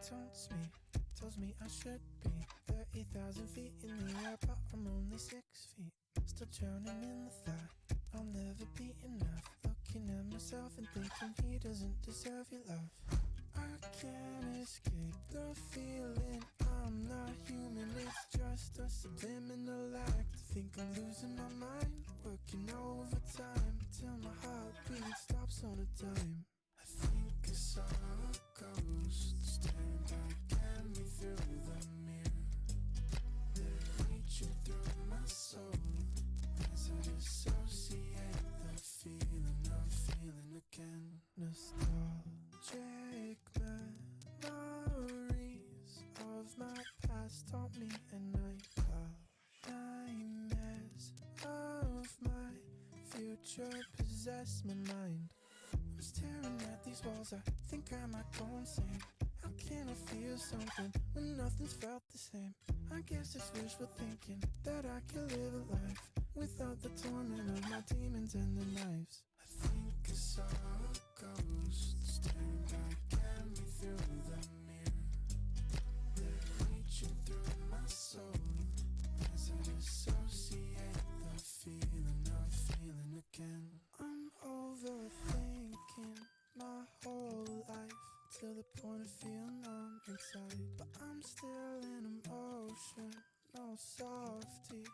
taunts me, tells me I should be 30,000 feet in the air, but I'm only 6 feet. Still drowning in the thought I'll never be enough. Looking at myself and thinking he doesn't deserve your love. I can't escape the feeling I'm not human. It's just a subliminal act. Think I'm losing my mind, working overtime till my heartbeat stops on a dime. I think I saw a ghost staring back at me through the mirror. They're reaching through my soul as I dissociate the feeling of feeling again. Nostalgic memories of my past haunt me at night. Nightmares of my future possess my mind. I'm staring at these walls, I think I might go insane. How can I feel something when nothing's felt the same? I guess it's wishful thinking that I can live a life without the torment of my demons and the knives. I think I saw a ghost staring back at me through the mirror. They're reaching through my soul as I dissociate the feeling of feeling again. I'm overthinking my whole life to the point of feeling numb inside, but I'm still in emotion, no softy.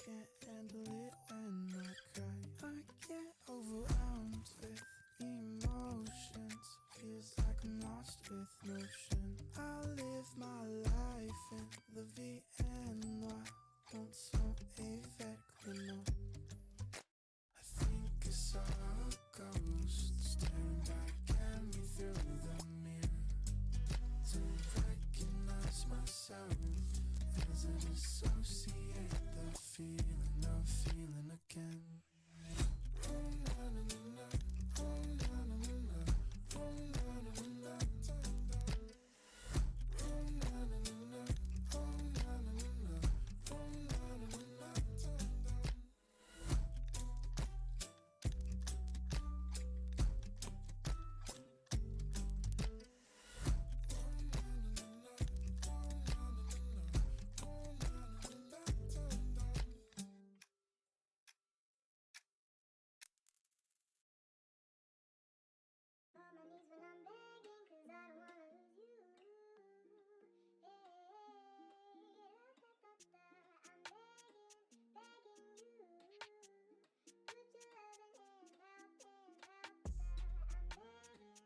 Can't handle it when I cry. I get overwhelmed with emotions. Feels like I'm lost with motion. I live my life in the VNY. Don't so avec no. I think I saw a ghost staring back at me through the mirror. To recognize myself as I dissociate the feeling of feeling again. Oh na na na na, oh na na na na, oh na na na na, oh na na na na, oh na na na na, oh na na na na.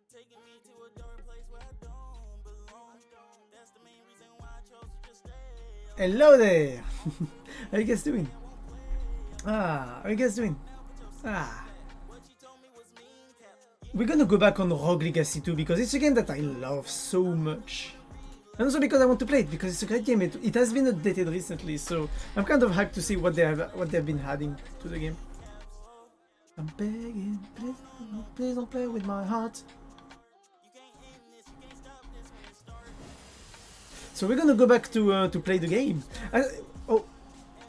Taking me to a dark place where I don't belong. That's the main reason why I chose to just stay. Hello there! How are you guys doing? How are you guys doing? We're gonna go back on RogueLegacy2 because it's a game that I love so much. And also because I want to play it, because it's a great game. It has been updated recently, so I'm kind of hyped to see what they've been adding to the game. I'm begging, please don't play with my heart. So we're gonna go back to play the game. Oh,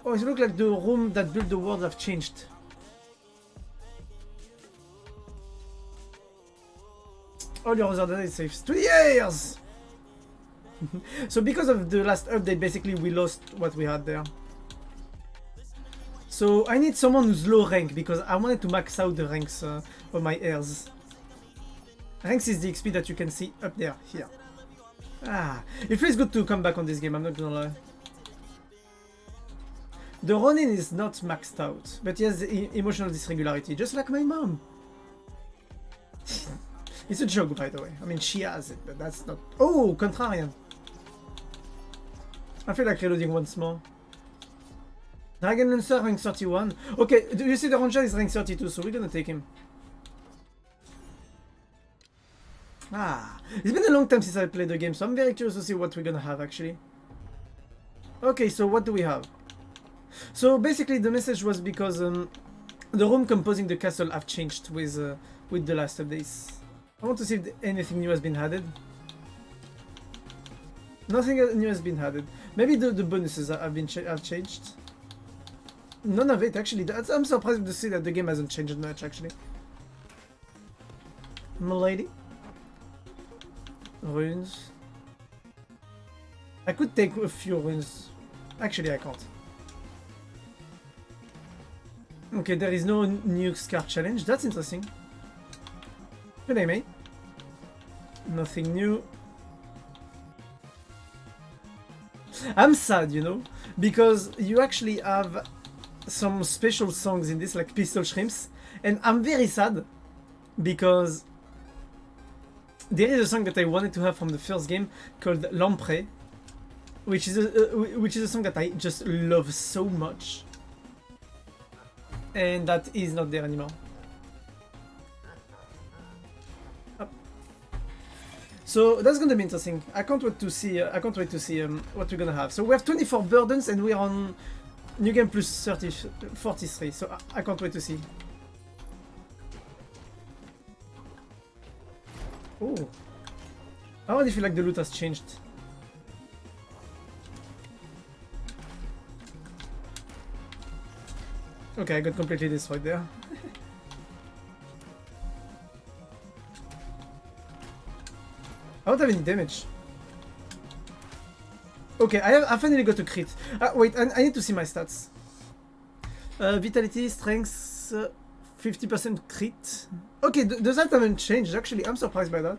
it looks like the room that built the world have changed. All your other data saves 2 years. So because of the last update, basically we lost what we had there. So I need someone who's low rank because I wanted to max out the ranks of my heirs. Ranks is the XP that you can see up there, here. It feels good to come back on this game, I'm not gonna lie. The Ronin is not maxed out, but he has emotional dysregularity, just like my mom. It's a joke, by the way. I mean, she has it, but that's not... Oh, Contrarian. I feel like reloading once more. Dragon Lancer, rank 31. Okay, do you see the Ranger is rank 32, so we're gonna take him. It's been a long time since I played the game, so I'm very curious to see what we're gonna have, actually. Okay, so what do we have? So basically the message was because the room composing the castle have changed with the last updates. I want to see if anything new has been added. Nothing new has been added. Maybe the bonuses have changed. None of it, actually. I'm surprised to see that the game hasn't changed much, actually. Milady. Runes. I could take a few runes. Actually, I can't. Okay, there is no new scar challenge. That's interesting. Good aim, eh? Nothing new. I'm sad, you know, because you actually have some special songs in this, like Pistol Shrimps, and I'm very sad because there is a song that I wanted to have from the first game called Lampre, which is a song that I just love so much, and that is not there anymore. So that's gonna be interesting. I can't wait to see. What we're gonna have. So we have 24 burdens, and we're on new game plus 43. So I can't wait to see. Oh, I already feel like the loot has changed. Okay, I got completely destroyed there. I don't have any damage. Okay, I finally got a crit. Wait, I need to see my stats. Vitality, strength, 50% crit. Okay, does that haven't changed? Actually, I'm surprised by that.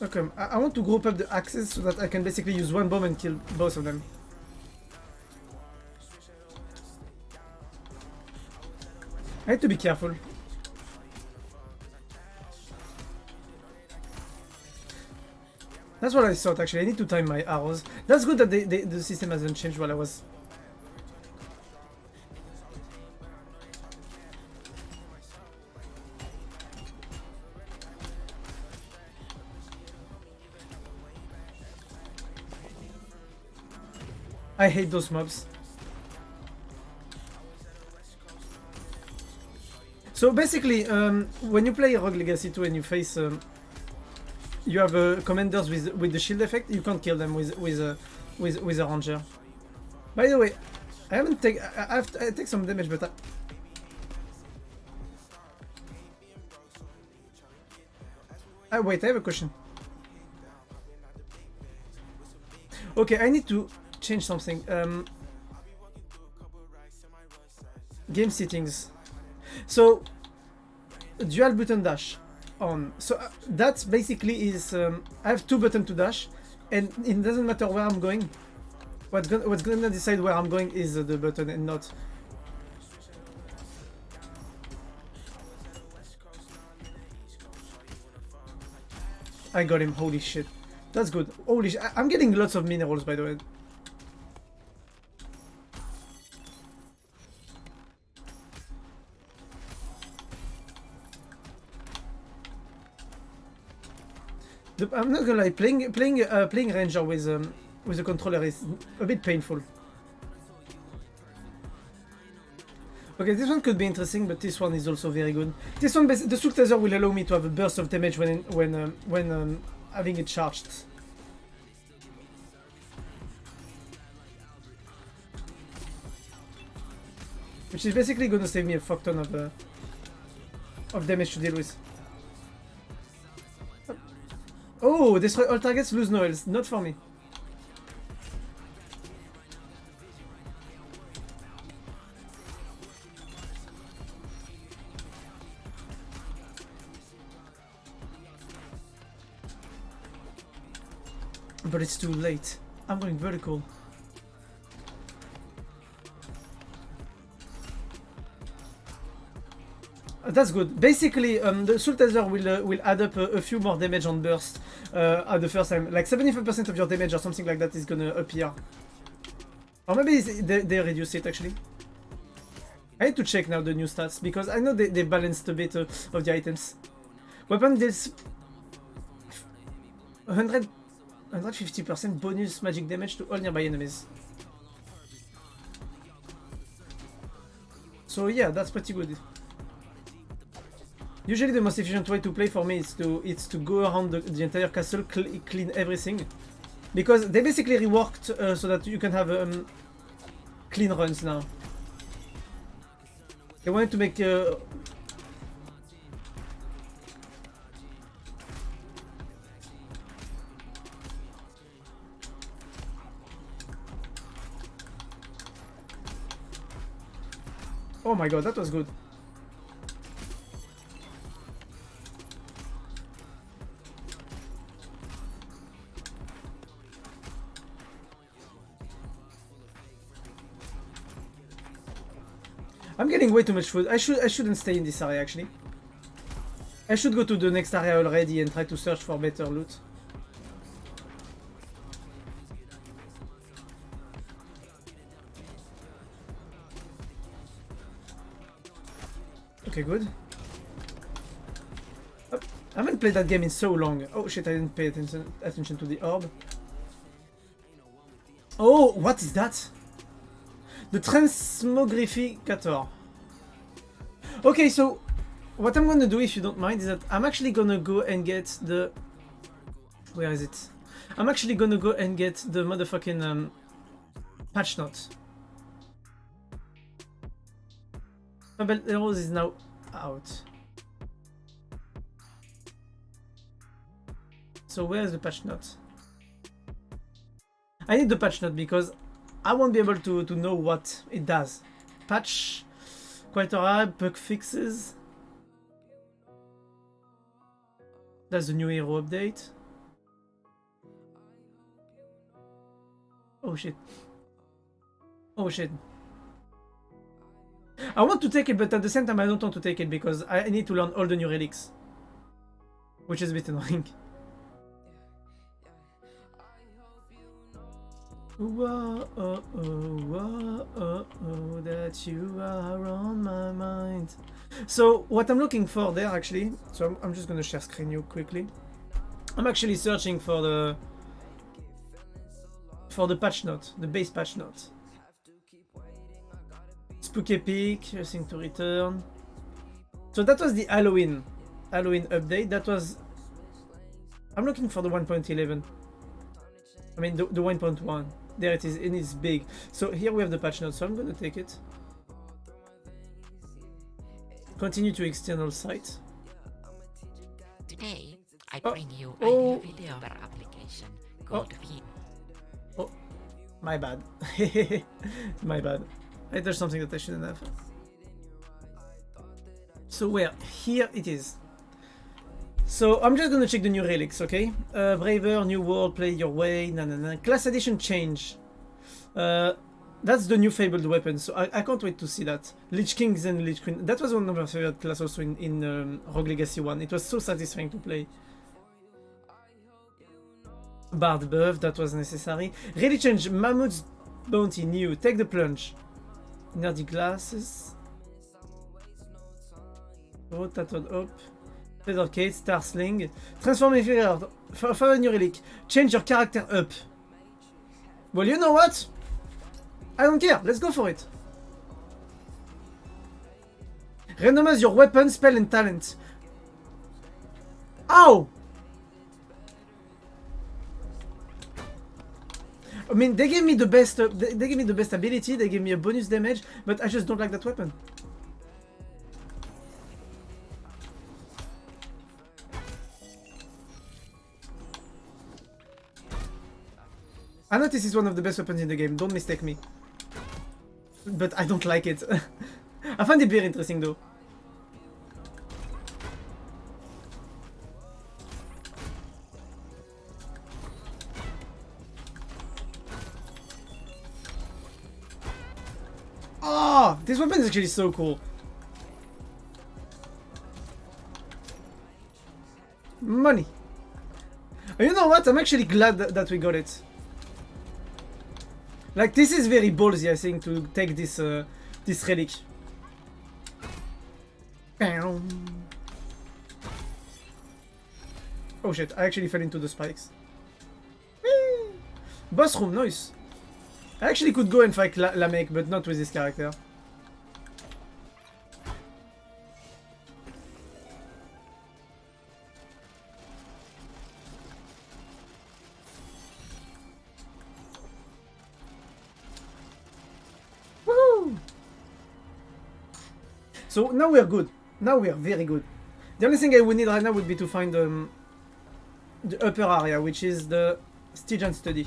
Okay, I want to group up the axes so that I can basically use one bomb and kill both of them. I need to be careful. That's what I thought actually. I need to time my arrows. That's good that the system hasn't changed while I was. I hate those mobs. So basically, when you play Rogue Legacy 2 and you face, you have commanders with the shield effect, you can't kill them with a ranger. By the way, I haven't take I take some damage, but wait, I have a question. Okay, I need to change something. Game settings. So dual button dash on. So that basically is I have two buttons to dash, and it doesn't matter where I'm going. What's gonna decide where I'm going is the button and not. I got him. Holy shit, that's good. Holy shit, I'm getting lots of minerals by the way. I'm not gonna lie, playing ranger with the controller is a bit painful. Okay, this one could be interesting, but this one is also very good. This one, the Soul Taser will allow me to have a burst of damage when having it charged. Which is basically gonna save me a fuck ton of damage to deal with. Oh, destroy all targets, lose no health. Not for me. But it's too late. I'm going vertical. That's good. Basically, the Soul Taser will add up a few more damage on burst at the first time. Like 75% of your damage or something like that is gonna appear. Or maybe they reduce it actually. I need to check now the new stats because I know they balanced a bit of the items. Weapon deals 150% bonus magic damage to all nearby enemies. So yeah, that's pretty good. Usually the most efficient way to play for me is to go around the entire castle, clean everything, because they basically reworked so that you can have clean runs now. They wanted to make oh my god, that was good. I'm getting way too much food. I shouldn't stay in this area actually. I should go to the next area already and try to search for better loot. Okay, good. Oh, I haven't played that game in so long. Oh shit, I didn't pay attention to the orb. Oh, what is that? The Transmogrificator. Okay, so what I'm gonna do, if you don't mind, is that I'm actually gonna go and get the... Where is it? I'm actually gonna go and get the motherfucking patch note. Bell Arrows is now out. So where is the patch note? I need the patch note because I won't be able to know what it does. Patch, quite alright, bug fixes. That's the new hero update. Oh shit. Oh shit. I want to take it, but at the same time I don't want to take it because I need to learn all the new relics. Which is a bit annoying. Whoa, oh, oh, whoa, oh, oh, that you are on my mind. So what I'm looking for there actually, so I'm just gonna share screen you quickly. I'm actually searching for the patch note, the base patch note. Spook Epic, Everything to Return. So that was the Halloween update. That was... I'm looking for the 1.11. I mean the 1.1. There it is, and it's big. So here we have the patch note, so I'm gonna take it. Continue to external site. Today, I bring you a oh. new video application called VOD. Oh, my bad. My bad. I touched something that I shouldn't have. So where? Here it is. So I'm just gonna check the new relics, okay? Braver, new world, play your way, Class edition change. That's the new fabled weapon, so I can't wait to see that. Lich Kings and Lich Queen. That was one of my favorite classes also in Rogue Legacy 1. It was so satisfying to play. Bard buff, that was necessary. Really change Mammoth's Bounty, new. Take the plunge. Nerdy glasses. Oh, tattooed up. Feathercade, Star Sling. Transform inferior. Find a new relic. Change your character up. Well, you know what? I don't care. Let's go for it. Randomize your weapon, spell, and talent. Ow! I mean, they gave me the best. They gave me the best ability. They gave me a bonus damage, but I just don't like that weapon. I know this is one of the best weapons in the game. Don't mistake me. But I don't like it. I find it very interesting though. Oh, this weapon is actually so cool. Money. You know what? I'm actually glad that we got it. Like, this is very ballsy, I think, to take this this relic. Oh shit, I actually fell into the spikes. Whee! Boss room, nice. I actually could go and fight Lamek, but not with this character. So now we are good. Now we are very good. The only thing I would need right now would be to find the upper area, which is the Stygian Study.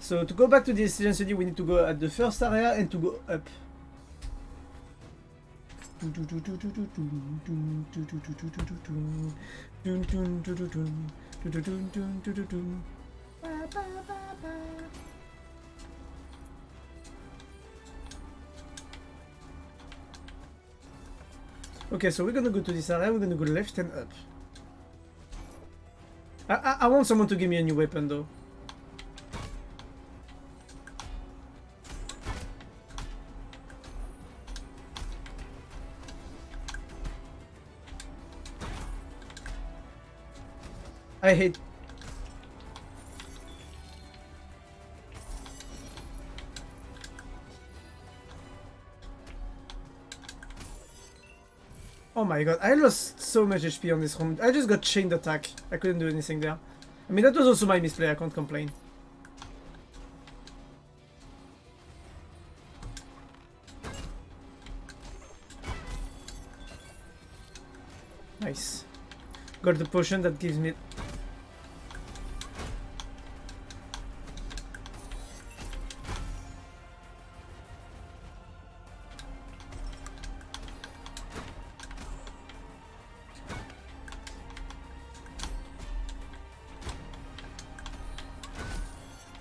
So to go back to the Stygian Study, we need to go at the first area and to go up. Okay, so we're gonna go to this area, we're gonna go left and up. I want someone to give me a new weapon though. I hate... Oh my god, I lost so much HP on this room. I just got chained attack. I couldn't do anything there. I mean, that was also my misplay, I can't complain. Nice. Got the potion that gives me...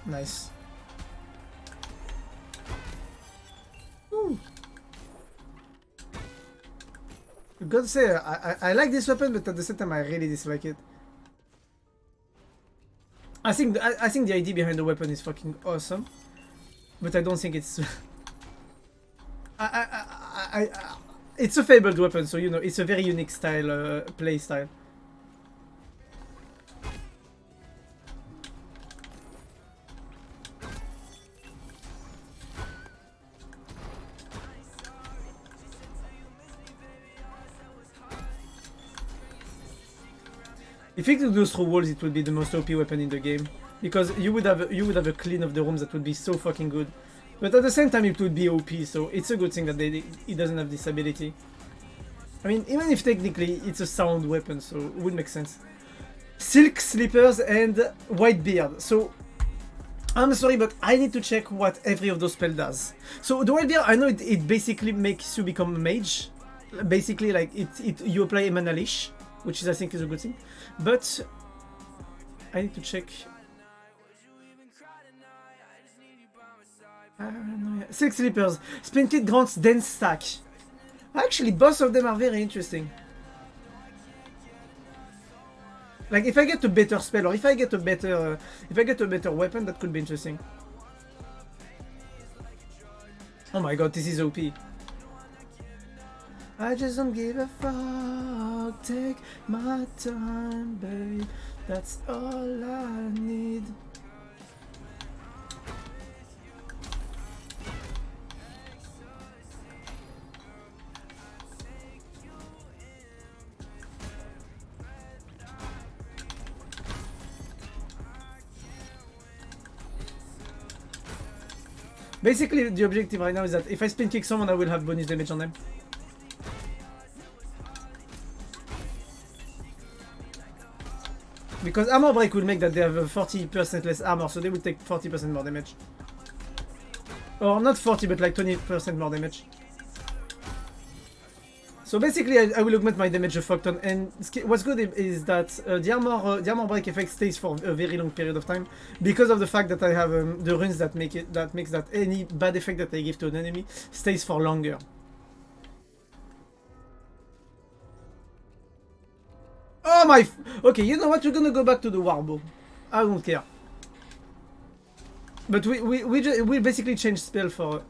Nice. Ooh. I gotta say, I like this weapon, but at the same time I really dislike it. I think the idea behind the weapon is fucking awesome, but I don't think it's. It's a fabled weapon, so you know it's a very unique style, play style. If it could go through walls, it would be the most OP weapon in the game, because you would have a clean of the rooms that would be so fucking good. But at the same time, it would be OP, so it's a good thing that it doesn't have this ability. I mean, even if technically it's a sound weapon, so it would make sense. Silk slippers and white beard. So I'm sorry, but I need to check what every of those spells does. So the white beard, I know it basically makes you become a mage. Basically, like you apply a mana leash, which is I think is a good thing. But I need to check. Silk slippers. Splinted grants dense stack. Actually, both of them are very interesting. Like if I get a better spell or if I get a better weapon, that could be interesting. Oh my god, this is OP. I just don't give a fuck. Take my time, babe. That's all I need. Basically, the objective right now is that if I spin kick someone, I will have bonus damage on them. Because armor break will make that they have 40% less armor, so they will take 40% more damage. Or not 40, but like 20% more damage. So basically, I will augment my damage a fuck ton. And what's good is that the armor break effect stays for a very long period of time because of the fact that I have the runes that makes that any bad effect that I give to an enemy stays for longer. Oh my! Okay, you know what? We're gonna go back to the warbow. I don't care. But we basically changed spell for.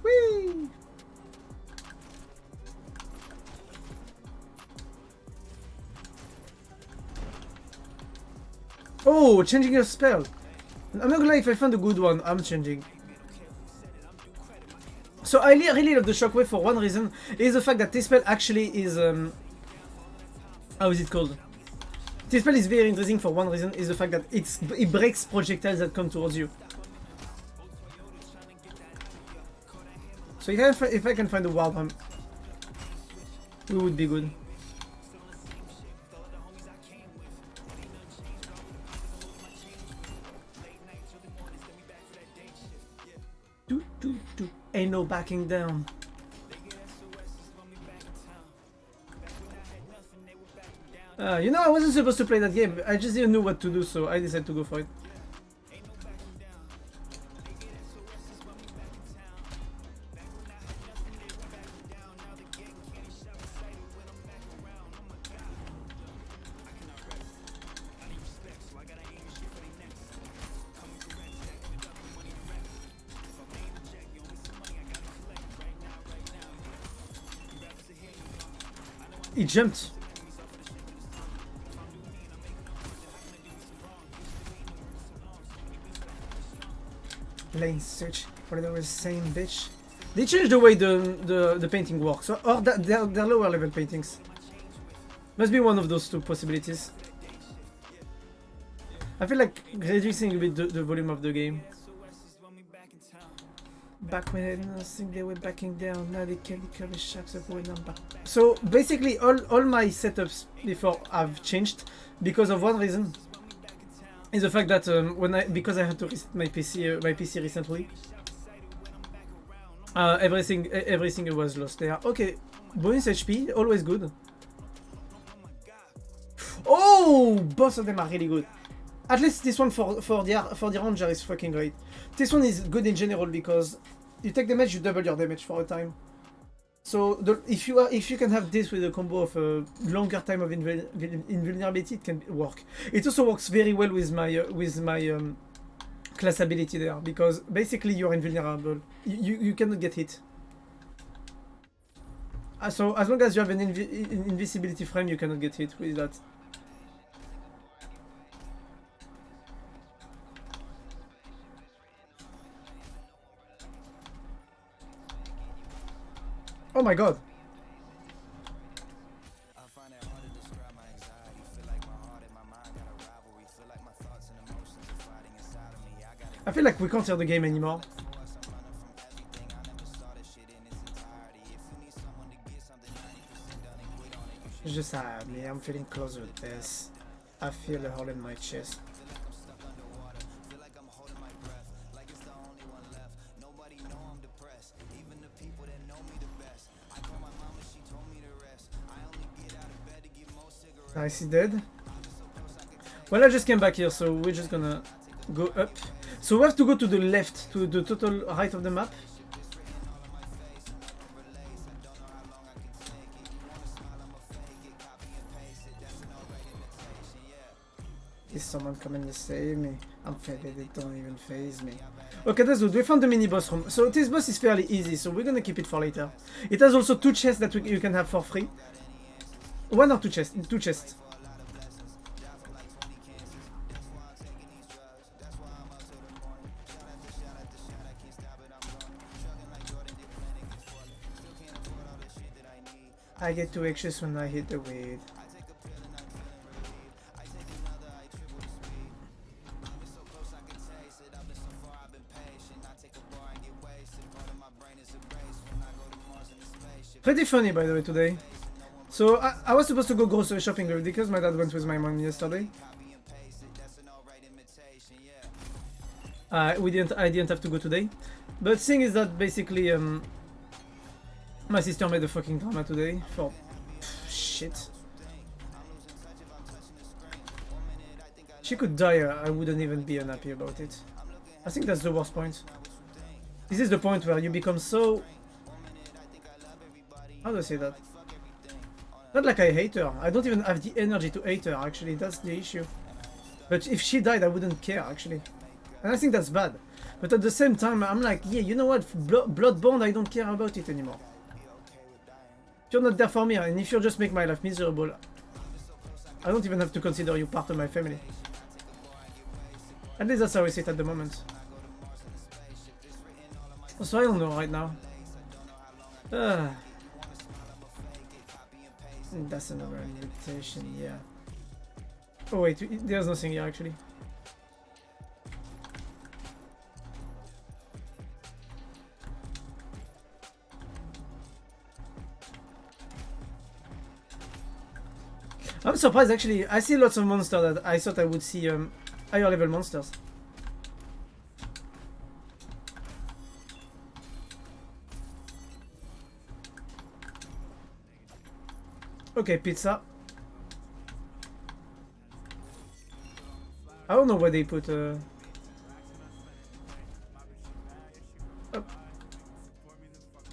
Whee! Oh, changing your spell. I'm not gonna lie, if I find a good one, I'm changing. So I really love the shockwave for one reason, is the fact that this spell actually is how is it called? This spell is very interesting for one reason, is the fact that it breaks projectiles that come towards you. So if I can find a wild one, we would be good. Ain't no backing down. You know, I wasn't supposed to play that game. I just didn't know what to do, so I decided to go for it. He jumped. Lane search for the same bitch. They changed the way the painting works, or they're lower level paintings. Must be one of those two possibilities. I feel like reducing a bit the volume of the game. Back when I didn't think they were backing down, now they can recover shocks up when I'm back. So basically all my setups before have changed because of one reason. Is the fact that because I had to reset my PC recently, everything was lost there. Okay, bonus HP, always good. Oh, both of them are really good. At least this one for the ranger is fucking great. This one is good in general because you take damage, you double your damage for a time. So if you can have this with a combo of a longer time of invulnerability, it can work. It also works very well with my class ability there because basically you're invulnerable. You cannot get hit. So as long as you have an invisibility frame, you cannot get hit with that. Oh my god. I feel like we can't hear the game anymore. It's just me, I'm feeling closer with this. I feel a hole in my chest. Nice, he's dead. Well, I just came back here, so we're just gonna go up. So we have to go to the left, to the total right of the map. Is someone coming to save me? I'm faded, they don't even phase me. Okay, that's good. We found the mini boss room. So this boss is fairly easy, so we're gonna keep it for later. It has also 2 chests that you can have for free. 1 or 2 chests? 2 chests. I get too anxious when I hit the weed. Pretty funny, by the way, today. So I was supposed to go grocery shopping because my dad went with my mom yesterday. I didn't have to go today. But the thing is that basically my sister made a fucking drama today for shit. She could die, I wouldn't even be unhappy about it. I think that's the worst point. This is the point where you become so... How do I say that? Not like I hate her. I don't even have the energy to hate her, actually. That's the issue. But if she died, I wouldn't care, actually. And I think that's bad. But at the same time, I'm like, yeah, you know what? Bloodborne, I don't care about it anymore. If you're not there for me, and if you just make my life miserable, I don't even have to consider you part of my family. At least that's how I see it at the moment. So I don't know right now. That's another invitation, yeah. Oh wait, there's nothing here actually. I'm surprised actually. I see lots of monsters that I thought I would see higher level monsters. Okay, pizza. I don't know where they put oh.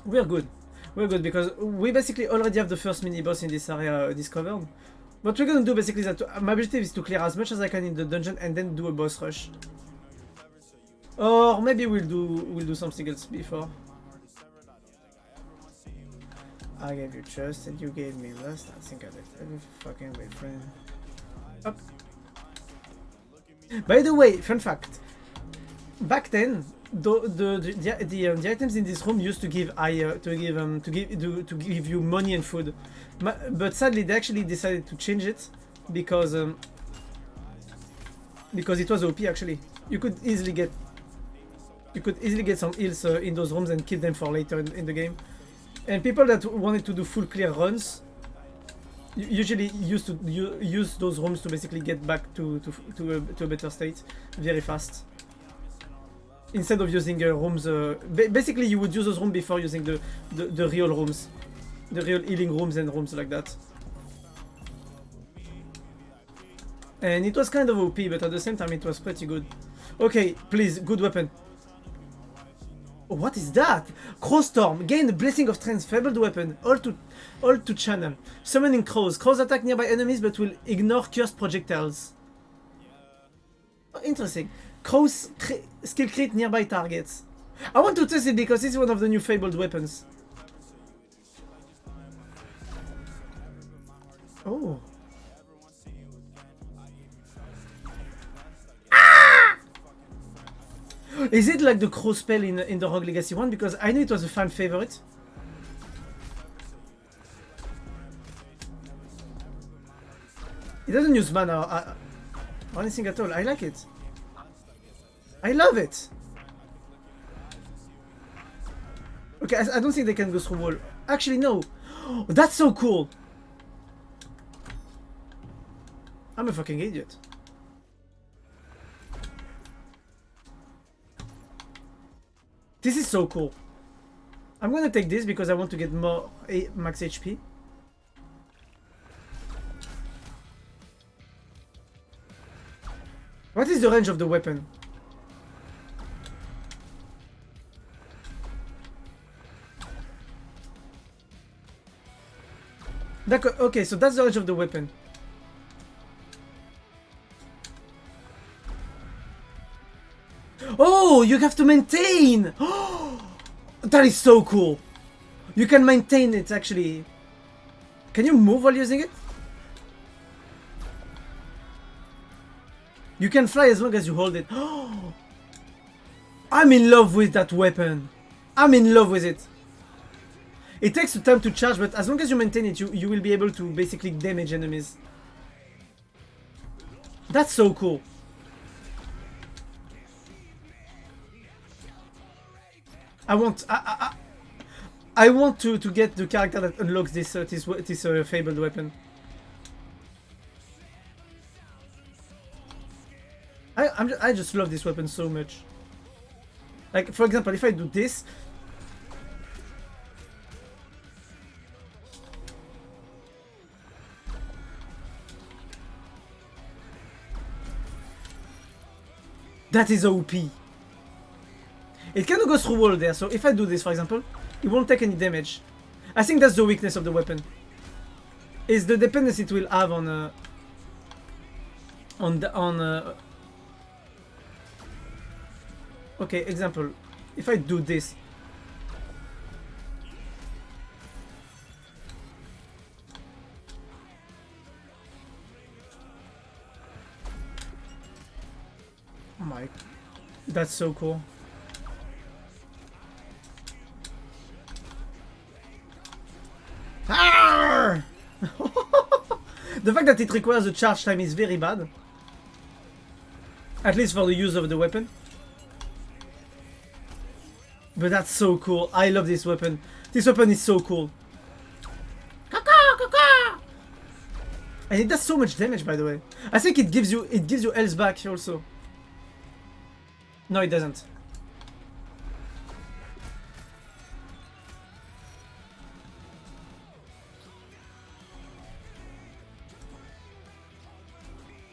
We're good. We're good because we basically already have the first mini boss in this area discovered. What we're gonna do basically is that my objective is to clear as much as I can in the dungeon and then do a boss rush. Or maybe we'll do something else before. I gave you trust and you gave me lust. I think I did every fucking way, friend. Up. By the way, fun fact. Back then, the items in this room used to give to give you money and food, but sadly they actually decided to change it because it was OP. Actually, you could easily get some heals in those rooms and keep them for later in the game. And people that wanted to do full clear runs usually used to use those rooms to basically get back to a better state very fast. Instead of using rooms, basically you would use those rooms before using the real rooms, the real healing rooms and rooms like that. And it was kind of OP, but at the same time it was pretty good. Okay, please, good weapon. What is that? Crowstorm. Gain the blessing of strength. Fabled weapon. All to channel. Summoning crows. Crows attack nearby enemies but will ignore cursed projectiles. Oh, interesting. Crows skill crit nearby targets. I want to test it because this is one of the new fabled weapons. Oh. Is it like the crow spell in the Rogue Legacy 1? Because I know it was a fan favorite. It doesn't use mana or anything at all. I like it. I love it. Okay, I don't think they can go through wall. Actually, no. That's so cool. I'm a fucking idiot. This is so cool. I'm gonna take this because I want to get more max HP. What is the range of the weapon? Okay, so that's the range of the weapon. Oh, you have to maintain! That is so cool! You can maintain it, actually. Can you move while using it? You can fly as long as you hold it. I'm in love with that weapon. I'm in love with it. It takes time to charge, but as long as you maintain it, you will be able to basically damage enemies. That's so cool. I want to get the character that unlocks this fabled weapon. I just love this weapon so much. Like, for example, if I do this. That is OP. It cannot go through wall there, so if I do this, for example, it won't take any damage. I think that's the weakness of the weapon. Is the dependency it will have on okay, example. If I do this. Oh my, that's so cool. The fact that it requires a charge time is very bad. At least for the use of the weapon. But that's so cool. I love this weapon. This weapon is so cool. And it does so much damage, by the way. I think it gives you health back also. No, it doesn't.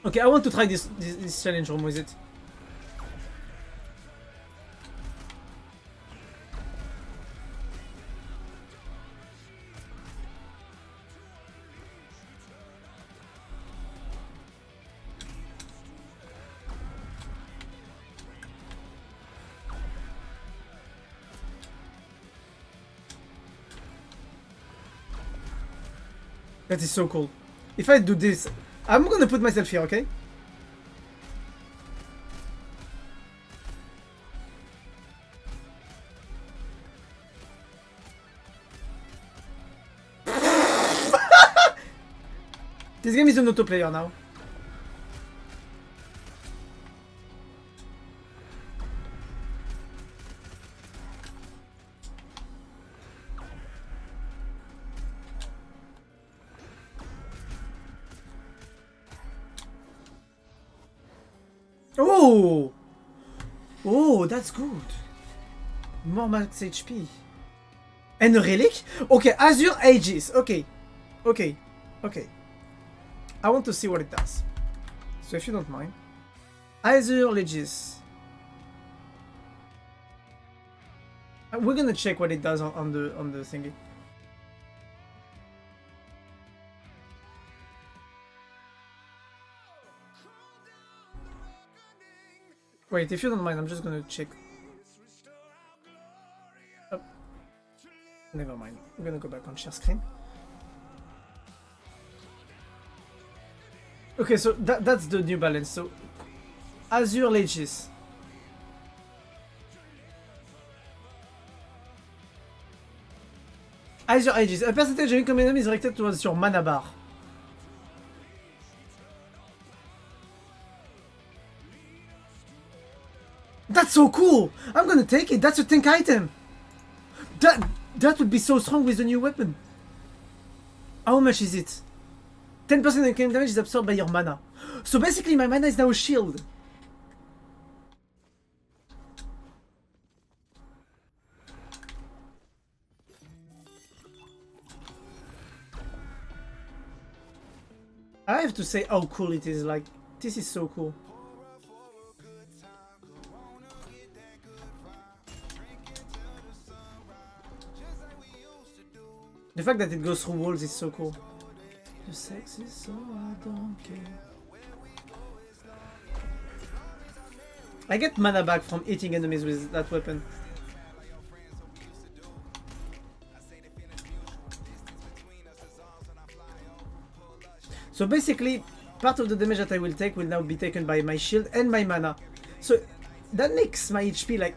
Okay, I want to try this challenge room with it. That is so cool. If I do this, I'm gonna put myself here, okay? This game is an auto player now. Oh! Oh, that's good. More max HP. And a relic? Okay, Azure Aegis. Okay. Okay. Okay. I want to see what it does. So if you don't mind. Azure Aegis. We're gonna check what it does on the thingy. Wait, if you don't mind, I'm just gonna check. Oh. Never mind. I'm gonna go back on share screen. Okay, so that's the new balance. So Azure Aegis. Azure Aegis. A percentage of income enemy is directed towards your mana bar. That's so cool! I'm gonna take it. That's a tank item. That would be so strong with the new weapon. How much is it? 10% of incoming damage is absorbed by your mana. So basically my mana is now a shield. I have to say how cool it is. Like, this is so cool. The fact that it goes through walls is so cool. Your sex is so I don't care. I get mana back from hitting enemies with that weapon. So basically, part of the damage that I will take will now be taken by my shield and my mana. So that makes my HP like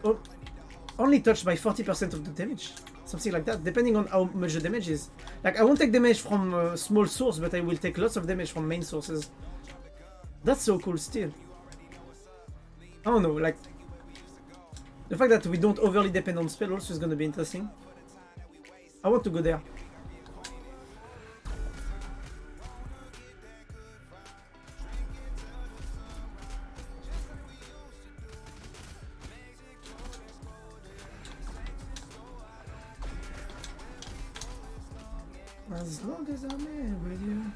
only touched by 40% of the damage. Something like that, depending on how much the damage is. Like, I won't take damage from a small source, but I will take lots of damage from main sources. That's so cool still. I don't know, like... The fact that we don't overly depend on spell also is gonna be interesting. I want to go there. As long as I'm here with you.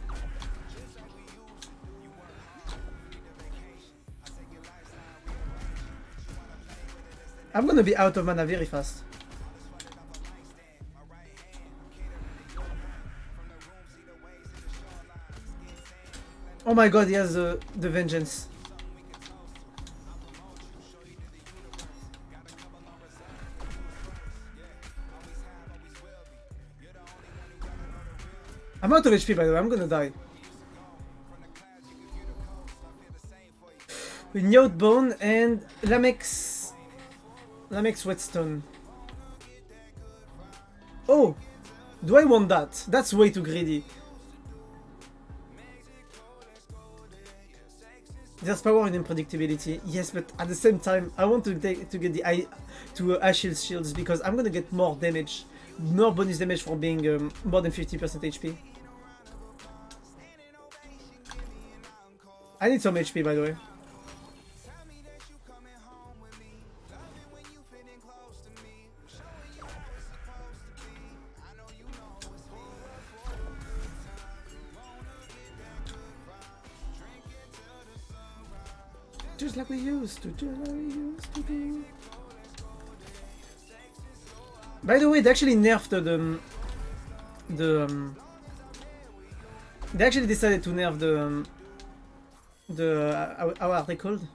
I'm gonna be out of mana very fast. Oh my god, he has the vengeance. I'm out of HP, by the way. I'm gonna die. With Notebone and Lamek's Whetstone. Oh! Do I want that? That's way too greedy. There's power in unpredictability. Yes, but at the same time, I want to get the Ashill's shields because I'm gonna get more damage. More bonus damage for being more than 50% HP. I need some HP, by the way. Just like we used to, just like we used to do. By the way, they actually nerfed they actually decided to nerf how are they called?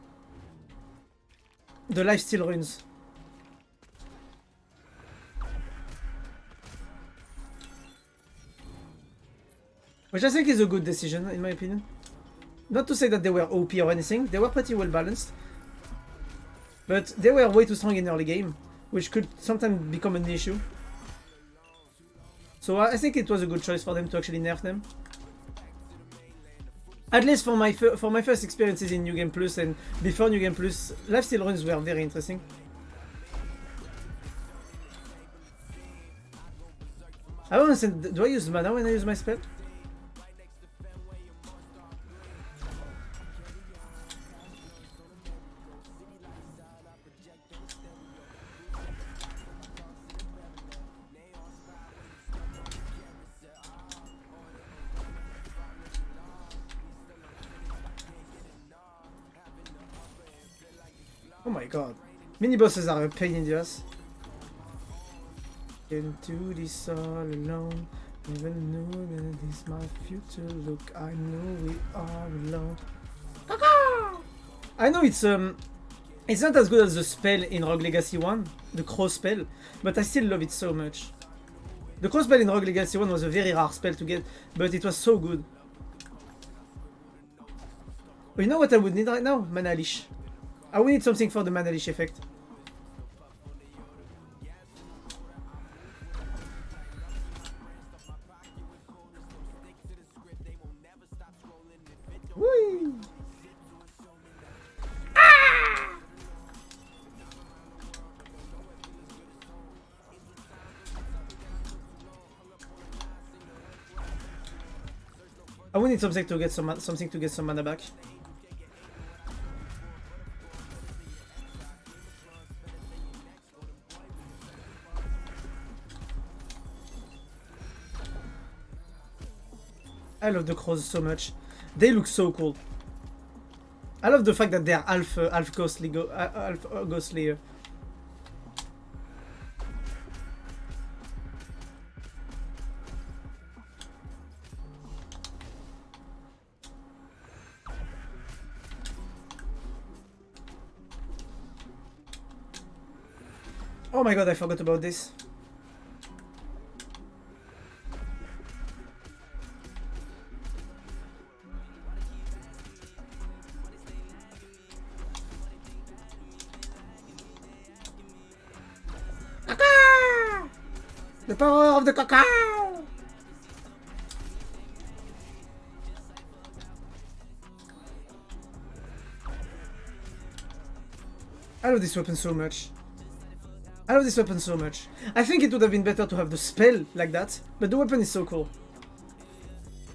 The lifesteal runes. Which I think is a good decision, in my opinion. Not to say that they were OP or anything, they were pretty well balanced. But they were way too strong in early game, which could sometimes become an issue. So I think it was a good choice for them to actually nerf them. At least for my first experiences in New Game Plus and before New Game Plus, lifesteal runes were very interesting. I don't understand, do I use mana when I use my spell? Oh my god. Mini bosses are a pain in the ass. Can't do this all alone. Never knew that this my future. Look, I know we are alone. I know it's not as good as the spell in Rogue Legacy 1, the crow spell, but I still love it so much. The crow spell in Rogue Legacy 1 was a very rare spell to get, but it was so good. Oh, you know what I would need right now? Mana Leash. I will need something for the Mana Leash effect. Whee! Ah! I will need something to get some mana back. I love the crows so much. They look so cool. I love the fact that they are half ghostly. Oh my god, I forgot about this. The power of the cacao! I love this weapon so much. I love this weapon so much. I think it would have been better to have the spell like that, but the weapon is so cool.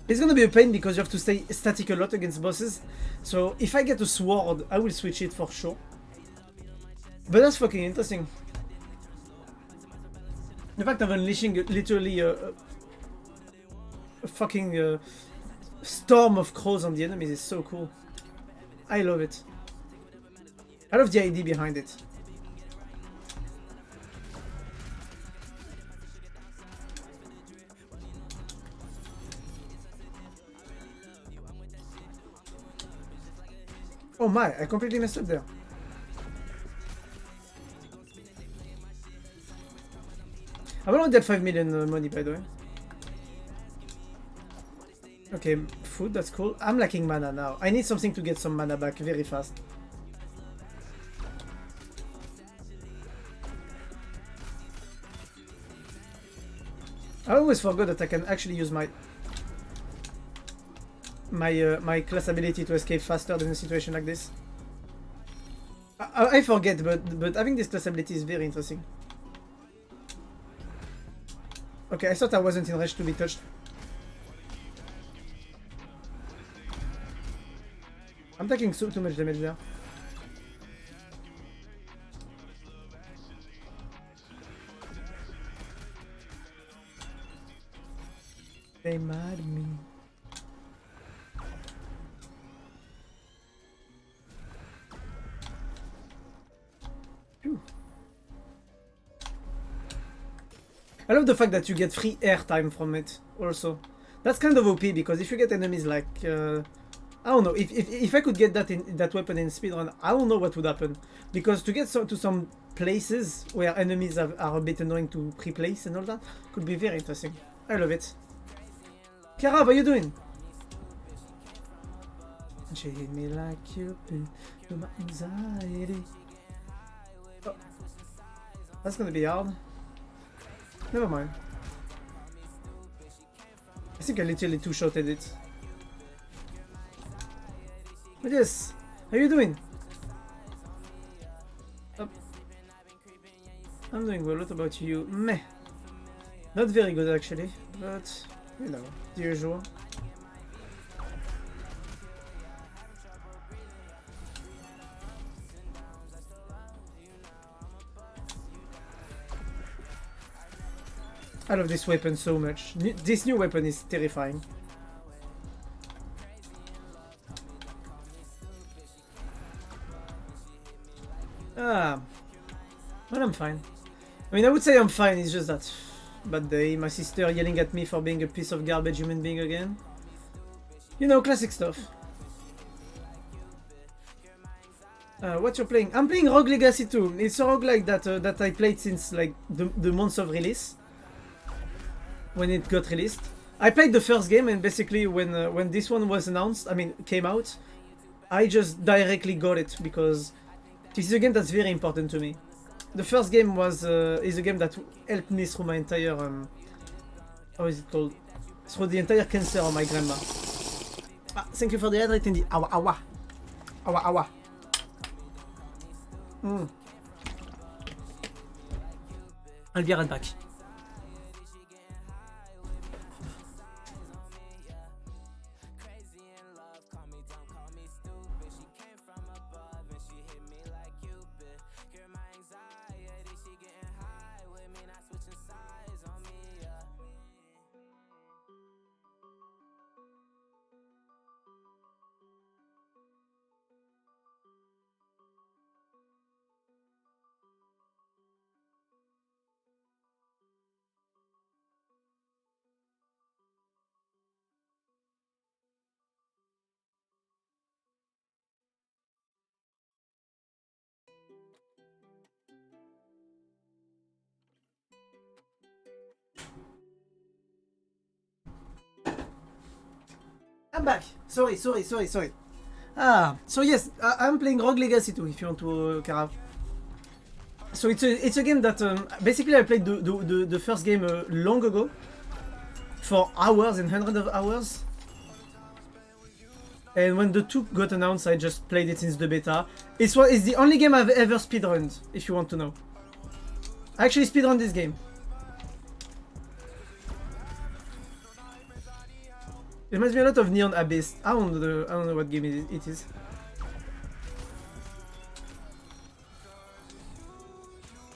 It's gonna be a pain because you have to stay static a lot against bosses, so if I get a sword, I will switch it for sure. But that's fucking interesting. The fact of unleashing literally a fucking storm of crows on the enemies is so cool. I love it. I love the idea behind it. Oh my, I completely messed up there. I'm already at 5 million money, by the way. Okay, food, that's cool. I'm lacking mana now. I need something to get some mana back very fast. I always forgot that I can actually use my class ability to escape faster than a situation like this. I forget, but having this class ability is very interesting. Okay, I thought I wasn't in range to be touched. I'm taking too much damage there. They mad at me. Phew. I love the fact that you get free airtime from it also. That's kind of OP because if you get enemies like I don't know, if I could get that weapon in speedrun, I don't know what would happen. Because to get to some places where enemies are a bit annoying to pre-place and all that could be very interesting. I love it. Kara, what are you doing? She hit me like Cupid to my anxiety. Oh. That's gonna be hard. Never mind. I think I literally two-shotted it. But yes, how are you doing? Oh. I'm doing well. What about you? Meh. Not very good actually, but you know, the usual. I love this weapon so much. This new weapon is terrifying. Ah, well, I'm fine. I mean, I would say I'm fine, it's just that bad day, my sister yelling at me for being a piece of garbage human being again. You know, classic stuff. What you're playing? I'm playing Rogue Legacy 2. It's a roguelike that I played since like the month of release. When it got released. I played the first game and basically when this one was announced, I mean, came out, I just directly got it because this is a game that's very important to me. The first game was is a game that helped me through my entire how is it called? Through the entire cancer of my grandma. Ah, thank you for the hydrate in the awa awa. Awa awa. I'll be right back. I'm back. Sorry. Ah, so yes, I'm playing Rogue Legacy 2 if you want to, Kara. So it's a game that basically I played the first game long ago for hours and hundreds of hours. And when the 2 got announced, I just played it since the beta. It's the only game I've ever speedrunned, if you want to know. I actually speedrunned this game. It reminds me a lot of Neon Abyss. I don't know what game it is.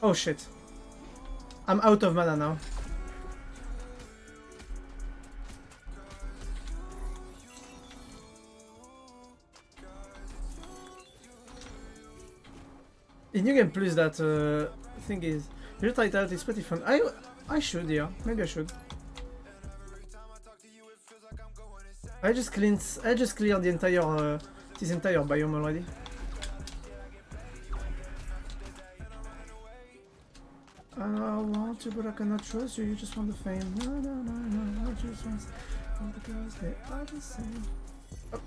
Oh shit. I'm out of mana now. In New Game Plus that thing is... You try it out, it's pretty fun. I should, yeah. Maybe I should. I just cleared the entire this entire biome already. I want to, but I cannot trust you. You just want the fame. No. I just want because they are the same. Oh.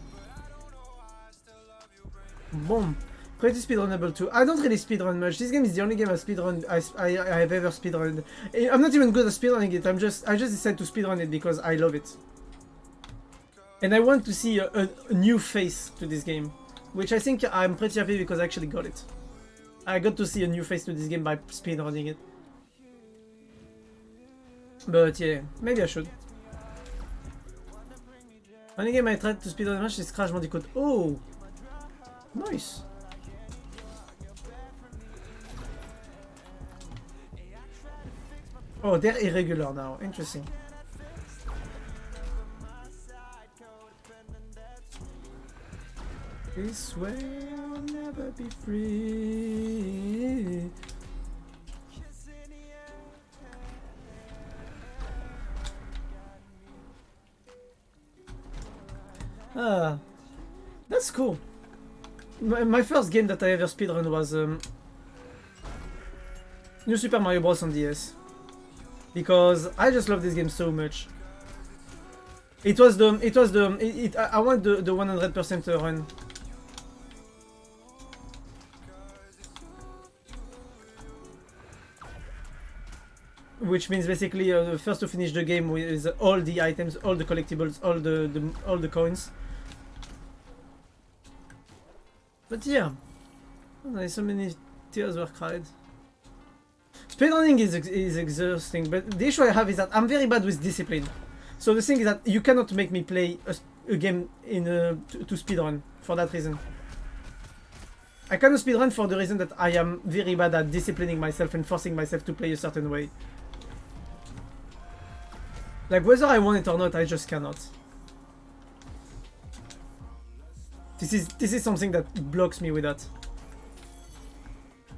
Boom. Pretty speedrunnable too. I don't really speedrun much. This game is the only game I have ever speedrunned. I'm not even good at speedrunning it. I just decided to speedrun it because I love it. And I want to see a new face to this game, which I think I'm pretty happy because I actually got it. I got to see a new face to this game by speedrunning it. But yeah, maybe I should. Only game I tried to speedrun much is Crash Bandicoot. Oh! Nice. Oh, they're irregular now. Interesting. This way I'll never be free. Ah, that's cool. My first game that I ever speedrun was New Super Mario Bros. On DS. Because I just love this game so much. I want the 100% run. Which means basically first to finish the game with all the items, all the collectibles, all the coins. But yeah, so many tears were cried. Speedrunning is exhausting, but the issue I have is that I'm very bad with discipline. So the thing is that you cannot make me play a game to speedrun for that reason. I cannot speedrun for the reason that I am very bad at disciplining myself and forcing myself to play a certain way. Like whether I want it or not, I just cannot. This is something that blocks me with that.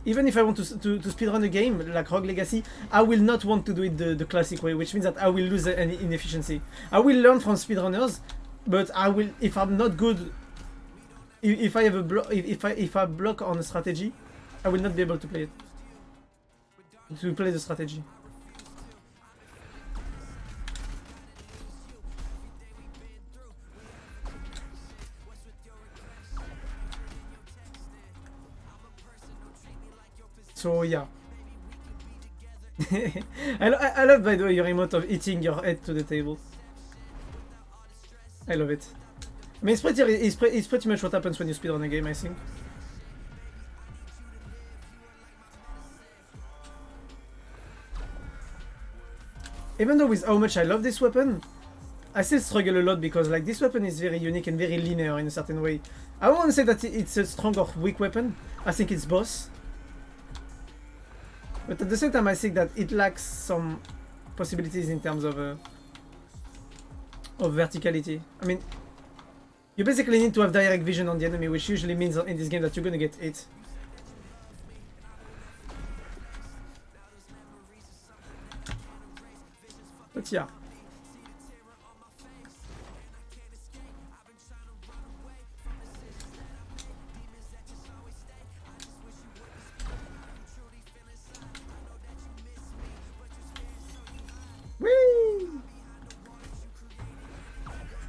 Even if I want to speedrun a game like Rogue Legacy, I will not want to do it the classic way, which means that I will lose any inefficiency. I will learn from speedrunners, but I will, if I'm not good, if I have a if I block on a strategy, I will not be able to play it. To play the strategy. So yeah. I love, by the way, your emote of hitting your head to the table. I love it. I mean, it's pretty much what happens when you speedrun a game, I think. Even though with how much I love this weapon, I still struggle a lot because like this weapon is very unique and very linear in a certain way. I don't want to say that it's a strong or weak weapon. I think it's both. But at the same time, I think that it lacks some possibilities in terms of verticality. I mean, you basically need to have direct vision on the enemy, which usually means in this game that you're gonna get hit. But yeah.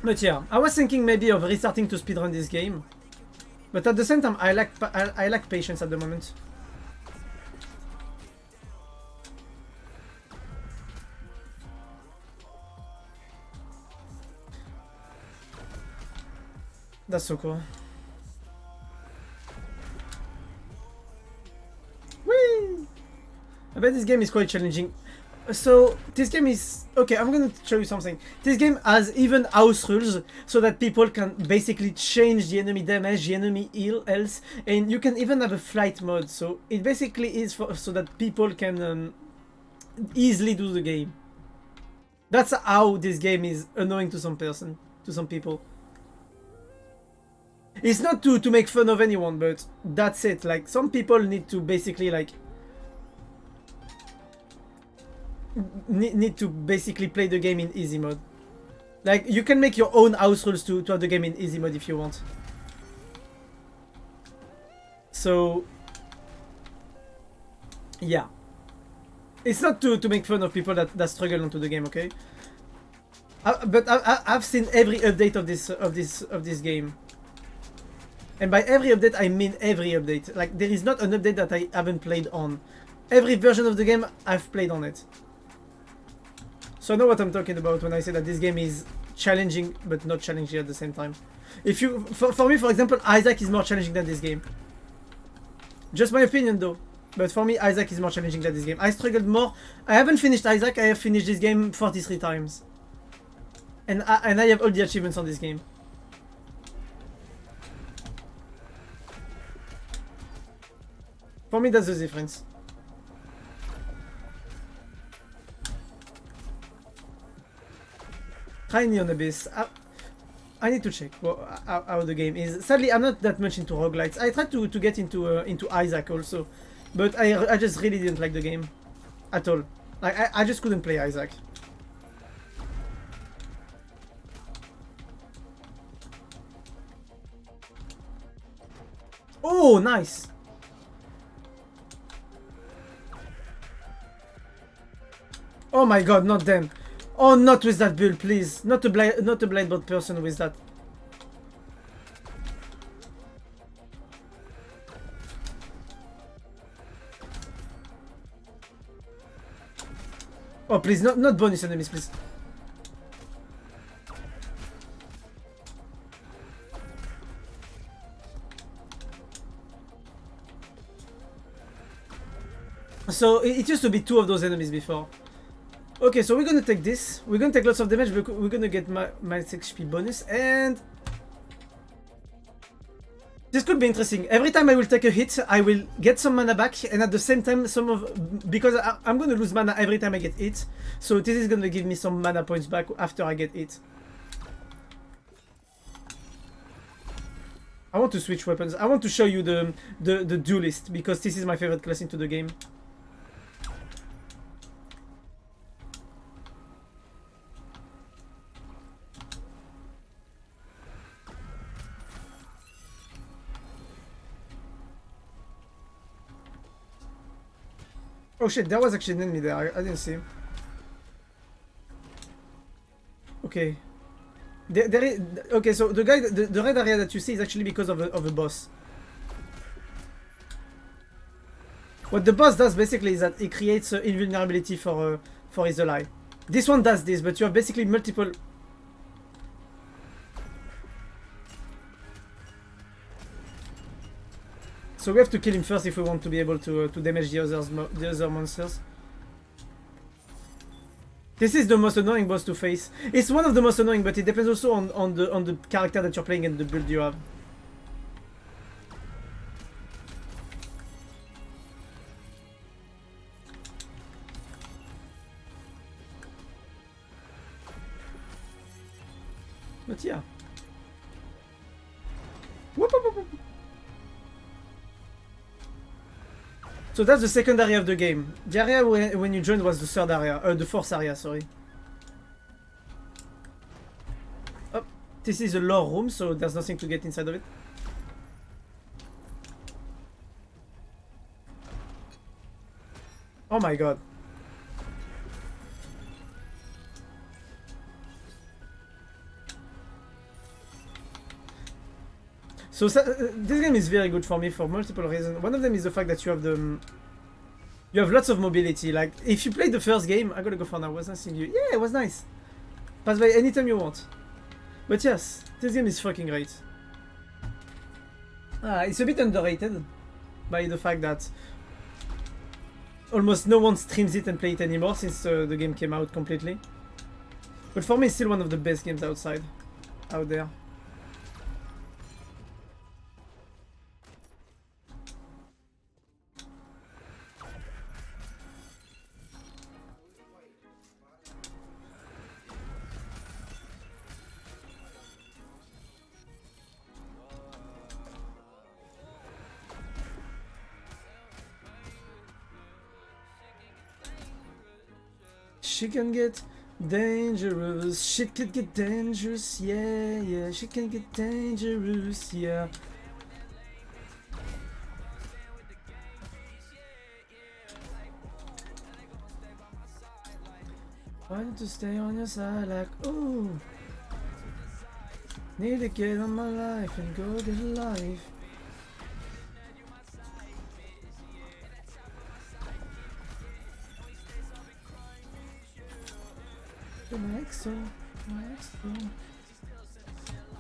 But yeah, I was thinking maybe of restarting to speedrun this game, but at the same time, I lack patience at the moment. That's so cool. Whee! I bet this game is quite challenging. So this game is okay. I'm gonna show you something. This game has even house rules so that people can basically change the enemy damage, the enemy health, and you can even have a flight mode. So it basically is so that people can easily do the game. That's how this game is annoying to some people. It's not to make fun of anyone, but that's it. Like some people need to basically like. Need to basically play the game in easy mode. Like you can make your own house rules to have the game in easy mode if you want. So yeah, it's not to make fun of people that struggle onto the game, okay? But I've seen every update of this game, and by every update I mean every update. Like there is not an update that I haven't played on. Every version of the game I've played on it. So I know what I'm talking about when I say that this game is challenging but not challenging at the same time. If you, for me, for example, Isaac is more challenging than this game. Just my opinion though. But for me, Isaac is more challenging than this game. I struggled more. I haven't finished Isaac. I have finished this game 43 times. And I have all the achievements on this game. For me, that's the difference. Tiny on Abyss. I need to check how the game is. Sadly, I'm not that much into roguelites. I tried to get into Isaac also, but I just really didn't like the game at all. Like I just couldn't play Isaac. Oh, nice. Oh my god, not them. Oh, not with that build, please. Not a blindbolt person with that. Oh, please, not bonus enemies, please. So it used to be 2 of those enemies before. Okay, so we're gonna take this. We're gonna take lots of damage, but we're gonna get my XP bonus, and this could be interesting. Every time I will take a hit, I will get some mana back, and at the same time, because I'm gonna lose mana every time I get hit. So this is gonna give me some mana points back after I get hit. I want to switch weapons. I want to show you the duelist, because this is my favorite class into the game. Oh shit, there was actually an enemy there. I didn't see him. Okay. Okay, so the guy, the red area that you see is actually because of a boss. What the boss does basically is that it creates invulnerability for his ally. This one does this, but you have basically multiple. So we have to kill him first if we want to be able to damage the other monsters. This is the most annoying boss to face. It's one of the most annoying, but it depends also on the character that you're playing and the build you have. But yeah. Whoop, whoop, whoop, whoop. So that's the second area of the game. The area when you joined was the third area, the fourth area, sorry. Oh, this is a lore room, so there's nothing to get inside of it. Oh my god. So this game is very good for me for multiple reasons. One of them is the fact that you have lots of mobility. Like if you played the first game, I gotta go for now. Was nice seeing you. Yeah, it was nice. Pass by anytime you want. But yes, this game is fucking great. It's a bit underrated by the fact that almost no one streams it and play it anymore since the game came out completely. But for me, it's still one of the best games out there. She can get dangerous, shit can get dangerous, yeah, yeah, she can get dangerous, yeah. Why don't you stay on your side like, ooh, need to get on my life and go get life.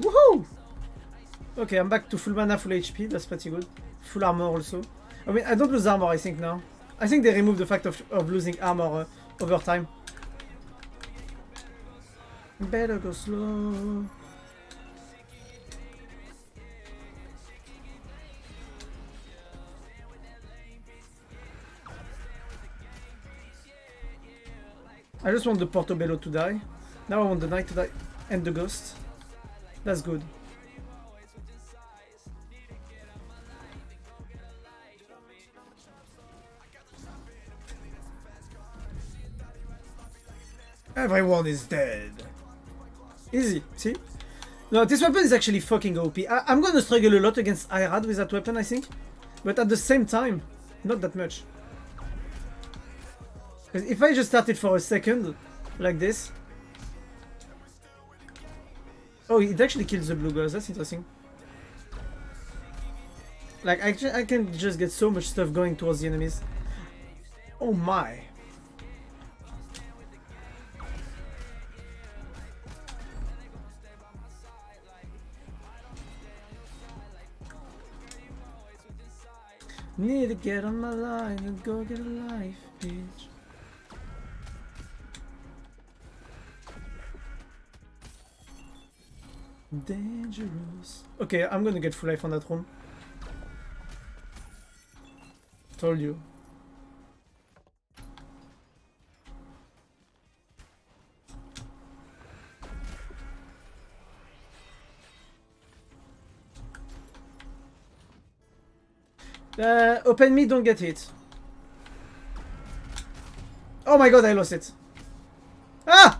Woohoo! Okay, I'm back to full mana, full HP, that's pretty good. Full armor also. I mean, I don't lose armor, I think, now. I think they removed the fact of losing armor over time. Better go slow. I just want the Portobello to die. Now I want the Knight to die. And the Ghost. That's good. Everyone is dead. Easy, see? No, this weapon is actually fucking OP. I'm gonna struggle a lot against Irad with that weapon, I think. But at the same time, not that much. Because if I just started for a second, like this... Oh, it actually kills the blue guys, that's interesting. Like, I can just get so much stuff going towards the enemies. Oh my. Need to get on my line and go get a life, bitch. Dangerous. Okay, I'm gonna get full life on that room. Told you. Open me, don't get hit. Oh my god, I lost it. Ah!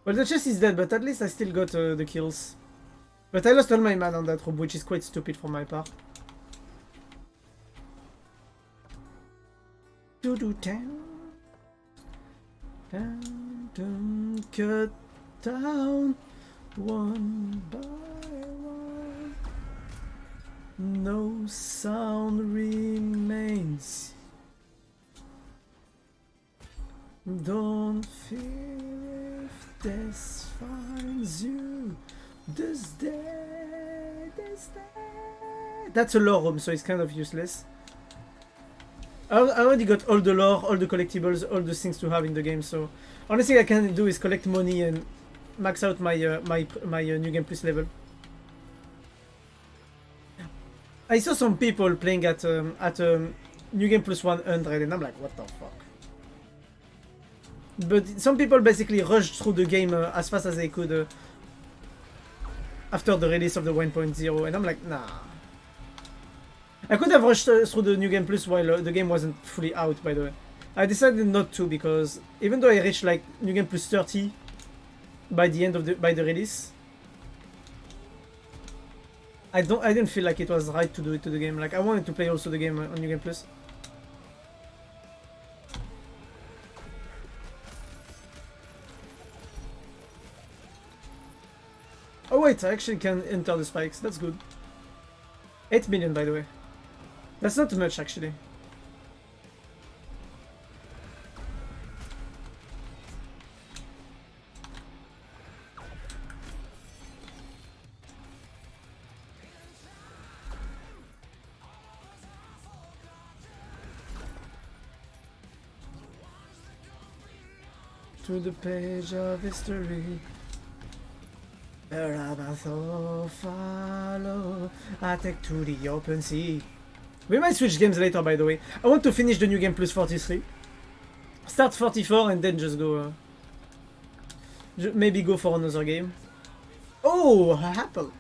Well, the chest is dead, but at least I still got the kills. But I lost all my mana on that room, which is quite stupid for my part. Down, cut down, one by one. No sound remains. Don't fear if death finds you. This day, this day. That's a lore room, so it's kind of useless. I already got all the lore, all the collectibles, all the things to have in the game, so only thing I can do is collect money and max out my New Game Plus level. I saw some people playing at New Game Plus 100 and I'm like, what the fuck? But some people basically rushed through the game as fast as they could after the release of the 1.0 and I'm like, nah. I could have rushed through the New Game Plus while the game wasn't fully out, by the way. I decided not to because even though I reached like New Game Plus 30 by the end of the release, I didn't feel like it was right to do it to the game. Like I wanted to play also the game on New Game Plus. Oh wait, I actually can enter the spikes. That's good. 8 million, by the way. That's not much, actually. To the page of history. Follow. I take to the open sea. We might switch games later, by the way. I want to finish the New Game Plus 43. Start 44 and then just go... maybe go for another game. Oh, apple.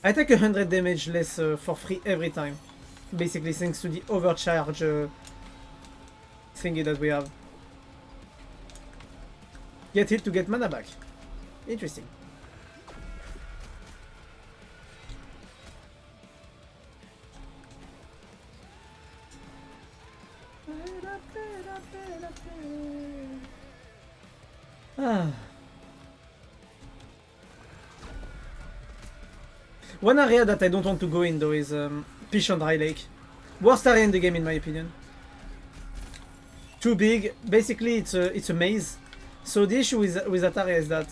I take 100 damage less for free every time. Basically thanks to the overcharge thingy that we have. Get hit to get mana back. Interesting. One area that I don't want to go in though is Fish on Dry Lake. Worst area in the game in my opinion. Too big. Basically it's a maze. So the issue with that area is that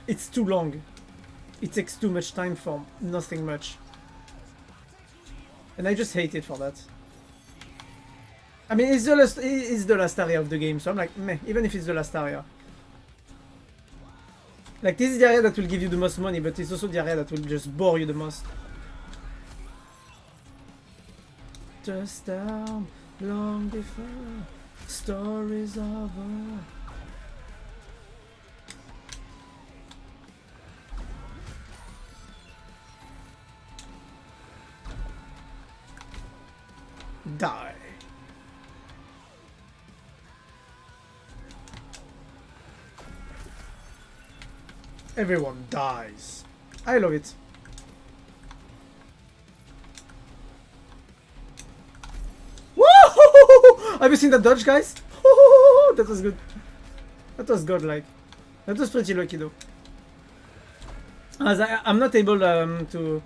it's too long. It takes too much time for nothing much. And I just hate it for that. I mean, it's the last area of the game, so I'm like, meh, even if it's the last area. Like, this is the area that will give you the most money, but it's also the area that will just bore you the most. Just down, long before story's over. Die. Everyone dies. I love it. Woo! Have you seen that dodge, guys? That was good. That was godlike. That was pretty lucky, though. As I'm not able to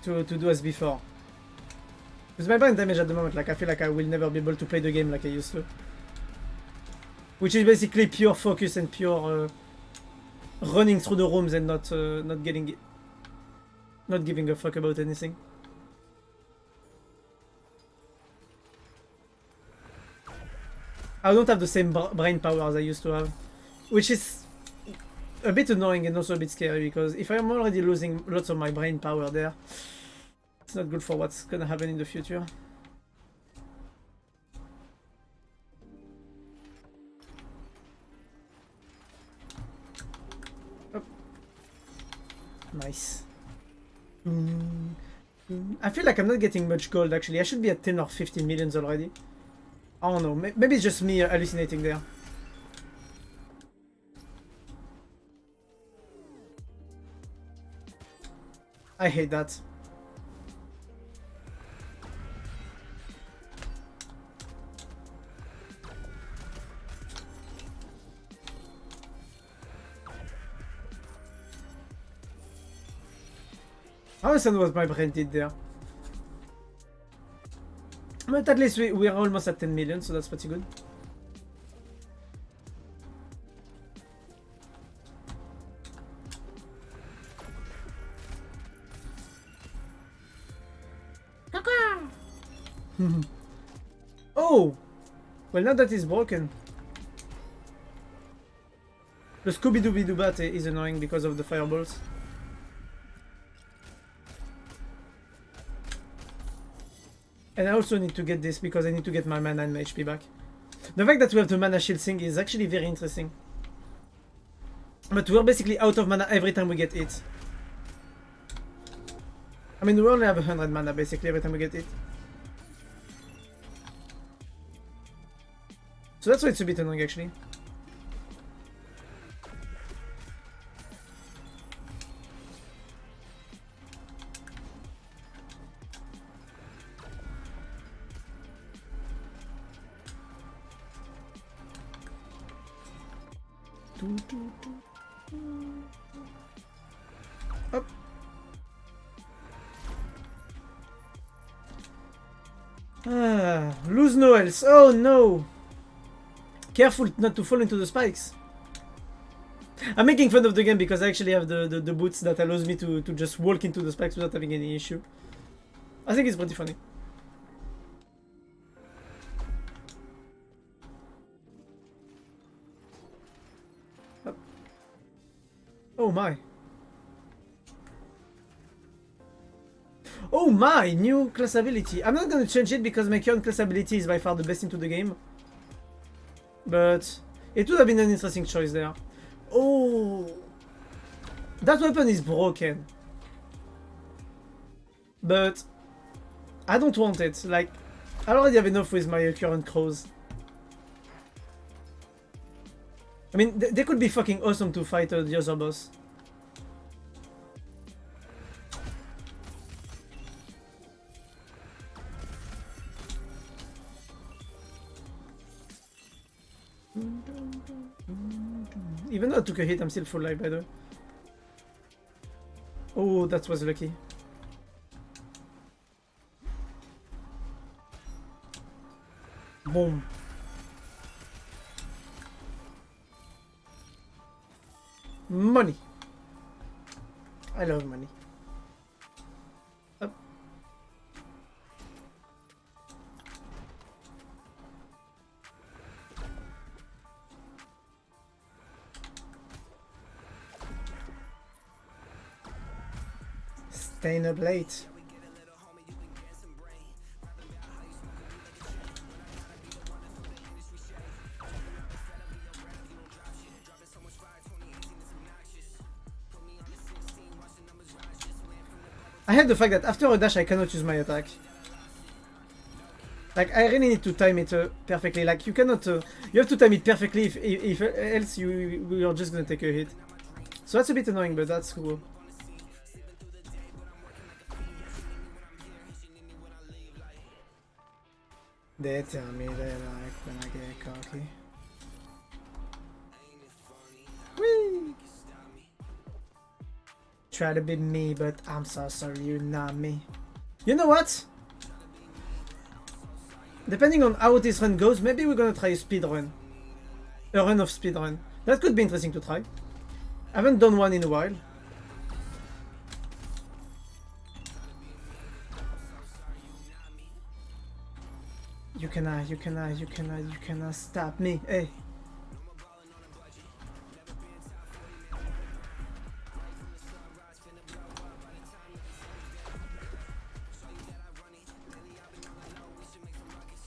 do as before. Because my brain damage at the moment, like I feel like I will never be able to play the game like I used to. Which is basically pure focus and pure running through the rooms and not giving a fuck about anything. I don't have the same brain power as I used to have, which is a bit annoying and also a bit scary, because if I'm already losing lots of my brain power there, it's not good for what's gonna happen in the future. Oh. Nice. I feel like I'm not getting much gold actually. I should be at 10 or 15 millions already. I don't know, maybe it's just me hallucinating there. I hate that. I understand what my brain did there. But at least we are almost at 10 million, so that's pretty good. Oh! Well, now that it's broken. The Scooby-Dooby-Doo bat is annoying because of the fireballs. And I also need to get this because I need to get my mana and my HP back. The fact that we have the mana shield thing is actually very interesting. But we're basically out of mana every time we get hit. I mean, we only have 100 mana basically every time we get hit. So that's why it's a bit annoying actually. Up. Ah, lose no health. Oh no! Careful not to fall into the spikes. I'm making fun of the game because I actually have the boots that allows me to just walk into the spikes without having any issue. I think it's pretty funny. Up. Oh my. Oh my, new class ability. I'm not gonna change it because my current class ability is by far the best into the game. But it would have been an interesting choice there. Oh, that weapon is broken. But I don't want it. Like, I already have enough with my current crows. I mean, they could be fucking awesome to fight the other boss. Even though I took a hit, I'm still full life, by the way. Oh, that was lucky. Boom. Money. I love money. Up. Staying up late. I hate the fact that after a dash I cannot use my attack. Like, I really need to time it perfectly. Like, you cannot... you have to time it perfectly, if else you're just gonna take a hit. So that's a bit annoying, but that's cool. They tell me they like when I get cocky. Whee! Try to be me, but I'm so sorry you're not me. You know what? Depending on how this run goes, maybe we're gonna try a speed run. A run of speed run. That could be interesting to try. I haven't done one in a while. You cannot stop me. Hey.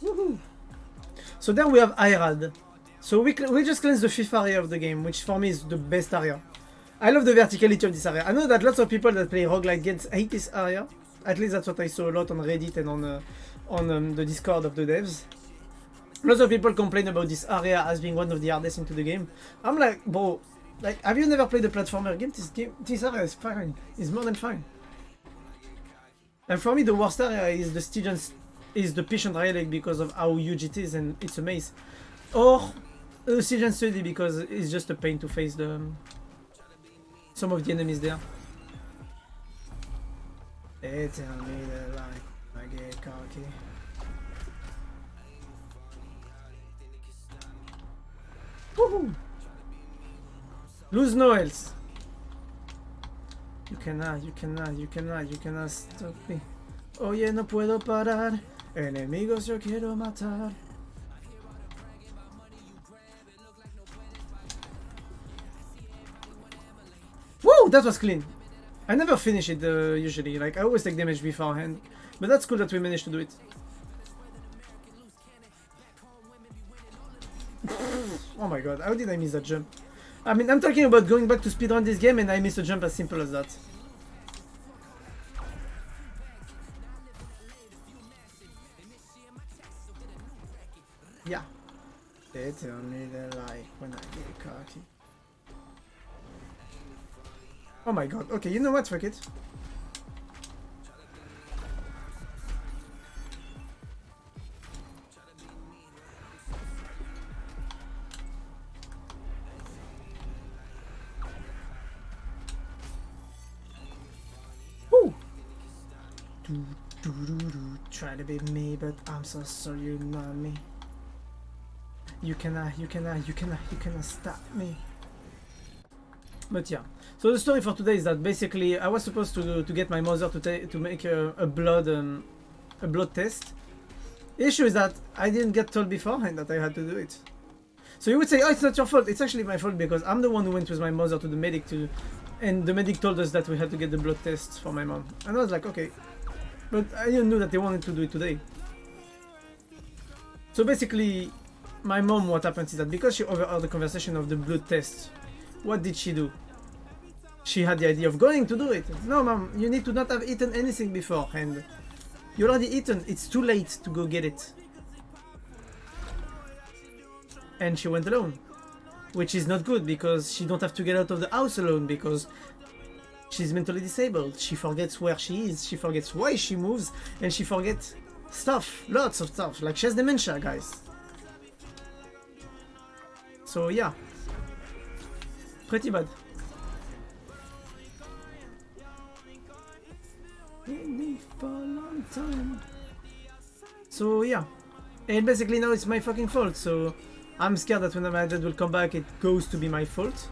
Woohoo! So there we have Irad. So we just cleansed the 5th area of the game, which for me is the best area. I love the verticality of this area. I know that lots of people that play roguelike games hate this area. At least that's what I saw a lot on Reddit and on the Discord of the devs. Lots of people complain about this area as being one of the hardest into the game. I'm like, bro, like, have you never played a platformer game? This area is fine. It's more than fine. And for me, the worst area is the Stygian, is the Patient Relic because of how huge it is and it's a maze. Or the Stygian Study because it's just a pain to face some of the enemies there. They tell me they like I get cocky. Woohoo! Lose no else. You cannot stop me. Oye, no puedo parar. Enemigos yo quiero matar. Woo! That was clean. I never finish it usually. Like, I always take damage beforehand. But that's cool that we managed to do it. Oh my god, how did I miss that jump? I mean, I'm talking about going back to speedrun this game and I missed a jump as simple as that. Yeah. They tell me they like when I get cocky. Oh my god, okay, you know what, fuck it. Woo! Try to be me, but I'm so sorry you're not me. You cannot stop me. But yeah, so the story for today is that basically I was supposed to get my mother to make a blood test. The issue is that I didn't get told beforehand that I had to do it. So you would say, oh, it's not your fault. It's actually my fault because I'm the one who went with my mother to the medic and the medic told us that we had to get the blood test for my mom. And I was like, okay, but I didn't know that they wanted to do it today. So basically, my mom, what happens is that because she overheard the conversation of the blood test, what did she do? She had the idea of going to do it. No, mom, you need to not have eaten anything before, and you already eaten. It's too late to go get it. And she went alone, which is not good because she don't have to get out of the house alone because she's mentally disabled. She forgets where she is, she forgets why she moves, and she forgets stuff, lots of stuff. Like she has dementia, guys. So yeah. Pretty bad. For a long time. So yeah, and basically now it's my fucking fault. So I'm scared that when my dad will come back, it goes to be my fault.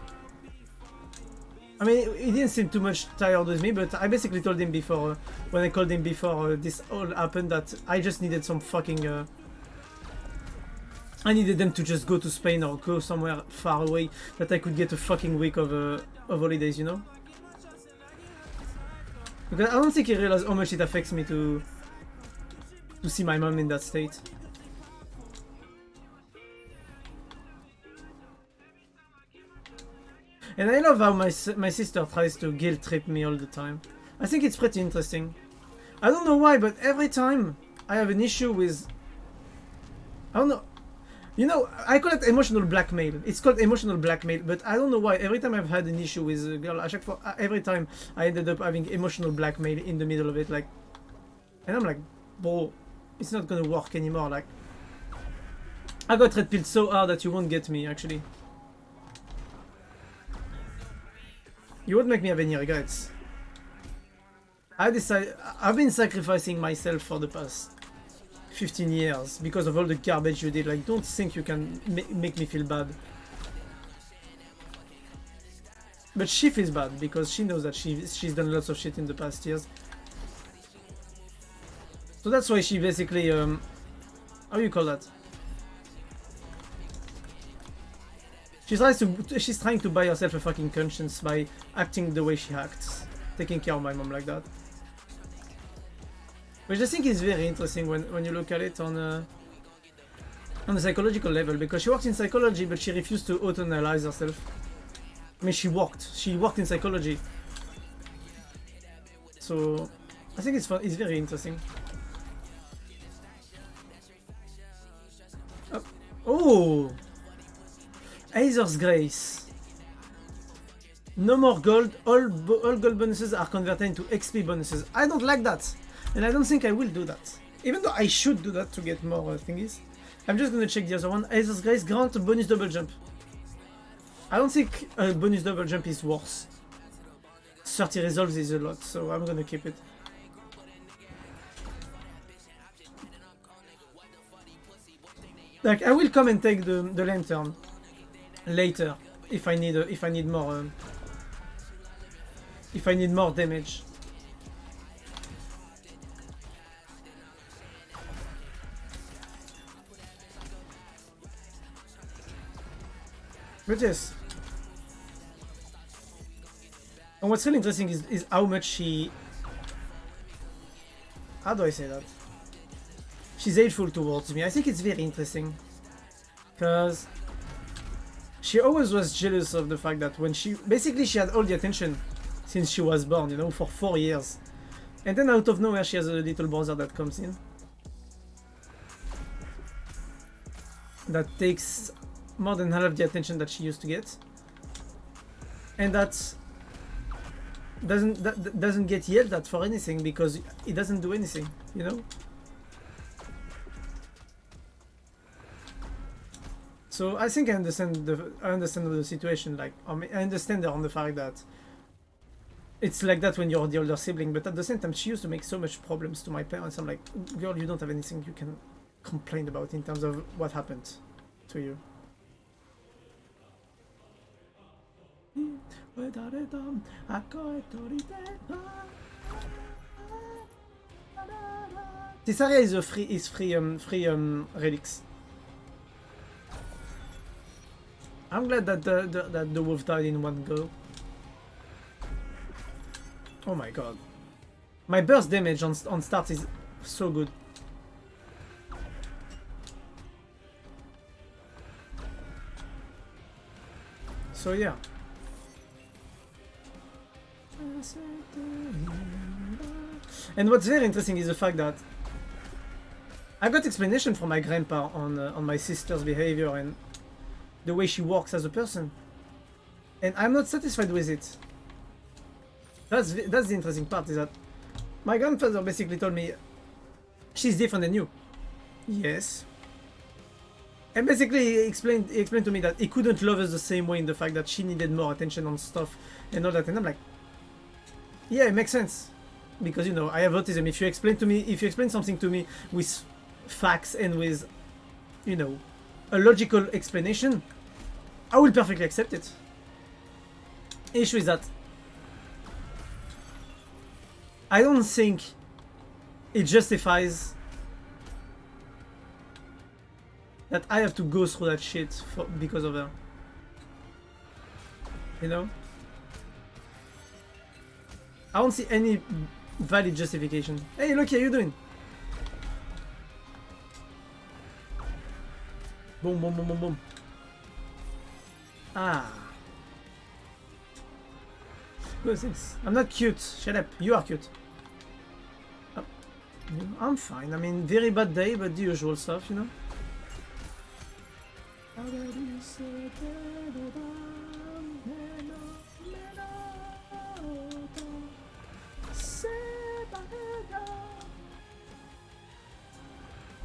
I mean, he didn't seem too much tired with me, but I basically told him before, when I called him before this all happened, that I just needed some fucking. I needed them to just go to Spain or go somewhere far away that I could get a fucking week of holidays, you know? Because I don't think he realized how much it affects me to see my mom in that state. And I love how my sister tries to guilt trip me all the time. I think it's pretty interesting. I don't know why, but every time I have an issue with... I don't know. You know, I call it emotional blackmail. It's called emotional blackmail, but I don't know why. Every time I've had an issue with a girl, every time I ended up having emotional blackmail in the middle of it, like... And I'm like, bro, it's not gonna work anymore, like... I got red pilled so hard that you won't get me, actually. You won't make me have any regrets. I've been sacrificing myself for the past 15 years because of all the garbage you did. Like, don't think you can make me feel bad. But she feels bad because she knows that she's done lots of shit in the past years. So that's why she basically, how do you call that? She's trying to buy herself a fucking conscience by acting the way she acts, taking care of my mom like that. Which I think is very interesting when you look at it on a psychological level, because she works in psychology, but she refused to auto-analyze herself. I mean, she worked in psychology. So I think it's fun. It's very interesting. Oh! Aether's Grace. No more gold. All gold bonuses are converted into XP bonuses. I don't like that. And I don't think I will do that. Even though I should do that to get more thingies. I'm just gonna check the other one. Aether's Grace grant a bonus double jump. I don't think a bonus double jump is worse. 30 resolves is a lot, so I'm gonna keep it. Like, I will come and take the lantern later if I need more damage. But yes. And what's really interesting is how much she... How do I say that? She's hateful towards me. I think it's very interesting. Because she always was jealous of the fact that when she... Basically, she had all the attention since she was born, you know, for 4 years. And then out of nowhere, she has a little brother that comes in. That takes more than half of the attention that she used to get. And that doesn't get yelled at for anything because it doesn't do anything, you know? So I think I understand the situation. Like, I understand her on the fact that it's like that when you're the older sibling, but at the same time, she used to make so much problems to my parents. I'm like, girl, you don't have anything you can complain about in terms of what happened to you. This area is free relics. I'm glad that the wolf died in one go. Oh my god. My burst damage on start is so good. So yeah. And what's very interesting is the fact that I got explanation from my grandpa on my sister's behavior and the way she works as a person, and I'm not satisfied with it. That's the interesting part, is that my grandfather basically told me she's different than you. Yes. And basically he explained to me that he couldn't love us the same way in the fact that she needed more attention on stuff and all that, and I'm like, yeah, it makes sense. Because, you know, I have autism. If you explain something to me with facts and with, you know, a logical explanation, I will perfectly accept it. The issue is that I don't think it justifies that I have to go through that shit because of her. You know? I don't see any valid justification. Hey, look, how you doing? Boom, boom, boom, boom, boom. Ah. Good things. I'm not cute. Shut up. You are cute. Oh. I'm fine. I mean, very bad day, but the usual stuff, you know?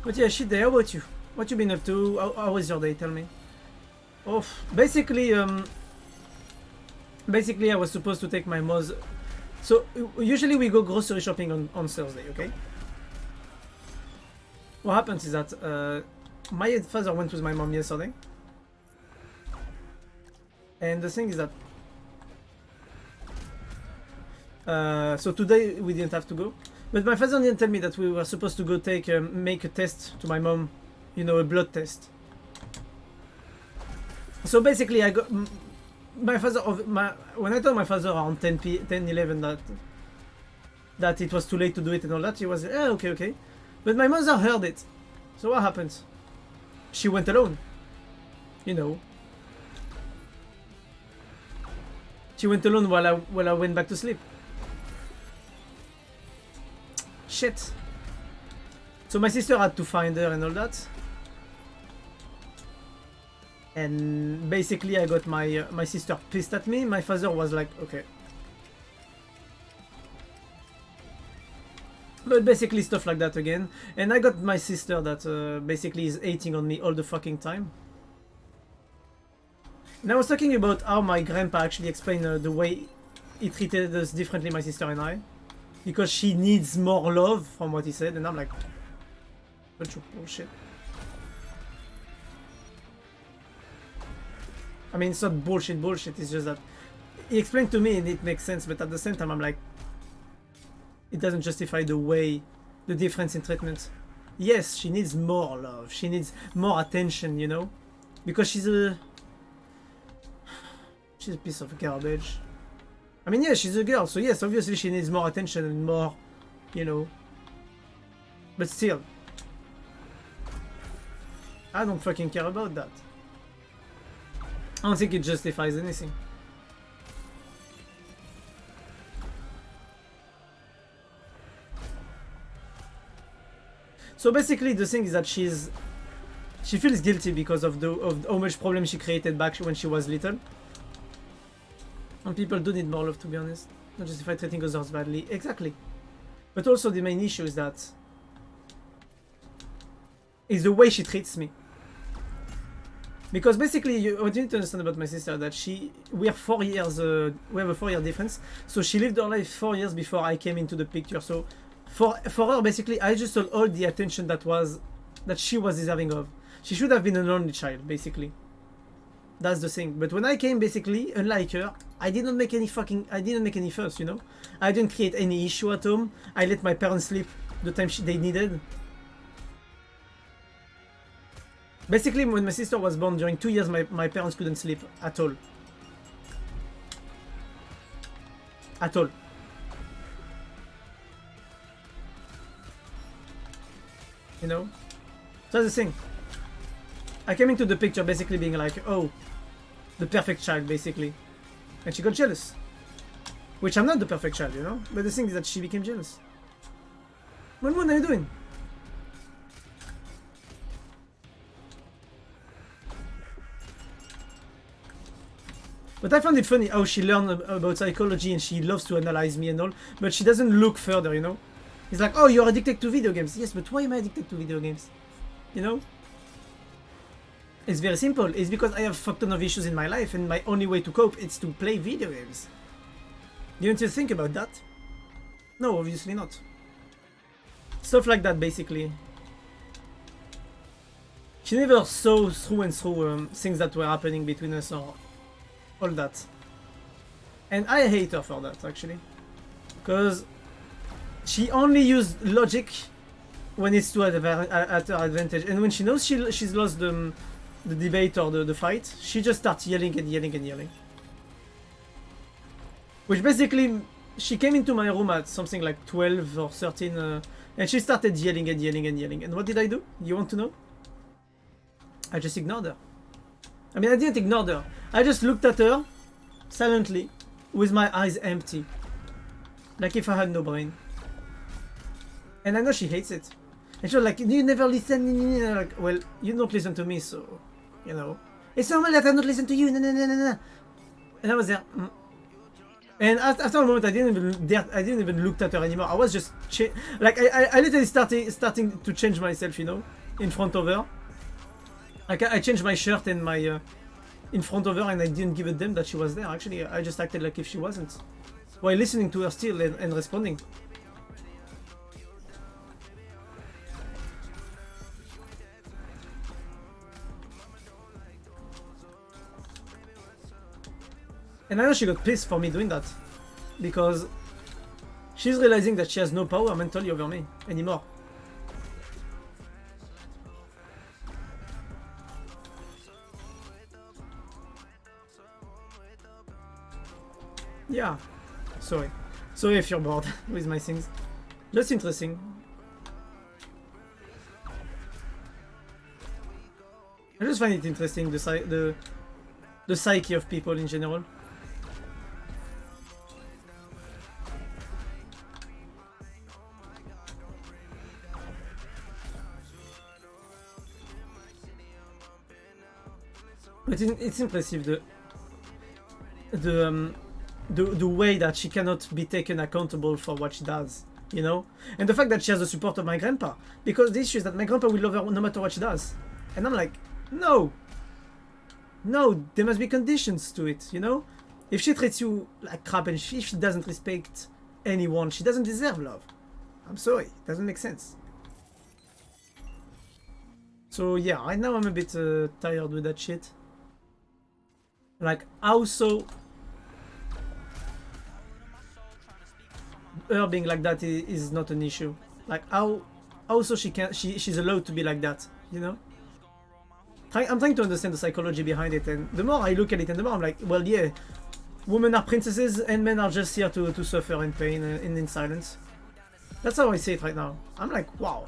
But yeah, shit day, how about you? What you been up to? How was your day? Tell me. Oh, basically, I was supposed to take my Moz. So usually we go grocery shopping on Thursday, okay? What happens is that my father went with my mom yesterday, and the thing is that so today we didn't have to go, but my father didn't tell me that we were supposed to go make a test to my mom, you know, a blood test. So basically, I got my father. When I told my father around 10, 11 that it was too late to do it and all that, he was okay. But my mother heard it. So what happened? She went alone. You know. She went alone while I went back to sleep. Shit. So my sister had to find her and all that. And basically I got my sister pissed at me. My father was like, okay. But basically stuff like that again. And I got my sister that basically is hating on me all the fucking time. And I was talking about how my grandpa actually explained the way he treated us differently, my sister and I. Because she needs more love, from what he said. And I'm like, bunch of bullshit. I mean, it's not bullshit, it's just that he explained to me and it makes sense, but at the same time I'm like, it doesn't justify the difference in treatment. Yes, she needs more love, she needs more attention, you know? Because she's a piece of garbage. I mean, yeah, she's a girl, so yes, obviously she needs more attention and more, you know. But still, I don't fucking care about that. I don't think it justifies anything. So basically the thing is that she feels guilty because of how much problem she created back when she was little. And people do need more love, to be honest. Not justify treating others badly. Exactly. But also the main issue is that is the way she treats me. Because basically, what you need to understand about my sister that we have 4 years, we have a 4-year difference. So she lived her life 4 years before I came into the picture. So for her, basically, I just told all the attention that she was deserving of. She should have been an only child, basically. That's the thing. But when I came, basically, unlike her, I didn't make any fuss, you know. I didn't create any issue at home. I let my parents sleep the time they needed. Basically, when my sister was born, during 2 years, my parents couldn't sleep at all. At all. You know? So that's the thing. I came into the picture basically being like, oh, the perfect child, basically. And she got jealous. Which I'm not the perfect child, you know? But the thing is that she became jealous. What are you doing? But I found it funny how she learned about psychology and she loves to analyze me and all, but she doesn't look further, you know? It's like, oh, you're addicted to video games. Yes, but why am I addicted to video games? You know? It's very simple. It's because I have fuck ton of issues in my life and my only way to cope is to play video games. You need to think about that? No, obviously not. Stuff like that, basically. She never saw through and through things that were happening between us or all that. And I hate her for that, actually. Because she only used logic when it's to at her advantage. And when she knows she's lost the debate or the fight, she just starts yelling and yelling and yelling. Which basically she came into my room at something like 12 or 13, and she started yelling and yelling and yelling. And what did I do? You want to know? I just ignored her. I mean, I didn't ignore her. I just looked at her silently, with my eyes empty, like if I had no brain. And I know she hates it. And she was like, "You never listen." Like, well, you don't listen to me, so you know. It's normal that I don't listen to you. No, no, no, no, no. And I was there. And after a moment, I didn't even look at her anymore. I was just like I literally starting to change myself, you know, in front of her. Like I changed my shirt and my in front of her, and I didn't give a damn that she was there. Actually, I just acted like if she wasn't, while listening to her still and responding. And I know she got pissed for me doing that, because she's realizing that she has no power mentally over me anymore. Yeah, sorry if you're bored with my things. Just interesting. I just find it interesting, the psyche of people in general. But it's impressive the way that she cannot be taken accountable for what she does, you know? And the fact that she has the support of my grandpa. Because the issue is that my grandpa will love her no matter what she does. And I'm like, no! No, there must be conditions to it, you know? If she treats you like crap and if she doesn't respect anyone, she doesn't deserve love. I'm sorry, it doesn't make sense. So yeah, right now I'm a bit tired with that shit. Like, also her being like that is not an issue. Like, how also she's allowed to be like that, you know? I'm trying to understand the psychology behind it, and the more I look at it, and the more I'm like, well, yeah, women are princesses and men are just here to suffer in pain and in silence. That's how I see it right now. I'm like, wow.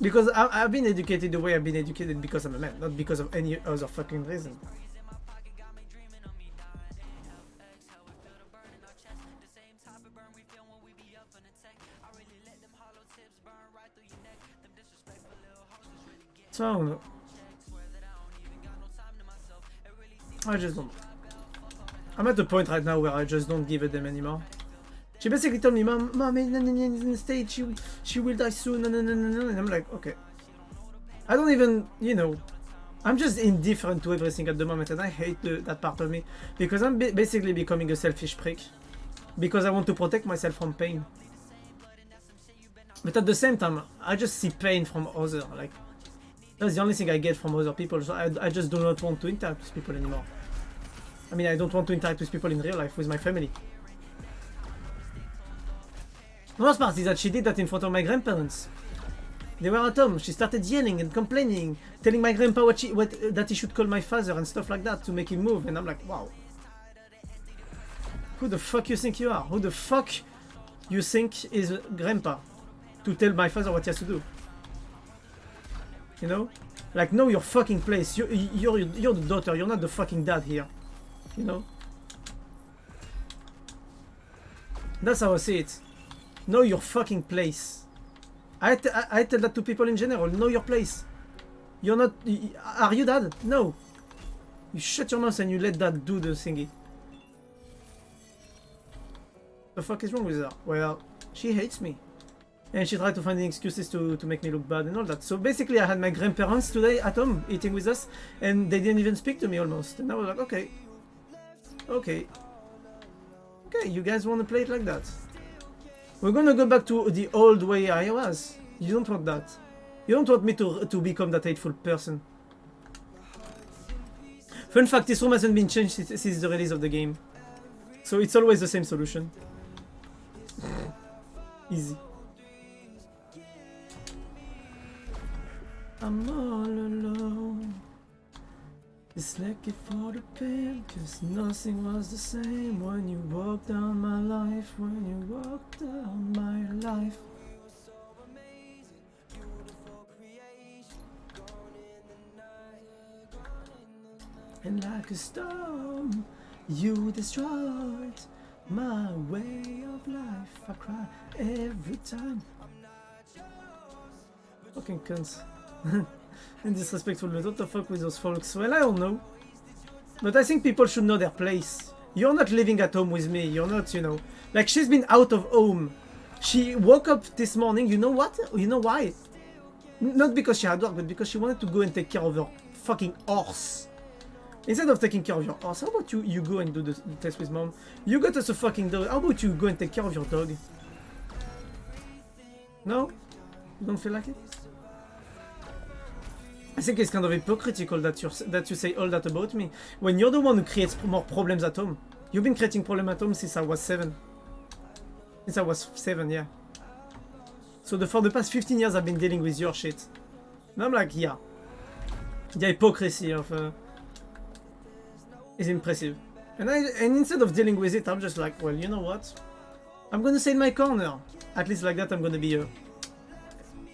Because I've been educated the way I've been educated because I'm a man, not because of any other fucking reason. So I don't know. I just don't. I'm at the point right now where I just don't give a damn anymore. She basically told me, Mom, in the state, she will die soon, and I'm like, okay. I don't even, you know, I'm just indifferent to everything at the moment, and I hate that part of me, because I'm basically becoming a selfish prick, because I want to protect myself from pain. But at the same time, I just see pain from others, like, that's the only thing I get from other people, so I just do not want to interact with people anymore. I mean, I don't want to interact with people in real life, with my family. The worst part is that she did that in front of my grandparents. They were at home. She started yelling and complaining, telling my grandpa that he should call my father and stuff like that to make him move. And I'm like, wow. Who the fuck you think you are? Who the fuck you think is grandpa to tell my father what he has to do? You know? Like, know your fucking place. You're the daughter. You're not the fucking dad here. You know? That's how I see it. Know your fucking place. I tell that to people in general. Know your place. You're not... Are you dad? No. You shut your mouth and you let dad do the thingy. The fuck is wrong with her? Well, she hates me. And she tried to find excuses to make me look bad and all that. So basically I had my grandparents today at home eating with us, and they didn't even speak to me almost. And I was like, okay. Okay. Okay, you guys want to play it like that? We're gonna go back to the old way I was. You don't want that. You don't want me to become that hateful person. Fun fact, this room hasn't been changed since the release of the game. So it's always the same solution. Easy. I'm all alone. It's lucky for the pain, cause nothing was the same when you walked down my life, when you walked down my life. And like a storm, you destroyed my way of life. I cry every time. Fucking cunts. And disrespectful, but what the fuck with those folks? Well, I don't know. But I think people should know their place. You're not living at home with me, you're not, you know. Like, she's been out of home. She woke up this morning, you know what? You know why? Not because she had work, but because she wanted to go and take care of her fucking horse. Instead of taking care of your horse, how about you go and do the test with mom? You got us a fucking dog, how about you go and take care of your dog? No? You don't feel like it? I think it's kind of hypocritical that you say all that about me, when you're the one who creates more problems at home. You've been creating problems at home since I was 7. Since I was 7, yeah. So for the past 15 years I've been dealing with your shit. And I'm like, yeah. The hypocrisy of... is impressive. And instead of dealing with it, I'm just like, well, you know what? I'm gonna stay in my corner. At least like that I'm gonna be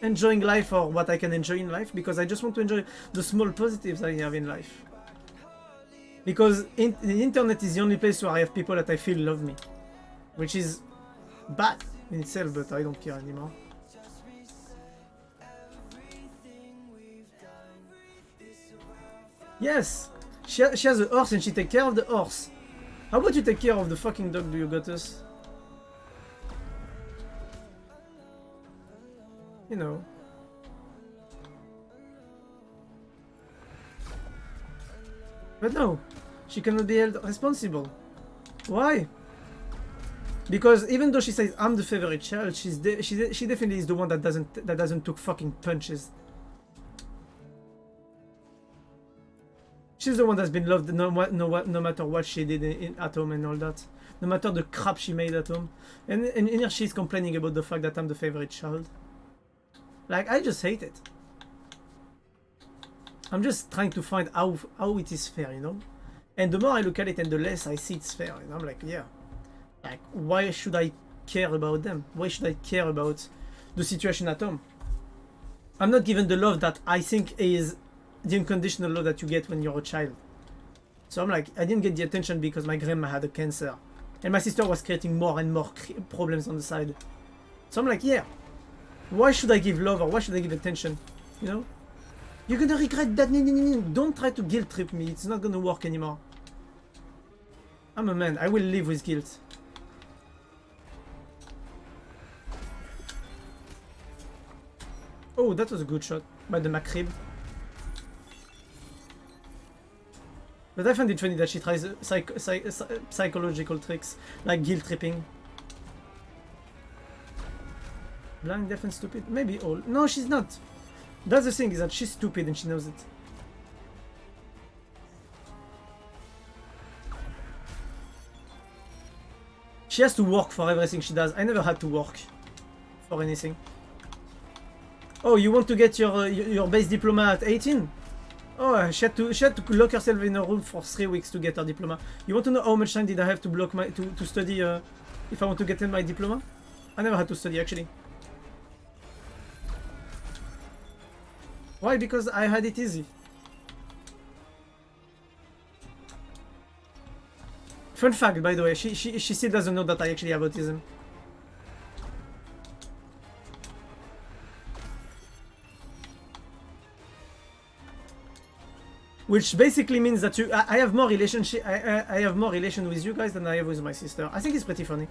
enjoying life, or what I can enjoy in life, because I just want to enjoy the small positives I have in life. Because the internet is the only place where I have people that I feel love me. Which is bad in itself, but I don't care anymore. Yes! She has a horse and she takes care of the horse. How about you take care of the fucking dog you got us? You know. But no, she cannot be held responsible. Why? Because even though she says I'm the favorite child, she definitely is the one that doesn't took fucking punches. She's the one that's been loved no matter what she did at home and all that. No matter the crap she made at home. And here she's complaining about the fact that I'm the favorite child. Like, I just hate it. I'm just trying to find how it is fair, you know? And the more I look at it and the less I see it's fair. And I'm like, yeah. Like, why should I care about them? Why should I care about the situation at home? I'm not given the love that I think is the unconditional love that you get when you're a child. So I'm like, I didn't get the attention because my grandma had a cancer. And my sister was creating more and more problems on the side. So I'm like, yeah. Why should I give love, or why should I give attention? You know? You're gonna regret that. Don't try to guilt trip me. It's not gonna work anymore. I'm a man. I will live with guilt. Oh, that was a good shot by the McRib. But I find it funny that she tries psychological tricks like guilt tripping. Blind, deaf and stupid? Maybe all. No, she's not. That's the thing, is that she's stupid and she knows it. She has to work for everything she does. I never had to work for anything. Oh, you want to get your base diploma at 18? Oh, she had to lock herself in a room for 3 weeks to get her diploma. You want to know how much time did I have to block to study if I want to get in my diploma? I never had to study actually. Why? Because I had it easy. Fun fact, by the way, she still doesn't know that I actually have autism. Which basically means that I have more relationship. I have more relation with you guys than I have with my sister. I think it's pretty funny.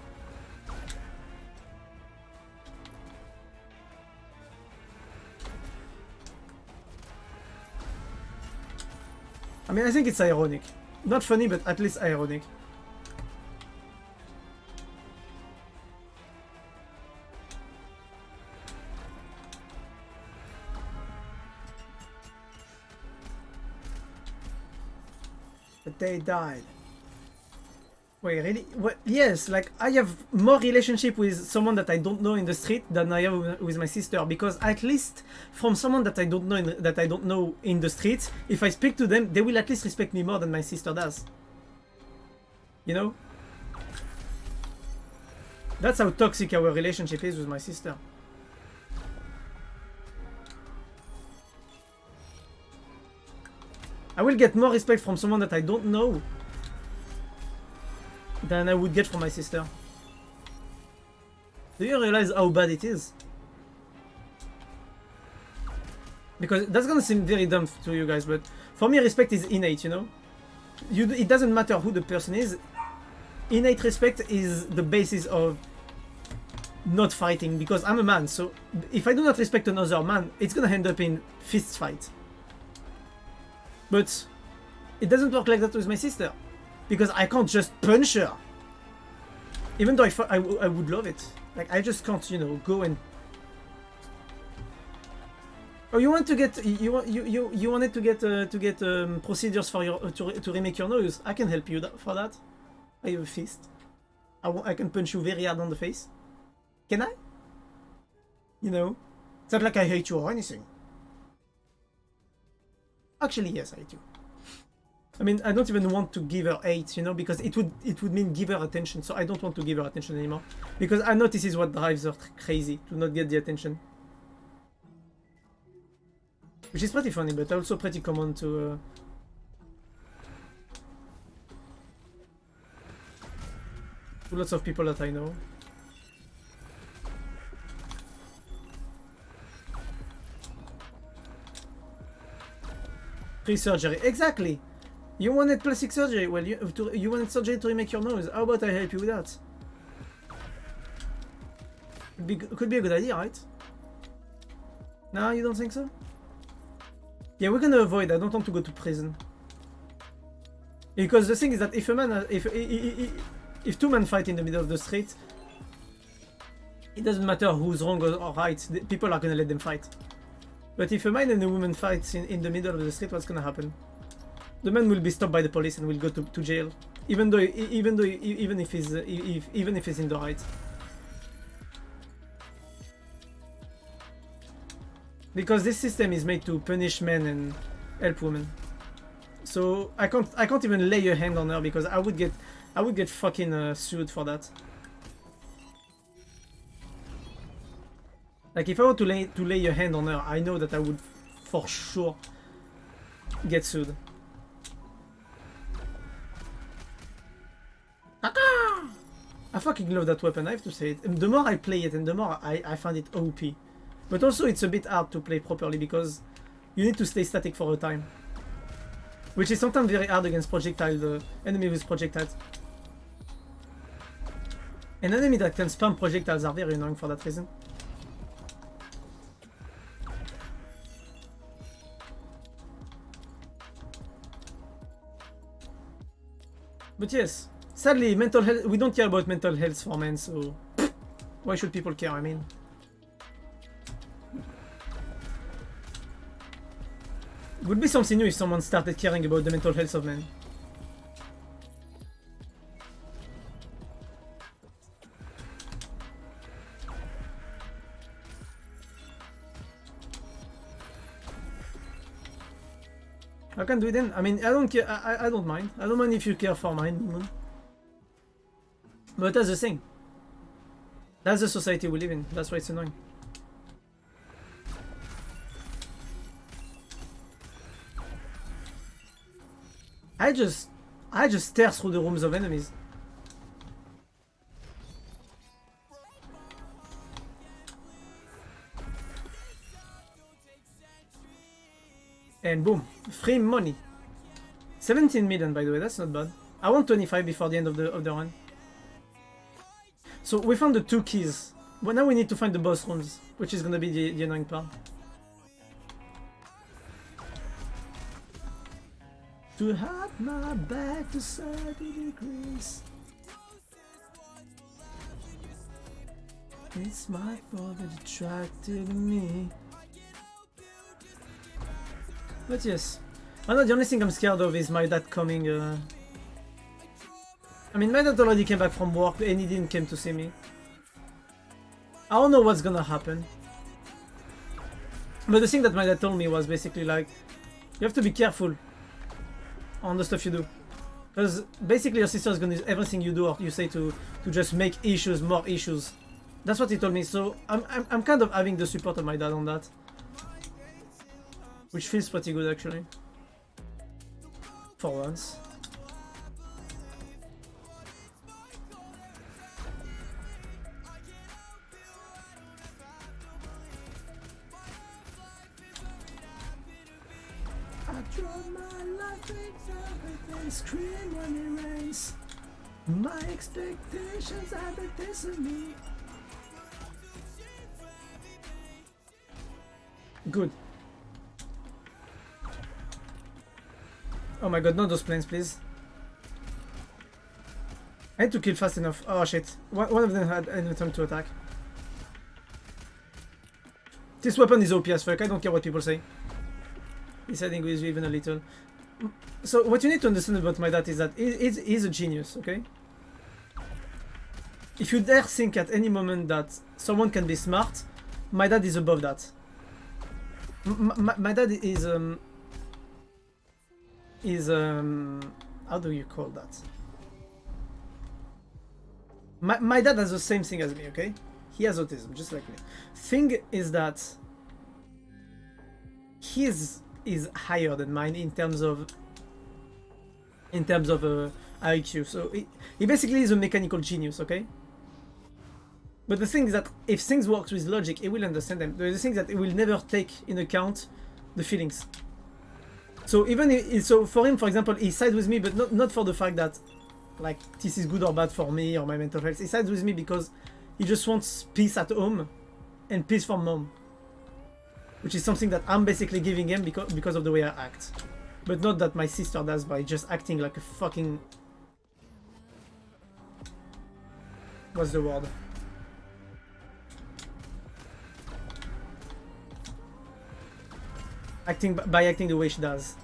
I mean, I think it's ironic. Not funny, but at least ironic. But they died. Wait, really? What? Yes, like I have more relationship with someone that I don't know in the street than I have with my sister, because at least from someone that I don't know in the street, if I speak to them, they will at least respect me more than my sister does. You know? That's how toxic our relationship is with my sister. I will get more respect from someone that I don't know than I would get from my sister. Do you realize how bad it is? Because that's gonna seem very dumb to you guys, but for me respect is innate, you know? It doesn't matter who the person is. Innate respect is the basis of not fighting, because I'm a man, so if I do not respect another man, it's gonna end up in fist fight. But it doesn't work like that with my sister, because I can't just punch her. Even though I would love it. Like, I just can't, you know, go and... Oh, you want to get... You wanted to get procedures for your... to remake your nose. I can help you for that. I have a fist. I can punch you very hard on the face. Can I? You know? It's not like I hate you or anything. Actually, yes, I do. I mean, I don't even want to give her hate, you know, because it would mean give her attention. So I don't want to give her attention anymore, because I know this is what drives her crazy, to not get the attention. Which is pretty funny, but also pretty common to... to lots of people that I know. Pre-surgery, exactly. You wanted plastic surgery. Well, you wanted surgery to remake your nose. How about I help you with that? Could be a good idea, right? No, you don't think so? Yeah, we're gonna avoid. I don't want to go to prison. Because the thing is that if a man, if two men fight in the middle of the street, it doesn't matter who's wrong or right. People are gonna let them fight. But if a man and a woman fight in the middle of the street, what's gonna happen? The man will be stopped by the police and will go to jail, even if he's in the right. Because this system is made to punish men and help women. So I can't even lay a hand on her, because I would get fucking sued for that. Like, if I were to lay a hand on her, I know that I would for sure get sued. I fucking love that weapon, I have to say it. The more I play it and the more I find it OP. But also it's a bit hard to play properly, because you need to stay static for a time. Which is sometimes very hard against projectile, the enemy with projectiles. An enemy that can spam projectiles are very annoying for that reason. But yes, sadly, mental health, we don't care about mental health for men, so why should people care, I mean? It would be something new if someone started caring about the mental health of men. I can do it then. I mean, I don't care. I don't mind. I don't mind if you care for mine. But that's the thing. That's the society we live in. That's why it's annoying. I just stare through the rooms of enemies. And boom, free money. 17 million, by the way, that's not bad. I want 25 before the end of the run. So we found the 2 keys. But now we need to find the boss rooms, which is gonna be the annoying part. To have my back to 30 degrees. It's my fault that attracted me. But yes, I know the only thing I'm scared of is my dad coming. I I mean, my dad already came back from work and he didn't come to see me. I don't know what's gonna happen. But the thing that my dad told me was basically like, you have to be careful on the stuff you do. Because basically your sister is gonna use everything you do or you say to just make issues, more issues. That's what he told me, so I'm kind of having the support of my dad on that. Which feels pretty good actually. For once. I draw my life and scream when it rains. My expectations are the death of me. Good. Oh my god, not those planes, please. I had to kill fast enough. Oh shit. One of them had any time to attack. This weapon is OP as fuck, I don't care what people say. He's heading with you even a little. So what you need to understand about my dad is that he's a genius, okay? If you dare think at any moment that someone can be smart, my dad is above that. My dad is how do you call that? My dad has the same thing as me, okay? He has autism, just like me. Thing is that his is higher than mine in terms of IQ. So he basically is a mechanical genius, okay? But the thing is that if things work with logic, he will understand them. The thing is that he will never take in account the feelings. So even if, so for him, for example, he sides with me, but not for the fact that like this is good or bad for me or my mental health. He sides with me because he just wants peace at home and peace from mom, which is something that I'm basically giving him because of the way I act, but not that my sister does by just acting like a fucking, what's the word? Acting the way she does.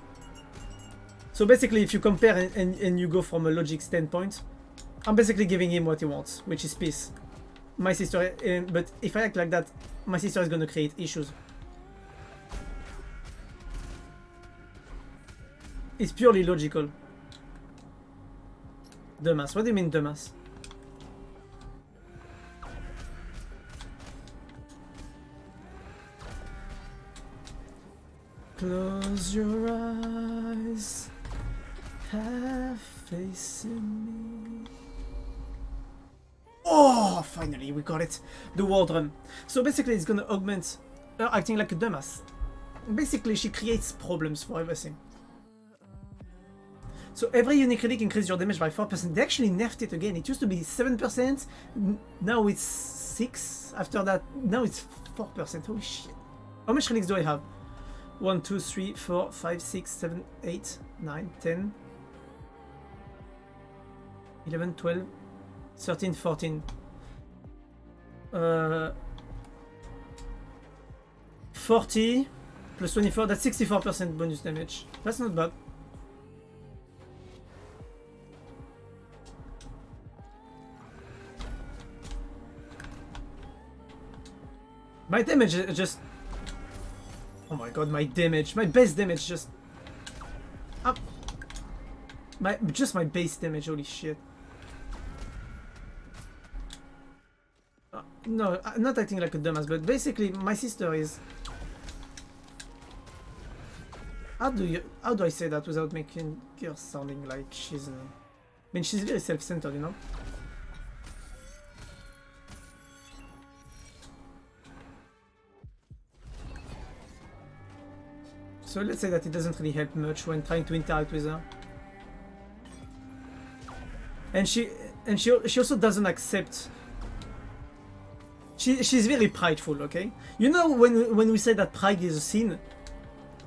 So basically, if you compare and you go from a logic standpoint, I'm basically giving him what he wants, which is peace. My sister, but if I act like that, my sister is gonna create issues. It's purely logical. Dumbass. What do you mean, dumbass? Close your eyes, have faith in me. Oh, finally, we got it. The wall drum. So basically, it's gonna augment her acting like a dumbass. Basically, she creates problems for everything. So every unique relic increases your damage by 4%. They actually nerfed it again. It used to be 7%, now it's 6%. After that, now it's 4%. Holy shit. How much relics do I have? 1, 2, 3, 4, 5, 6, 7, 8, 9, 10, 11, 12, 13, 14. 40 plus 24, that's 64% bonus damage. That's not bad. My damage just... Oh my god, my damage, my base damage just... Up. Just my base damage, holy shit. No, I'm not acting like a dumbass, but basically my sister is... How do I say that without making her sounding like she's... I mean, she's very self-centered, you know? So let's say that it doesn't really help much when trying to interact with her. And she also doesn't accept... She's very prideful, okay? You know when we say that pride is a sin?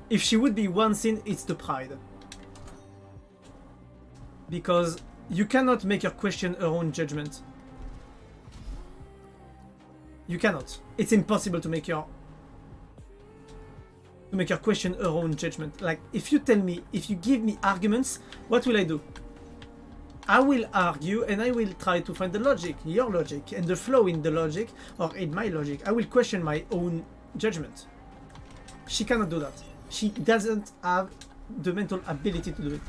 If she would be one sin, it's the pride. Because you cannot make her question her own judgment. You cannot. It's impossible to make her question her own judgment. Like, if you tell me, if you give me arguments, what will I do? I will argue and I will try to find the logic, your logic, and the flow in the logic, or in my logic. I will question my own judgment. She cannot do that. She doesn't have the mental ability to do it.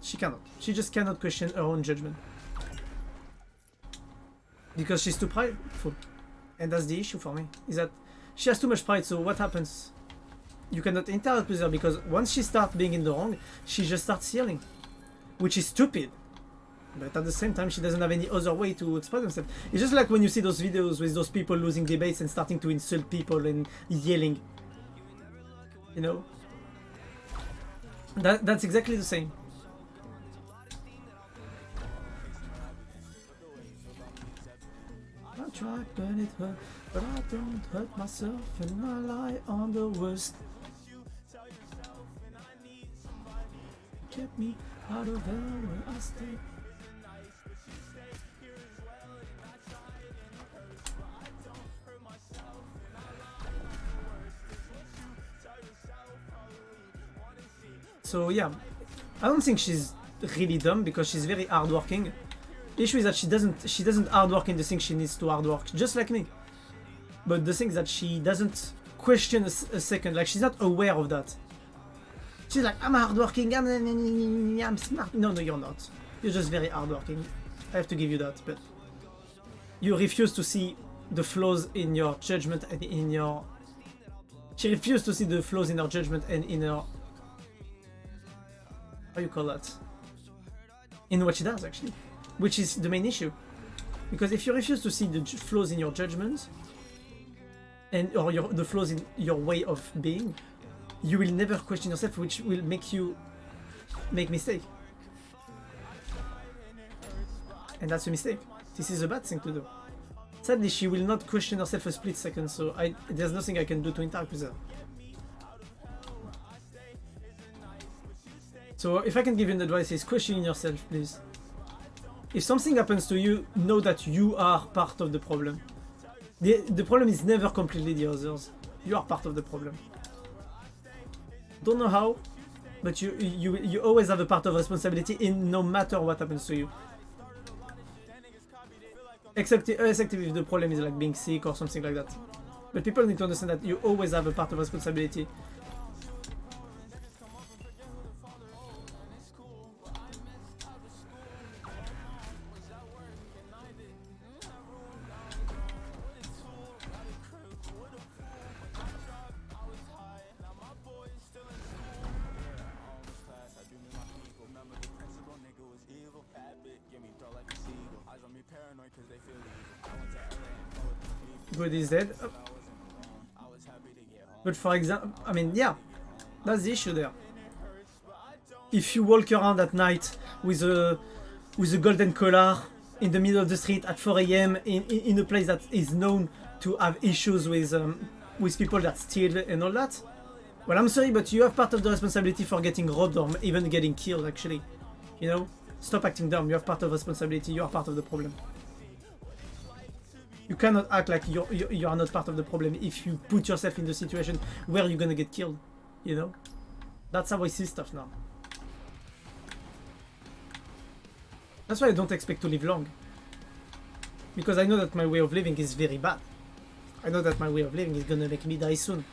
She cannot. She just cannot question her own judgment. Because she's too prideful. And that's the issue for me, is that she has too much pride, so what happens? You cannot interact with her because once she starts being in the wrong, she just starts yelling. Which is stupid. But at the same time, she doesn't have any other way to express herself. It's just like when you see those videos with those people losing debates and starting to insult people and yelling. You know? That's exactly the same. I try, but it hurt, but I don't hurt myself, and I lie on the worst. Get me out of hell when I stay. So yeah, I don't think she's really dumb because she's very hardworking. The issue is that she doesn't hard work in the things she needs to hard work, just like me. But the thing is that she doesn't question a second, like she's not aware of that. She's like, I'm hardworking, I'm smart. No, you're not. You're just very hardworking. I have to give you that, but you refuse to see the flaws in your judgment and in your. She refused to see the flaws in her judgment and in her. How do you call that? In what she does, actually. Which is the main issue. Because if you refuse to see the flaws in your judgment, and or the flaws in your way of being, you will never question yourself, which will make you make mistake. And that's a mistake. This is a bad thing to do. Sadly, she will not question herself a split second, so there's nothing I can do to interact with her. So if I can give you an advice, is questioning yourself, please. If something happens to you, know that you are part of the problem. The problem is never completely the others. You are part of the problem. Don't know how, but you always have a part of responsibility in no matter what happens to you. Except if the problem is like being sick or something like that. But people need to understand that you always have a part of responsibility. Good is dead. But for example, I mean, yeah, that's the issue there. If you walk around at night with a golden collar in the middle of the street at 4 AM in a place that is known to have issues with people that steal and all that, well, I'm sorry, but you have part of the responsibility for getting robbed or even getting killed, actually. You know? Stop acting dumb. You have part of responsibility. You are part of the problem. You cannot act like you are not part of the problem if you put yourself in the situation where you're gonna get killed. You know? That's how I see stuff now. That's why I don't expect to live long. Because I know that my way of living is very bad. I know that my way of living is gonna make me die soon.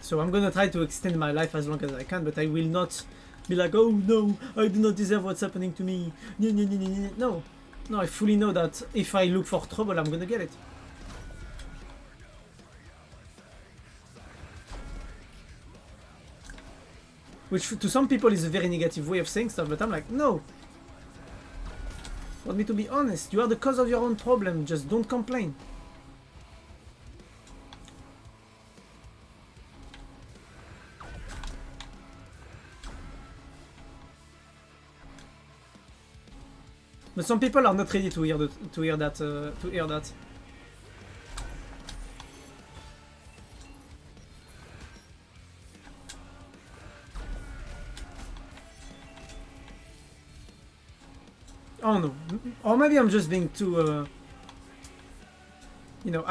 So I'm gonna try to extend my life as long as I can, but I will not be like, oh no, I do not deserve what's happening to me. No. No, I fully know that if I look for trouble, I'm gonna get it. Which to some people is a very negative way of saying stuff, but I'm like, no. Want me to be honest, you are the cause of your own problem, just don't complain. But some people are not ready to hear that. Oh no, or maybe I'm just being too. You know,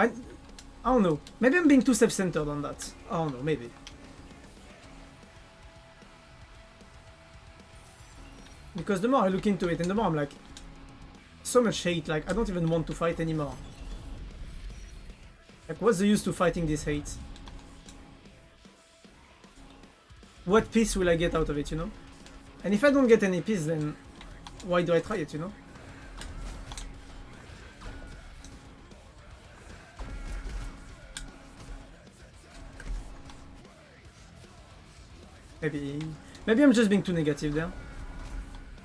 I don't know. Maybe I'm being too self-centered on that. I don't know, maybe. Because the more I look into it and the more I'm like, so much hate, like I don't even want to fight anymore. Like what's the use to fighting this hate? What peace will I get out of it, you know? And if I don't get any peace, then why do I try it, you know? Maybe I'm just being too negative there.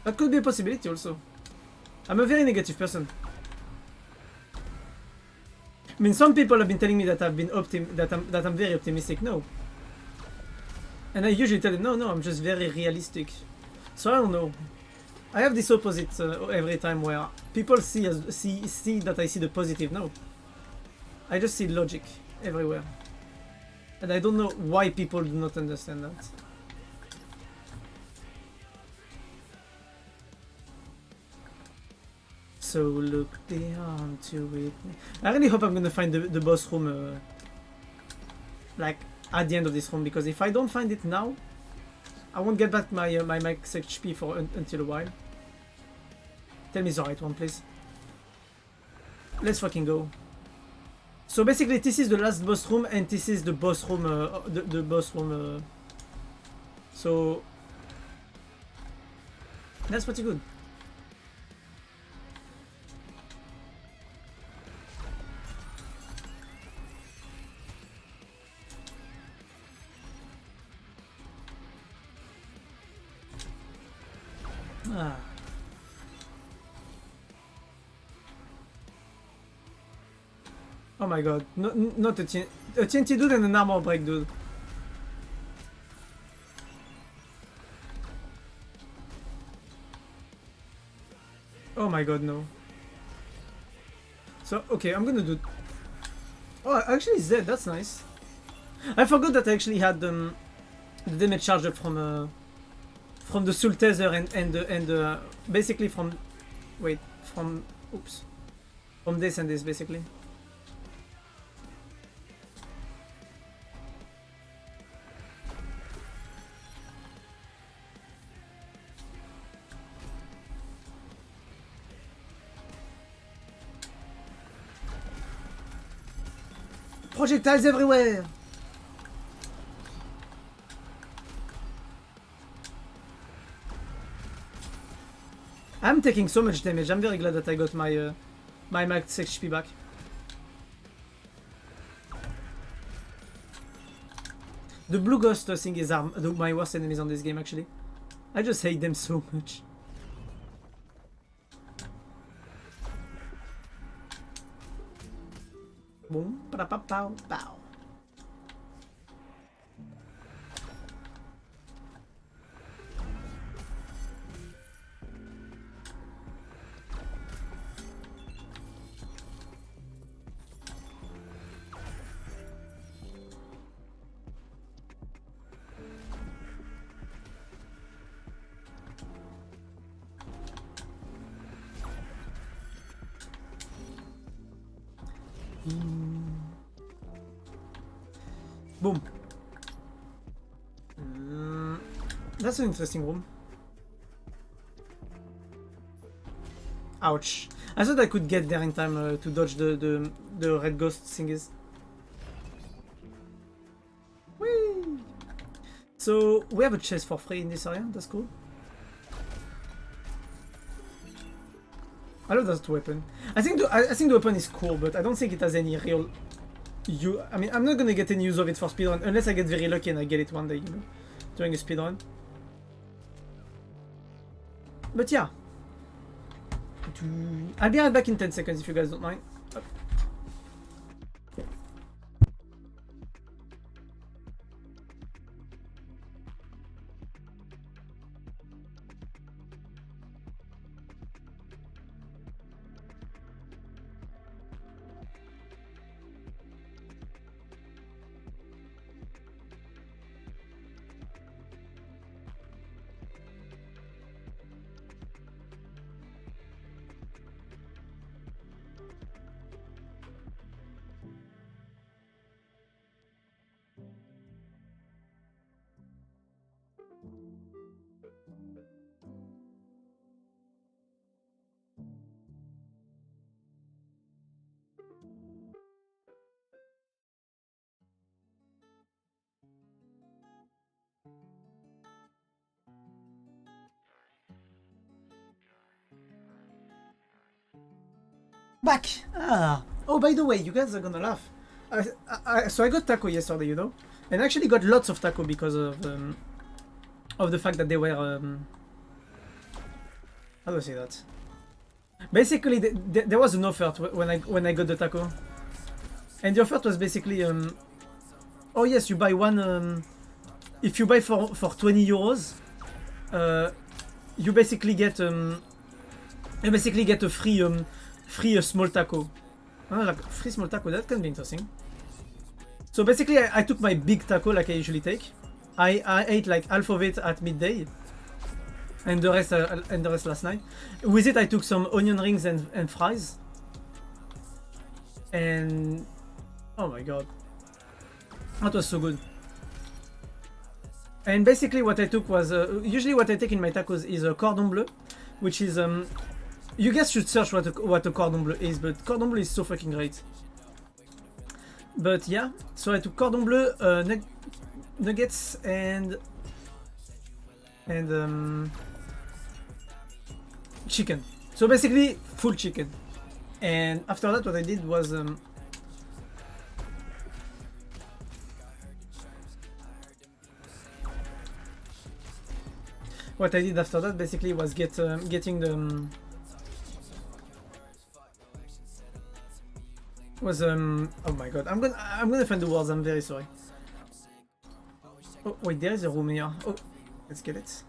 That could be a possibility also. I'm a very negative person. I mean, some people have been telling me that I've been that I'm very optimistic. No. And I usually tell them, no, I'm just very realistic. So I don't know. I have this opposite every time where people see that I see the positive. No. I just see logic everywhere. And I don't know why people do not understand that. So look beyond to it. I really hope I'm gonna find the boss room like at the end of this room, because if I don't find it now, I won't get back my max HP for until a while. Tell me the right one, please. Let's fucking go. So basically, this is the last boss room, and this is the boss room. The boss room. So that's pretty good. Ah. Oh my god, not a TNT dude and an armor break dude. Oh my god, no. So, okay, I'm gonna do... Oh, actually he's dead, that's nice. I forgot that I actually had the damage charge up from the soul tether and basically from... Wait, from... Oops. From this and this, basically. Projectiles everywhere! I'm taking so much damage. I'm very glad that I got my my max HP back. The blue ghost thing is my worst enemies on this game, actually. I just hate them so much. Boom, pa pa pow pow. Boom. That's an interesting room. Ouch. I thought I could get there in time to dodge the red ghost thingies. Whee! So we have a chest for free in this area. That's cool. I love that weapon. I think the weapon is cool, but I don't think it has any real I mean, I'm not gonna get any use of it for speedrun unless I get very lucky and I get it one day, you know, during a speedrun. But yeah, I'll be right back in 10 seconds if you guys don't mind. Back! Ah! Oh, by the way, you guys are gonna laugh. So I got taco yesterday, you know? And I actually got lots of taco because of the fact that they were... how do I say that? Basically, there was an offer when I got the taco. And the offer was basically... oh yes, you buy one... if you buy for 20 euros, you basically get a free small taco. Like free small taco, that can be interesting. So basically, I took my big taco like I usually take. I ate like half of it at midday, and the rest last night. With it, I took some onion rings and fries. And oh my god, that was so good. And basically what I took was, usually what I take in my tacos is a cordon bleu, which is, you guys should search what a cordon bleu is, but cordon bleu is so fucking great. But yeah, so I took cordon bleu, nuggets, and chicken. So basically, full chicken. And after that, what I did was, what I did after that basically was getting the oh my god, I'm gonna find the words. I'm very sorry. Oh wait, there is a room here. Oh, let's get it.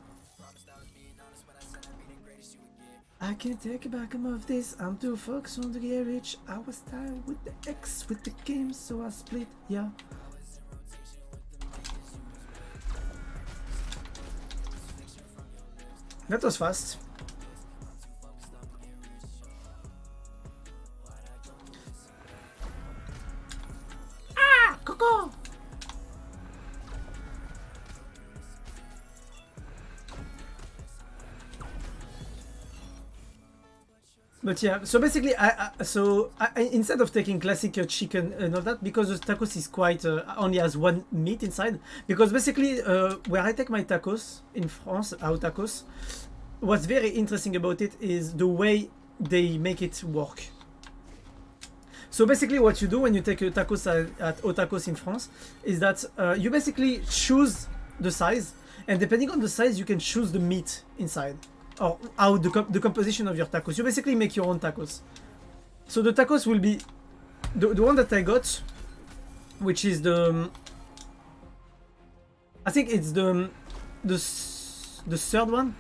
I can't take back of this. I'm too focused on the get rich. I was tired with the X with the game, so I split. Yeah. That was fast. Ah, Coco! But yeah, so basically, I instead of taking classic chicken and all that, because the tacos is quite only has one meat inside. Because basically, where I take my tacos in France, our tacos, what's very interesting about it is the way they make it work. So basically, what you do when you take a tacos at Otacos in France is that you basically choose the size, and depending on the size, you can choose the meat inside. Or how the composition of your tacos. You basically make your own tacos. So the tacos will be the one that I got, which is the I think it's the third one.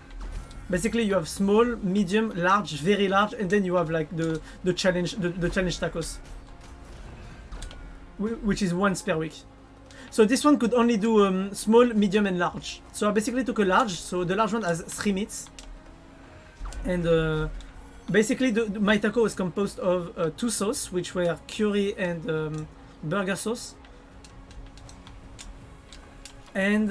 Basically, you have small, medium, large, very large, and then you have like the challenge tacos, which is once per week. So this one could only do small, medium, and large. So I basically took a large. So the large one has 3 meats. And basically, my taco was composed of 2 sauces, which were curry and burger sauce, and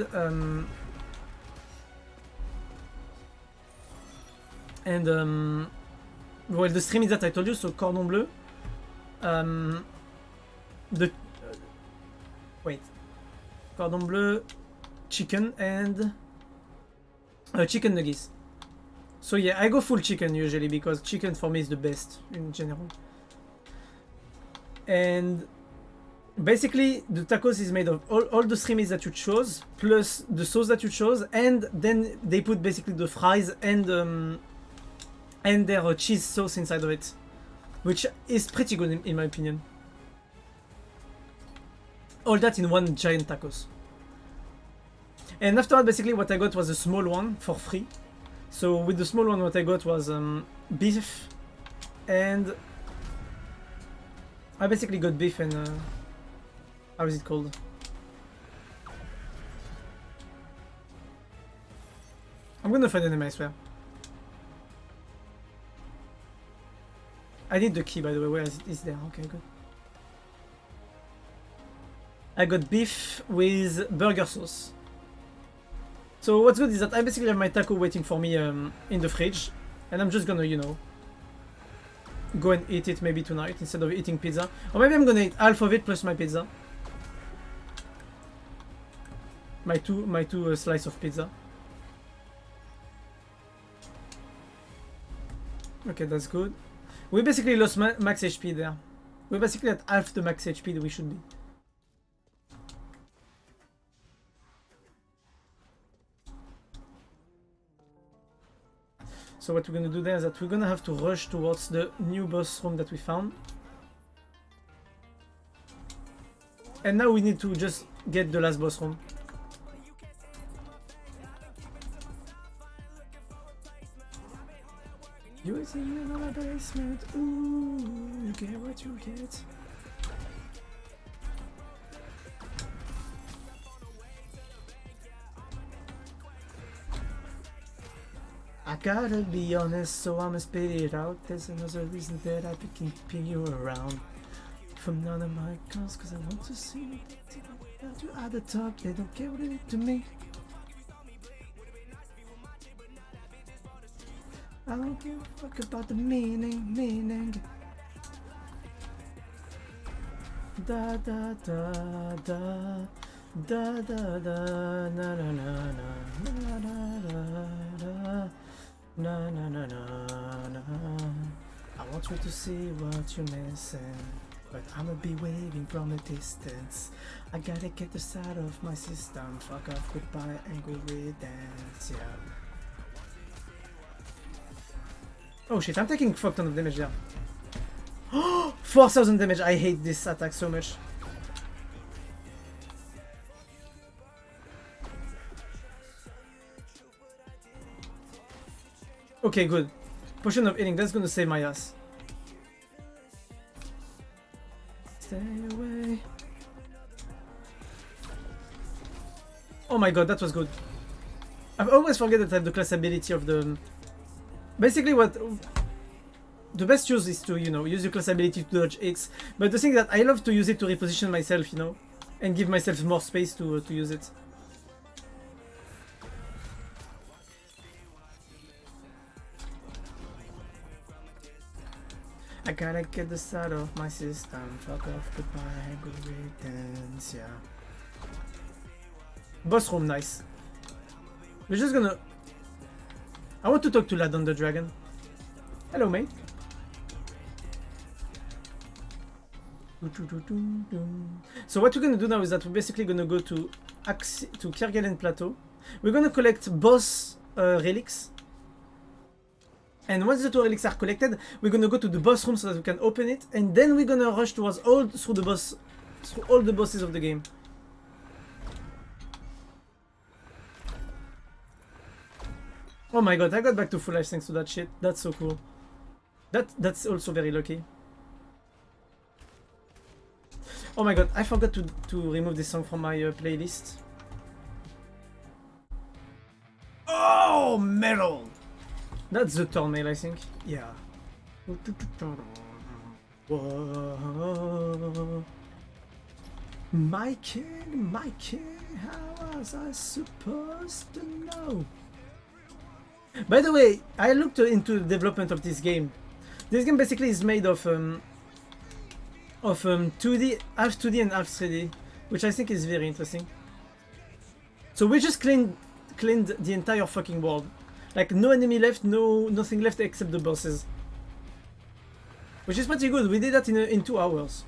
well, the 3 meats that I told you, so cordon bleu, cordon bleu, chicken, and chicken nuggets. So yeah, I go full chicken usually because chicken for me is the best in general. And basically the tacos is made of all the 3 meats that you chose, plus the sauce that you chose, and then they put basically the fries and their cheese sauce inside of it, which is pretty good in my opinion. All that in one giant tacos. And after that, basically what I got was a small one for free. So with the small one, what I got was beef, and I basically got beef and how is it called? I'm gonna find the name, I swear. I need the key, by the way. Where is it? It's there. Okay, good. I got beef with burger sauce. So what's good is that I basically have my taco waiting for me in the fridge, and I'm just gonna, you know, go and eat it maybe tonight instead of eating pizza. Or maybe I'm gonna eat half of it plus my pizza. My two slice of pizza. Okay, that's good. We basically lost max HP there. We're basically at half the max HP that we should be. So what we're gonna do there is that we're gonna have to rush towards the new boss room that we found. And now we need to just get the last boss room. You see me in my basement, ooh, you get what you get. I gotta be honest, so I'ma spit it out. There's another reason that I can pin you around. From none of my calls, cause I want to see you at the top, they don't care what it did to me. I don't give a fuck about the meaning. Da da da da da da da na na na na na na na na na. I want you to see what you're missing, but I'ma be waving from a distance. I gotta get this out of my system. Fuck off, goodbye, and go dance, yeah. Oh shit, I'm taking fuck ton of damage there. 4000 damage, I hate this attack so much. Okay, good. Potion of healing, that's gonna save my ass. Stay away. Oh my god, that was good. I've always forget that I have the class ability of the... Basically what... The best use is to, you know, use your class ability to dodge X. But the thing is that I love to use it to reposition myself, you know. And give myself more space to use it. I gotta get this out of my system. Fuck off, goodbye, good riddance, yeah. Boss room, nice. We're just gonna... I want to talk to Ladon the Dragon. Hello, mate. So what we're gonna do now is that we're basically gonna go to Kerguelen Plateau. We're gonna collect boss relics. And once the two relics are collected, we're gonna go to the boss room so that we can open it. And then we're gonna rush towards through all the bosses of the game. Oh my god, I got back to full life thanks to that shit. That's so cool. That's also very lucky. Oh my god, I forgot to remove this song from my playlist. Oh, metal! That's the thumbnail, I think. Yeah. Whoa. My king, how was I supposed to know? By the way, I looked into the development of this game. This game basically is made of 2D, half 2D and half 3D, which I think is very interesting. So we just cleaned the entire fucking world. Like no enemy left, nothing left except the bosses. Which is pretty good. We did that in 2 hours.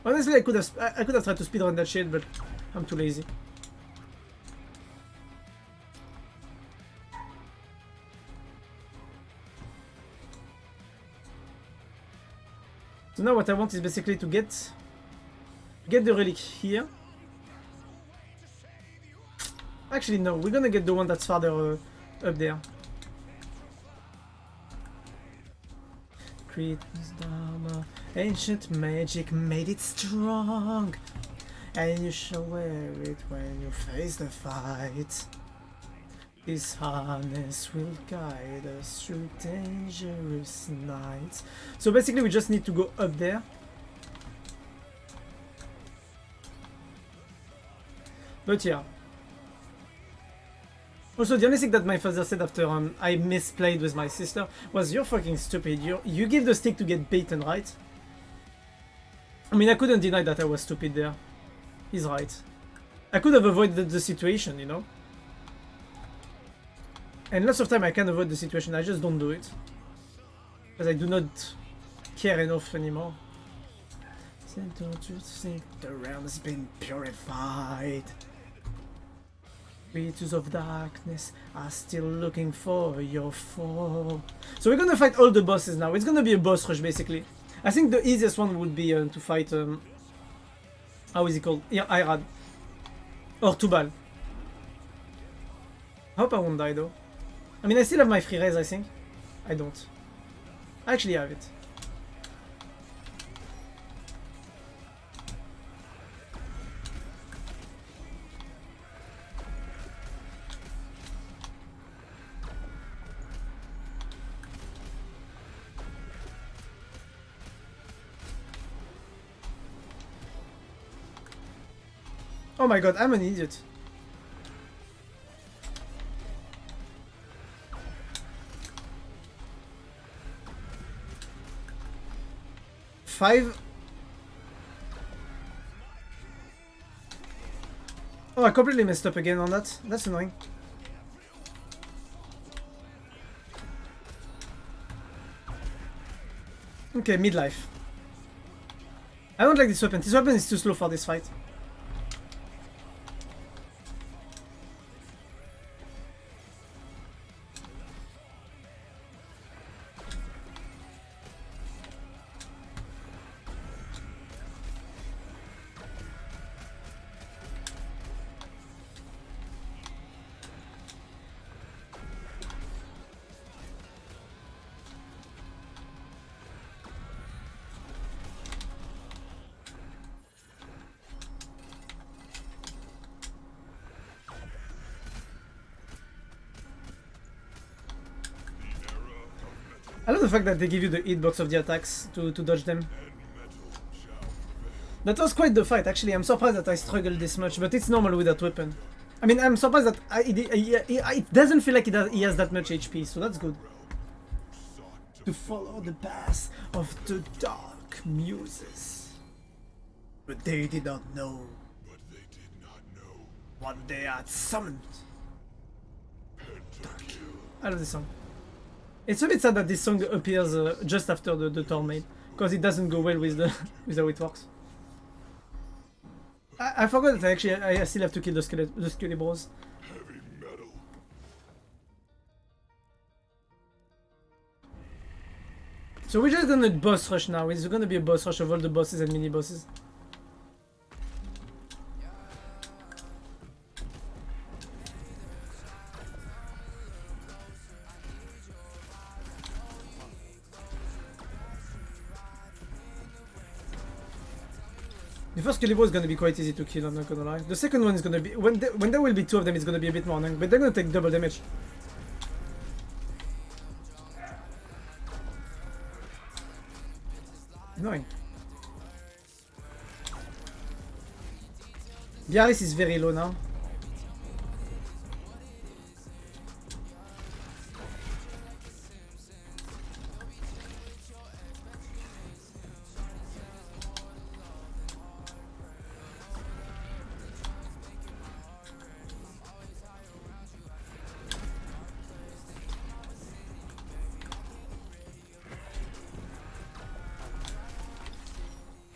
Honestly, I could have tried to speedrun that shit, but I'm too lazy. So now what I want is basically to get the relic here. Actually no, we're gonna get the one that's farther up there. Creator's Dharma, ancient magic made it strong, and you shall wear it when you face the fight. This harness will guide us through dangerous nights. So basically we just need to go up there. But yeah. Also, the only thing that my father said after I misplayed with my sister was, "You're fucking stupid. You give the stick to get beaten, right?" I mean, I couldn't deny that I was stupid there. He's right. I could have avoided the situation, you know? And lots of time I can avoid the situation, I just don't do it. Because I do not care enough anymore. Don't you think the realm has been purified? Creatures of darkness are still looking for your fall. So we're gonna fight all the bosses now. It's gonna be a boss rush basically. I think the easiest one would be to fight how is he called? Yeah, Irad. Or Tubal. I hope I won't die though. I mean I still have my free raise I think. I don't. I actually have it. Oh my god, I'm an idiot. Five. Oh, I completely messed up again on that. That's annoying. Okay, midlife. I don't like this weapon. This weapon is too slow for this fight. I love the fact that they give you the hitbox of the attacks to dodge them. That was quite the fight, actually. I'm surprised that I struggled this much, but it's normal with that weapon. I mean, I'm surprised that it doesn't feel like he has that much HP, so that's good. To follow the path of the dark muses. But they did not know what they had summoned. I love this song. It's a bit sad that this song appears just after the Tornade, because it doesn't go well with the with how it works. I forgot that I still have to kill the Skelebros. So we're just gonna boss rush now. It's gonna be a boss rush of all the bosses and mini bosses. The first Kellybo is gonna be quite easy to kill, I'm not gonna lie. The second one is gonna be... When there will be two of them, it's gonna be a bit more annoying, but they're gonna take double damage. Annoying. Biaris is very low now.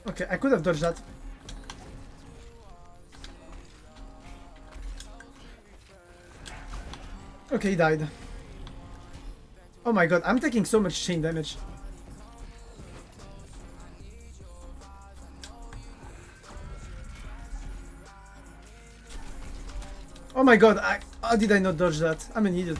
Okay, I could have dodged that. Okay, he died. Oh my god, I'm taking so much chain damage. Oh my god, how did I not dodge that? I'm an idiot.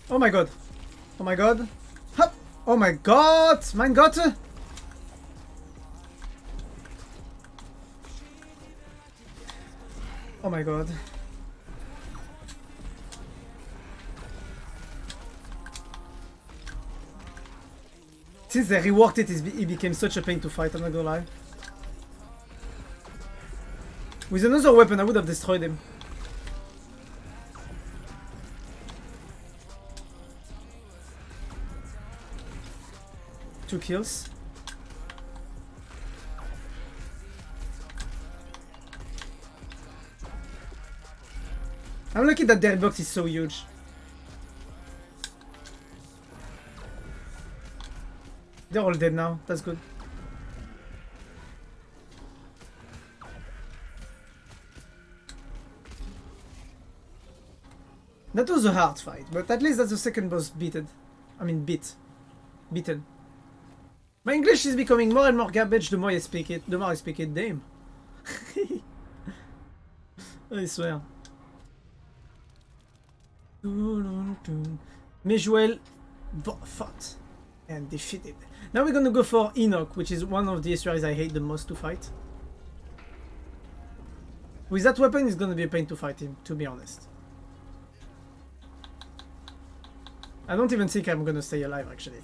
Oh my god. Oh my god. Hup. Oh my god. Mein Gott. Oh my god. Since they reworked it, it became such a pain to fight, I'm not gonna lie. With another weapon, I would have destroyed him. Two kills. I'm lucky that their box is so huge. They're all dead now, that's good. That was a hard fight, but at least that's the second boss beaten. I mean beaten. My English is becoming more and more garbage the more I speak it, damn. I swear. Mejuel fought and defeated. Now we're gonna go for Enoch, which is one of the estuaries I hate the most to fight. With that weapon, it's gonna be a pain to fight him, to be honest. I don't even think I'm gonna stay alive, actually.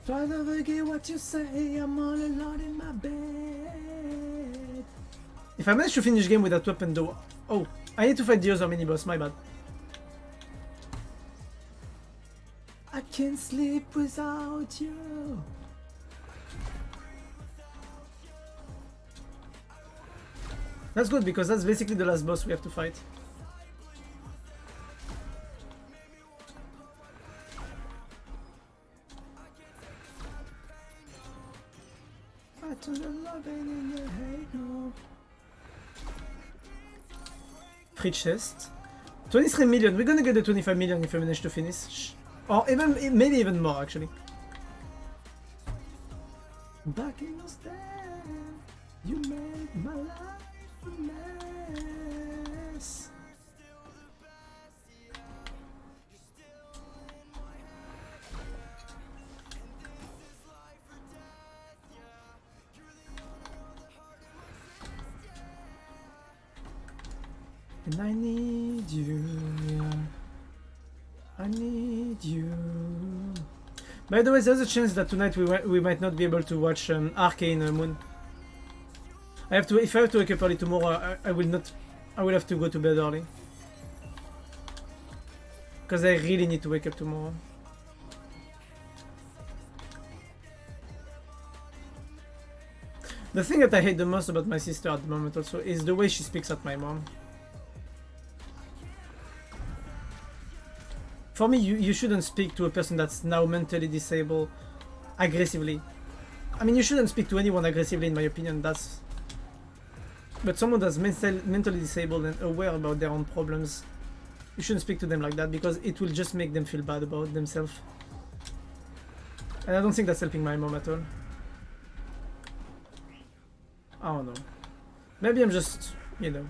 Try to forget what you say, I'm all alone in my bed. If I manage to finish the game with that weapon though... Oh, I need to fight the other mini-boss, my bad. I can't sleep without you. That's good because that's basically the last boss we have to fight. Free chest. 23 million. We're gonna get the 25 million if we manage to finish. Or even, maybe even more actually. Back in your stand, you made my life a mess. And I need you, yeah. I need you. By the way, there's a chance that tonight we might not be able to watch Arcane Moon. If I have to wake up early tomorrow, I will have to go to bed early. Because I really need to wake up tomorrow. The thing that I hate the most about my sister at the moment also is the way she speaks at my mom. For me, you shouldn't speak to a person that's now mentally disabled aggressively. I mean, you shouldn't speak to anyone aggressively in my opinion, that's... But someone that's mentally disabled and aware about their own problems, you shouldn't speak to them like that because it will just make them feel bad about themselves. And I don't think that's helping my mom at all. I don't know. Maybe I'm just, you know...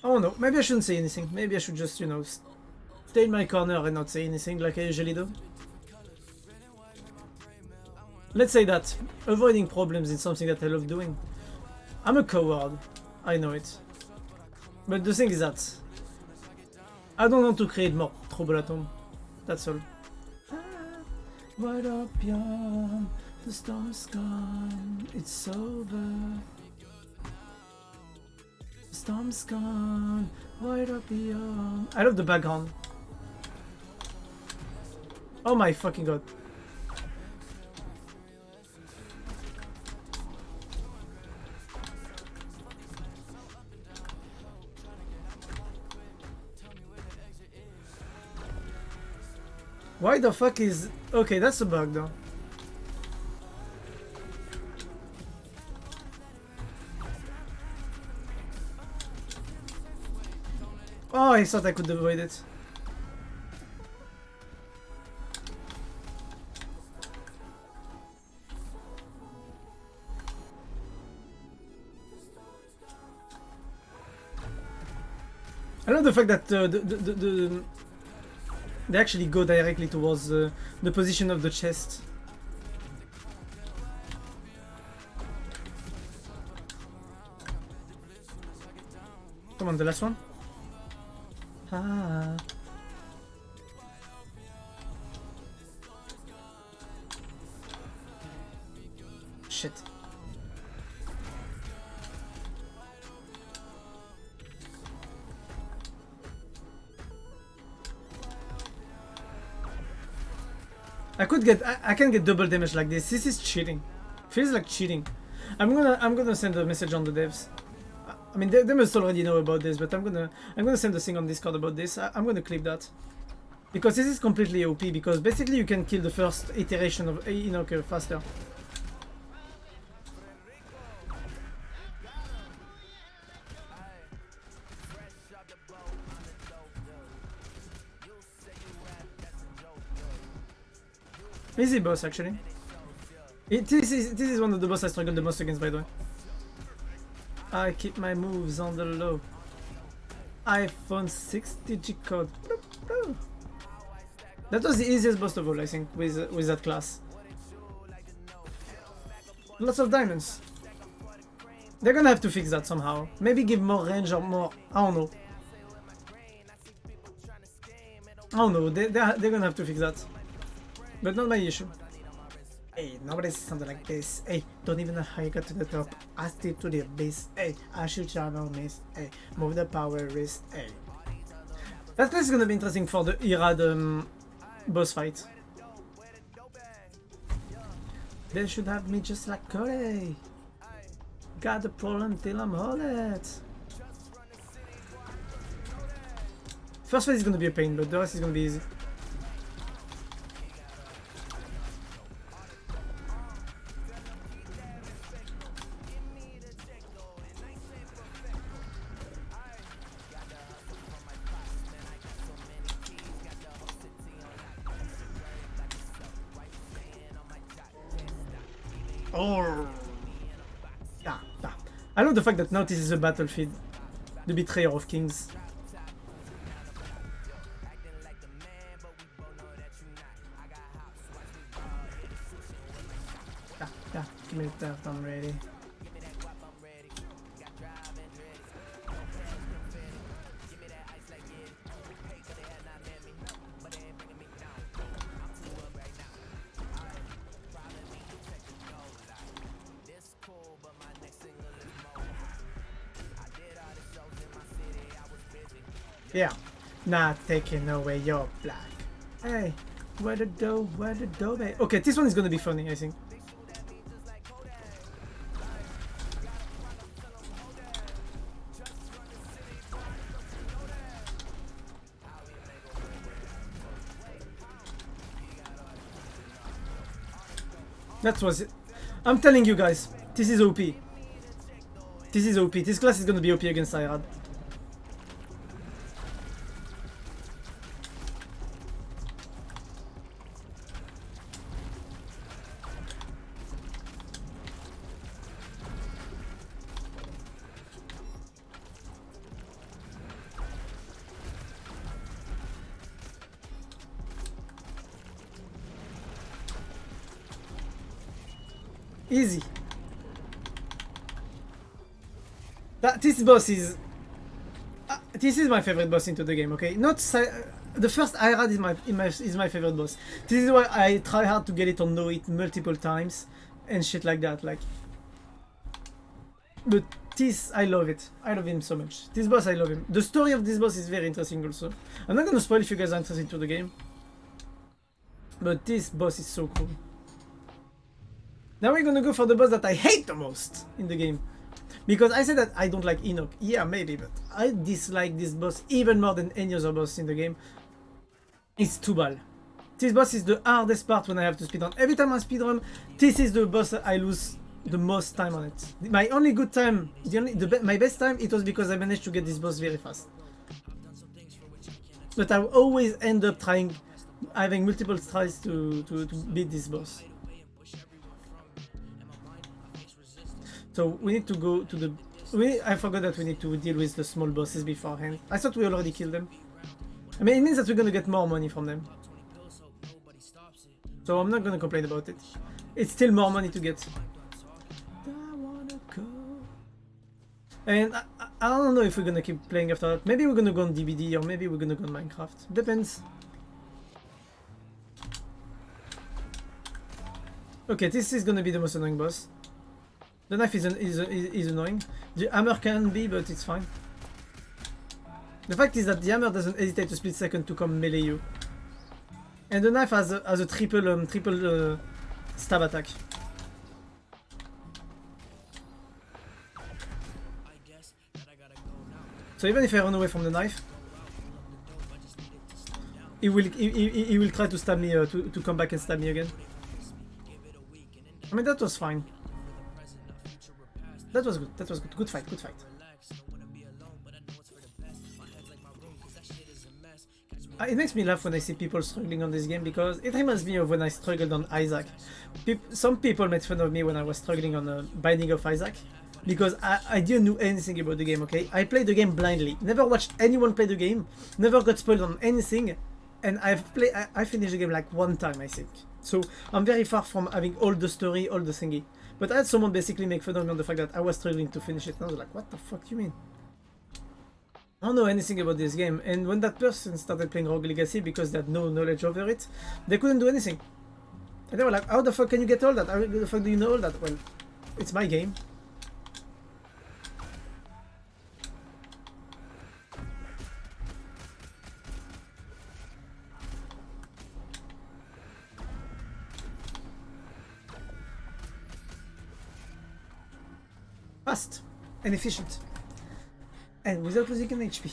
Oh no, maybe I shouldn't say anything. Maybe I should just, you know, stay in my corner and not say anything like I usually do. Let's say that avoiding problems is something that I love doing. I'm a coward, I know it. But the thing is that I don't want to create more trouble at home. That's all. Right up young, the storm's gone, it's over. Storm's gone, right up beyond. I love the background. Oh my fucking god. Why the fuck is... Okay, that's a bug though. Oh, I thought I could avoid it. I love the fact that they actually go directly towards the position of the chest. Come on, the last one. Ah. Shit. I can get double damage like this. This is cheating. Feels like cheating. I'm gonna send a message on the devs. I mean they must already know about this, but I'm gonna send a thing on Discord about this. I'm gonna clip that. Because this is completely OP, because basically you can kill the first iteration of Enoch faster. Easy boss actually. This is one of the boss I struggle the most against, by the way. I keep my moves on the low. iPhone 60 G code. That was the easiest boss of all, I think, with that class. Lots of diamonds. They're gonna have to fix that somehow. Maybe give more range or more. I don't know. I don't know. They're gonna have to fix that. But not my issue. Hey, nobody says something like this. Hey, don't even know how you got to the top. I stay to the base. Hey, I should travel miss. Hey, move the power wrist. Hey. That class is gonna be interesting for the Irad boss fight. They should have me just like Cody. Got the problem till I'm all it. First fight is gonna be a pain, but the rest is gonna be easy. Oh, yeah. I love the fact that now this is a battlefield, the betrayer of kings. Yeah, give me that, I'm ready. Yeah, not taking away your black. Hey, where the dough, babe? Okay, this one is gonna be funny, I think. That was it. I'm telling you guys, this is OP. This is OP. This class is gonna be OP against Irad. Easy. This boss is... this is my favorite boss into the game, okay? Not the first Irad is my favorite boss. This is why I try hard to get it on no hit multiple times and shit like that, like. But this, I love it. I love him so much. This boss, I love him. The story of this boss is very interesting also. I'm not gonna spoil if you guys are interested into the game. But this boss is so cool. Now we're gonna go for the boss that I hate the most in the game. Because I said that I don't like Enoch. Yeah, maybe, but I dislike this boss even more than any other boss in the game. It's Tubal. This boss is the hardest part when I have to speedrun. Every time I speedrun, this is the boss that I lose the most time on it. My only good time, my best time, it was because I managed to get this boss very fast. But I always end up having multiple tries to beat this boss. So we need to go to the... I forgot that we need to deal with the small bosses beforehand. I thought we already killed them. I mean, it means that we're gonna get more money from them. So I'm not gonna complain about it. It's still more money to get. And I don't know if we're gonna keep playing after that. Maybe we're gonna go on DBD or maybe we're gonna go on Minecraft. Depends. Okay, this is gonna be the most annoying boss. The knife is annoying. The hammer can be, but it's fine. The fact is that the hammer doesn't hesitate a split second to come melee you. And the knife has a triple stab attack. So even if I run away from the knife, he will try to stab me to come back and stab me again. I mean, that was fine. That was good. That was good. Good fight. Good fight. It makes me laugh when I see people struggling on this game because it reminds me of when I struggled on Isaac. Some people made fun of me when I was struggling on Binding of Isaac because I didn't know anything about the game, okay? I played the game blindly, never watched anyone play the game, never got spoiled on anything, and I finished the game like one time, I think. So I'm very far from having all the story, all the thingy. But I had someone basically make fun of me on the fact that I was struggling to finish it, and I was like, what the fuck do you mean? I don't know anything about this game, and when that person started playing Rogue Legacy because they had no knowledge over it, they couldn't do anything. And they were like, how the fuck can you get all that? How the fuck do you know all that? Well, it's my game. Fast and efficient. And without losing an HP.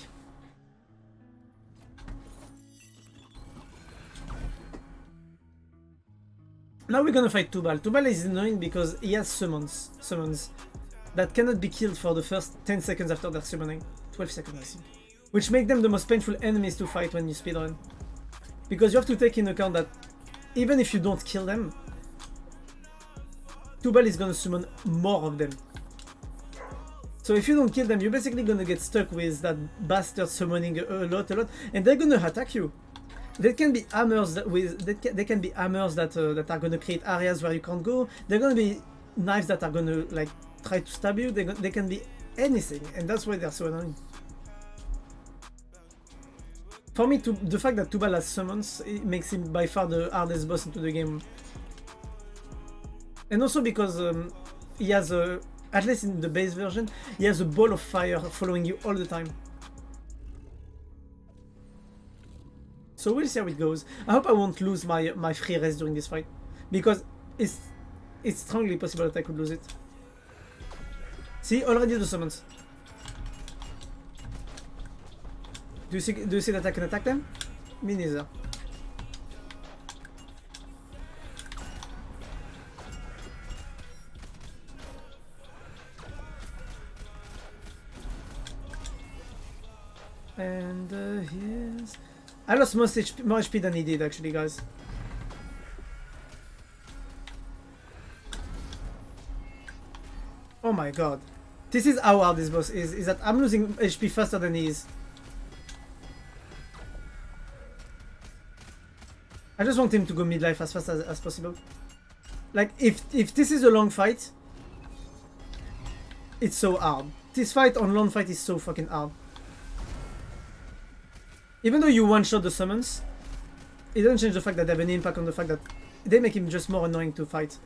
Now we're gonna fight Tubal. Tubal is annoying because he has summons that cannot be killed for the first 10 seconds after their summoning. 12 seconds I think. Which make them the most painful enemies to fight when you speedrun. Because you have to take in account that even if you don't kill them, Tubal is gonna summon more of them. So if you don't kill them, you're basically gonna get stuck with that bastard summoning a lot, and they're gonna attack you. There can be hammers that are gonna create areas where you can't go. There are gonna be knives that are gonna like try to stab you. They can be anything, and that's why they're so annoying. For me, the fact that Tubal has summons, it makes him by far the hardest boss into the game. And also because he has a, at least in the base version, he has a ball of fire following you all the time. So we'll see how it goes. I hope I won't lose my free rest during this fight, because it's strongly possible that I could lose it. See, already the summons. Do you see that I can attack them? Me neither. And here's... I lost more HP than he did actually, guys. Oh my god. This is how hard this boss is that I'm losing HP faster than he is. I just want him to go midlife as fast as possible. Like, if this is a long fight, it's so hard. This fight on long fight is so fucking hard. Even though you one-shot the summons, it doesn't change the fact that they have an impact on the fact that they make him just more annoying to fight.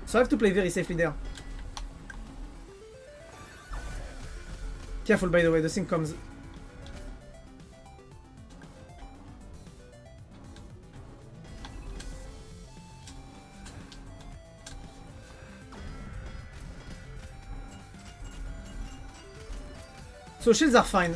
So I have to play very safely there. Careful, by the way, the thing comes... So shields are fine.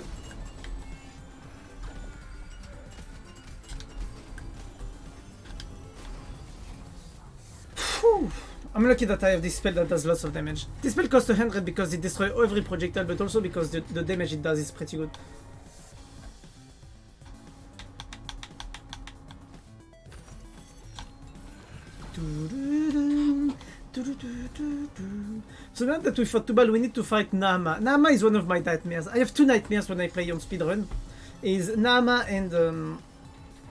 Whew. I'm lucky that I have this spell that does lots of damage. This spell costs 100 because it destroys every projectile, but also because the damage it does is pretty good. So now that we fought Tubal, we need to fight Naama. Naama is one of my nightmares. I have two nightmares when I play on speedrun. Is Naama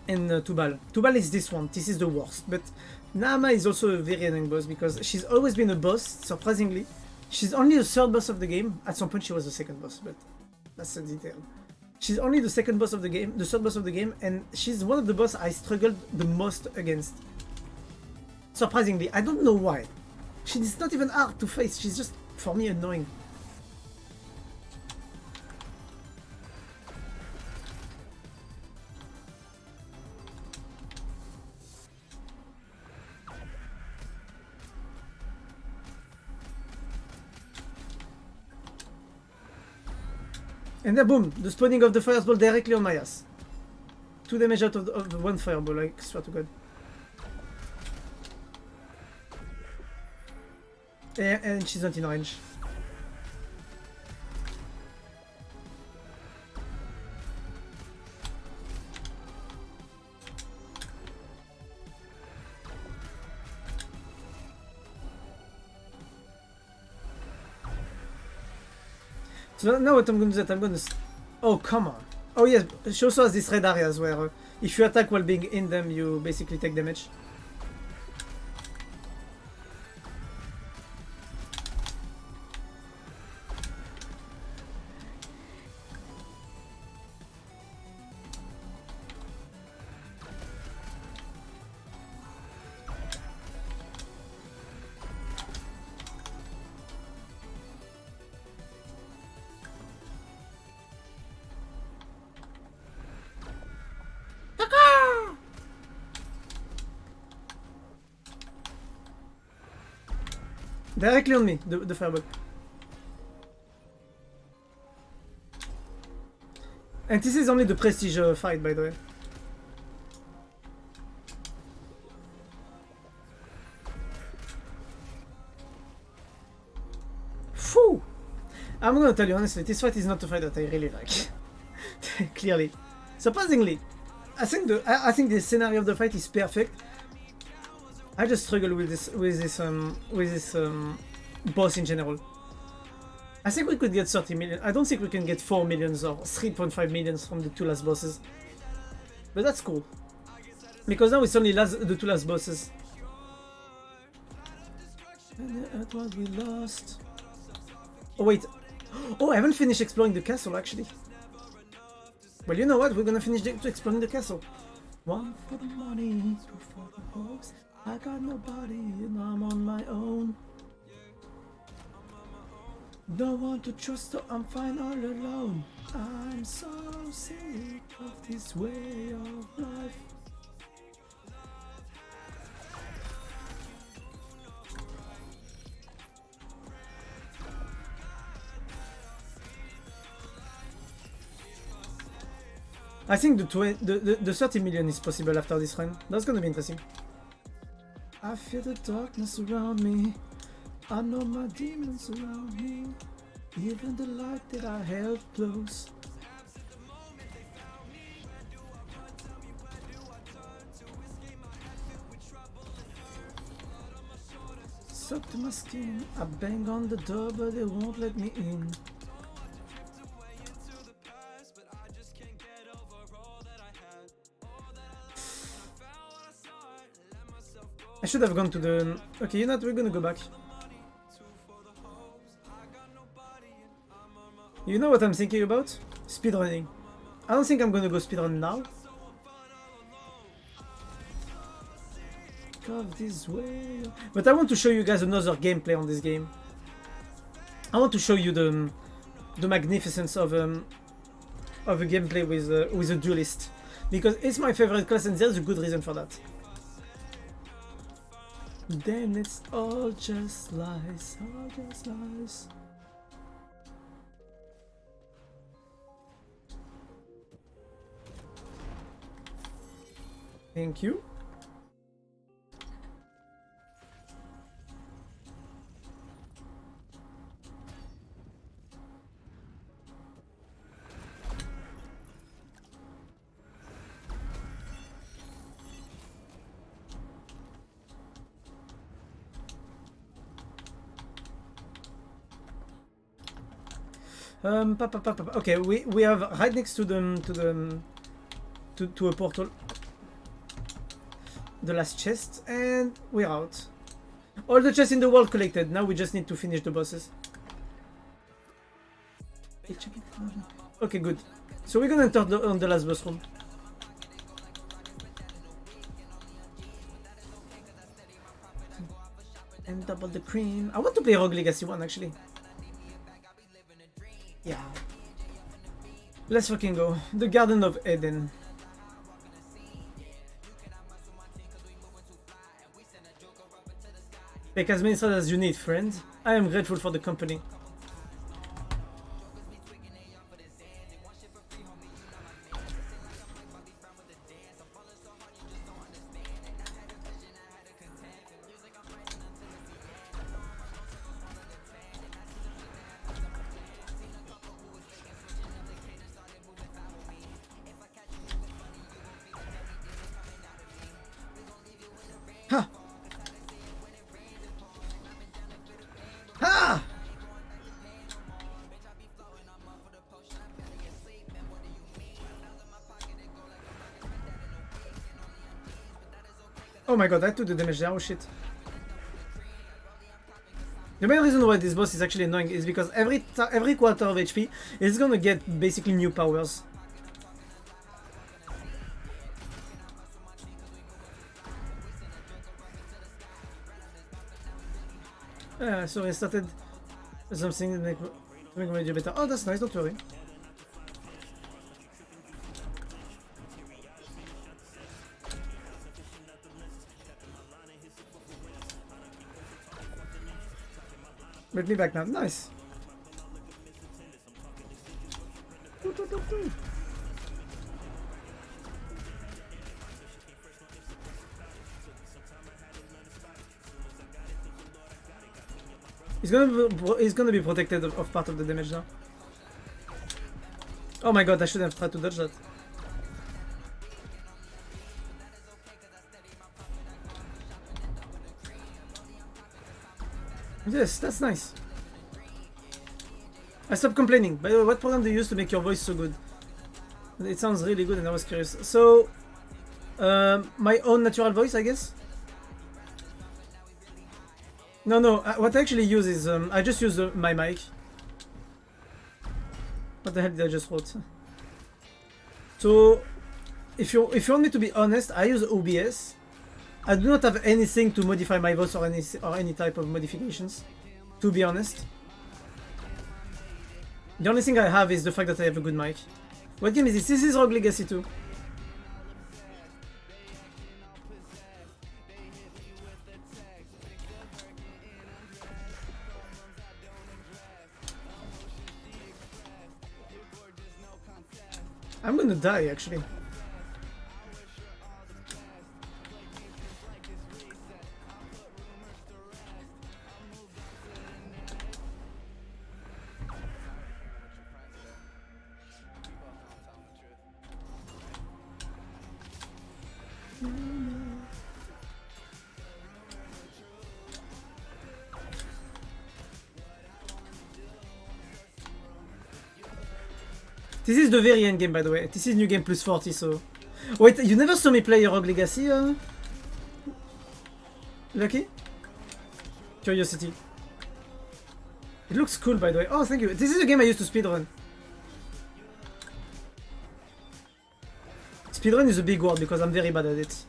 and Tubal. Tubal is this one. This is the worst. But Naama is also a very annoying boss because she's always been a boss, surprisingly. She's only the third boss of the game. At some point she was the second boss, but that's a detail. She's only the second boss of the game, the third boss of the game, and she's one of the boss I struggled the most against. Surprisingly, I don't know why. She's not even hard to face, she's just, for me, annoying. And then boom, the spawning of the fireball directly on my ass. 2 damage out of one fireball, I swear to god. And she's not in range. So now what I'm going to do is I'm going to... Oh, come on. Oh yes, she also has these red areas where if you attack while being in them, you basically take damage. Directly on me, the fireball. And this is only the prestige fight, by the way. Phew! I'm gonna tell you honestly, this fight is not a fight that I really like. Clearly. Surprisingly. I think the scenario of the fight is perfect. I just struggle with this boss in general. I think we could get 30 million. I don't think we can get 4 millions or 3.5 millions from the 2 last bosses. But that's cool. Because now it's only the 2 last bosses. And that's what we lost. Oh wait. Oh, I haven't finished exploring the castle actually. Well, you know what? We're gonna finish exploring the castle. 1 for the money, 2 for the hopes. I got nobody and I'm on my own. Don't want to trust, so I'm fine all alone. I'm so sick of this way of life. I think the 30 million is possible after this run. That's gonna be interesting. I feel the darkness around me. I know my demons around me. Even the light that I held close. Suck to my skin. I bang on the door, but they won't let me in. I should have gone to the... Okay, you know what? We're gonna go back. You know what I'm thinking about? Speedrunning. I don't think I'm gonna go speedrun now. This way. But I want to show you guys another gameplay on this game. I want to show you the magnificence of a gameplay with a duelist, because it's my favorite class and there's a good reason for that. Then it's all just lies, all just lies. Thank you. Okay, we have right next to a portal the last chest, and we're out. All the chests in the world collected. Now we just need to finish the bosses. Okay, good. So we're gonna enter on the last boss room. And double the cream. I want to play Rogue Legacy 1 actually. Yeah. Let's fucking go. The Garden of Eden. Take as many stars as you need, friend. I am grateful for the company. Ha! Ha! Oh my god, I took the damage there, oh shit. The main reason why this boss is actually annoying is because every quarter of HP it's gonna get basically new powers. Sorry, I started something to make my job better. Oh, that's nice, don't worry. Let me back now. Nice. He's gonna be protected of part of the damage now. Oh my god, I should have tried to dodge that. Yes, that's nice. I stopped complaining. By the way, what program do you use to make your voice so good? It sounds really good and I was curious. So, my own natural voice, I guess? No, what I actually use is, I just use my mic. What the hell did I just wrote? So, if you want me to be honest, I use OBS. I do not have anything to modify my voice or any type of modifications, to be honest. The only thing I have is the fact that I have a good mic. What game is this? This is Rogue Legacy 2. I'm gonna die actually. This is the very end game, by the way. This is new game plus 40, so... Wait, you never saw me play Rogue Legacy, Lucky? Curiosity. It looks cool, by the way. Oh, thank you. This is a game I used to speedrun. Speedrun is a big word because I'm very bad at it.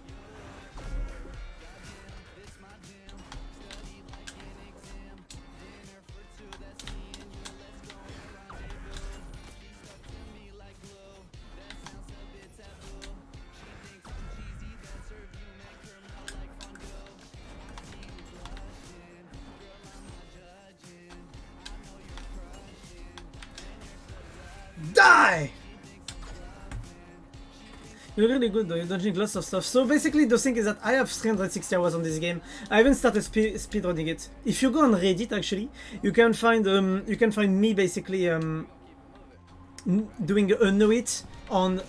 Die! You're really good though, you're dodging lots of stuff. So basically the thing is that I have 360 hours on this game. I haven't started speedrunning it. If you go on Reddit actually, you can find me basically doing a know-it on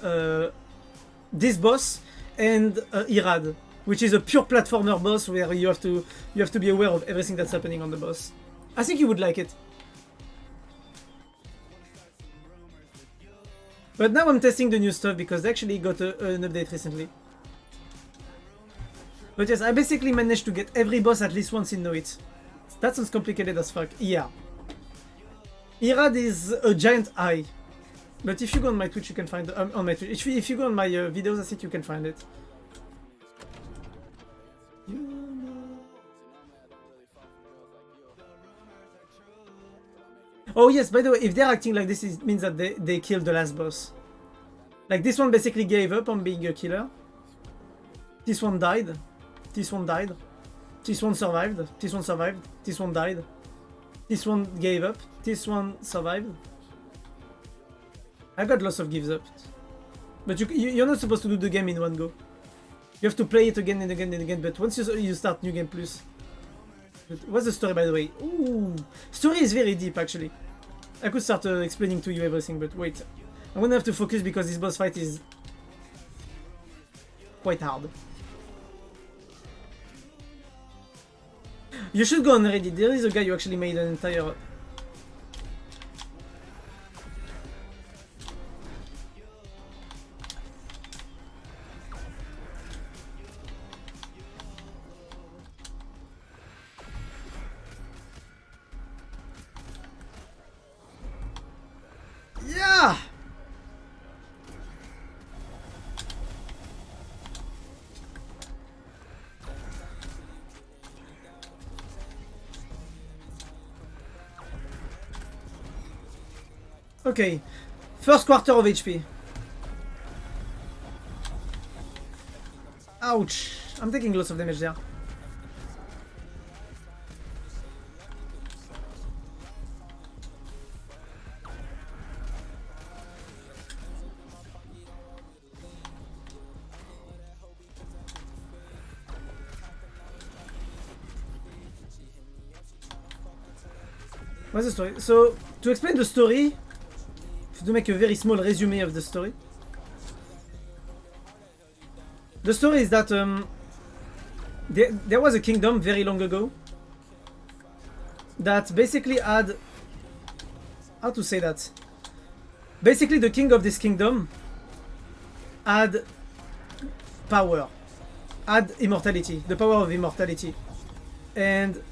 this boss and Irad, which is a pure platformer boss where you have to be aware of everything that's happening on the boss. I think you would like it. But now I'm testing the new stuff because they actually got an update recently. But yes, I basically managed to get every boss at least once in No Hit. That sounds complicated as fuck. Yeah. Irad is a giant eye. But if you go on my Twitch, you can find it. On my Twitch. If you go on my videos, I think you can find it. Oh yes, by the way, if they're acting like this, it means that they killed the last boss. Like this one basically gave up on being a killer. This one died. This one died. This one survived. This one survived. This one died. This one gave up. This one survived. I got lots of gives up. But you're not supposed to do the game in one go. You have to play it again and again and again, but once you start New Game Plus. What's the story, by the way? Ooh, story is very deep, actually. I could start explaining to you everything, but wait. I'm gonna have to focus because this boss fight is quite hard. You should go on Reddit. There is a guy who actually made an entire... Yeah! Okay, first quarter of HP. Ouch! I'm taking lots of damage there. What's the story? So, to explain the story, to make a very small resume of the story. The story is that there was a kingdom very long ago that basically had... How to say that? Basically the king of this kingdom had power, had immortality, the power of immortality. And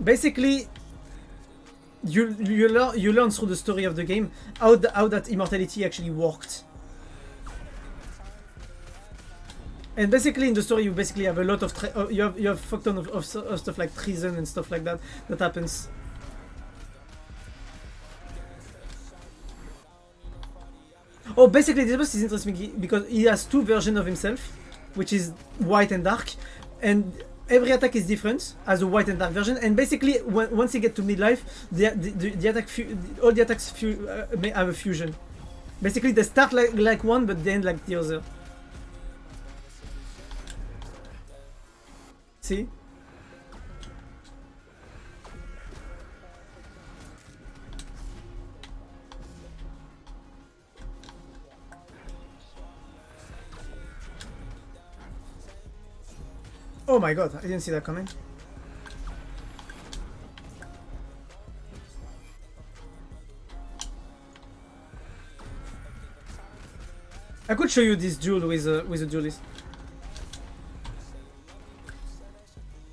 basically you learn through the story of the game how that immortality actually worked. And basically in the story you basically have a lot of you have fuck ton of stuff like treason and stuff like that happens. Oh, basically this boss is interesting because he has two versions of himself, which is white and dark, and every attack is different as a white and dark version. And basically once you get to midlife, the attack all the attacks may have a fusion. Basically they start like one but they end like the other. See? Oh my god, I didn't see that coming. I could show you this duel with a duelist.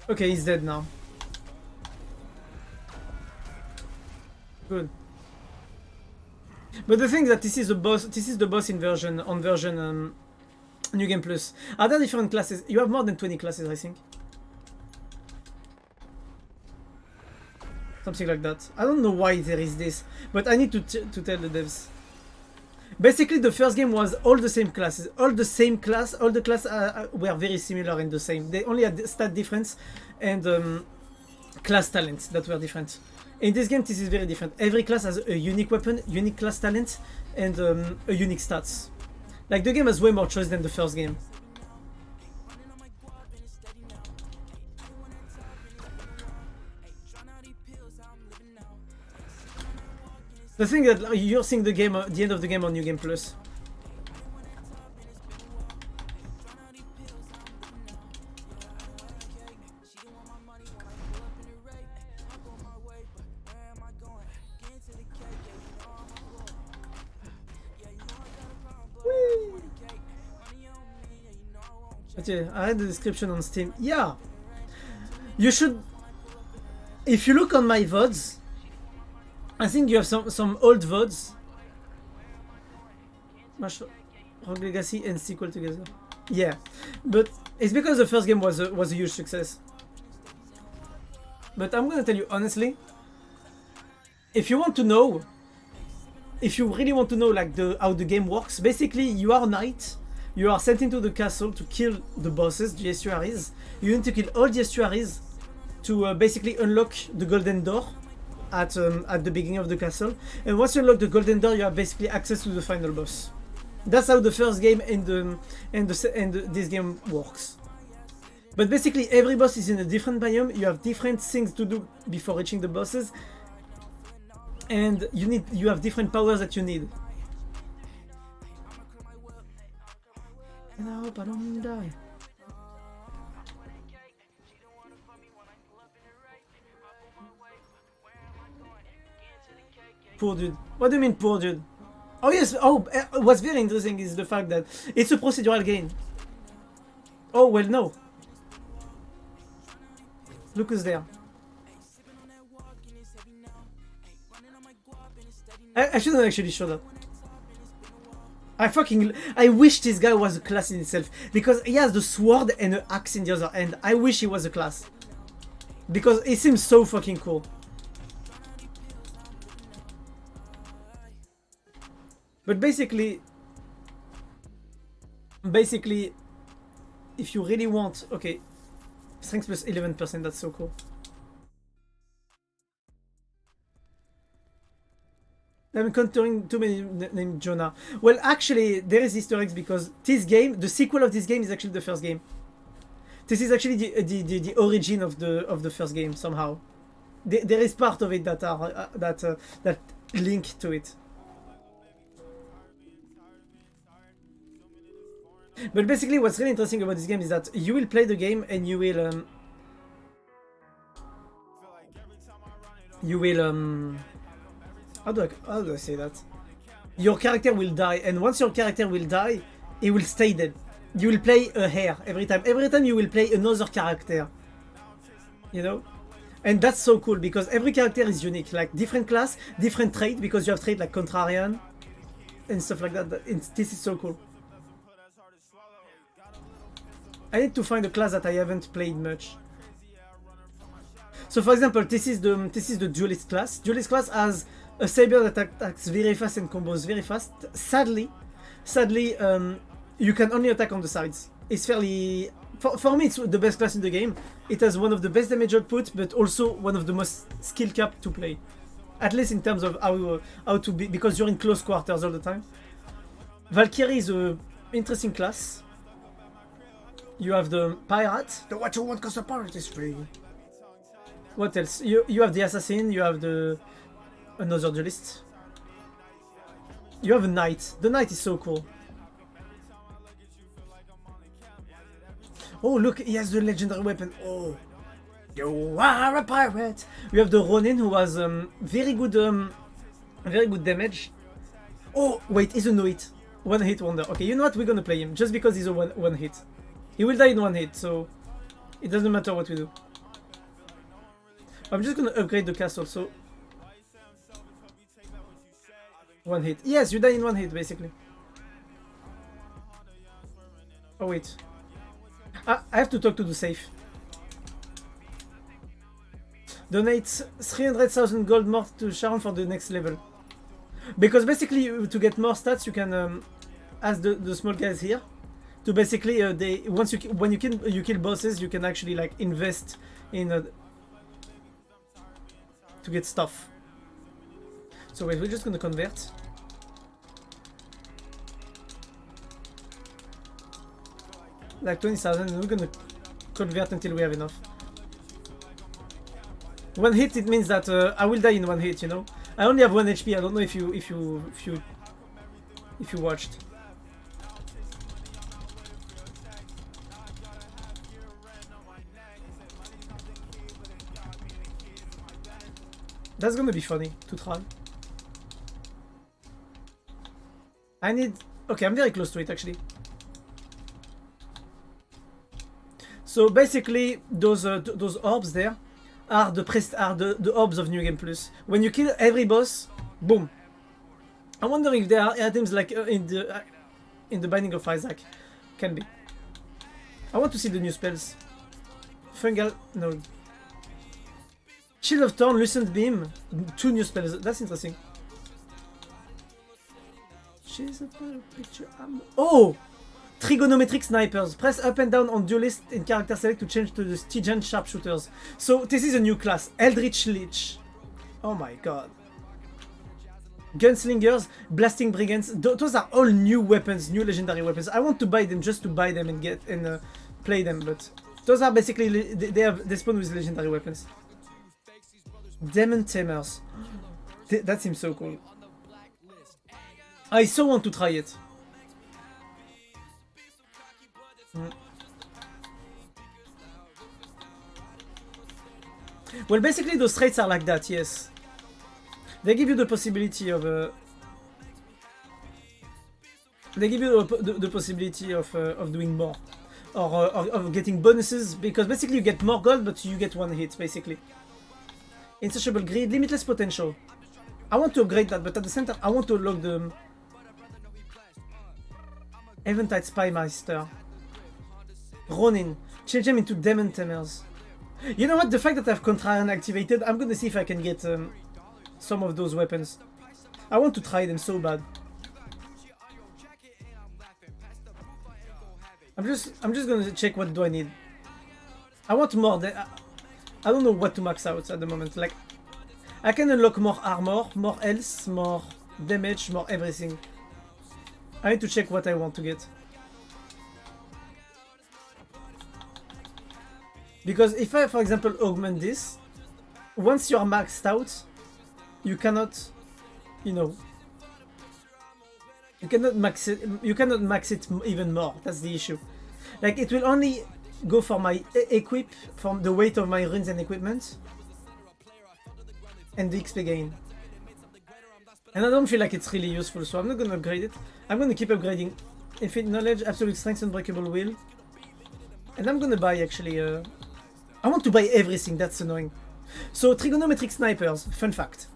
Okay, he's dead now. Good. But the thing that this is the boss in version New Game Plus. Are there different classes? You have more than 20 classes, I think. Something like that. I don't know why there is this, but I need to tell the devs. Basically, the first game was all the same classes, all the classes were very similar and the same. They only had stat difference and class talents that were different. In this game, this is very different. Every class has a unique weapon, unique class talent, and a unique stats. Like, the game has way more choice than the first game. The thing that you're seeing the game, the end of the game on New Game Plus. But yeah, I read the description on Steam. Yeah, you should. If you look on my VODs, I think you have some old VODs. Rogue Legacy and sequel together. Yeah, but it's because the first game was a huge success. But I'm gonna tell you honestly, if you want to know, if you really want to know like how the game works, basically you are a knight, you are sent into the castle to kill the bosses, the estuaries. You need to kill all the estuaries to basically unlock the golden door at the beginning of the castle. And once you unlock the golden door, you have basically access to the final boss. That's how the first game and this game works. But basically every boss is in a different biome. You have different things to do before reaching the bosses, and you have different powers that you need. And I hope I don't die. Poor dude. What do you mean poor dude? Oh yes, oh, what's very interesting is the fact that it's a procedural game. Oh, well, no. Look who's there. I shouldn't actually show that. I wish this guy was a class in itself, because he has the sword and an axe in the other hand. I wish he was a class, because it seems so fucking cool. But basically, if you really want, okay, strength plus 11%, that's so cool. I'm encountering too many named Jonah. Well, actually, there is Easter eggs because this game, the sequel of this game, is actually the first game. This is actually the origin of the first game somehow. There is part of it that are that link to it. But basically, what's really interesting about this game is that you will play the game and you will how do I say that? Your character will die, and once your character will die, it will stay dead. You will play a hair every time. Every time you will play another character. You know? And that's so cool because every character is unique. Like different class, different trait, because you have trait like Contrarian and stuff like that. This is so cool. I need to find a class that I haven't played much. So for example, this is the Duelist class. Duelist class has a saber that attacks very fast and combos very fast. Sadly, you can only attack on the sides. It's fairly... For me, it's the best class in the game. It has one of the best damage output, but also one of the most skill cap to play. At least in terms of how to be, because you're in close quarters all the time. Valkyrie is an interesting class. You have the pirate. The what you want, cause the pirate is free. What else? You have the assassin. You have another duelist. You have a knight. The knight is so cool. Oh look, he has the legendary weapon. Oh, you are a pirate. You have the Ronin who has very good damage. Oh wait, he's a no-hit. One hit wonder. Okay, you know what? We're gonna play him just because he's a one hit. He will die in one hit, so it doesn't matter what we do. I'm just gonna upgrade the castle, so... One hit. Yes, you die in one hit, basically. Oh, wait. I have to talk to the safe. Donate 300,000 gold more to Sharon for the next level. Because basically, to get more stats, you can ask the small guys here. To basically, when you kill bosses, you can actually like invest in to get stuff. So wait, we're just gonna convert. Like 20,000, and we're gonna convert until we have enough. One hit, it means that I will die in one hit. You know, I only have 1 HP. I don't know if you watched. That's gonna be funny to try. I need... Okay, I'm very close to it actually. So basically, those orbs there are the orbs of New Game Plus. When you kill every boss, boom. I'm wondering if there are items like in the Binding of Isaac. Can be. I want to see the new spells. Fungal, no. Shield of Thorn, Lucent Beam, 2 new spells. That's interesting. She's a picture. Oh! Trigonometric snipers. Press up and down on duelist in character select to change to the Stygian sharpshooters. So this is a new class, Eldritch Lich. Oh my god. Gunslingers, blasting brigands. Those are all new weapons, new legendary weapons. I want to buy them just to buy them and get and play them, but those are basically they spawn with legendary weapons. Demon Tamers. That seems so cool. I so want to try it. Well, basically those traits are like that, yes. They give you the possibility of the possibility of doing more, or of getting bonuses, because basically you get more gold, but you get 1 hit basically. Insatiable greed, limitless potential. I want to upgrade that, but at the same time I want to unlock the Eventide Spymeister. Ronin, change them into Demon Tamers. You know what? The fact that I have Contrarian activated, I'm gonna see if I can get some of those weapons. I want to try them so bad. I'm just gonna check what do I need. I want more. I don't know what to max out at the moment. Like, I can unlock more armor, more health, more damage, more everything. I need to check what I want to get. Because if I, for example, augment this, once you're maxed out, you cannot, you know, you cannot max it even more. That's the issue. Like, it will only go for my equip, from the weight of my runes and equipment, and the XP gain. And I don't feel like it's really useful, so I'm not gonna upgrade it. I'm gonna keep upgrading Infinite Knowledge, Absolute Strength, Unbreakable Will. And I'm gonna buy, actually, I want to buy everything, that's annoying. So, Trigonometric Snipers, fun fact.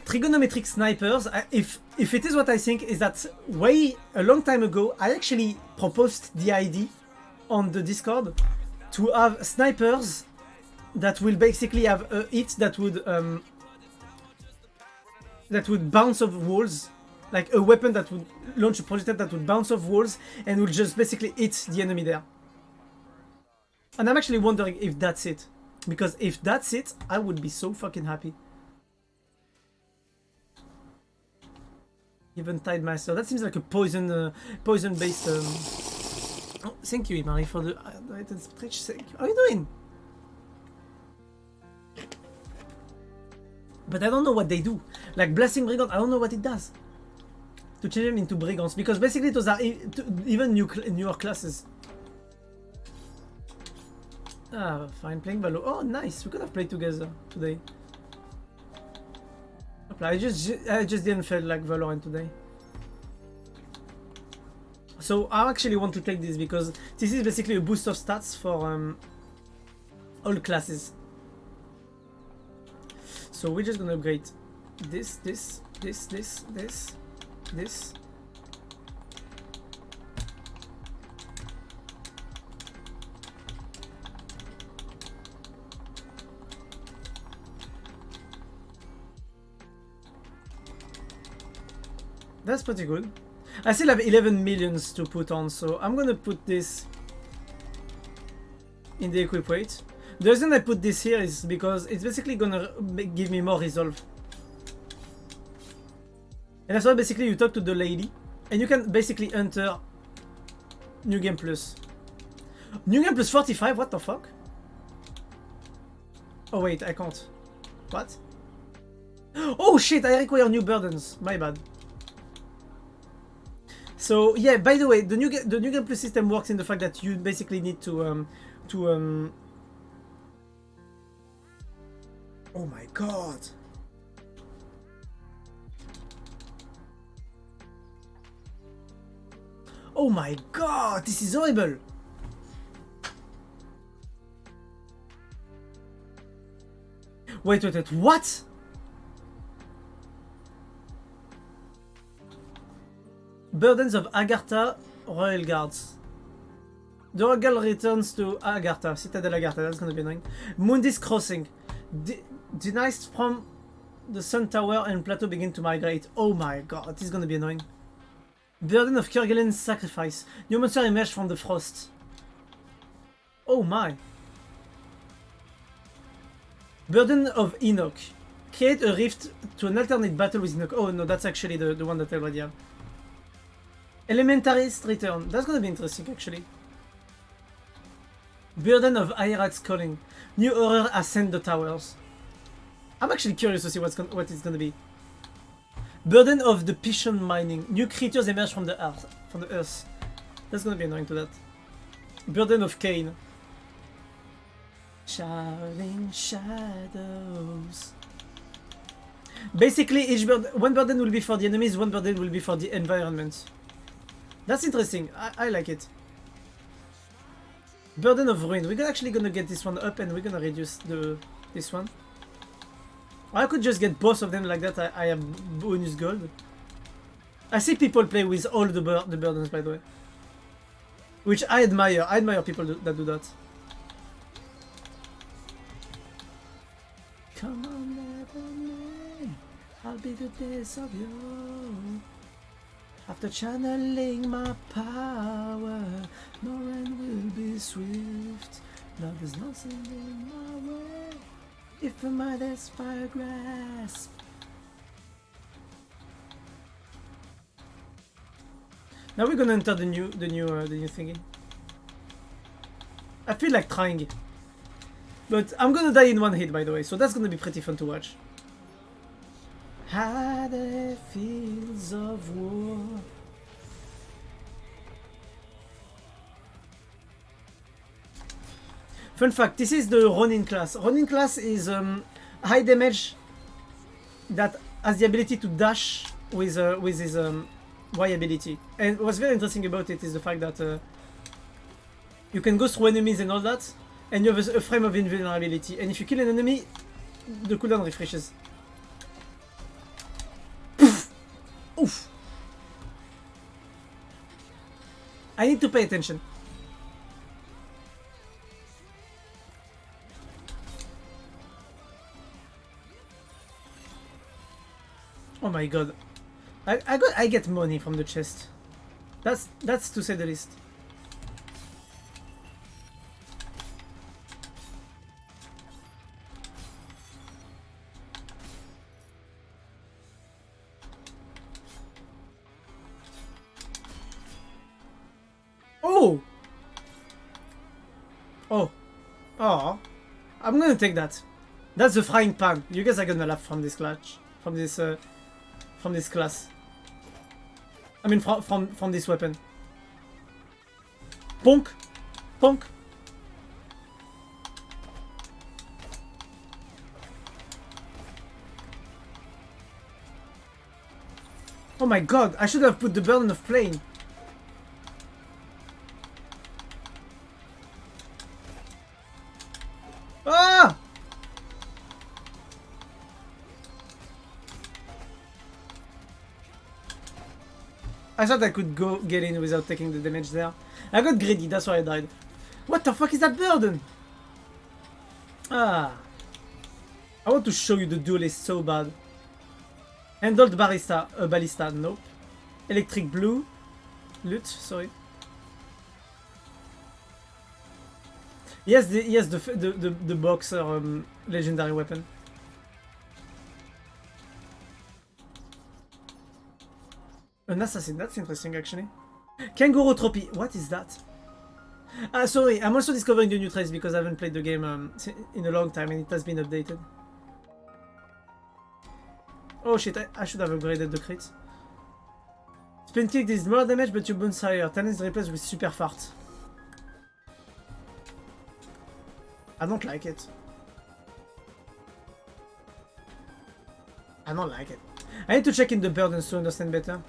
Trigonometric Snipers, if it is what I think, is that a long time ago, I actually proposed the idea on the Discord to have snipers that will basically have a hit that would bounce off walls, like a weapon that would launch a projectile that would bounce off walls and would just basically hit the enemy there. And I'm actually wondering if that's it, because if that's it, I would be so fucking happy. Eventide Master, that seems like a poison based. Oh, thank you, Imari, for the stretch. How are you doing? But I don't know what they do. Like Blasting Brigand, I don't know what it does. To change them into Brigands, because basically those are even newer classes. Ah, fine, playing Valo. Oh, nice. We could have played together today. I just didn't feel like Valorant today. So I actually want to take this because this is basically a boost of stats for all classes. So we're just gonna upgrade this. That's pretty good. I still have 11 millions to put on, so I'm gonna put this in the equip weight. The reason I put this here is because it's basically gonna give me more resolve. And that's why basically you talk to the lady, and you can basically enter New Game Plus. New Game Plus 45? What the fuck? Oh wait, I can't. What? Oh shit, I require new burdens. My bad. So yeah, by the way, the new Game Plus system works in the fact that you basically need to oh my god. Oh my god, this is horrible! Wait, what? Burdens of Agartha, Royal Guards. The Rogal returns to Agartha, Citadel Agartha, that's gonna be annoying. Mundis Crossing. Denies from the Sun Tower and Plateau begin to migrate. Oh my god, this is gonna be annoying. Burden of Kerguelen's Sacrifice. New monster emerged from the frost. Oh my. Burden of Enoch. Create a rift to an alternate battle with Enoch. Oh no, that's actually the one that I already have. Elementarist Return. That's gonna be interesting actually. Burden of Ayrat's Calling. New horror ascend the towers. I'm actually curious to see what it's gonna be. Burden of the Piston Mining. New creatures emerge from the earth. That's gonna be annoying to that. Burden of Cain. Shouting shadows. Basically, one burden will be for the enemies, one burden will be for the environment. That's interesting. I like it. Burden of Ruin. We're actually gonna get this one up and we're gonna reduce this one. Or I could just get both of them like that. I have bonus gold. I see people play with all the burdens, by the way. Which I admire. I admire people that do that. Come on, Neverland, I'll be the days of you. After channeling my power, no rain will be swift. Love is nothing in my way. If a mother's fire grasp. Now we're gonna enter the new thingy. I feel like trying. But I'm gonna die in one hit, by the way, so that's gonna be pretty fun to watch. Had the fields of war. Fun fact, this is the Ronin class. Ronin class is high damage that has the ability to dash with his Y ability. And what's very interesting about it is the fact that you can go through enemies and all that, and you have a frame of invulnerability. And if you kill an enemy, the cooldown refreshes. Poof! Oof! I need to pay attention. Oh my god. I get money from the chest. That's to say the least. Oh! Oh. Oh. I'm gonna take that. That's the frying pan. You guys are gonna laugh from this clutch. From this class. I mean from this weapon. Bonk! Bonk! Oh my god, I should have put the burden of flame. Ah! I thought I could go get in without taking the damage there. I got greedy, that's why I died. What the fuck is that burden? Ah. I want to show you the duelist so bad. Handled ballista, nope. Electric blue. Loot, sorry. Yes, the boxer legendary weapon. An assassin, that's interesting actually. Kangaroo Trophy, what is that? Ah, sorry, I'm also discovering the new traits because I haven't played the game in a long time and it has been updated. Oh shit, I should have upgraded the crit. Spin kick is more damage but you bounce higher. Talent is replaced with super fart. I don't like it. I don't like it. I need to check in the burdens to understand better.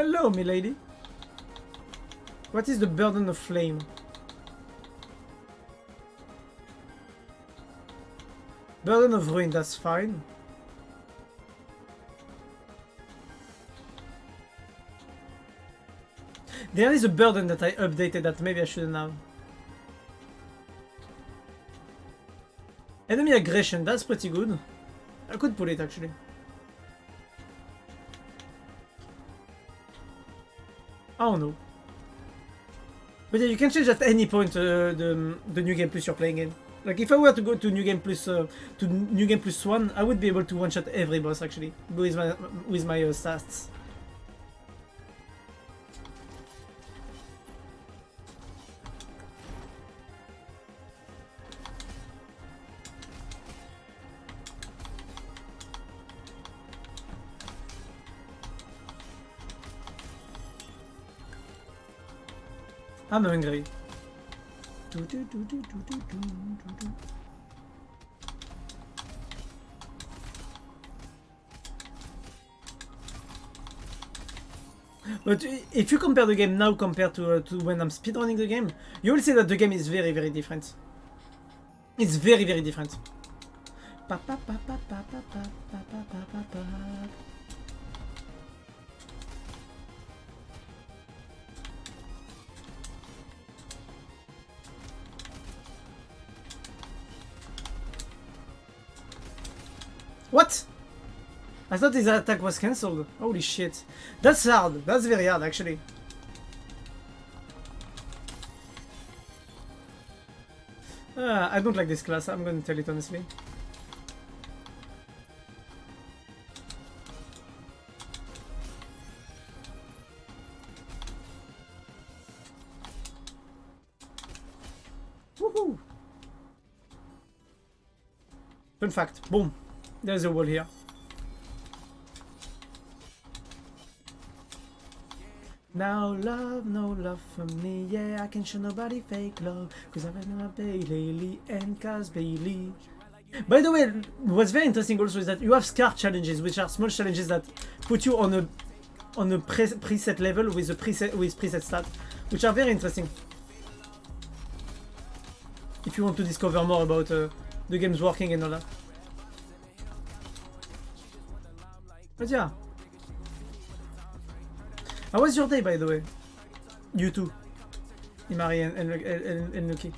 Hello, milady. What is the burden of flame? Burden of ruin, that's fine. There is a burden that I updated that maybe I shouldn't have. Enemy aggression, that's pretty good. I could pull it actually. Oh no. But yeah, you can change at any point the New Game Plus you're playing in. Like if I were to go to New Game Plus to New Game Plus 1, I would be able to one shot every boss actually with my stats. I'm hungry. But if you compare the game now compared to when I'm speedrunning the game, you will see that the game is very, very different. It's very, very different. What? I thought his attack was cancelled. Holy shit. That's hard. That's very hard, actually. I don't like this class. I'm gonna tell it honestly. Woohoo! Fun fact. Boom. There's a wall here. Now love, no love for me, yeah, I can show nobody fake love, cause I've been a Bailey and Cas Bailey. By the way, what's very interesting also is that you have scar challenges, which are small challenges that put you on a preset level with preset stat, which are very interesting. If you want to discover more about the game's working and all that. But yeah. How was your day, by the way? You too. Imari and Lucky.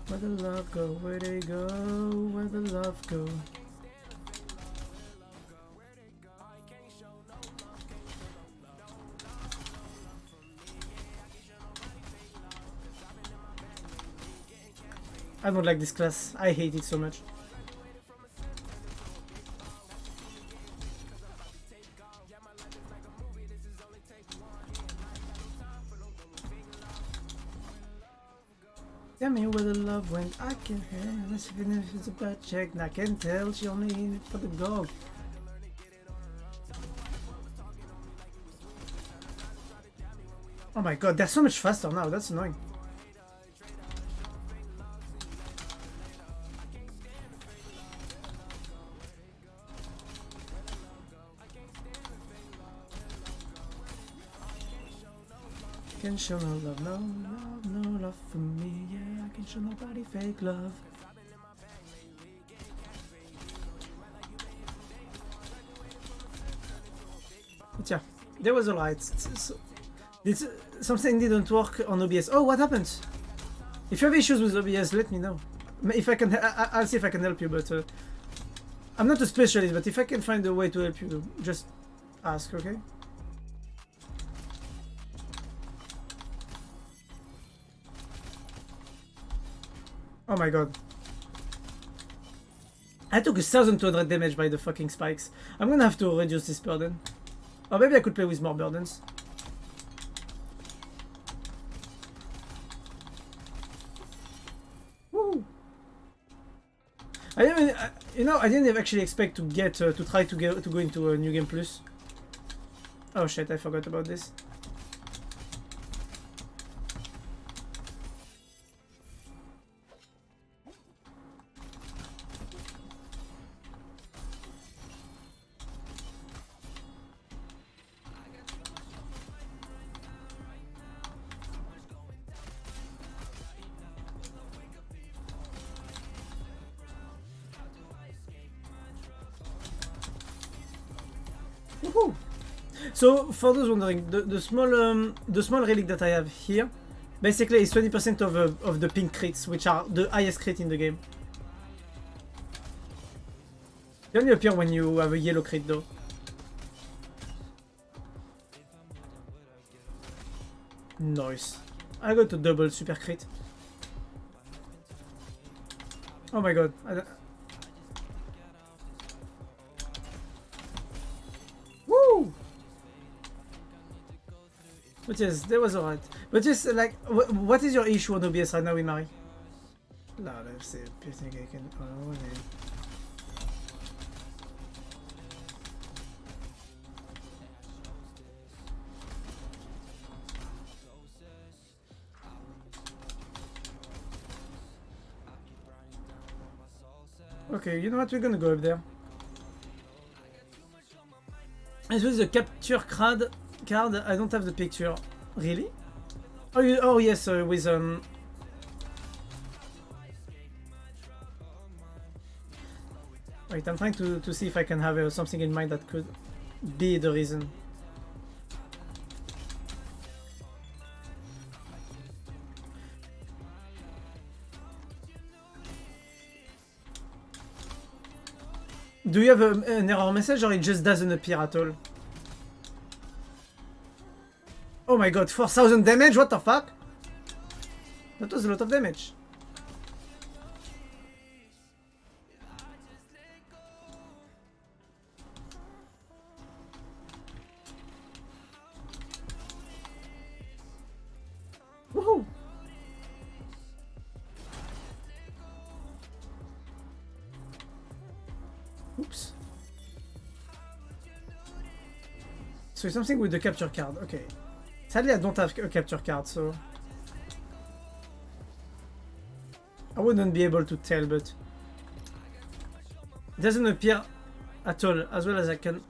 Where the love go? Where they go? Where the love go? I don't like this class. I hate it so much. Tell me where the love went. I can hear. Even if it's a bad check, I can tell she only in it for the gold. Oh my god, they're so much faster now. That's annoying. Can show no love, no love, no love for me. Yeah, I can show nobody fake love. But yeah, there was a light. Something didn't work on OBS. Oh, what happened? If you have issues with OBS, let me know. If I can, I'll see if I can help you. But I'm not a specialist. But if I can find a way to help you, just ask, okay? Oh my god. I took 1200 damage by the fucking spikes. I'm gonna have to reduce this burden. Or maybe I could play with more burdens. Woo! I didn't actually expect to get to try to go into a New Game Plus. Oh shit, I forgot about this. Woohoo! So for those wondering, the small relic that I have here, basically is 20% of the pink crits, which are the highest crit in the game. They only appear when you have a yellow crit though. Nice. I got a double super crit. Oh my god. Woo! But yes, that was alright. But just like, what is your issue on OBS right now with Marie? No, that's it. I think I can. Oh, okay, you know what? We're gonna go up there. As well as the capture card. I don't have the picture. Really? Oh yes, with Wait, I'm trying to see if I can have something in mind that could be the reason. Do you have an error message or it just doesn't appear at all? Oh my god, 4000 damage? What the fuck? That was a lot of damage. Woohoo! Oops. So it's something with the capture card, okay. Sadly I don't have a capture card, so I wouldn't be able to tell, but it doesn't appear at all, as well as I can.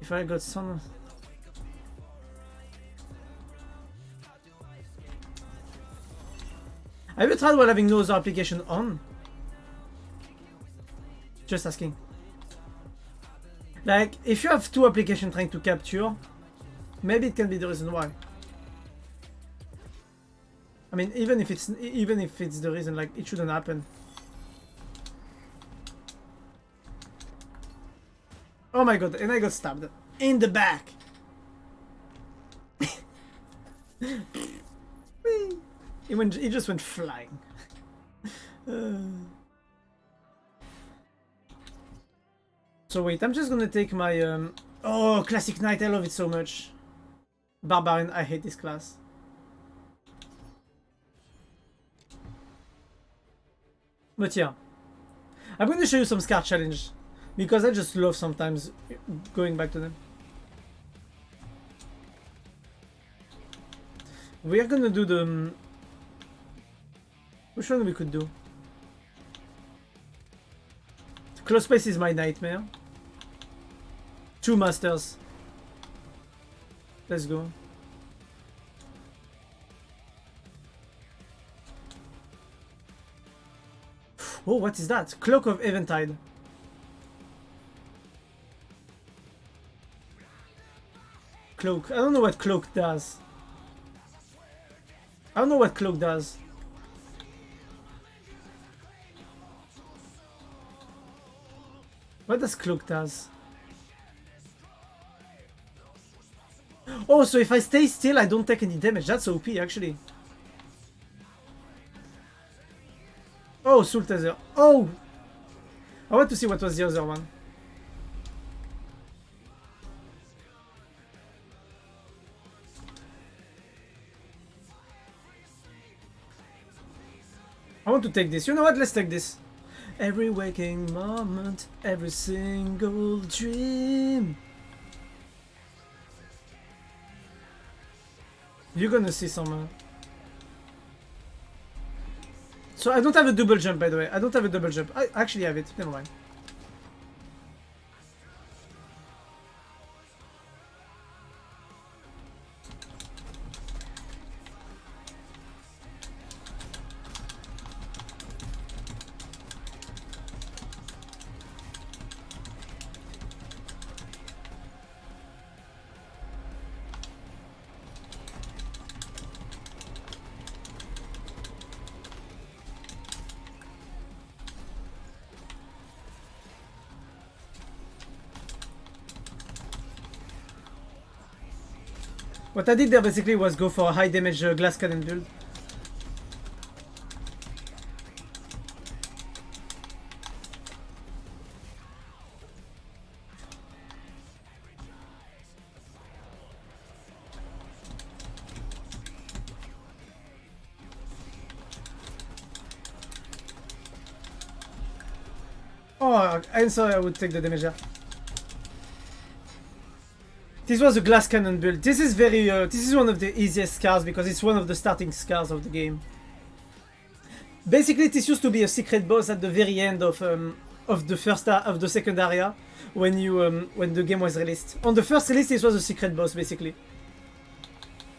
If I got some. Have you tried while having no other application on? Just asking. Like, if you have two applications trying to capture, maybe it can be the reason why. I mean, even if it's the reason, like, it shouldn't happen. Oh my god, and I got stabbed in the back. He just went flying. So wait, I'm just gonna take my oh, Classic Knight, I love it so much. Barbarian, I hate this class. But yeah, I'm going to show you some Scar Challenge, because I just love sometimes going back to them. We are gonna do the... Which one we could do? Close space is my nightmare. 2 masters. Let's go. Oh, what is that? Cloak of Eventide. Cloak. I don't know what cloak does. I don't know what cloak does. What does cloak does? Oh, so if I stay still, I don't take any damage. That's OP, actually. Oh, Soul Tether. Oh! I want to see what was the other one. I want to take this. You know what? Let's take this. Every waking moment, every single dream. You're gonna see some... So I don't have a double jump, by the way. I don't have a double jump. I actually have it. Never mind. What I did there basically was go for a high damage glass cannon build. Oh, I'm sorry, I would take the damage there. This was a glass cannon build. This is very, this is one of the easiest scars because it's one of the starting scars of the game. Basically, this used to be a secret boss at the very end of the second area when when the game was released. On the first release, this was a secret boss basically.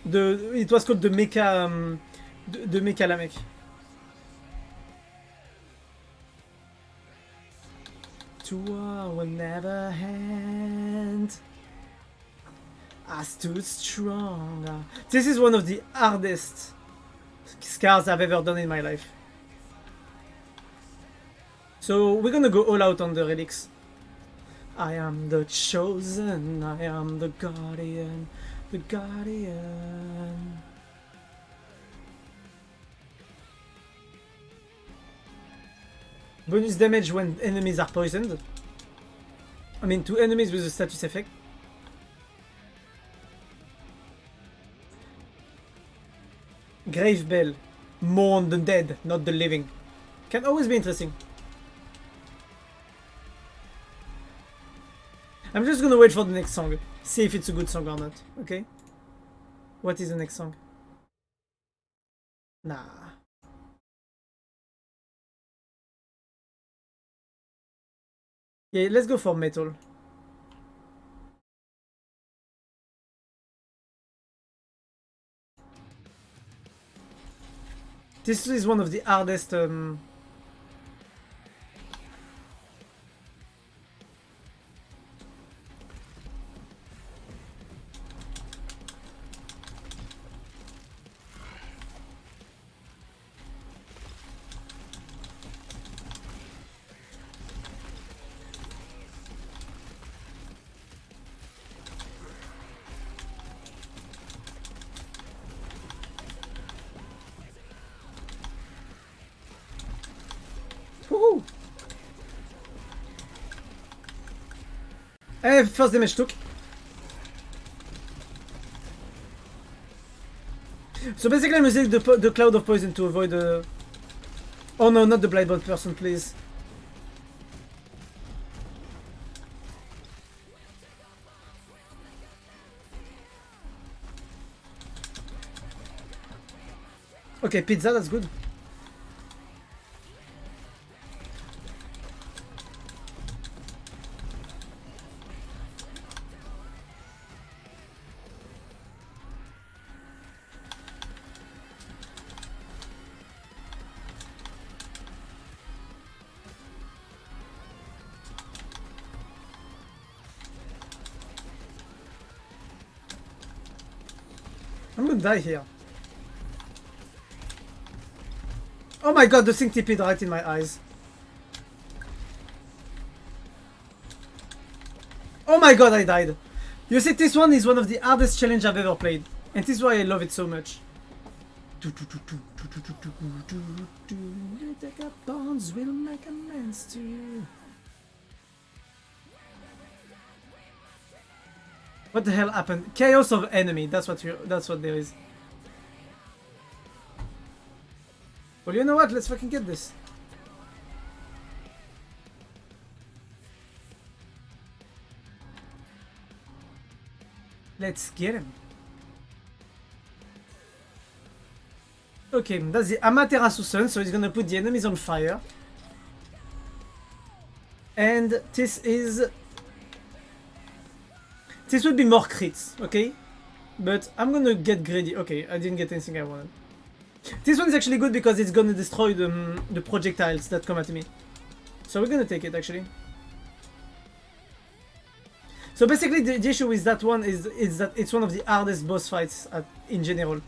It was called the Mecha, the Mecha Lamek. To our never hand, I stood strong. This is one of the hardest scars I've ever done in my life. So we're gonna go all out on the relics. I am the chosen, I am the guardian, the guardian. Bonus damage when enemies are poisoned. I mean, to enemies with a status effect. Grave Bell. Mourn the dead, not the living. Can always be interesting. I'm just gonna wait for the next song. See if it's a good song or not, okay? What is the next song? Nah. Yeah, let's go for metal. This is one of the hardest Woohoo! First damage took. So basically I'm using the cloud of poison to avoid the... Oh no, not the blindbolt person, please. Okay, pizza, that's good. I'm gonna die here. Oh my god, the thing TP'd right in my eyes. Oh my god, I died. You see, this one is one of the hardest challenges I've ever played. And this is why I love it so much. Take up bonds, will make amends to you. What the hell happened? Chaos of enemy. That's what there is. Well, you know what? Let's fucking get this. Let's get him. Okay, that's the Amaterasu Sun, so he's gonna put the enemies on fire. And this would be more crits, okay? But I'm gonna get greedy. Okay, I didn't get anything I wanted. This one is actually good because it's gonna destroy the projectiles that come at me. So we're gonna take it actually. So basically the issue with that one is that it's one of the hardest boss fights in general.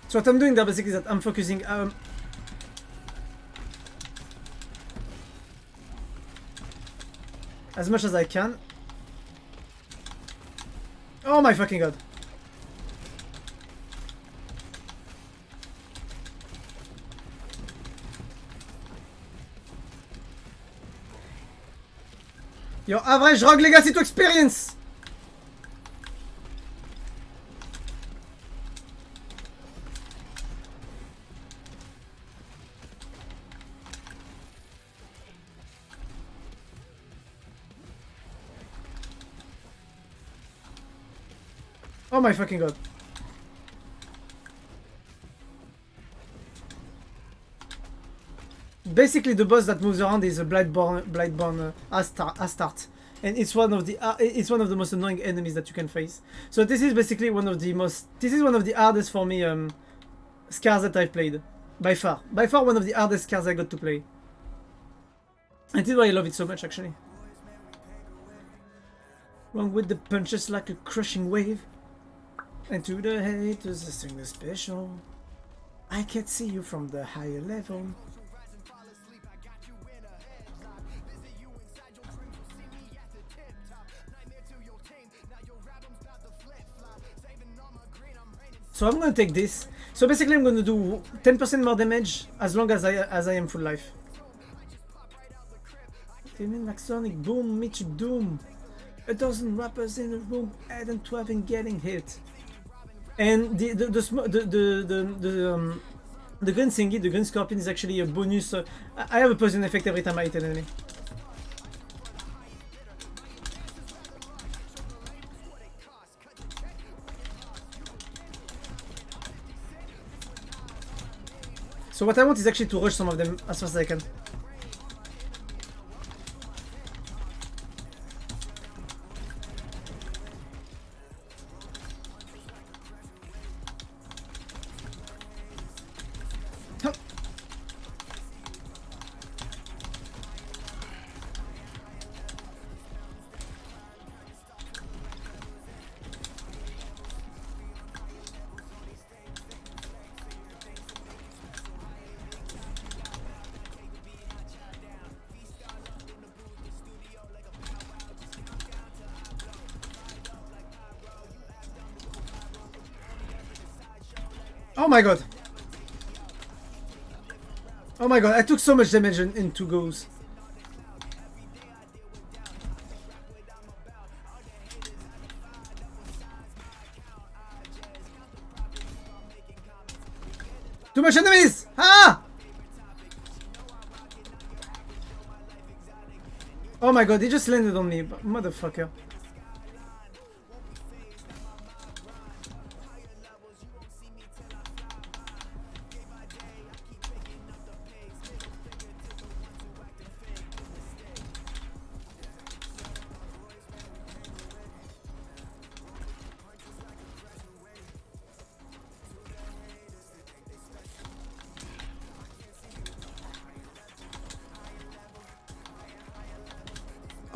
So what I'm doing there basically is that I'm focusing as much as I can. Oh my fucking god. Your average Rogue Legacy 2 experience! Oh my fucking god. Basically, the boss that moves around is a Blightborn Astart, and it's one of the most annoying enemies that you can face. So this is basically one of the hardest for me scars that I've played, by far one of the hardest scars I got to play. And this is why I love it so much, actually. Wrong with the punches like a crushing wave, and to the haters I sing the special. I can't see you from the higher level. So I'm gonna take this. So basically I'm gonna do 10% more damage as long as I am full life. Like Sonic Boom, meet you doom. A dozen rappers in a room, adding 12 and getting hit. And the green thingy, the green scorpion, is actually a bonus. I have a poison effect every time I hit an enemy. So what I want is actually to rush some of them as fast as I can. Oh my god! Oh my god, I took so much damage in 2 goes. Too much enemies! Ah! Oh my god, he just landed on me, motherfucker.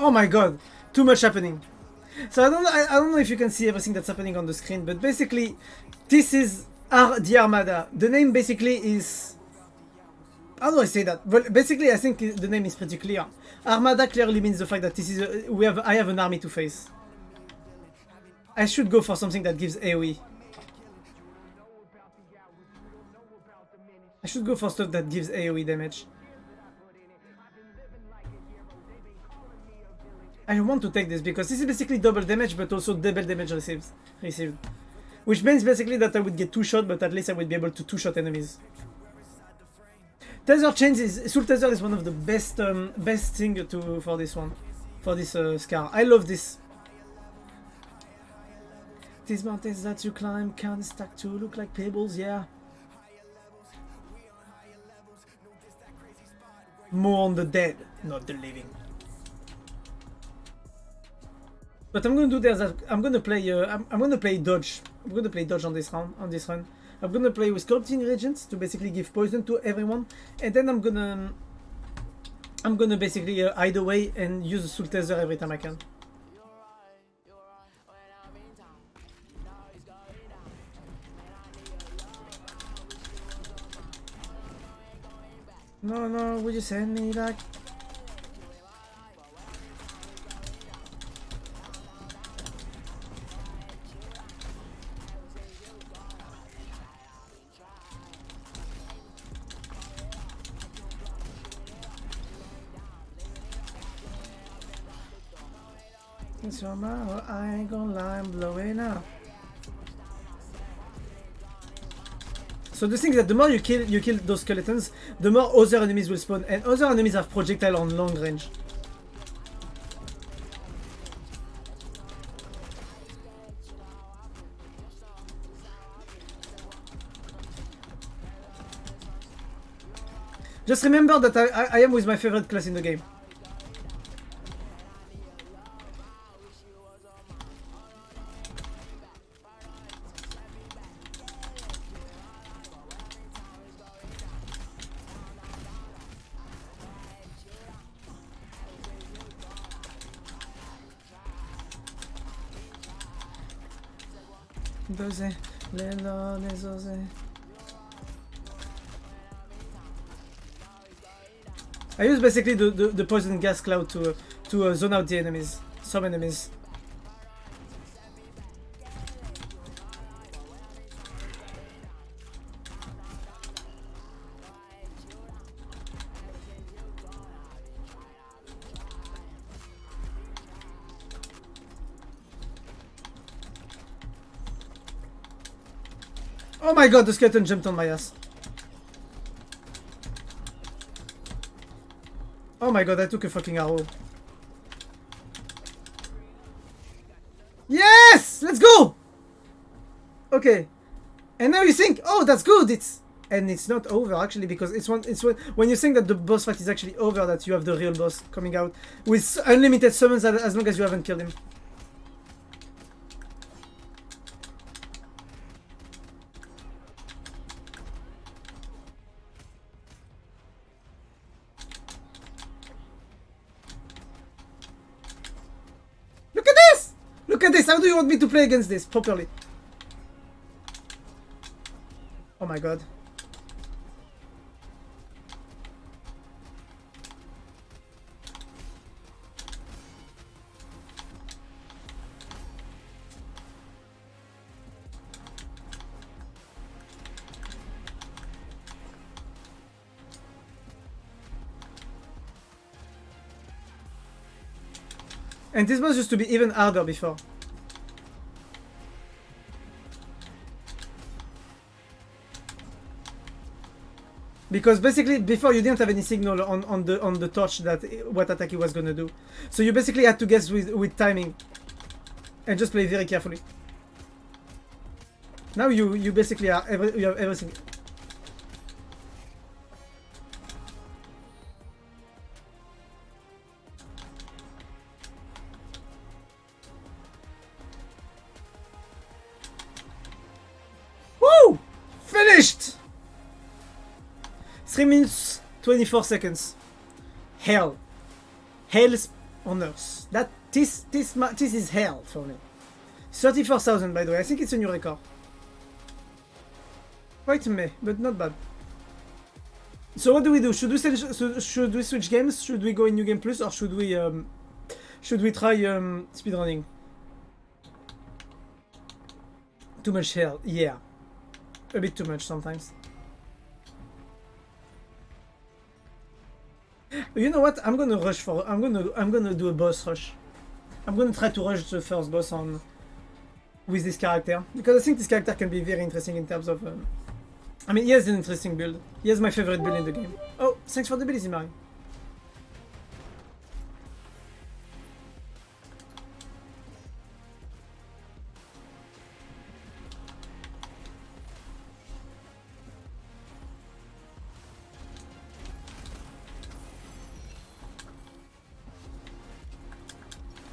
Oh my god, too much happening. So I don't know if you can see everything that's happening on the screen, but basically this is the Armada. The name basically is, how do I say that? Well, basically I think the name is pretty clear. Armada clearly means the fact that this is I have an army to face. I should go for something that gives AoE. I should go for stuff that gives AoE damage. I want to take this because this is basically double damage but also double damage received. Which means basically that I would get 2 shots, but at least I would be able to 2-shot enemies. Tether chains Soul Tether is one of the best thing for this one. For this scar. I love this. These mountains that you climb can't stack to look like pebbles, yeah. More on the dead, not the living. But I'm gonna do this. I'm gonna play dodge. I'm gonna play dodge on this round. I'm gonna play with corrupting regents to basically give poison to everyone, and then I'm gonna basically hide away and use the Soul Tether every time I can. No, no, would you send me back? It's your mouth, I ain't gonna lie, I'm blowing up. So the thing is that the more you kill those skeletons, the more other enemies will spawn, and other enemies have projectile on long range. Just remember that I am with my favorite class in the game. I use basically the poison gas cloud to zone out the enemies, some enemies. Oh my god, the skeleton jumped on my ass. Oh my god, I took a fucking arrow. Yes! Let's go! Okay. And now you think, oh, that's good. And it's not over actually, because it's when you think that the boss fight is actually over that you have the real boss coming out with unlimited summons as long as you haven't killed him. Look at this! Look at this! How do you want me to play against this properly? Oh my god. And this boss used to be even harder before. Because basically before you didn't have any signal on the torch that what attack he was gonna do. So you basically had to guess with timing. And just play very carefully. Now you basically you have everything. Woo! Finished! 3 minutes 24 seconds. Hell. Hell's on earth. This is hell for me. 34,000 by the way. I think it's a new record. Quite meh, but not bad. So what do we do? Should we switch games? Should we go in New Game Plus, or should we try speedrunning? Too much hell, yeah. A bit too much sometimes. You know what? I'm gonna do a boss rush. I'm gonna try to rush the first boss with this character, because I think this character can be very interesting in terms of. I mean, he has an interesting build. He has my favorite build in the game. Oh, thanks for the ability, Mari.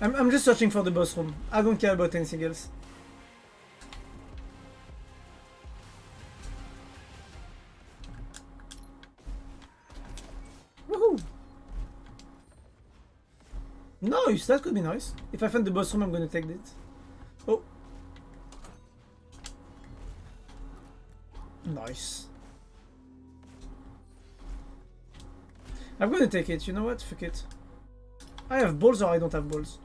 I'm just searching for the boss room. I don't care about anything else. Woohoo! Nice! That could be nice. If I find the boss room, I'm gonna take it. Oh. Nice. I'm gonna take it, you know what? Fuck it. I have balls or I don't have balls.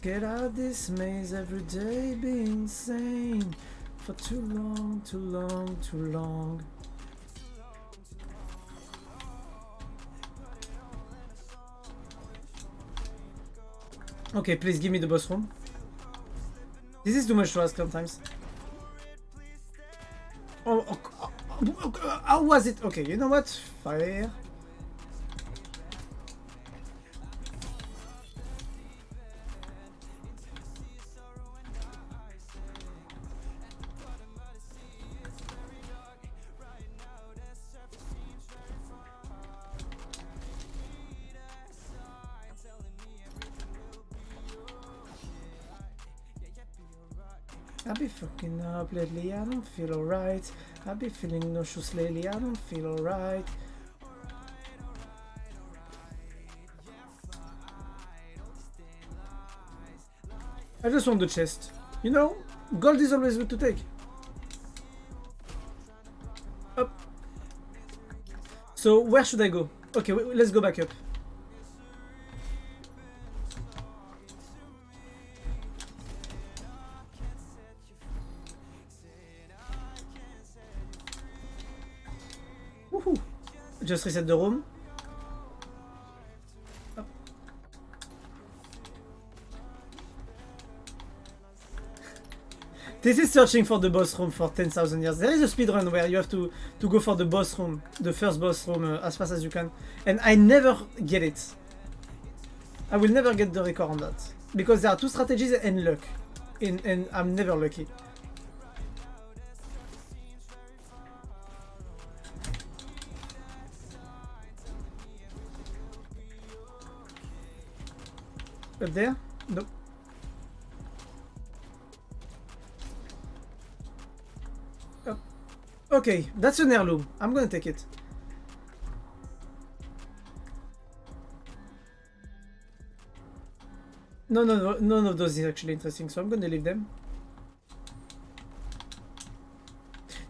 Get out this maze every day, be insane. For too long, too long, too long. Okay, please give me the boss room. This is too much to ask sometimes. Oh, how was it? Okay, you know what? Fire. I be fucking up lately, I don't feel alright. I be feeling nauseous lately, I don't feel alright. I just want the chest. You know, gold is always good to take. Up. So, where should I go? Okay, let's go back up. Woohoo! Just reset the room. Up. This is searching for the boss room for 10,000 years. There is a speedrun where you have to go for the boss room, the first boss room as fast as you can. And I never get it. I will never get the record on that. Because there are two strategies and luck. And I'm never lucky. Up there? Nope. Oh. Okay, that's an heirloom. I'm gonna take it. No, none of those is actually interesting, so I'm gonna leave them.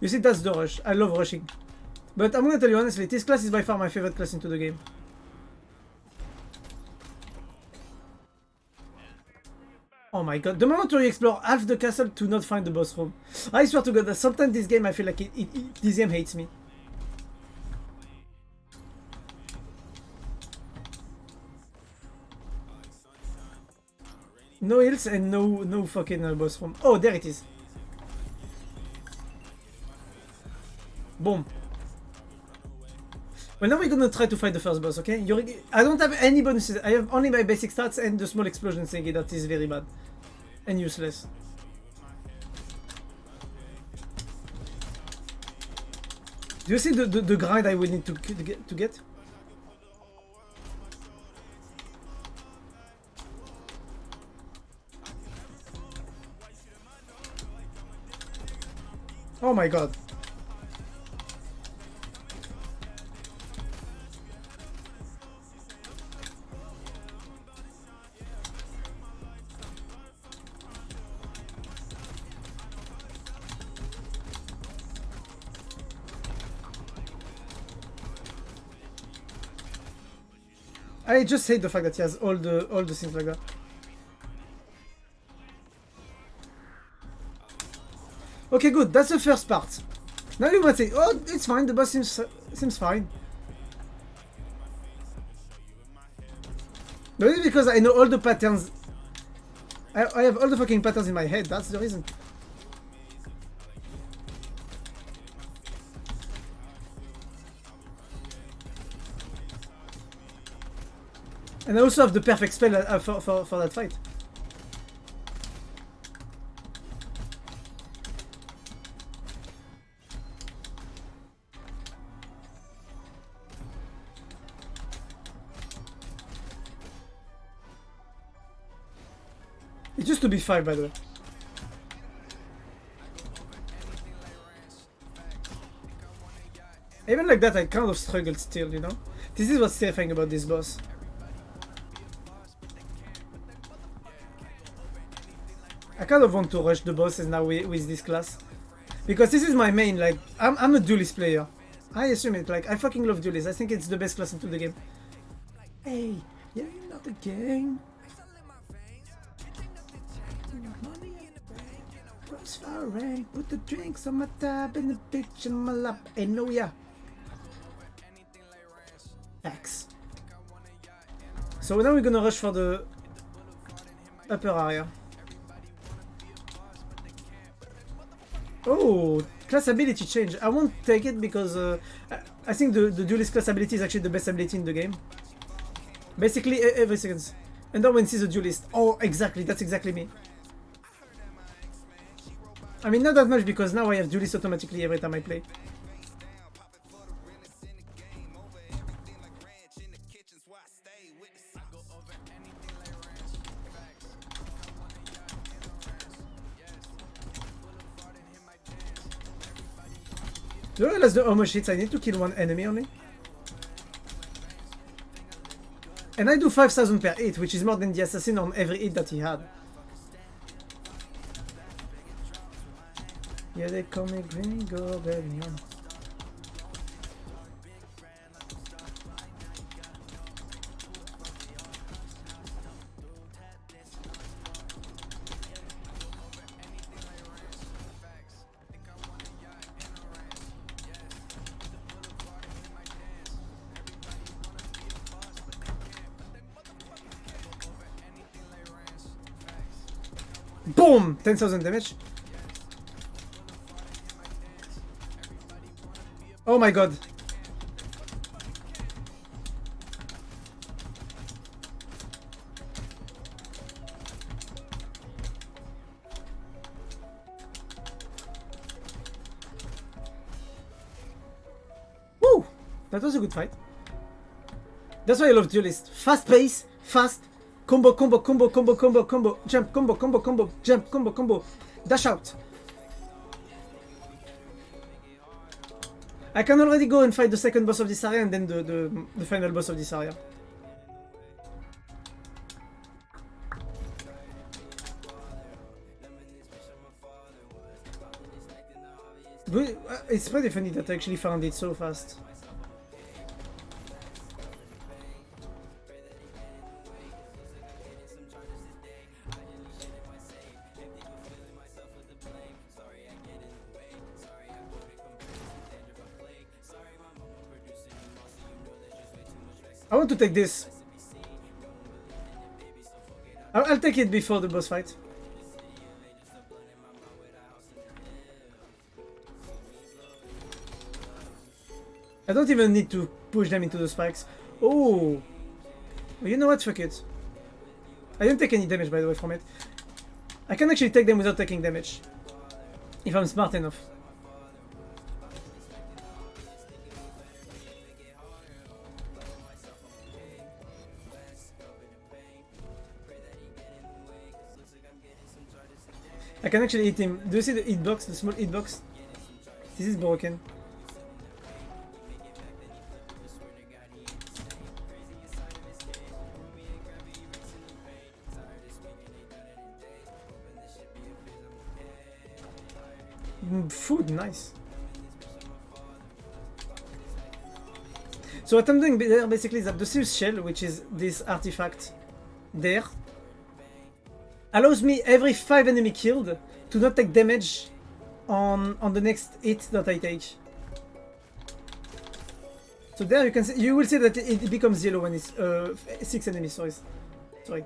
You see, that's the rush. I love rushing. But I'm gonna tell you honestly, this class is by far my favorite class into the game. Oh my god, the moment you explore half the castle to not find the boss room. I swear to god that sometimes this game I feel like this game hates me. No hills and no fucking boss room. Oh, there it is. Boom. Well, now we're gonna try to fight the first boss, okay? I don't have any bonuses. I have only my basic stats and the small explosion thingy that is very bad. And useless. Do you see the grind I will need to get? Oh my god. I just hate the fact that he has all the things like that. Okay, good. That's the first part. Now you might say, "Oh, it's fine. The boss seems fine." But it's because I know all the patterns. I have all the fucking patterns in my head. That's the reason. And I also have the perfect spell for that fight. It used to be 5, by the way. Even like that, I kind of struggled still, you know? This is what's terrifying about this boss. kind of want to rush the bosses now with this class. Because this is my main, like, I'm a duelist player. I assume it, like, I fucking love duelists. I think it's the best class into the game. Hey, yeah, you know the game. Cross fire rank, put the drinks on my tab and the bitch in my lap. Hey, no, yeah. X. So now we're gonna rush for the upper area. Oh, class ability change. I won't take it because I think the duelist class ability is actually the best ability in the game. Basically every second. And then when sees a duelist. Oh, exactly. That's exactly me. I mean, not that much because now I have duelist automatically every time I play. Do you realize how much hits I need to kill one enemy only? And I do 5,000 per hit, which is more than the assassin on every hit that he had. Yeah, they call me Gringo, baby. Boom! 10,000 damage. Oh my god. Woo! That was a good fight. That's why I love duelist. Fast pace, fast. Combo, combo, combo, combo, combo, combo, jump, combo, combo, combo, jump, combo, combo, dash out. I can already go and fight the second boss of this area and then the final boss of this area. But it's pretty funny that I actually found it so fast. I want to take this. I'll take it before the boss fight. I don't even need to push them into the spikes. Oh! You know what? Fuck it. I didn't take any damage, by the way, from it. I can actually take them without taking damage. If I'm smart enough. I can actually hit him. Do you see the hitbox, the small hitbox? This is broken. Food, nice. So what I'm doing there basically is that the Sirius Shell, which is this artifact there, allows me every 5 enemy killed to not take damage on the next hit that I take. So there you can see, you will see that it becomes yellow when it's 6 enemies. Sorry.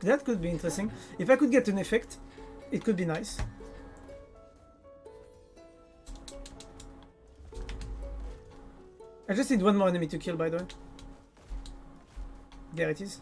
That could be interesting. If I could get an effect, it could be nice. I just need one more enemy to kill, by the way. There it is.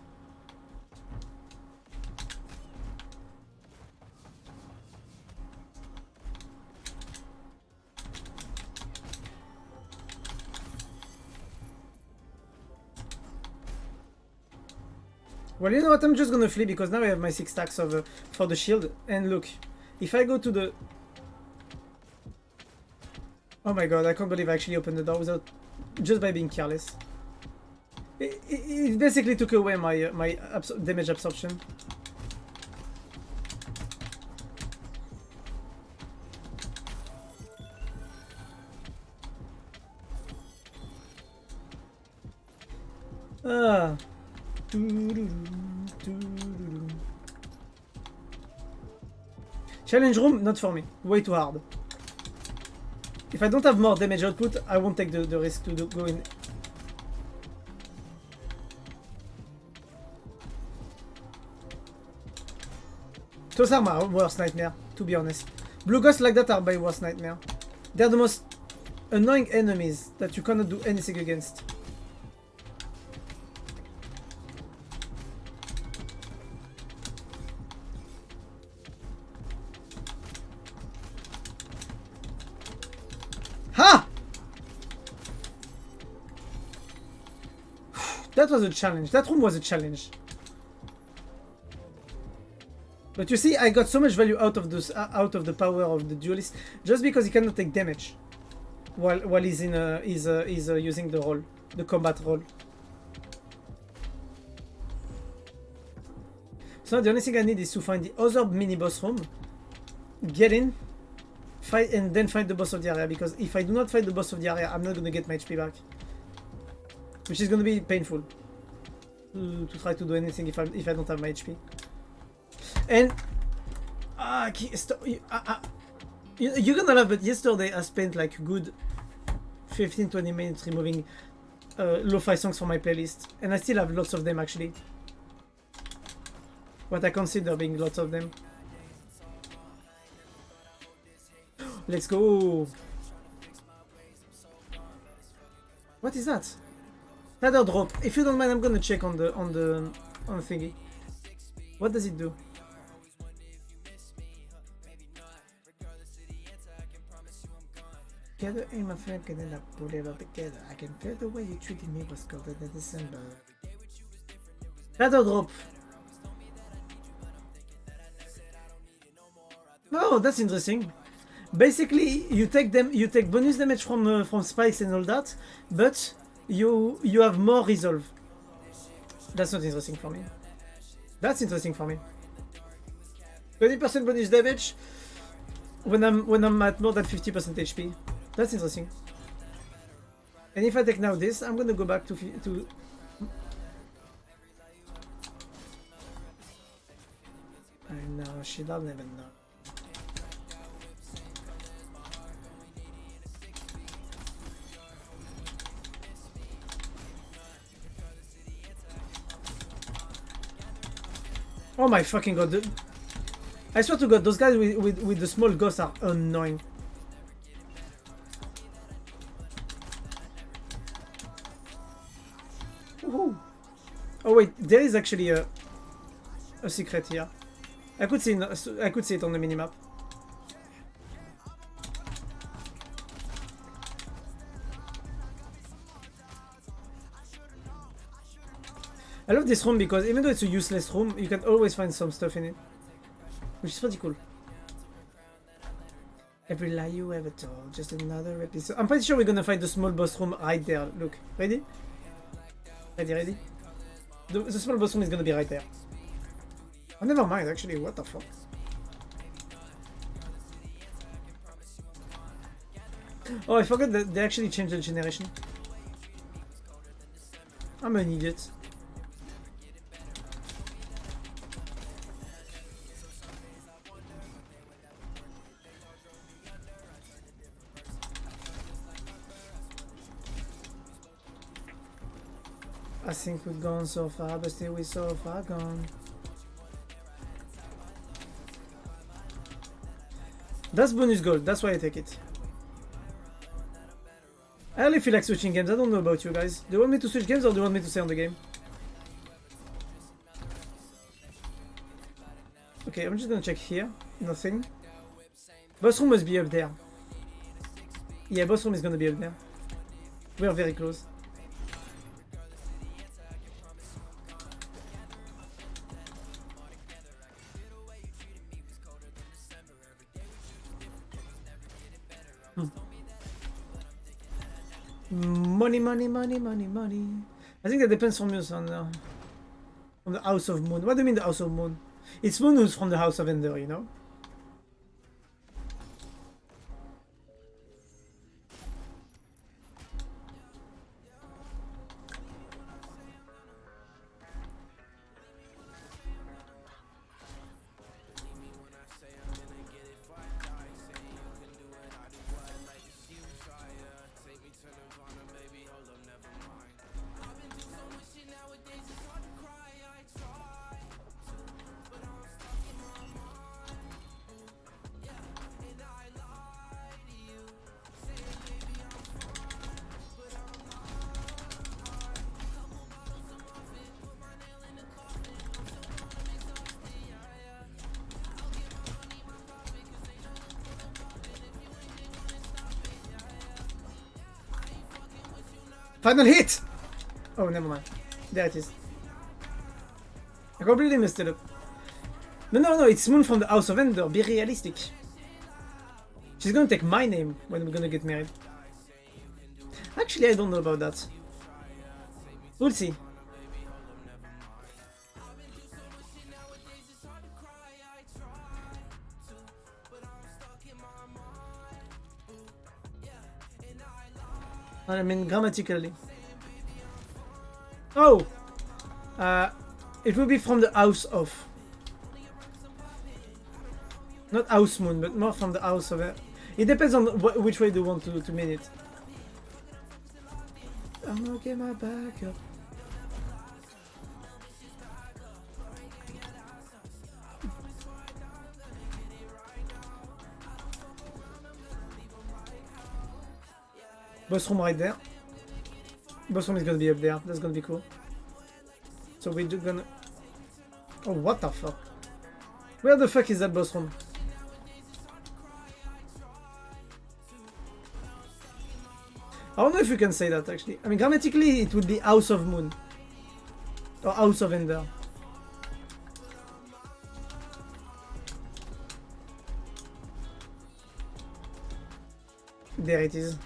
Well, you know what? I'm just gonna flee because now I have my 6 stacks of for the shield. And look, if I go to the... Oh my god, I can't believe I actually opened the door without... just by being careless. It basically took away my damage absorption. Ah. Challenge room, not for me. Way too hard. If I don't have more damage output, I won't take the risk to go in. Those are my worst nightmare, to be honest. Blue ghosts like that are my worst nightmare. They're the most annoying enemies that you cannot do anything against. Ha! That was a challenge. That room was a challenge. But you see, I got so much value out of this, out of the power of the duelist, just because he cannot take damage while he's in using the role, the combat role. So now the only thing I need is to find the other mini boss room, get in, fight, and then find the boss of the area. Because if I do not fight the boss of the area, I'm not gonna get my HP back, which is gonna be painful to try to do anything if I don't have my HP. And you're gonna laugh, but yesterday I spent like a good 15-20 minutes removing lo-fi songs from my playlist, and I still have lots of them actually. What I consider being lots of them. Let's go. What is that? Ladder drop. If you don't mind, I'm gonna check on the thingy. What does it do? Together in my friend can end up pulling up together. I can feel the way you treated me was colder than December. Ladder drop. Oh, that's interesting. Basically, you take bonus damage from spikes and all that, but you have more resolve. That's not interesting for me. That's interesting for me. 20% bonus damage when I'm at more than 50% HP. That's interesting. And if I take now this, I'm gonna go back to I know, shit, I'll never know. Oh my fucking god. I swear to god, those guys with the small ghosts are annoying. Woohoo. Oh wait, there is actually a secret here. I could see it on the minimap. I love this room because even though it's a useless room, you can always find some stuff in it, which is pretty cool. Every lie you ever told, just another episode. I'm pretty sure we're gonna find the small boss room right there. Look, ready? Ready? The small boss room is gonna be right there. Oh, never mind, actually, what the fuck? Oh, I forgot that they actually changed the generation. I'm an idiot. I think we've gone so far, but still we're so far gone. That's bonus gold, that's why I take it. I really feel like switching games. I don't know about you guys. Do you want me to switch games or do you want me to stay on the game? Okay, I'm just gonna check here. Nothing. Boss room must be up there. Yeah, boss room is gonna be up there. We are very close. Money, money, money, money, money. I think that depends from you on the House of Moon. What do you mean the House of Moon? It's Moon who's from the House of Ender, you know? Final hit! Oh, never mind. There it is. I completely messed it up. No, it's Moon from the House of Ender. Be realistic. She's gonna take my name when we're gonna get married. Actually, I don't know about that. We'll see. I mean, grammatically. Oh! It will be from the House of. Not House Moon, but more from the House of. It depends on which way they want to mean it. I'm gonna get my back up. Boss room right there. Boss room is gonna be up there. That's gonna be cool. So we're gonna. Oh, what the fuck? Where the fuck is that boss room? I don't know if you can say that actually. I mean, grammatically, it would be House of Moon or House of Ender. There it is.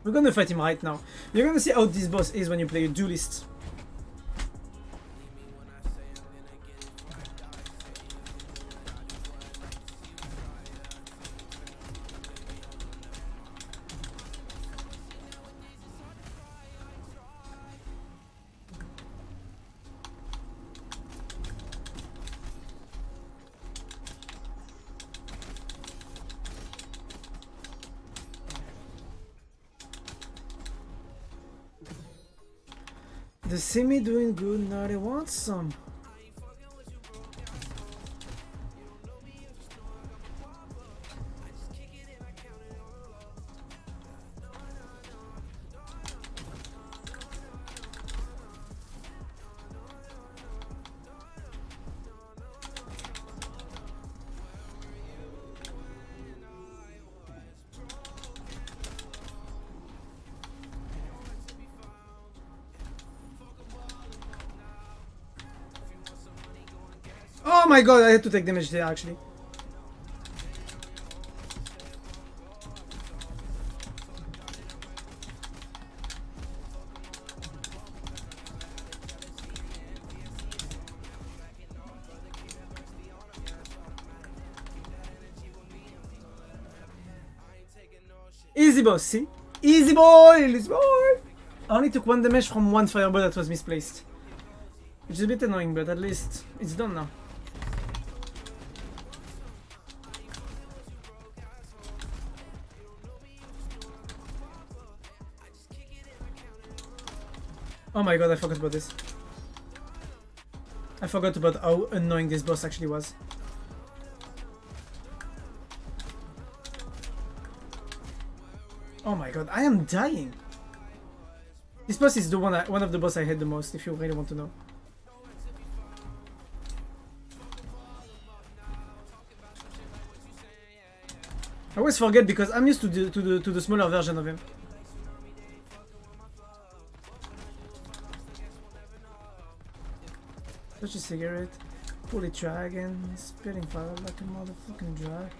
We're gonna fight him right now. You're gonna see how this boss is when you play a duelist. They see me doing good, now they want some. Oh my god, I had to take damage there actually. Easy boss, see? Easy boy! Easy boy! I only took one damage from one fireball that was misplaced. Which is a bit annoying, but at least it's done now. Oh my god, I forgot about this. I forgot about how annoying this boss actually was. Oh my god, I am dying. This boss is the one of the boss I hate the most, if you really want to know. I always forget because I'm used to the smaller version of him. Touch a cigarette, pull a dragon, spitting fire like a motherfucking drag.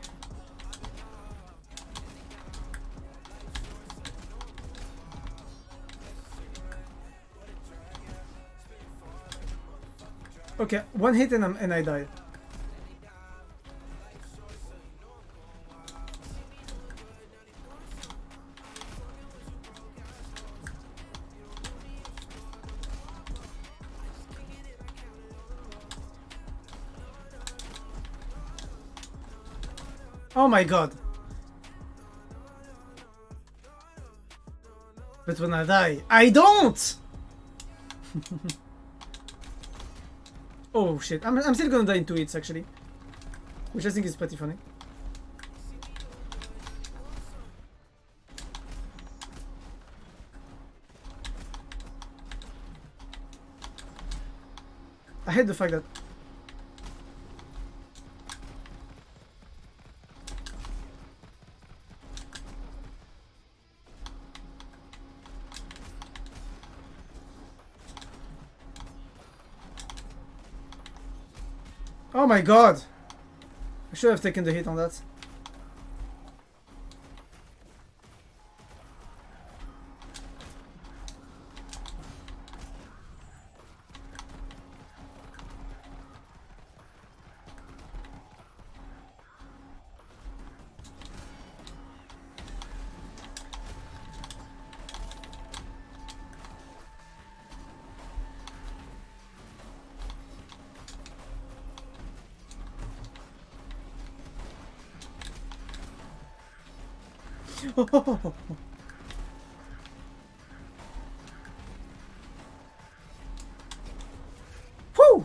Okay, one hit and I die. Oh my god. But when I die, I don't! Oh shit, I'm still gonna die in 2 hits actually. Which I think is pretty funny. I hate the fact that... Oh my god! I should have taken the hit on that. Woo!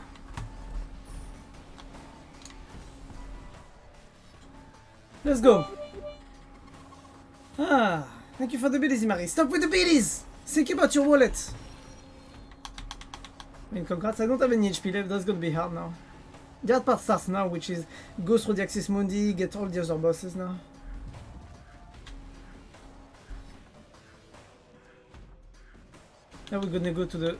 Let's go. Ah, thank you for the biddies, Marie. Stop with the biddies! Think about your wallet. I mean, congrats, I don't have any HP left, that's gonna be hard now. The hard part starts now, which is go through the Axis Mundi, get all the other bosses now. Now we're gonna go to the...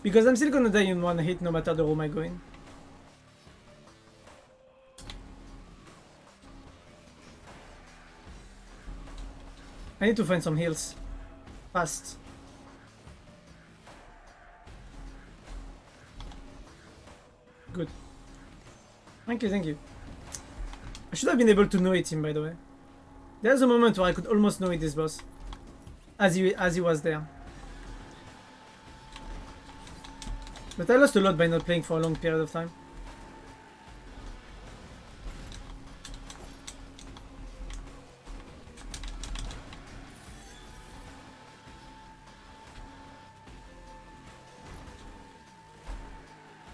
Because I'm still gonna die in 1 hit no matter the room I go in. I need to find some heals. Fast. Good. Thank you, thank you. I should have been able to know it him, by the way. There's a moment where I could almost know it this boss. As he was there. But I lost a lot by not playing for a long period of time.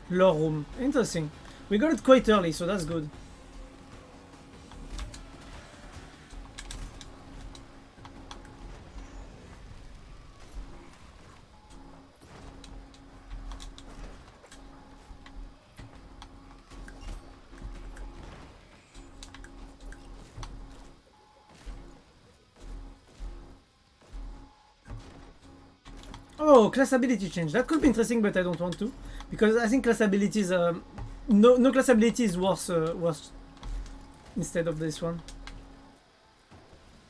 Lore room. Interesting. We got it quite early, so that's good. Oh, class ability change. That could be interesting, but I don't want to. Because I think class abilities... no class ability is worse instead of this one.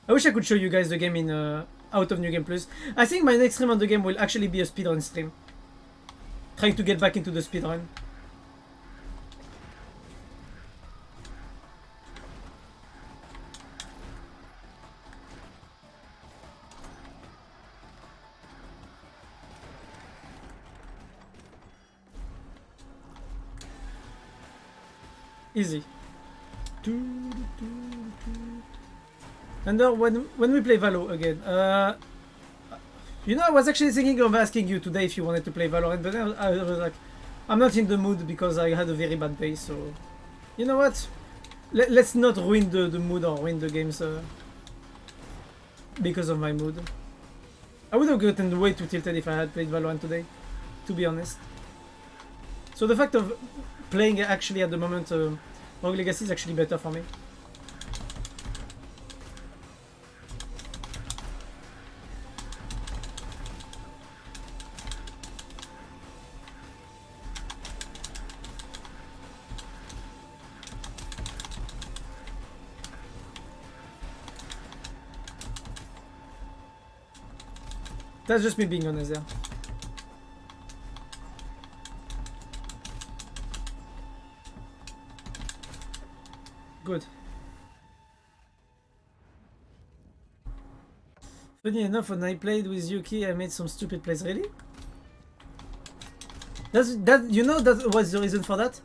I wish I could show you guys the game in out of New Game Plus. I think my next stream on the game will actually be a speedrun stream. Trying to get back into the speedrun. Easy. And when we play Valo again, you know, I was actually thinking of asking you today if you wanted to play Valorant, but then I was like, I'm not in the mood because I had a very bad day, so... You know what? Let's not ruin the mood or ruin the games because of my mood. I would have gotten way too tilted if I had played Valorant today, to be honest. So the fact of playing actually at the moment Rogue Legacy is actually better for me. That's just me being honest there. Good. Funny enough, when I played with Yuki, I made some stupid plays. Really? You know that was the reason for that?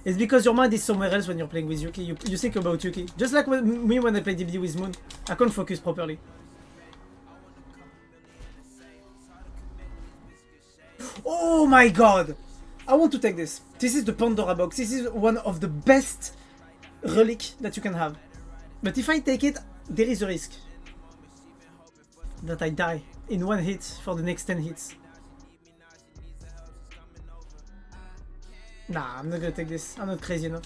It's because your mind is somewhere else when you're playing with Yuki. You think about Yuki. Just like me when I play DBD with Moon. I can't focus properly. Oh my god! I want to take this. This is the Pandora box. This is one of the best relic that you can have. But if I take it, there is a risk that I die in one hit for the next 10 hits. Nah, I'm not gonna take this. I'm not crazy enough.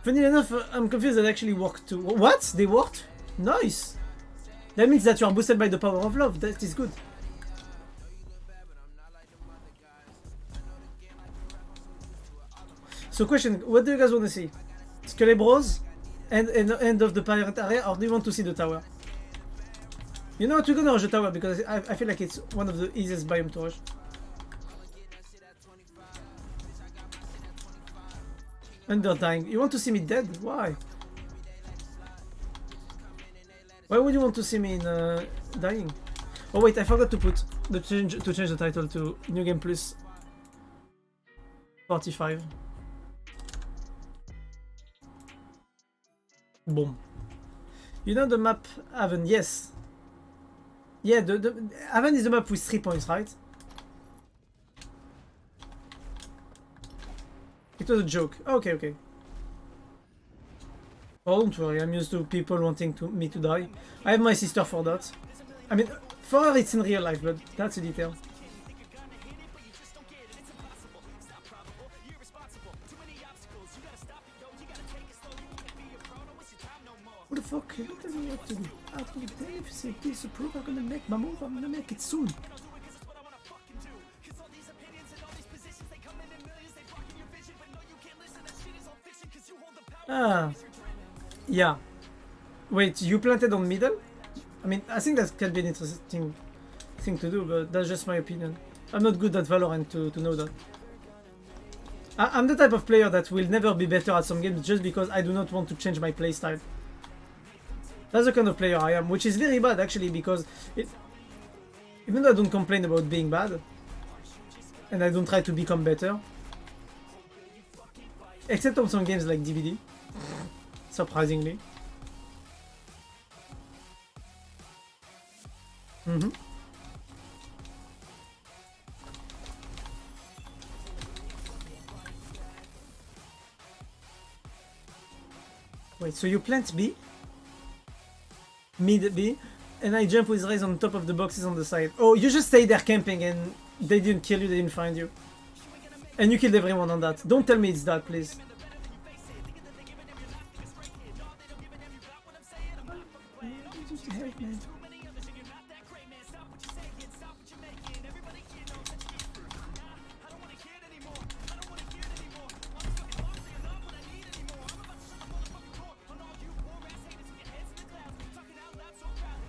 Funny enough, I'm confused that they actually worked too. What? They worked? Nice! That means that you are boosted by the power of love. That is good. So question, what do you guys want to see? Skelly Bros? And end of the pirate area, or do you want to see the tower? You know what, we're gonna rush the tower because I feel like it's one of the easiest biome to rush. Underdying. You want to see me dead? Why? Why would you want to see me in dying? Oh wait, I forgot to put the change the title to New Game Plus 45. Boom. You know the map Haven? Yes. Yeah, the Haven is the map with 3 points, right? It was a joke. Okay, okay. Oh, don't worry, I'm used to people wanting me to die. I have my sister for that. I mean, for her it's in real life, but that's a detail. What the fuck? You don't tell me what to do. After the day, if you say please approve, I'm gonna make my move, I'm gonna make it soon. Ah. Yeah. Wait, you planted on middle? I mean, I think that can be an interesting thing to do, but that's just my opinion. I'm not good at Valorant to know that. I'm the type of player that will never be better at some games just because I do not want to change my playstyle. That's the kind of player I am, which is very bad actually, because even though I don't complain about being bad, and I don't try to become better, except on some games like DVD, surprisingly. Wait, so you plant B? Mid B, and I jump with Raze on top of the boxes on the side. Oh, you just stay there camping and they didn't kill you, they didn't find you. And you killed everyone on that. Don't tell me it's that, please.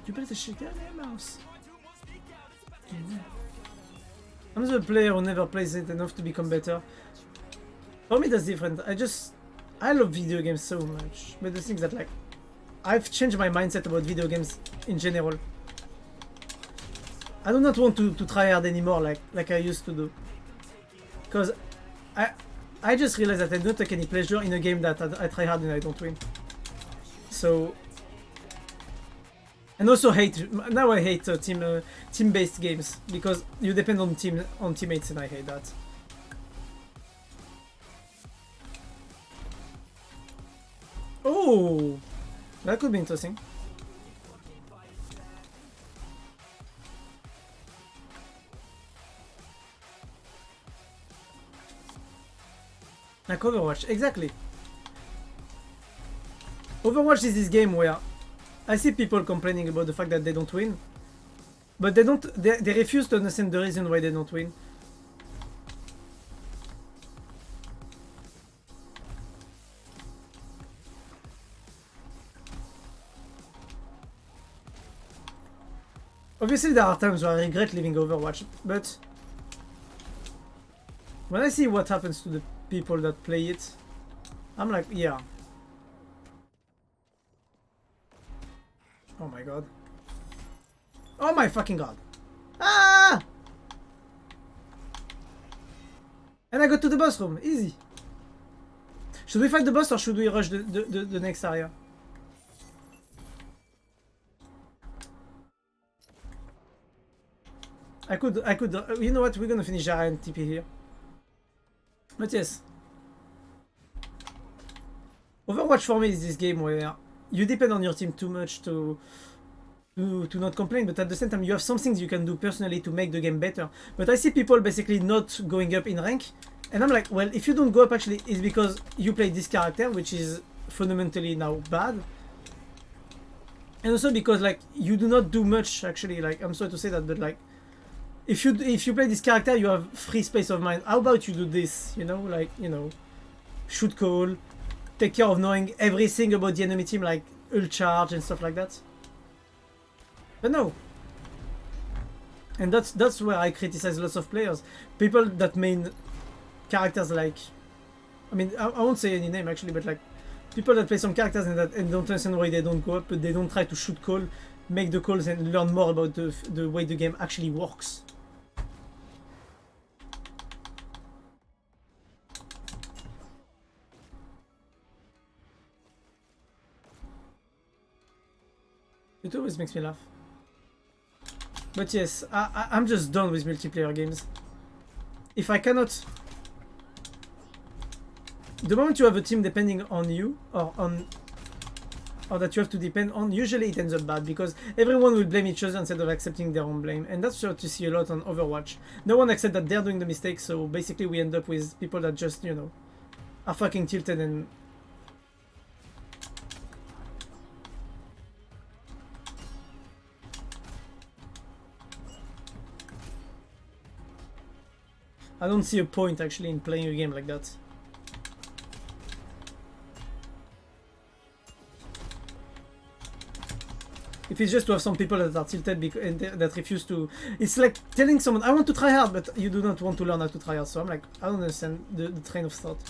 You better shit down there, mouse. I'm the player who never plays it enough to become better. For me that's different. I love video games so much. But the thing is that like I've changed my mindset about video games in general. I do not want to try hard anymore like I used to do. Because I just realized that I don't take any pleasure in a game that I try hard and I don't win. So and also now I hate team-based games because you depend on teammates and I hate that. Oh, that could be interesting. Like Overwatch, exactly. Overwatch is this game where I see people complaining about the fact that they don't win, but they refuse to understand the reason why they don't win. Obviously, there are times where I regret leaving Overwatch, but when I see what happens to the people that play it, I'm like, yeah. Oh my god. Oh my fucking god. Ah! And I got to the boss room. Easy. Should we fight the boss or should we rush the next area? I could, you know what? We're gonna finish Jara and TP here. But yes. Overwatch for me is this game where you depend on your team too much to not complain, but at the same time you have some things you can do personally to make the game better. But I see people basically not going up in rank, and I'm like, well, if you don't go up actually, it's because you play this character, which is fundamentally now bad. And also because like you do not do much actually, like I'm sorry to say that, but like if you play this character you have free space of mind. How about you do this, you know, like, you know, shoot call, take care of knowing everything about the enemy team, like ult charge and stuff like that. But no. And that's where I criticize lots of players. People that main characters like, I mean, I won't say any name actually, but like people that play some characters and don't understand why they don't go up, but they don't try to shoot call, make the calls and learn more about the way the game actually works. It always makes me laugh. But yes, I'm just done with multiplayer games. If I cannot... The moment you have a team depending on you, or that you have to depend on, usually it ends up bad, because everyone will blame each other instead of accepting their own blame. And that's what you see a lot on Overwatch. No one accepts that they're doing the mistake, so basically we end up with people that just, you know, are fucking tilted and... I don't see a point actually in playing a game like that. If it's just to have some people that are tilted and that refuse to... It's like telling someone, I want to try hard, but you do not want to learn how to try hard. So I'm like, I don't understand the train of thought.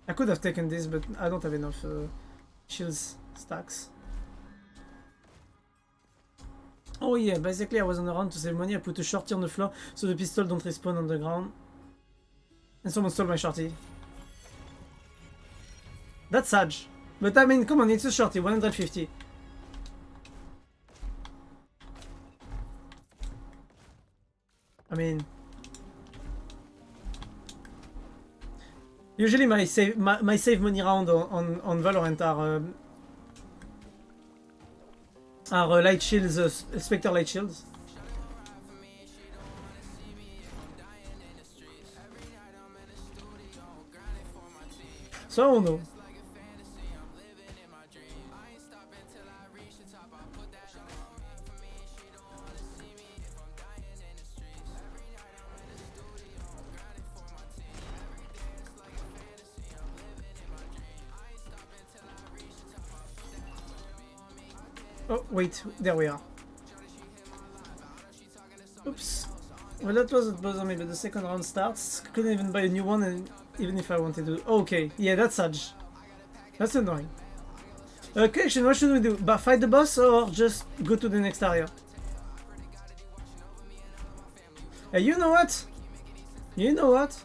I could have taken this, but I don't have enough shields stacks. Oh yeah, basically I was on a run to save money. I put a shorty on the floor so the pistol don't respawn on the ground. And someone stole my shorty. That's sad. But I mean, come on, it's a shorty, 150. I mean... Usually my save money round on Valorant are light shields, Spectre light shields. So I don't know. Oh, wait, there we are. Oops. Well, that wasn't bother me, but the second round starts. Couldn't even buy a new one, and even if I wanted to. Okay, yeah, that's Saj. That's annoying. Question, what should we do? Fight the boss or just go to the next area? Hey, you know what? You know what?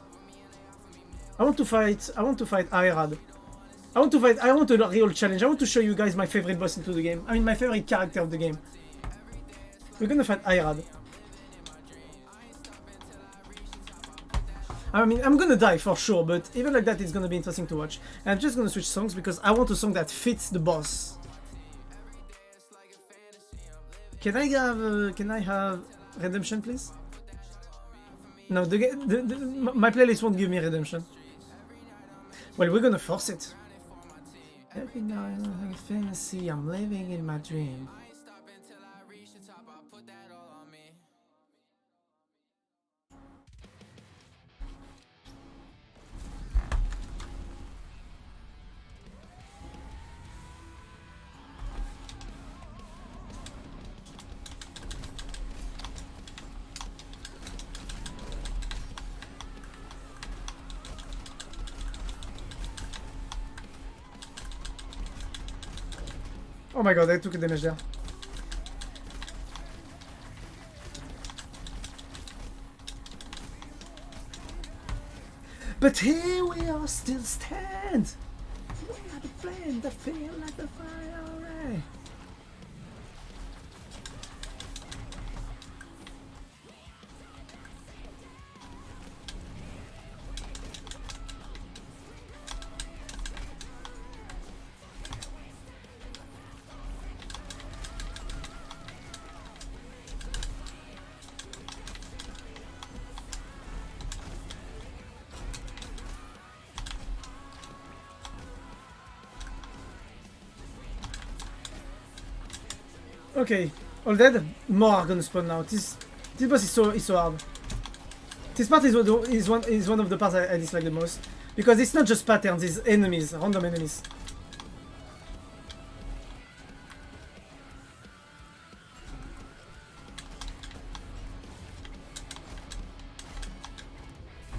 I want to fight Irad. I want a real challenge. I want to show you guys my favorite boss into the game. I mean, my favorite character of the game. We're gonna fight Irad. I mean, I'm gonna die for sure, but even like that, it's gonna be interesting to watch. And I'm just gonna switch songs because I want a song that fits the boss. Can I have Redemption, please? No, my playlist won't give me Redemption. Well, we're gonna force it. Every night I have a fantasy, I'm living in my dream. Oh my god, I took a damage there. But here we are, still stand. We are the flame that feel like the fire ray. Okay, all dead. More are gonna spawn now. This boss is so hard. This part is one of the parts I dislike the most because it's not just patterns, it's enemies, random enemies.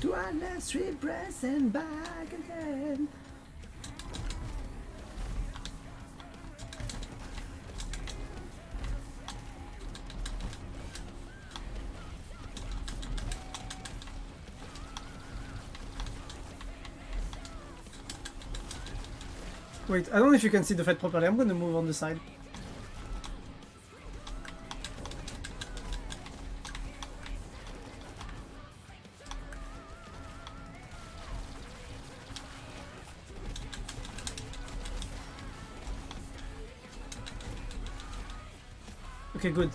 To our last 3 breaths and back again. Wait, I don't know if you can see the fight properly. I'm gonna move on the side. Okay, good.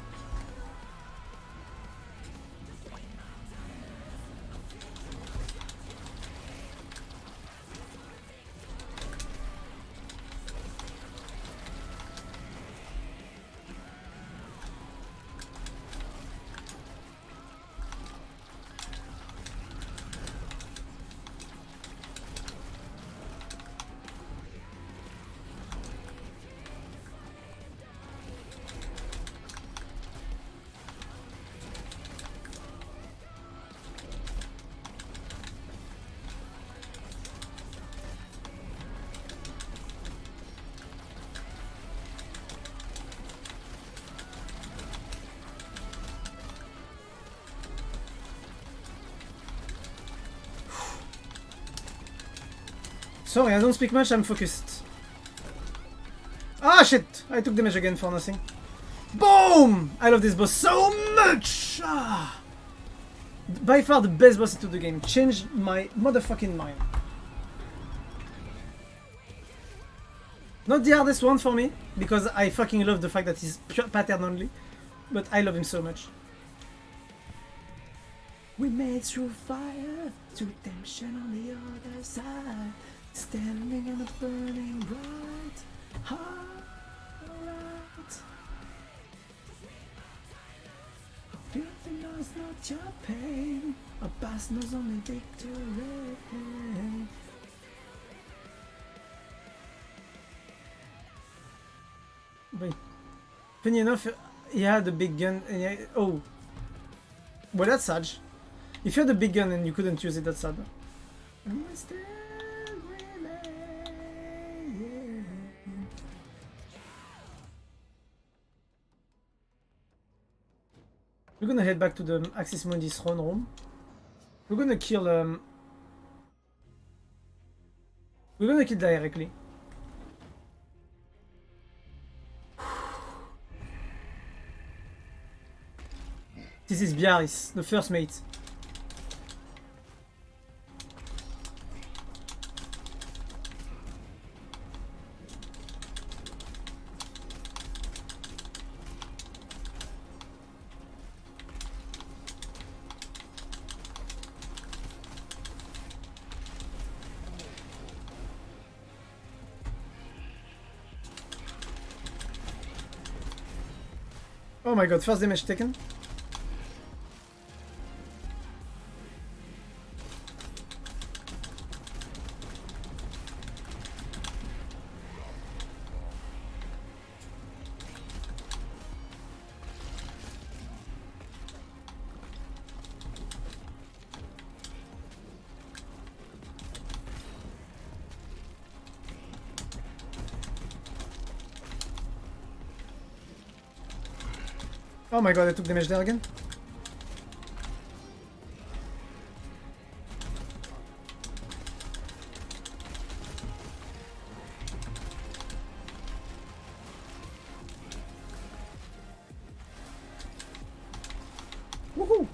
Sorry, I don't speak much, I'm focused. Ah, shit! I took damage again for nothing. Boom! I love this boss so much! Ah. By far the best boss into the game. Changed my motherfucking mind. Not the hardest one for me, because I fucking love the fact that he's pure pattern only. But I love him so much. We made through fire, to redemption on the other side. Standing in a burning bright heart. Fear knows not your pain. Our past knows only victory. Wait. Funny enough, he had a big gun. And oh. Well, that's sad. If you had a big gun and you couldn't use it, that's sad. We're gonna head back to the Axis Mundi throne room. We're gonna kill directly. This is Biaris, the first mate. Oh my god, first damage taken. Oh my god, I took damage there again. Woohoo!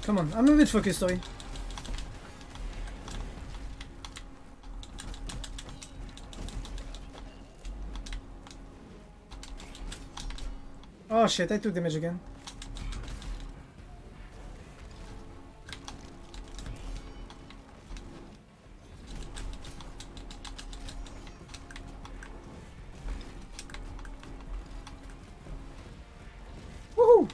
Come on, I'm a bit focused, sorry. Oh shit, I took damage again. Woohoo!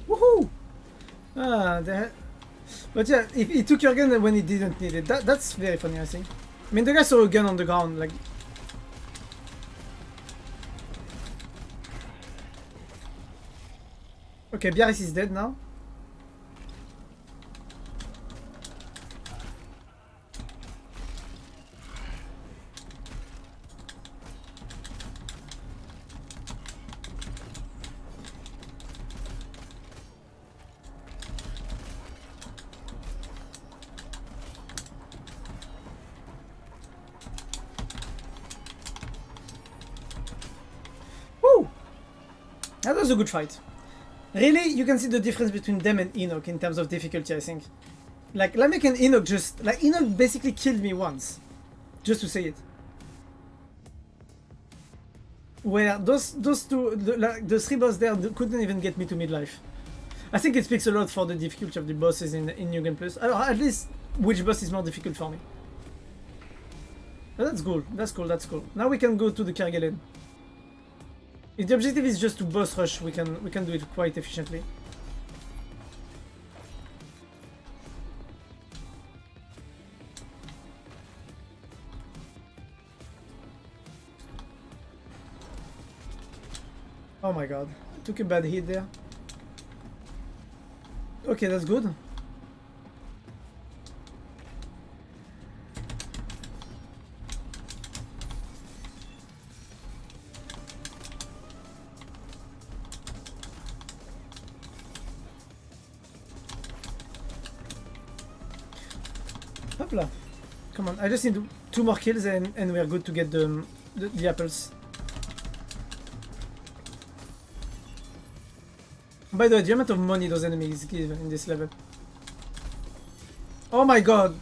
Woohoo! But yeah, if he took your gun when he didn't need it, that's very funny, I think. I mean, the guy saw a gun on the ground, like... Okay, Biarritz is dead now. Woo! That was a good fight. Really, you can see the difference between them and Enoch in terms of difficulty, I think. Like, Lamek and Enoch just... Like, Enoch basically killed me once. Just to say it. Where those two... The three bosses there couldn't even get me to midlife. I think it speaks a lot for the difficulty of the bosses in New Game Plus. At least, which boss is more difficult for me. But that's cool, that's cool, that's cool. Now we can go to the Kerguelen. If the objective is just to boss rush, we can do it quite efficiently. Oh my god, I took a bad hit there. Okay, that's good. Hopla. Come on, I just need 2 more kills and we're good to get the apples. By the way, the amount of money those enemies give in this level. Oh my god!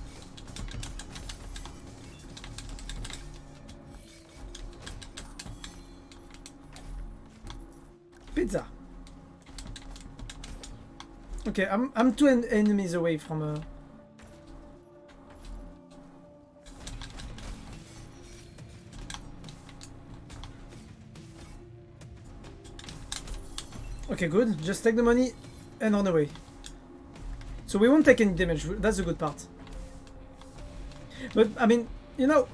Pizza! Okay, I'm 2 enemies away from Okay, good. Just take the money and run away. So we won't take any damage. That's the good part. But, I mean, you know,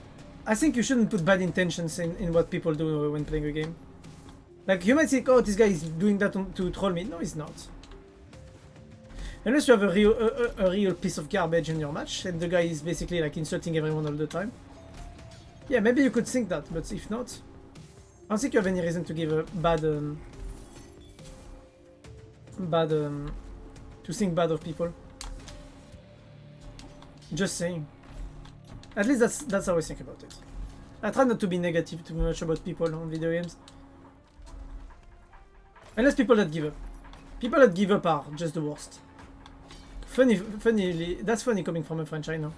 I think you shouldn't put bad intentions in what people do when playing a game. Like, you might think, oh, this guy is doing that to troll me. No, he's not. Unless you have a real piece of garbage in your match, and the guy is basically, like, insulting everyone all the time. Yeah, maybe you could think that, but if not... I don't think you have any reason to give a to think bad of people. Just saying. At least that's how I think about it. I try not to be negative too much about people on video games. Unless people that give up. People that give up are just the worst. Funnily, that's funny coming from a French, I know.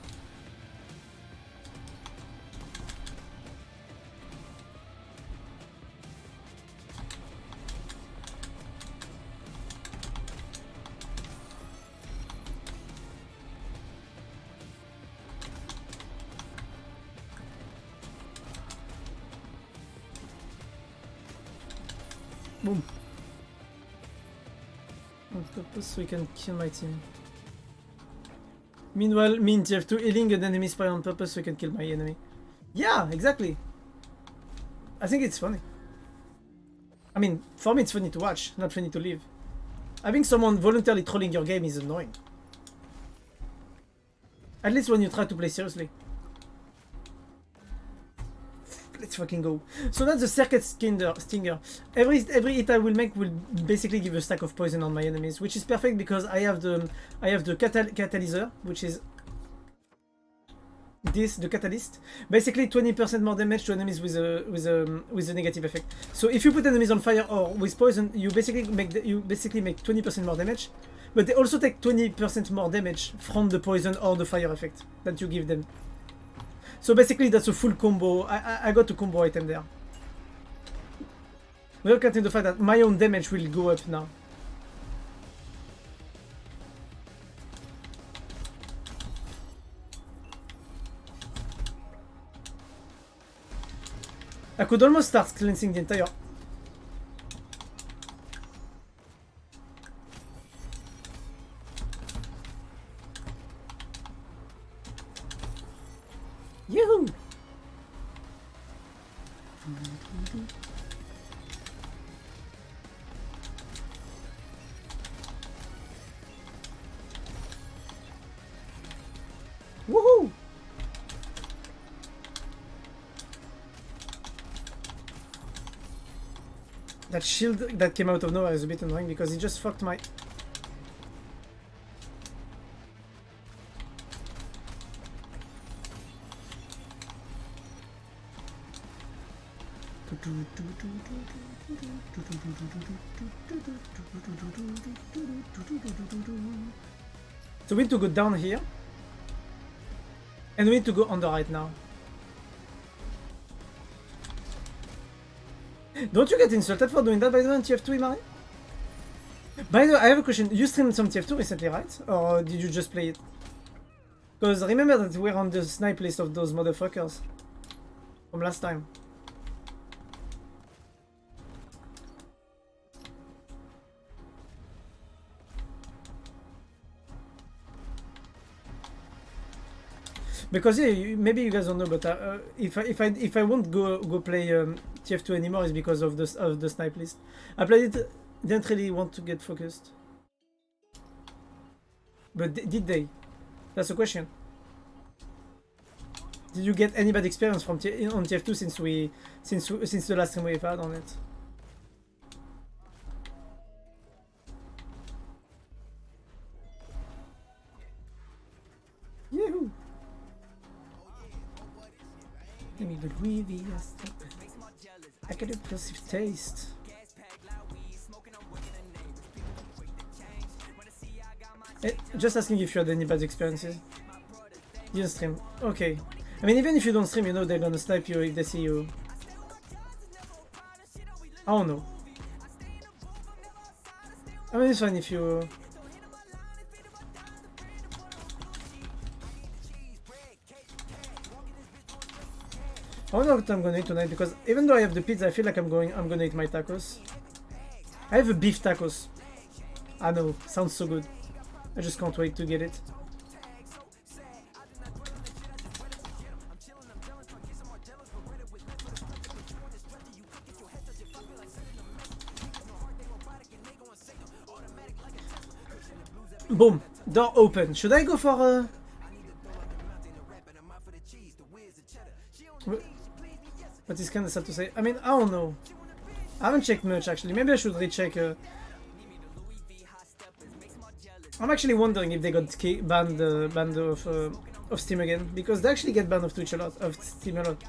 Boom. on purpose so he can kill my team. Meanwhile, me in TF2 healing an enemy spy on purpose so he can kill my enemy. Yeah, exactly. I think it's funny. I mean, for me it's funny to watch, not funny to live. Having someone voluntarily trolling your game is annoying. At least when you try to play seriously. Let's fucking go. So that's the circuit stinger. Every hit I will make will basically give a stack of poison on my enemies, which is perfect because I have the catalyzer, which is the catalyst. Basically 20% more damage to enemies with a negative effect. So if you put enemies on fire or with poison, you basically make 20% more damage, but they also take 20% more damage from the poison or the fire effect that you give them. So basically that's a full combo. I got a combo item there. Without counting the fact that my own damage will go up now. I could almost start cleansing the entire... Yahoo! Woohoo! That shield that came out of nowhere is a bit annoying because it just fucked my... So we need to go down here. And we need to on the right now. Don't you get insulted for doing that, by the way, on TF2, Imari? By the way, I have a question. You streamed some TF2 recently, right? Or did you just play it? Because remember that we're on the snipe list of those motherfuckers from last time. Because yeah, maybe you guys don't know, but if I won't go play TF2 anymore, is because of the snipe list. I played it, didn't really want to get focused. But did they? That's the question. Did you get any bad experience from on TF2 since the last time we've had on it? Yahoo! Give me the gravy, yes. I get a positive taste. Just asking if you had any bad experiences. You didn't stream. Okay. I mean, even if you don't stream, you know they're gonna snipe you if they see you. I don't know. I mean, it's fine if you... I wonder what I'm gonna eat tonight, because even though I have the pizza, I feel like I'm gonna eat my tacos. I have a beef tacos. I know, sounds so good. I just can't wait to get it. Boom, door open. Should I go for what is kind of sad to say? I mean, I don't know. I haven't checked much actually. Maybe I should recheck. I'm actually wondering if they got banned of Steam again, because they actually get banned of Twitch a lot, of Steam a lot.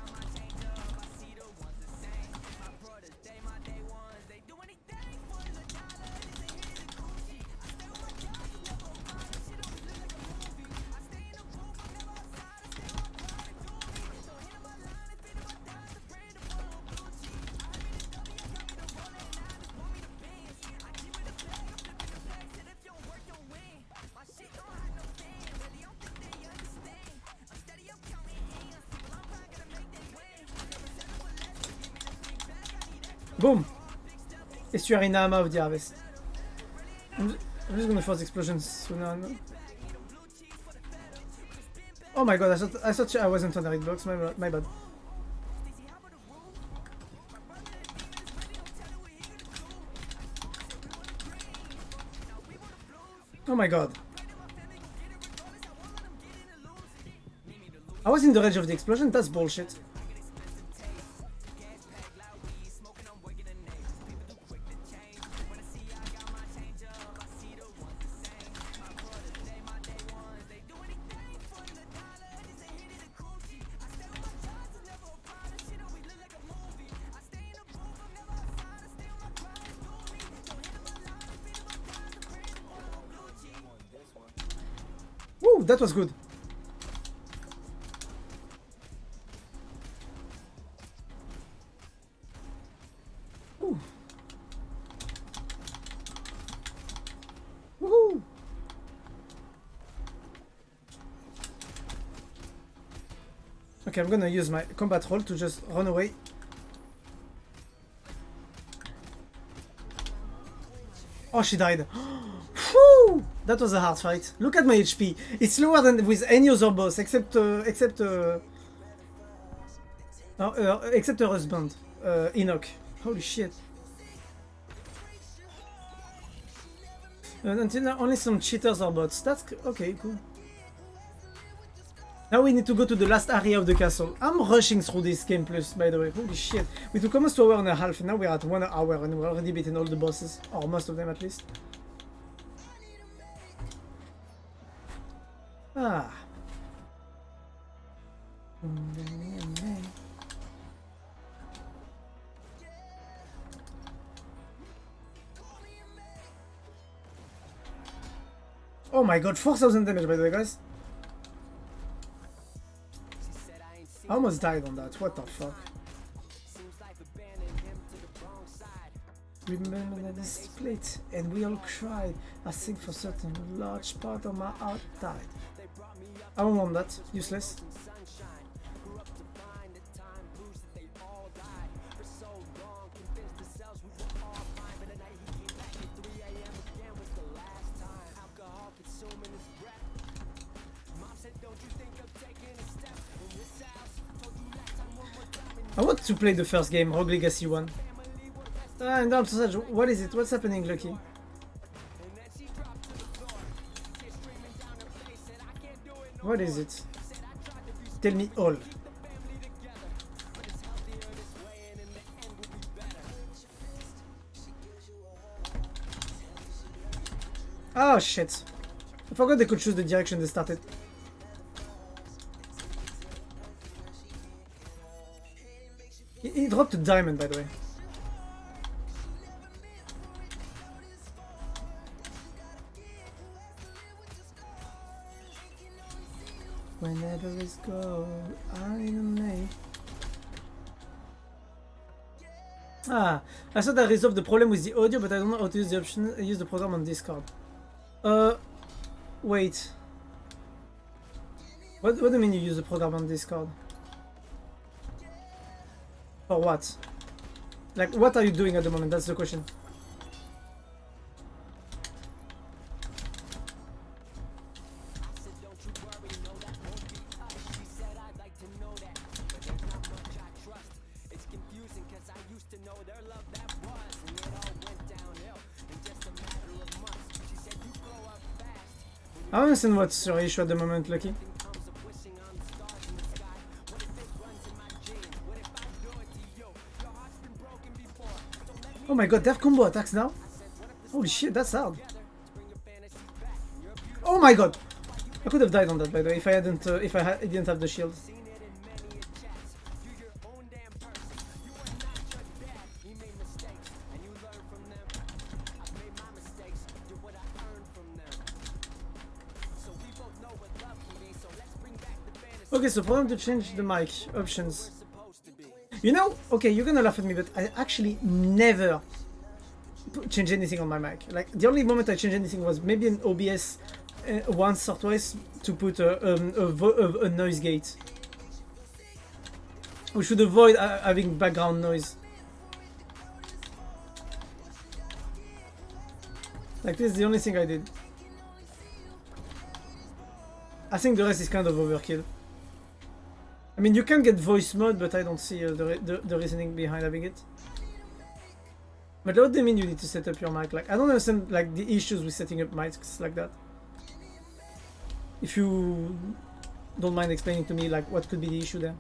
Boom! Estuarina of the Harvest. I'm just gonna force explosions sooner on. Oh my god, I thought I wasn't on the red blocks, my bad. Oh my god. I was in the range of the explosion, that's bullshit. Woo, that was good. Ooh. Woohoo! Okay, I'm gonna use my combat roll to just run away. Oh, she died. Whew! That was a hard fight. Look at my HP. It's lower than with any other boss except her husband, Enoch. Holy shit. Until now, only some cheaters or bots. That's okay, cool. Now we need to go to the last area of the castle. I'm rushing through this game plus, by the way. Holy shit. We took almost 2 hours and a half. Now we're at 1 hour and we're already beaten all the bosses. Or most of them at least. Ah. Oh my god, 4,000 damage by the way, guys. I almost died on that, what the fuck. Remember this split, and we all cried. I think for certain a large part of my heart died. I don't want that, useless. I want to play the first game, Rogue Legacy 1. And I'm so sad. What is it? What's happening, Lucky? What is it? Tell me all. Oh shit. I forgot they could choose the direction they started. He dropped a diamond, by the way. Whenever it's go, I may. Ah, I thought I resolved the problem with the audio, but I don't know how to use the option. Use the program on Discord. Wait. What do you mean you use the program on Discord? For what? Like, what are you doing at the moment? That's the question. I don't understand what's your issue at the moment, Lucky. Oh my god, they have combo attacks now? Holy shit, that's hard. Oh my god! I could have died on that, by the way, if I didn't have the shield. Okay, so problem to change the mic options. You know, okay, you're gonna laugh at me, but I actually never change anything on my mic. Like, the only moment I changed anything was maybe in OBS once or twice to put a noise gate. We should avoid having background noise. Like this is the only thing I did. I think the rest is kind of overkill. I mean, you can get voice mode, but I don't see the reasoning behind having it. But what do you mean you need to set up your mic? Like, I don't understand like the issues with setting up mics like that. If you don't mind explaining to me like what could be the issue there.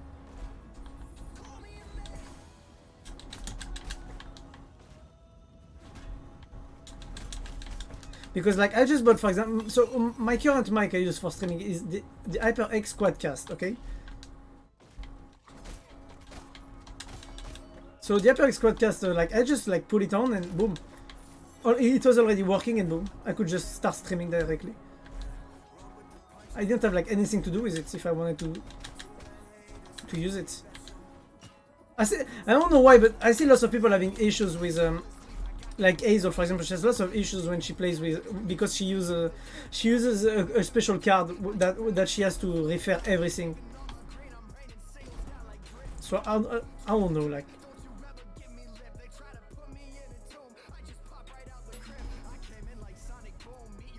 Because like I just bought, for example, so my current mic I use for streaming is the HyperX Quadcast, okay? So the HyperX Quadcast, like I just like put it on and boom. It was already working and boom, I could just start streaming directly. I didn't have like anything to do with it if I wanted to use it. I don't know why, but I see lots of people having issues with like Hazel, for example. She has lots of issues when she plays with, because she uses a special card that she has to refer everything. So I don't know, like.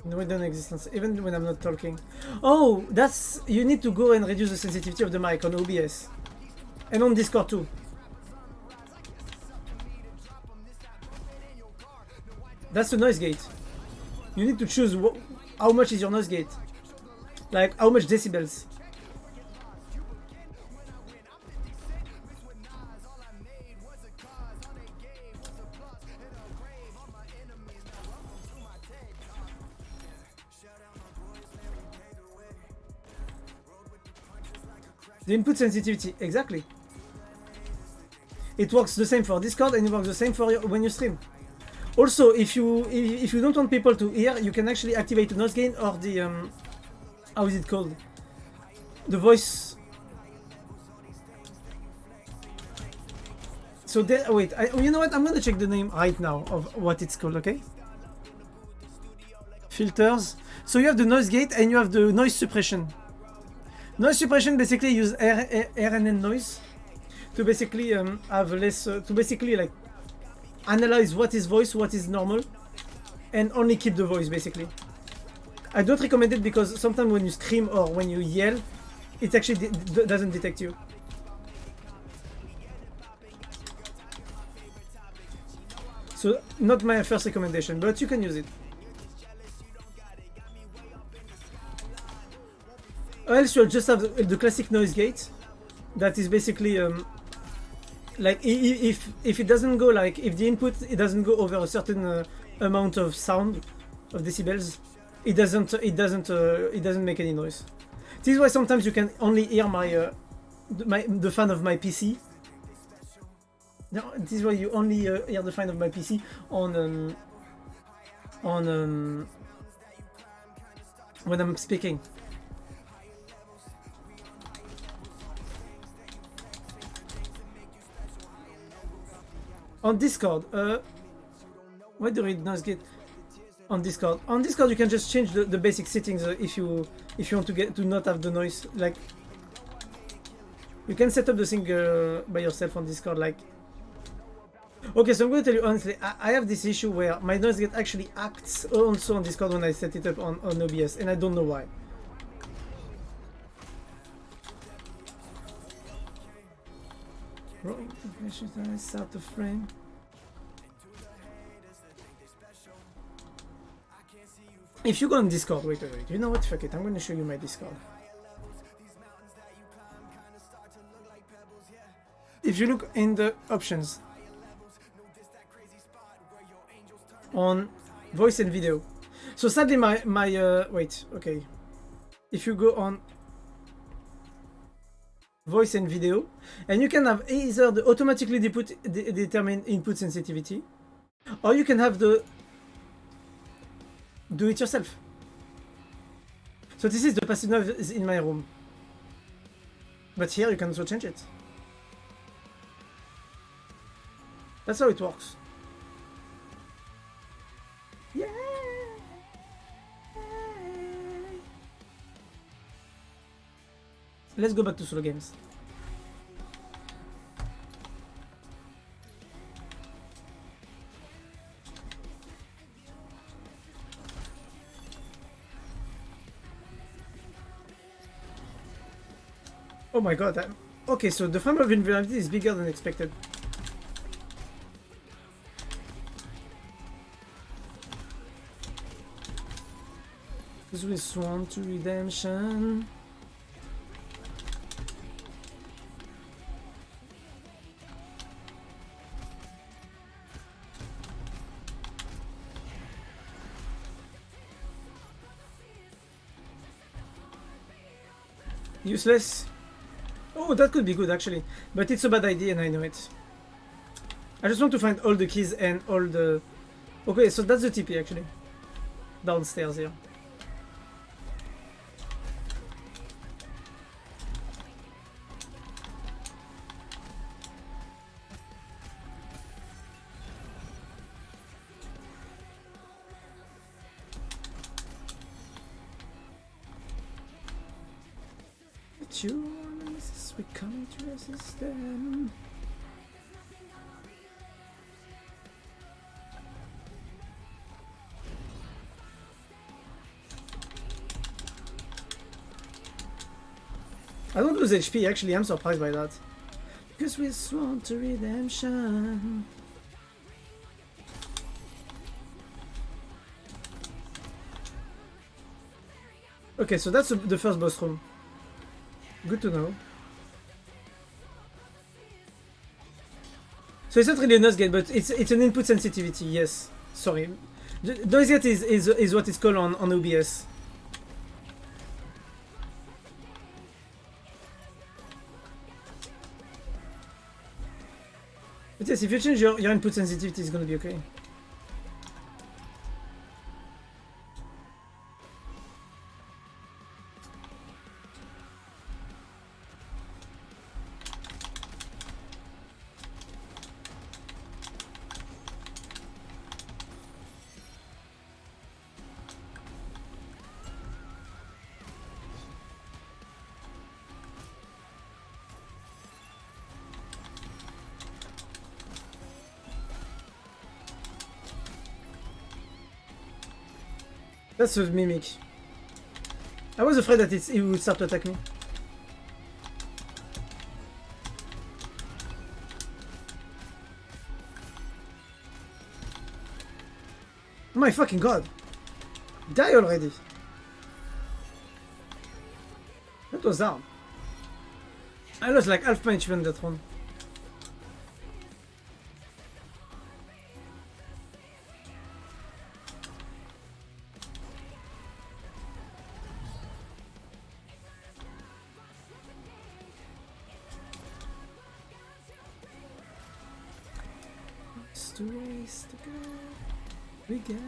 No, it doesn't exist, even when I'm not talking. Oh, that's, you need to go and reduce the sensitivity of the mic on OBS. And on Discord too. That's the noise gate. You need to choose how much is your noise gate. Like, how much decibels. The input sensitivity, exactly. It works the same for Discord and it works the same for when you stream. Also, if you don't want people to hear, you can actually activate the noise gain or the how is it called? The voice. So wait, you know what? I'm gonna check the name right now of what it's called. Okay. Filters. So you have the noise gate and you have the noise suppression. Noise suppression basically use RNN noise to basically have less, to basically like analyze what is voice, what is normal, and only keep the voice basically. I don't recommend it because sometimes when you scream or when you yell, it actually doesn't detect you. So not my first recommendation, but you can use it. Or else you'll just have the classic noise gate that is basically like if it doesn't go, like if the input it doesn't go over a certain amount of sound of decibels, it doesn't make any noise. This is why sometimes you can only hear the fan of my PC. No, this is why you only hear the fan of my PC on when I'm speaking. On Discord, why do we noise gate? On Discord, you can just change the basic settings if you want to not have the noise. Like you can set up the thing by yourself on Discord. Like, okay, so I'm going to tell you honestly, I have this issue where my noise gate actually acts also on Discord when I set it up on OBS, and I don't know why. Out of frame. If you go on Discord, wait, you know what? Fuck it, I'm going to show you my Discord. If you look in the options on voice and video, so sadly my wait, okay. If you go on voice and video, and you can have either the automatically determine input sensitivity, or you can have the do it yourself. So this is the passive noise in my room, but here you can also change it. That's how it works. Yeah. Let's go back to solo games. Oh my god. Okay, so the frame of invulnerability is bigger than expected. Because we swan to redemption. Useless. Oh, that could be good actually, but it's a bad idea and I know it. I just want to find all the keys and all the... Okay, so that's the TP actually. Downstairs here. We come to resist them. I don't lose HP actually, I'm surprised by that. Because we swan to redemption. Okay, so that's the first boss room. Good to know. So it's not really a noise gate, but it's an input sensitivity, yes. Sorry. Noise gate is what it's called on OBS. But yes, if you change your input sensitivity, it's gonna be okay. That's a mimic. I was afraid that it would start to attack me. Oh my fucking god! Die already! That was hard. I lost like half my HP on that one. To race together, we gather.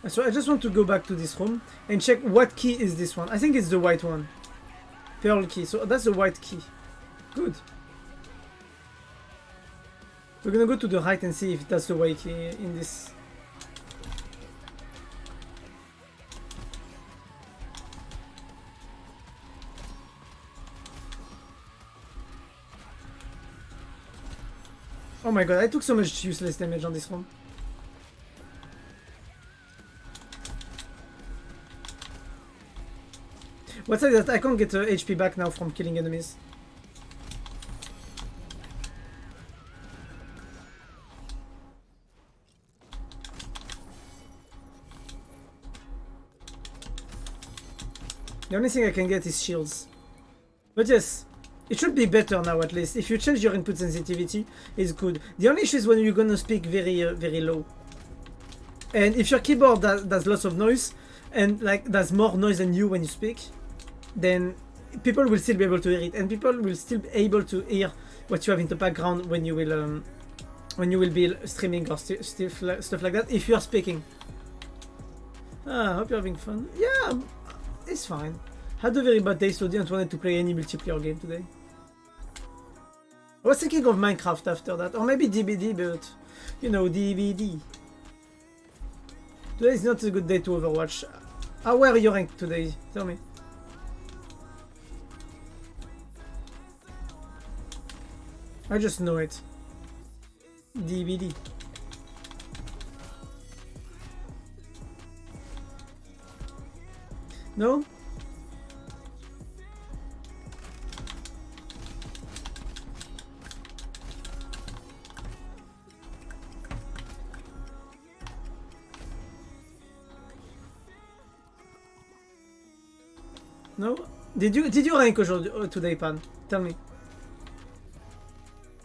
So I just want to go back to this room and check what key is this one. I think it's the white one. Pearl key. So that's the white key. Good. We're gonna go to the right and see if that's the white key in this. Oh my god, I took so much useless damage on this one. What's that? I can't get HP back now from killing enemies. The only thing I can get is shields. But yes. It should be better now at least. If you change your input sensitivity, it's good. The only issue is when you're gonna speak very low. And if your keyboard does lots of noise, and like does more noise than you when you speak, then people will still be able to hear it. And people will still be able to hear what you have in the background when you will be streaming or stuff like that, if you are speaking. I hope you're having fun. Yeah, it's fine. Had a very bad day, so didn't want to play any multiplayer game today. I was thinking of Minecraft after that, or maybe DBD, but you know, DBD. Today is not a good day to Overwatch. Where are you ranked today? Tell me. I just know it. DBD. No? No? Did you rank aujourd'hui today, Pan? Tell me.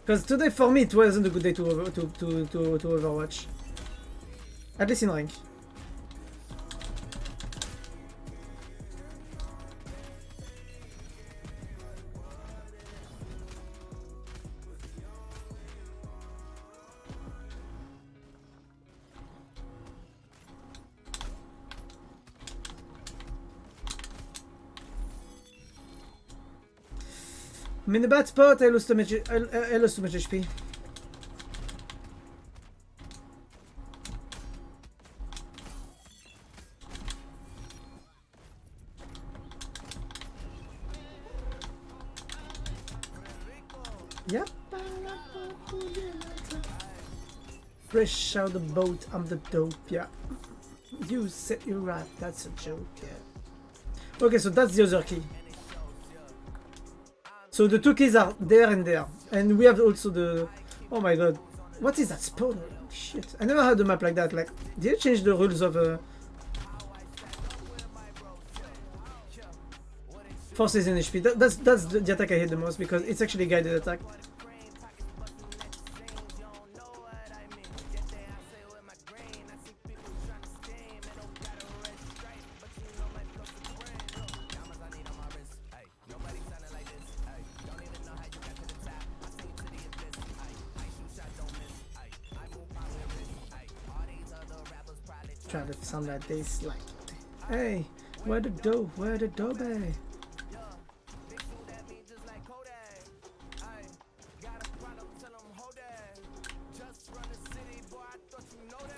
Because today for me it wasn't a good day to Overwatch. At least in rank. I'm in a bad spot. I lost too much HP. Yep. Fresh out the boat, I'm the dope, yeah. You said you're right, that's a joke, yeah. Okay, so that's the other key. So the two keys are there and there. And we have also the... Oh my god. What is that spawn? Shit. I never had a map like that. Like, did you change the rules of... Forces in HP. That's the attack I hate the most because it's actually a guided attack. Try to sound like this, like, hey, where the dough, where the dough, babe?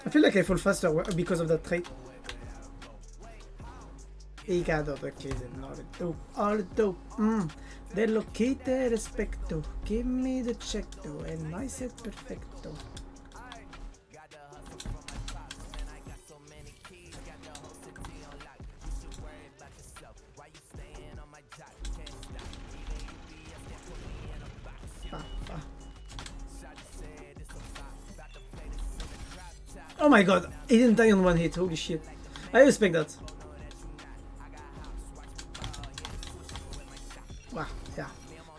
I feel like I fall faster because of that trait. He got all the keys and all the dope, all the dope. De lo que te respecto, give me the check though, and I said perfecto. Oh my god, he didn't die on one hit, holy shit. I respect that. Wow, yeah.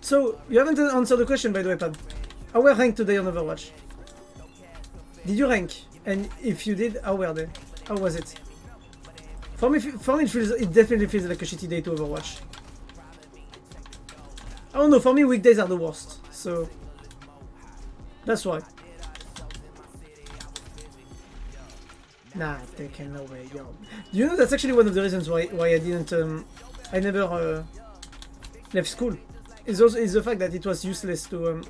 So, you haven't answered the question by the way, Pad. How were ranked today on Overwatch? Did you rank? And if you did, how were they? How was it? For me it definitely feels like a shitty day to Overwatch. I don't know, for me weekdays are the worst, so... That's why. Nah, taken away, yo. Do you know that's actually one of the reasons why I didn't I never left school. Is the fact that it was useless to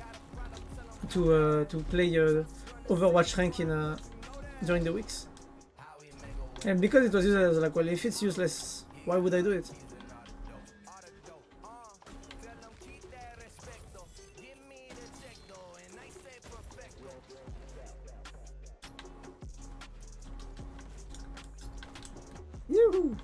play Overwatch rank in during the weeks. And because it was useless, I was like, well, if it's useless, why would I do it? Yoo-hoo!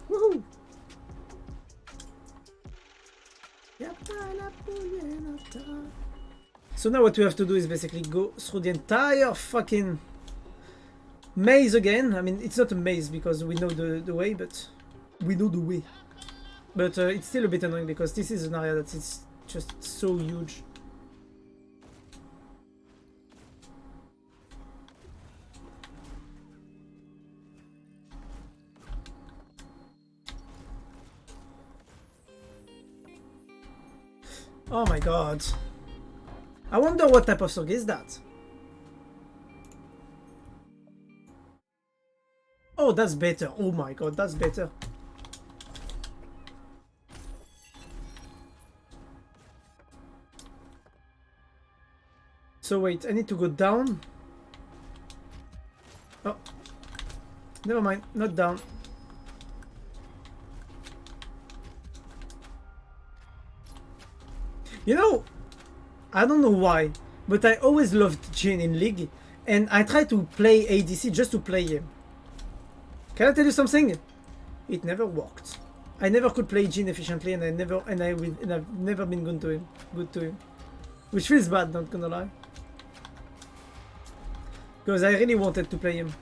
Woohoo! So now what we have to do is basically go through the entire fucking maze again. I mean, it's not a maze because we know the way, but we know the way. But it's still a bit annoying because this is an area that is just so huge. Oh my god. I wonder what type of song is that? Oh, that's better. Oh my god, that's better. So wait, I need to go down. Oh. Never mind, not down. You know, I don't know why, but I always loved Jhin in League, and I try to play ADC just to play him. Can I tell you something? It never worked. I never could play Jhin efficiently, and I've never been good to him. Which feels bad, not gonna lie. Because I really wanted to play him.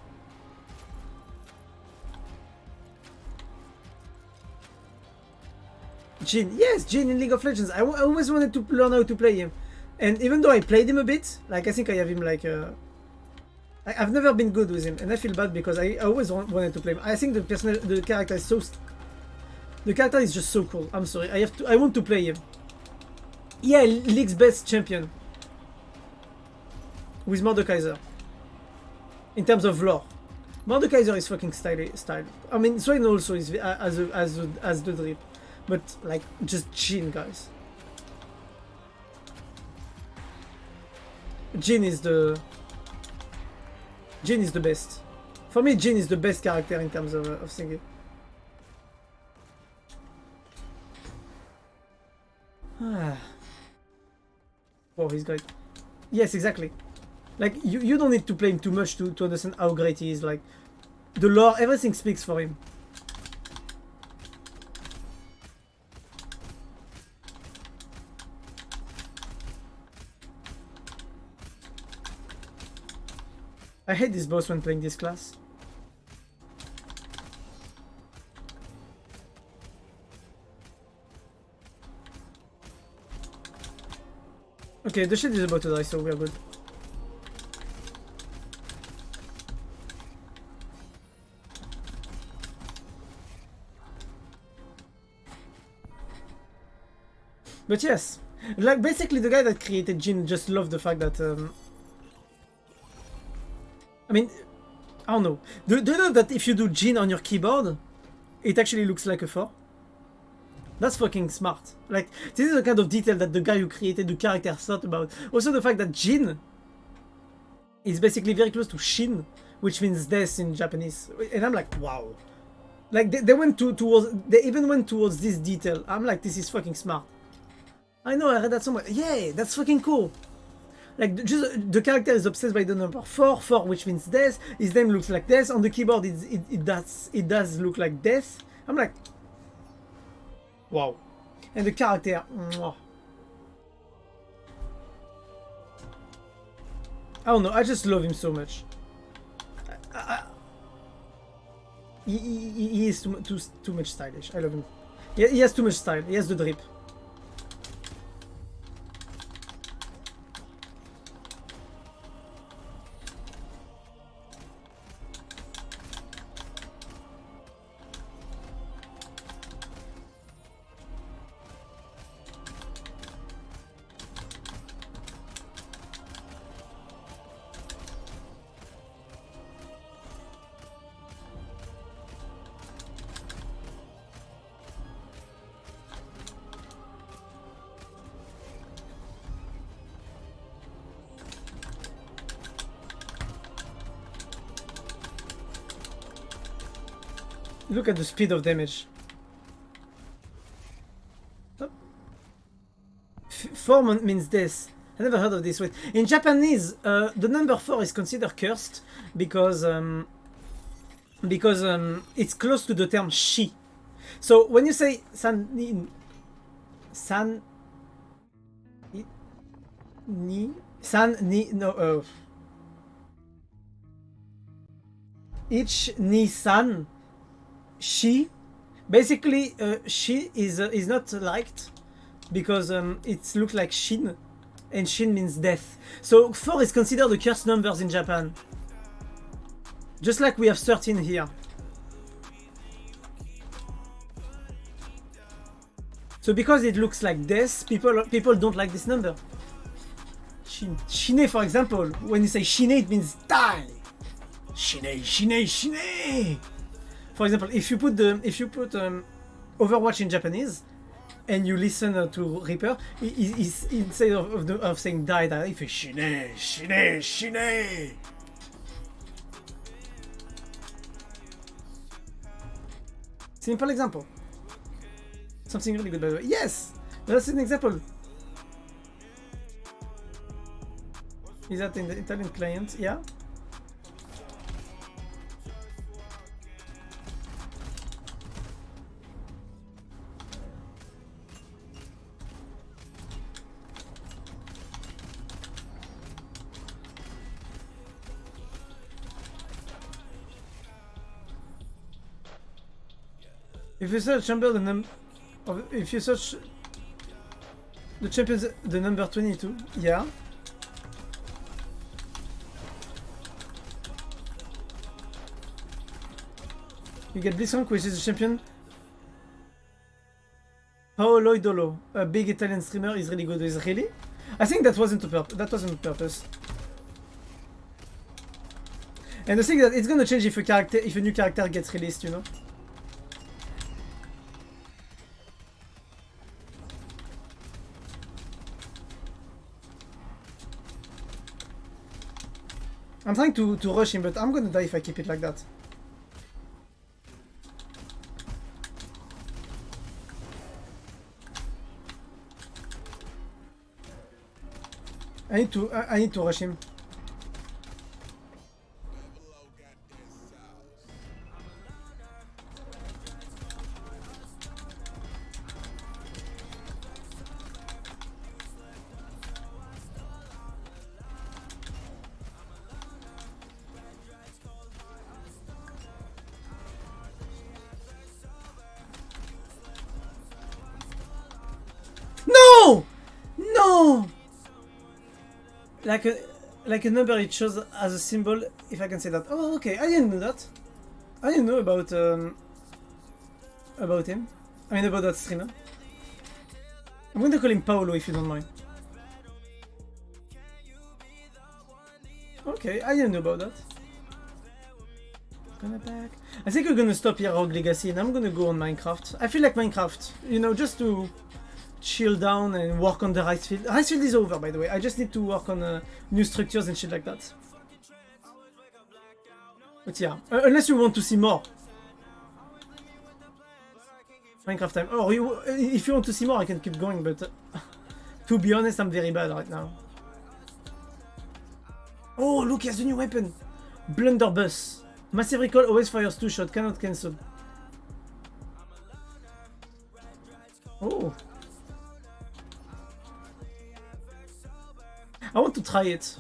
Jhin, yes, Jhin in League of Legends. I always wanted to learn how to play him. And even though I played him a bit, like I think I have him like... I've never been good with him, and I feel bad because I always wanted to play him. I think the character is so... The character is just so cool. I'm sorry, I want to play him. Yeah, League's best champion. With Mordekaiser. In terms of lore. Mordekaiser is fucking style. I mean, Swain also is as the drip. But, like, just Jhin, guys. Jhin is the best. For me, Jhin is the best character in terms of singing. Ah. Oh, he's great. Yes, exactly. Like, you don't need to play him too much to understand how great he is. Like, the lore, everything speaks for him. I hate this boss when playing this class. Okay, the shield is about to die, so we are good. But yes, like basically the guy that created Jhin just loved the fact that I mean, I don't know. Do you know that if you do Jhin on your keyboard, it actually looks like a 4? That's fucking smart. Like, this is the kind of detail that the guy who created the character thought about. Also the fact that Jhin is basically very close to Shin, which means death in Japanese. And I'm like, wow. Like, they even went towards this detail. I'm like, this is fucking smart. I know, I read that somewhere. Yeah, that's fucking cool. Like, just the character is obsessed by the number 4, which means death. His name looks like death. On the keyboard, it does look like death. I'm like, wow. And the character, mwah. I don't know. I just love him so much. He is too much stylish. I love him. He has too much style. He has the drip. Look at the speed of damage. 4 means death. I never heard of this. Wait. In Japanese, the number 4 is considered cursed because it's close to the term shi. So when you say each ni san she, basically she is not liked because it looks like shin, and shin means death. So 4 is considered the cursed numbers in Japan, just like we have 13 here. So because it looks like death, people don't like this number. Shine, for example, when you say shine, it means die. Shine, shine, shine. For example, if you put Overwatch in Japanese and you listen to Reaper, instead of saying die, if it's shine, shine, shine. Simple example. Something really good, by the way. Yes, that's an example. Is that in the Italian client? Yeah. If you search if you search the champions, the number 22, yeah. You get Blitzcrank, which is the champion. Paolo Idolo, a big Italian streamer, is really good. Is really? I think that wasn't on purpose. And the thing that it's gonna change if a new character gets released, you know. I'm trying to rush him, but I'm gonna die if I keep it like that. I need to rush him. No! No! Like a number it shows as a symbol, if I can say that. Oh, okay, I didn't know that. I didn't know about him. I mean, about that streamer. I'm going to call him Paolo if you don't mind. Okay, I didn't know about that. Gonna back. I think we're gonna stop here, Rogue Legacy, and I'm gonna go on Minecraft. I feel like Minecraft, you know, just to chill down and work on the rice field. Rice field is over, by the way. I just need to work on new structures and shit like that. But yeah, unless you want to see more. Minecraft time. Or if you want to see more, I can keep going, but to be honest, I'm very bad right now. Oh, look, he has a new weapon. Blunderbuss. Massive recoil, always fires 2 shots, cannot cancel. Oh. I want to try it.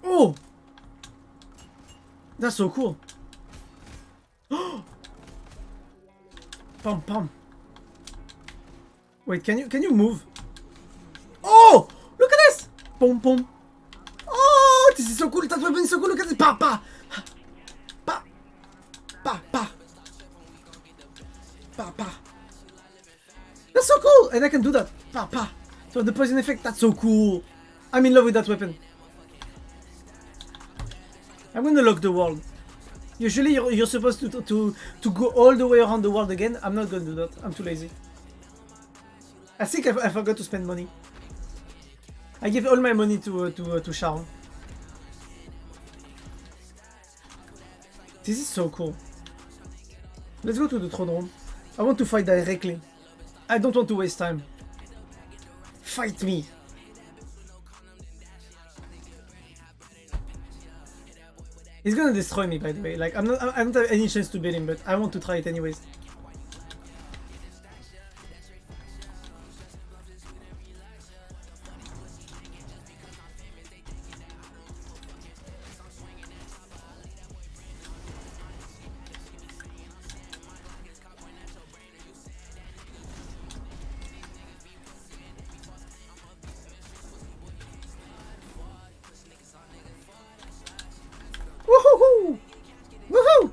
Oh! That's so cool. Pam pam. Wait, can you move? Oh! Look at this! Pom pom. Oh, this is so cool. That weapon is so cool. Look at this. Pa pa. Pa. Pa pa. Pa pa. That's so cool! And I can do that. Pa pa. So the poison effect, that's so cool. I'm in love with that weapon. I'm gonna lock the world. Usually you're supposed to go all the way around the world again. I'm not gonna do that. I'm too lazy. I think I forgot to spend money. I give all my money to Sharon. This is so cool. Let's go to the throne room. I want to fight directly. I don't want to waste time. Fight me. He's gonna destroy me, by the way. Like I don't have any chance to beat him, but I want to try it anyways. Woohoo! Woohoo!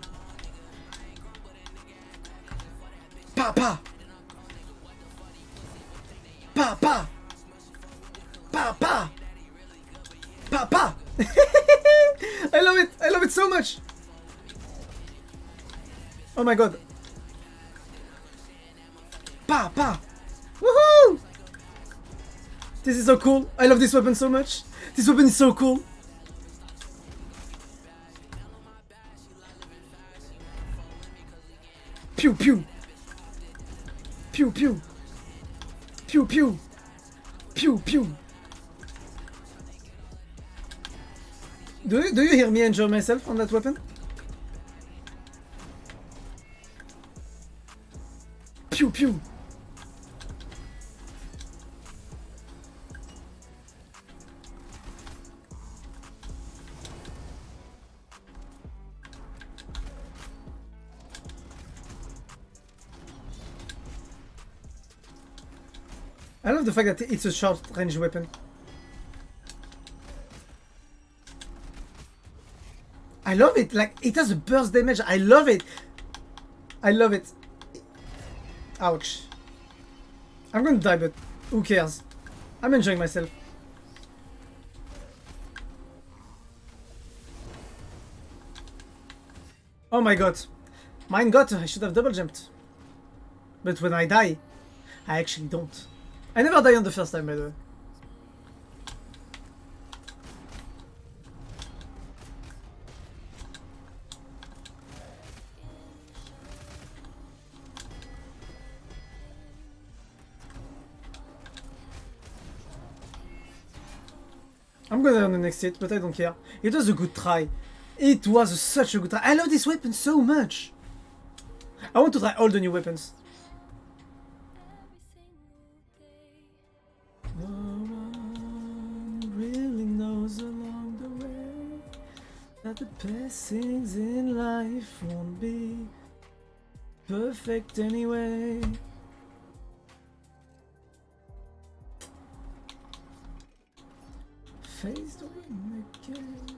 Pa pa! Pa pa! Pa pa! Pa pa! I love it! I love it so much! Oh my god! Pa pa! Woohoo! This is so cool! I love this weapon so much! This weapon is so cool! Pew pew. Pew pew. Pew pew. Pew pew. Do you hear me enjoy myself on that weapon? Pew pew. I love the fact that it's a short range weapon. I love it, like it has a burst damage. I love it. I love it. Ouch. I'm gonna die, but who cares? I'm enjoying myself. Oh my god. Mine got, I should have double jumped. But when I die, I actually don't. I never die on the first time, by the way. I'm gonna die on the next hit, but I don't care. It was a good try. It was such a good try. I love this weapon so much. I want to try all the new weapons. No one really knows along the way that the best things in life won't be perfect anyway. Face the wind again,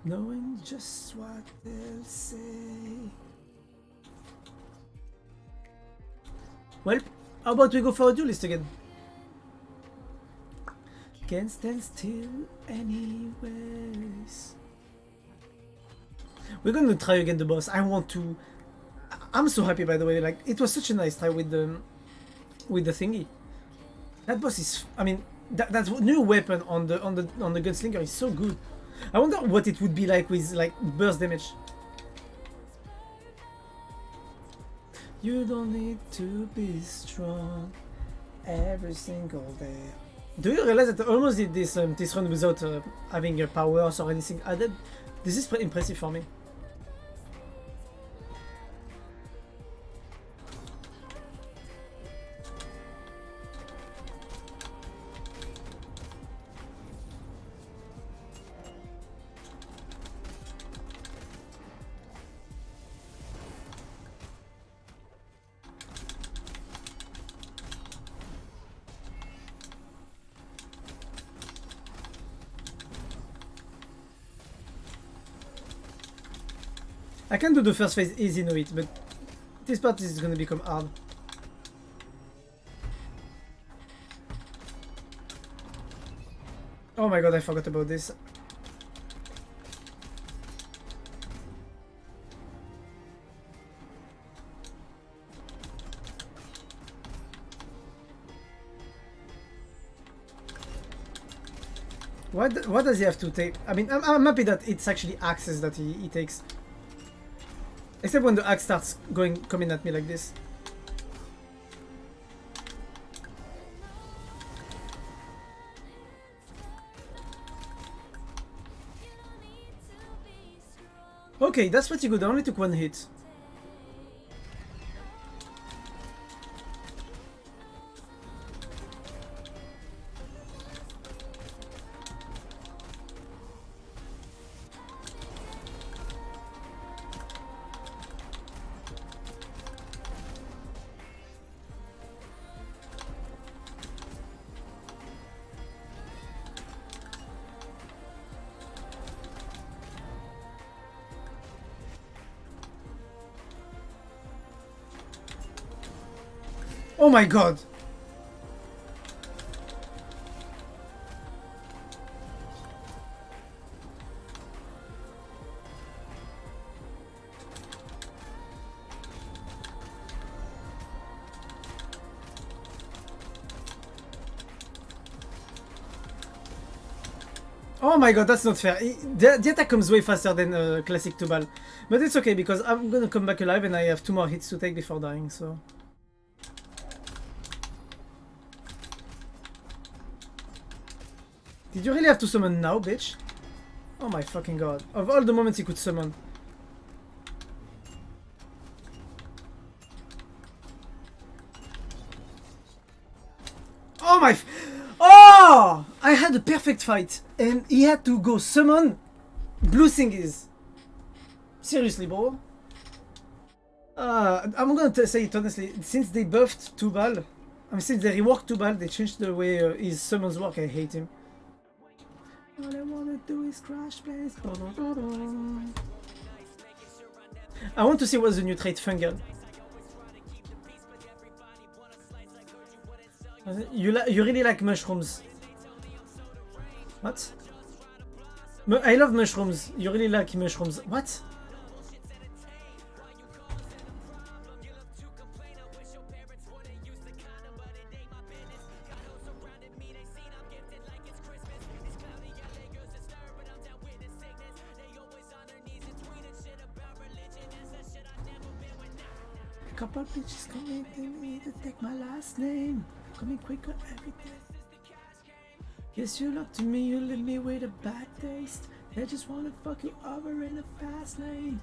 knowing just what they'll say. Well, how about we go for a duelist again? Can't stand still anyways. We're gonna try again the boss. I want to. I'm so happy, by the way. Like, it was such a nice try with the thingy. That boss is. I mean, that new weapon on the gunslinger is so good. I wonder what it would be like with like burst damage. You don't need to be strong every single day. Do you realize that I almost did this run without having powers or anything added? This is pretty impressive for me. I can do the first phase easy, no it, but this part is gonna become hard. Oh my god, I forgot about this. What does he have to take? I mean, I'm happy that it's actually axes that he takes. Except when the axe starts coming at me like this. Okay, that's pretty good. I only took one hit. Oh my god! Oh my god, that's not fair. The attack comes way faster than classic Tubal. But it's okay because I'm gonna come back alive and I have 2 more hits to take before dying, so... Did you really have to summon now, bitch? Oh my fucking god. Of all the moments you could summon. Oh my... Oh! I had a perfect fight and he had to go summon blue thingies. Seriously, bro? I'm gonna say it honestly. Since they buffed Tubal, since they reworked Tubal, they changed the way his summons work. I hate him. All I wanna do is crash place. I want to see what's the new trait, Fungal. You really like mushrooms. What? I love mushrooms. You really like mushrooms. What? A couple bitches coming to me to take my last name. Coming quicker every day. Guess you look to me, you leave me with a bad taste. They just wanna fuck you over in a fast lane.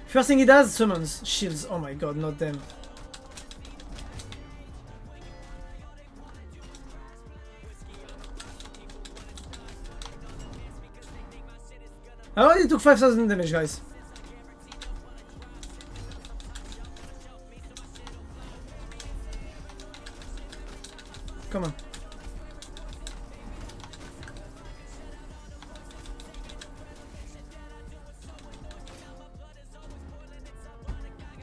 First thing he does, summons. Shields. Oh my god, not them. I already took 5,000 damage, guys. Come on.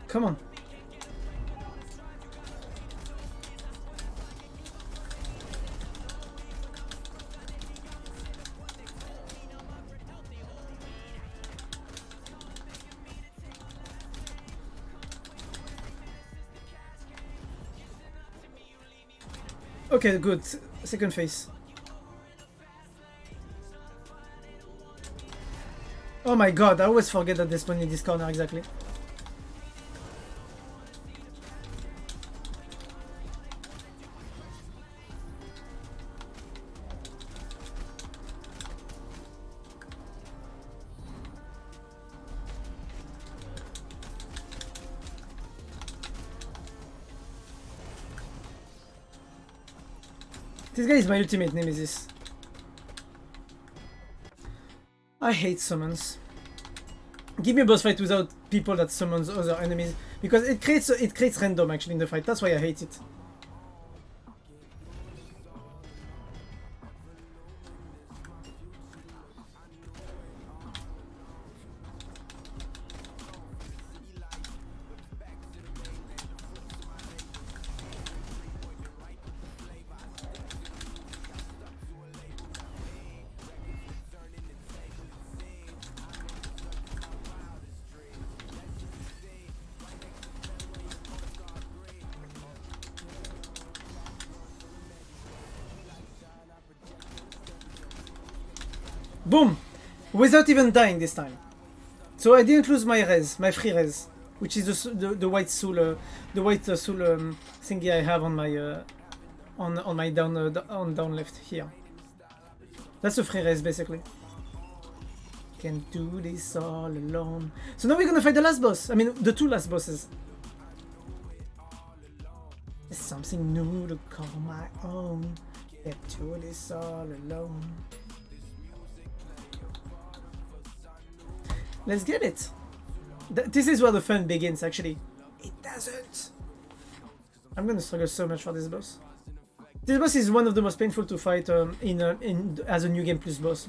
Come on. Okay, good. Second phase. Oh my god, I always forget that they spawn in this corner exactly. This guy is my ultimate nemesis. I hate summons. Give me a boss fight without people that summons other enemies because it creates random actually in the fight. That's why I hate it. Boom! Without even dying this time. So I didn't lose my res, my free res, which is the white soul, thingy I have on my on my down left here. That's a free res basically. Can't do this all alone. So now we're gonna fight the last boss. I mean the 2 last bosses. It's something new to call my own. Can't do this all alone. Let's get it. This is where the fun begins, actually. It doesn't. I'm gonna struggle so much for this boss. This boss is one of the most painful to fight as a New Game Plus boss.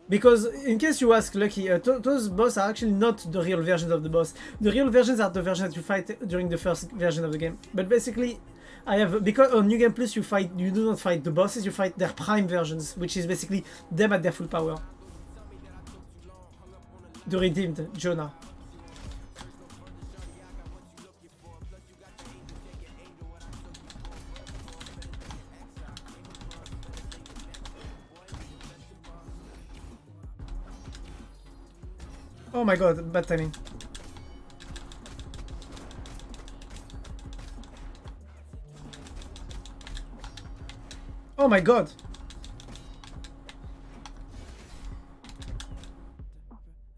Because, in case you ask Lucky, those bosses are actually not the real versions of the boss. The real versions are the versions that you fight during the first version of the game. But basically, because on New Game Plus you do not fight the bosses, you fight their prime versions, which is basically them at their full power. The redeemed Jonah. Oh my god, bad timing. Oh my god.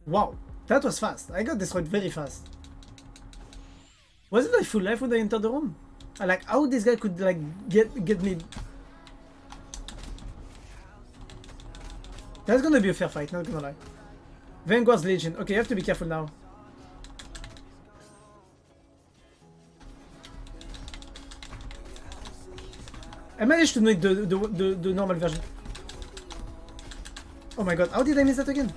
Wow, that was fast. I got destroyed very fast. Was it like full life when I entered the room? I like how this guy could like get me. That's gonna be a fair fight, not gonna lie. Vanguard's Legion. Okay, you have to be careful now. I managed to make the normal version. Oh my god, how did I miss that again?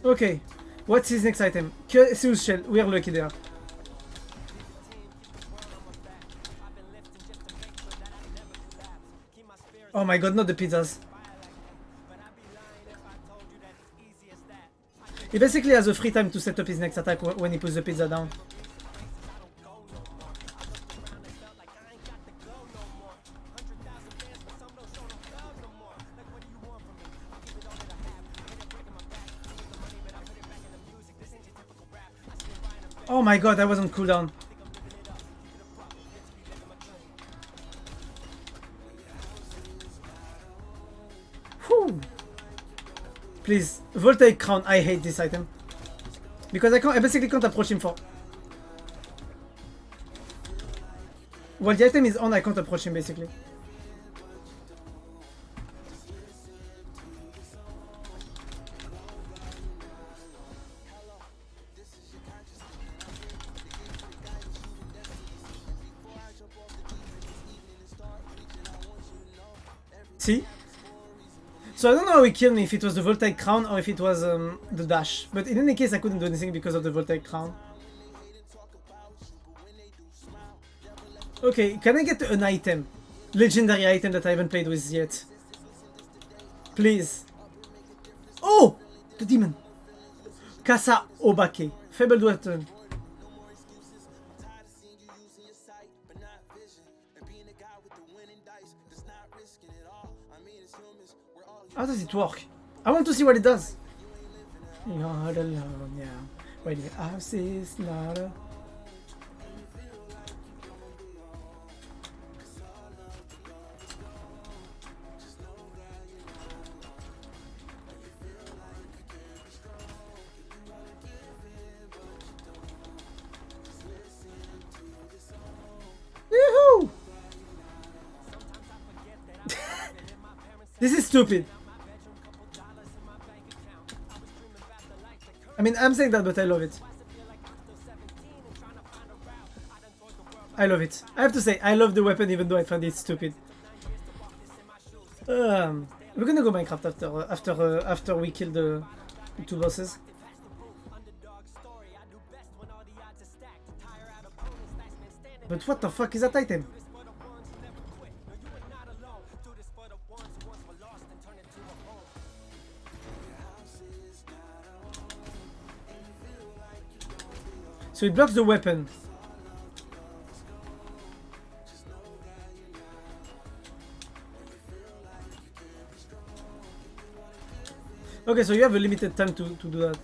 Okay, what's his next item? Zeus Shell, we are lucky there. Oh my god, not the pizzas. He basically has a free time to set up his next attack when he puts the pizza down. Oh my god, I was on cooldown. Whew. Please, Voltaic Crown, I hate this item. Because I basically can't approach him for... While the item is on, I can't approach him basically. See? So I don't know how he killed me, if it was the Voltaic Crown or if it was the dash. But in any case, I couldn't do anything because of the Voltaic Crown. Okay, can I get an item? Legendary item that I haven't played with yet. Please. Oh! The demon. Kasa Obake. Fabled weapon. How does it work? I want to see what it does. You're not alone, yeah. When your house is not a... Yoo-hoo! This is stupid. I mean, I'm saying that, but I love it. I love it. I have to say, I love the weapon even though I find it stupid. We're gonna go Minecraft after we kill the two bosses. But what the fuck is that item? So it blocks the weapon. Okay, so you have a limited time to do that.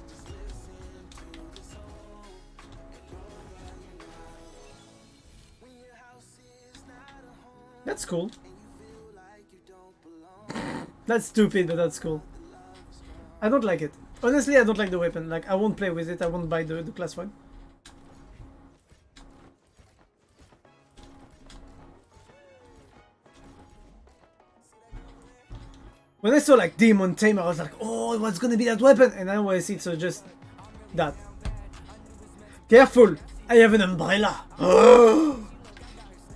That's cool. That's stupid, but that's cool. I don't like it. Honestly, I don't like the weapon. Like, I won't play with it. I won't buy the class one. When I saw like Demon Tamer, I was like, oh, what's gonna be that weapon? And now I see it's just that. Careful! I have an umbrella!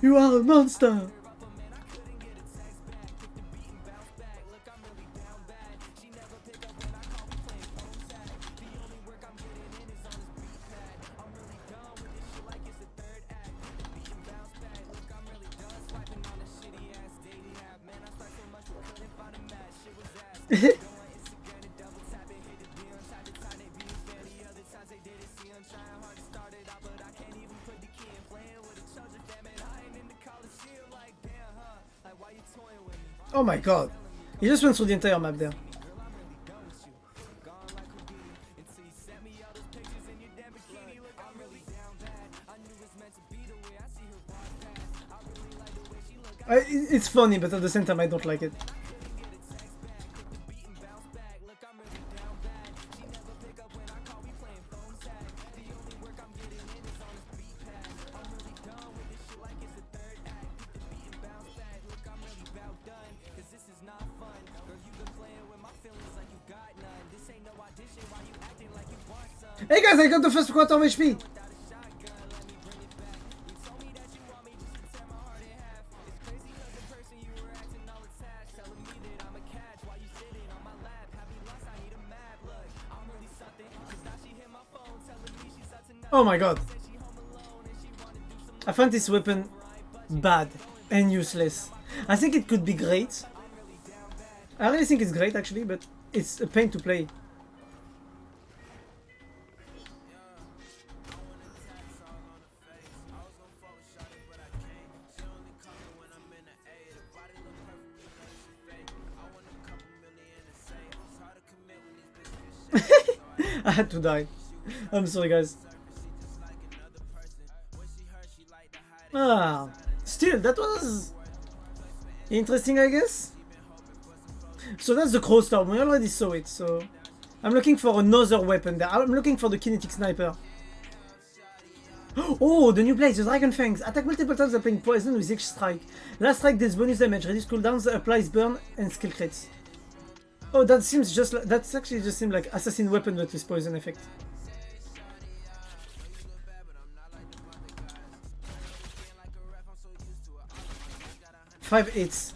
You are a monster! Oh my god. He just went through the entire map there. It's funny, but at the same time I don't like it. Hey guys, I got the first quarter of HP! Oh my god. I find this weapon bad and useless. I think it could be great. I really think it's great actually, but it's a pain to play. I had to die. I'm sorry guys. Ah, still, that was interesting, I guess. So that's the crow storm. We already saw it, so I'm looking for another weapon there. I'm looking for the kinetic sniper. Oh, the new blade, the Dragon Fangs. Attack multiple times applying poison with each strike. Last strike deals bonus damage, reduce cooldowns, applies burn, and skill crits. Oh, that seems just like, that's actually just seems like assassin weapon but with poison effect. Five hits.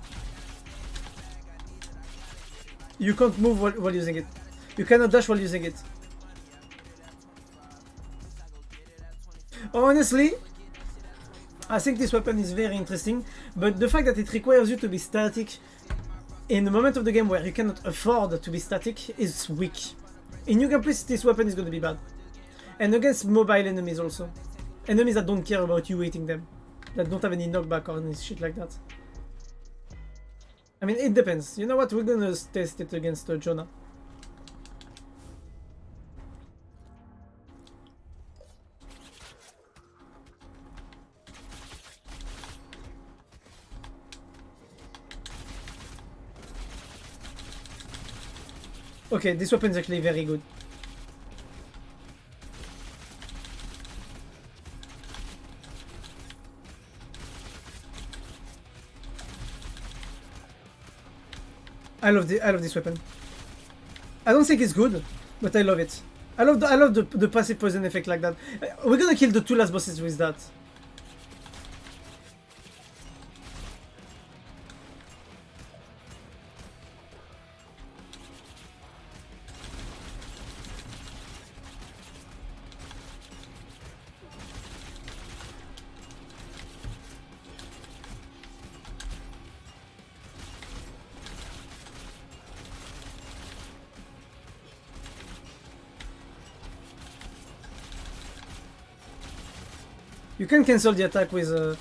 You can't move while using it. You cannot dash while using it. Honestly, I think this weapon is very interesting, but the fact that it requires you to be static in the moment of the game where you cannot afford to be static is weak. In new gameplays, this weapon is going to be bad. And against mobile enemies also. Enemies that don't care about you hitting them. That don't have any knockback or any shit like that. I mean, it depends. You know what? We're gonna test it against Jonah. Okay, this weapon is actually very good. I love this weapon. I don't think it's good, but I love it. I love the passive poison effect like that. We're gonna kill the two last bosses with that. You can cancel the attack with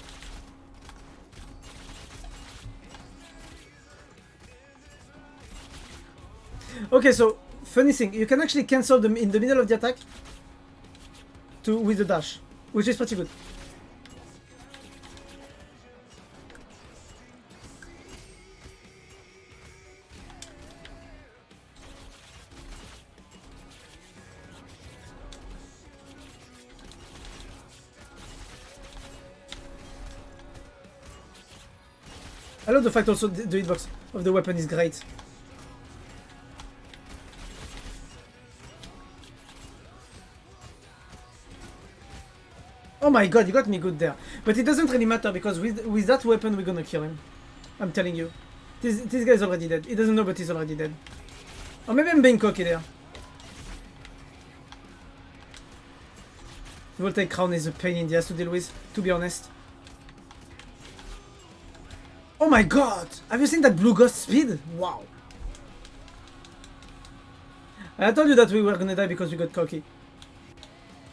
Okay, so funny thing, you can actually cancel them in the middle of the attack with the dash, which is pretty good. I love the fact also the hitbox of the weapon is great. Oh my god, you got me good there. But it doesn't really matter because with that weapon we're gonna kill him. I'm telling you. This guy's already dead. He doesn't know but he's already dead. Or maybe I'm being cocky there. Voltaic Crown is a pain in the ass to deal with, to be honest. Oh my god! Have you seen that blue ghost speed? Wow! I told you that we were gonna die because we got cocky.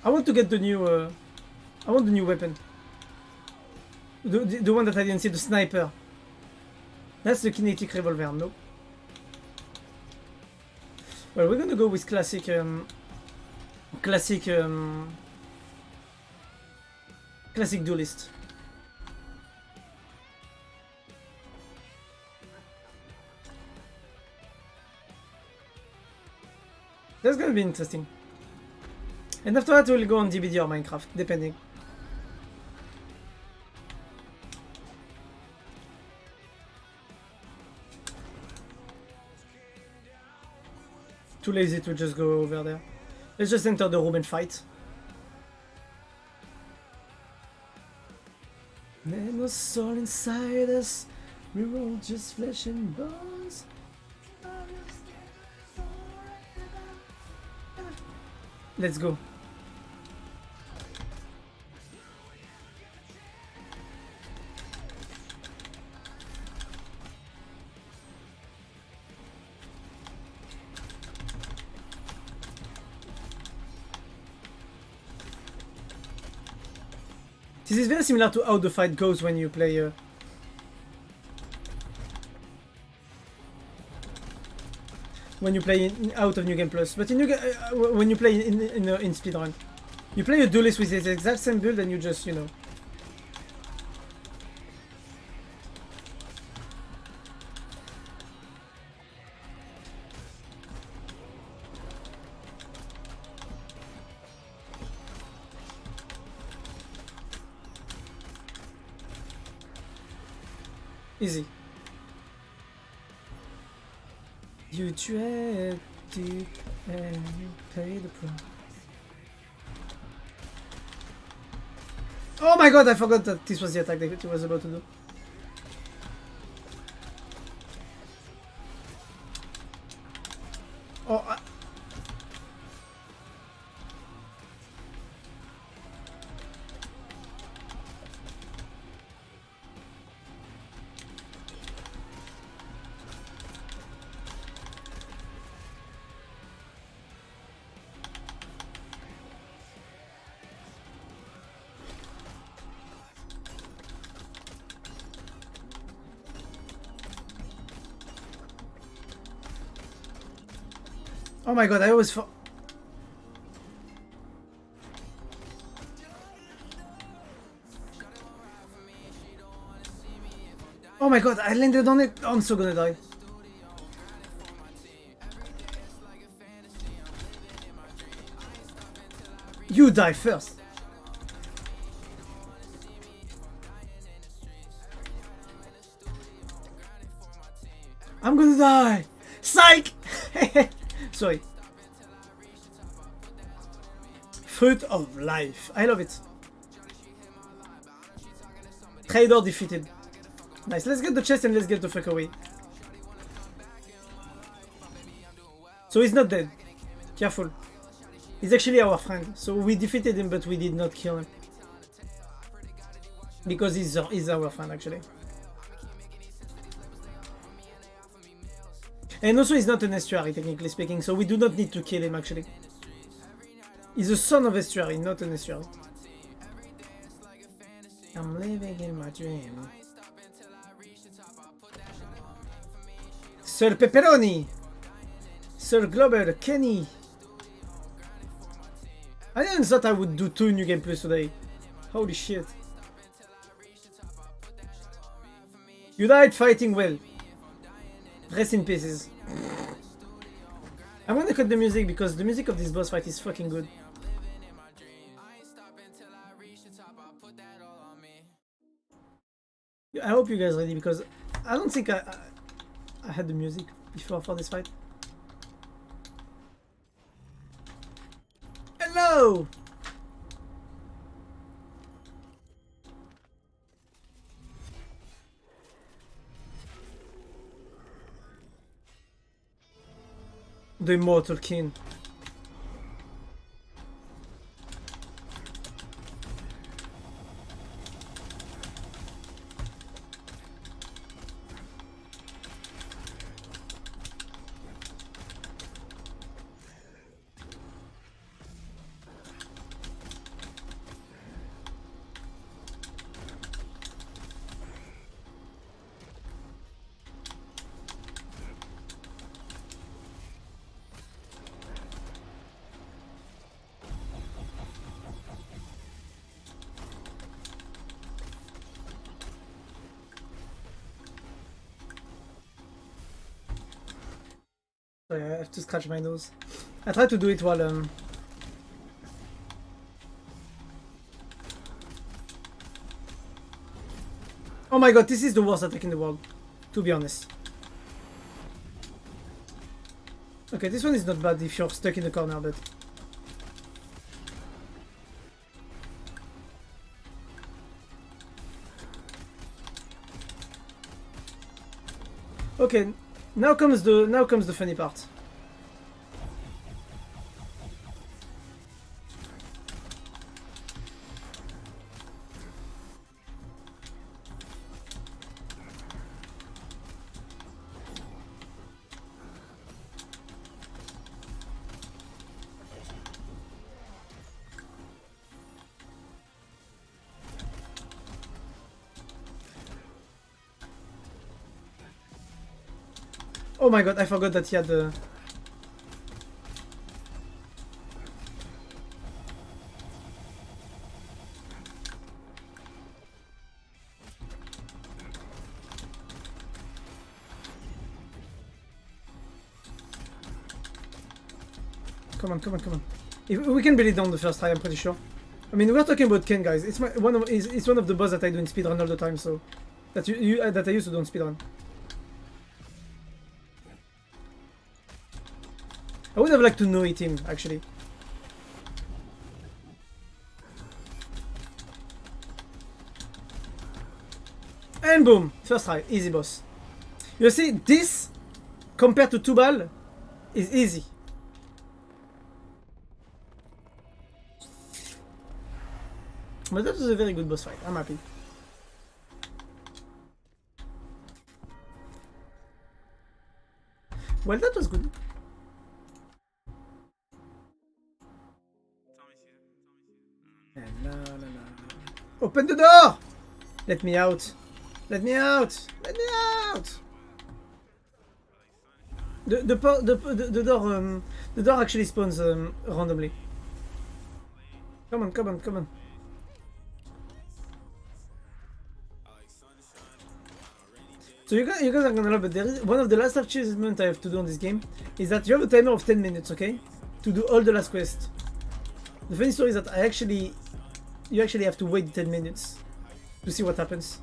I want to get the new I want the new weapon. The one that I didn't see, the sniper. That's the kinetic revolver, no. Well, we're gonna go with classic, classic duelist. That's gonna be interesting. And after that, we'll go on DBD or Minecraft, depending. Too lazy to just go over there. Let's just enter the room and fight. There's no soul inside us. We're all just flesh and bones. Let's go. This is very similar to how the fight goes when you play out of New Game Plus, but in when you play in speedrun, you play a duelist with the exact same build and you just, you know. Easy. You tried to and you pay the price. Oh my god, I forgot that this was the attack that he was about to do. Oh, oh my god, I always oh my god, I landed on it. I'm so gonna die. You die first. I'm gonna die. Psych! Sorry. Fruit of life. I love it. Trader defeated. Nice. Let's get the chest and let's get the fuck away. So he's not dead. Careful. He's actually our friend. So we defeated him, but we did not kill him. Because he's our friend, actually. And also he's not an estuary, technically speaking, so we do not need to kill him, actually. He's a son of estuary, not an estuary. I'm living in my dream. Sir Pepperoni! Sir Glober, Kenny! I didn't thought I would do 2 New Game Plus today. Holy shit. You died fighting well. Rest in pieces. I'm gonna cut the music because the music of this boss fight is fucking good. I hope you guys are ready because I don't think I had the music before for this fight. Hello! The Immortal King. Sorry, I have to scratch my nose. I try to do it while Oh my god, this is the worst attack in the world, to be honest. Okay, this one is not bad if you're stuck in the corner, but... Okay, now comes the funny part. Oh my god, I forgot that he had the... Come on, come on, come on. If we can beat it down the first try, I'm pretty sure. I mean, we're talking about Ken, guys. It's one of the boss that I do in speedrun all the time, so... That that I used to do in speedrun. I would have liked to know it him, actually. And boom! First try, easy boss. You see, this, compared to Tubal, is easy. But that was a very good boss fight, I'm happy. Well, that was good. No. Open the door! Let me out! Let me out! Let me out! The door actually spawns randomly. Come on, come on, come on. So you guys are gonna love it. There is one of the last achievements I have to do on this game is that you have a timer of 10 minutes, okay? To do all the last quests. The funny story is that you actually have to wait 10 minutes to see what happens.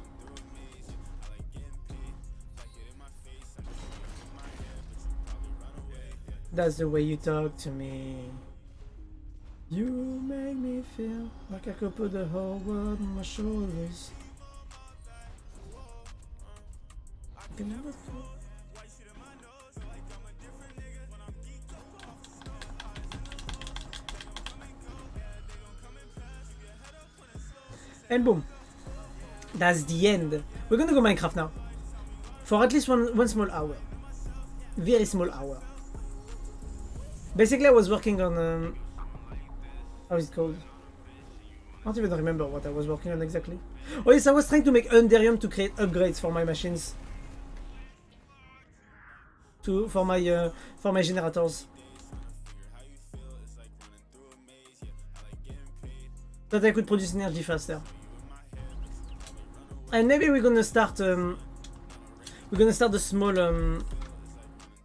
That's the way you talk to me. You make me feel like I could put the whole world on my shoulders. I can never feel. And boom. That's the end. We're gonna go Minecraft now. For at least one small hour. Very small hour. Basically I was working on how is it called? I don't even remember what I was working on exactly. Oh yes, I was trying to make Underium to create upgrades for my machines. For my generators. That I could produce energy faster. And maybe we're gonna start the small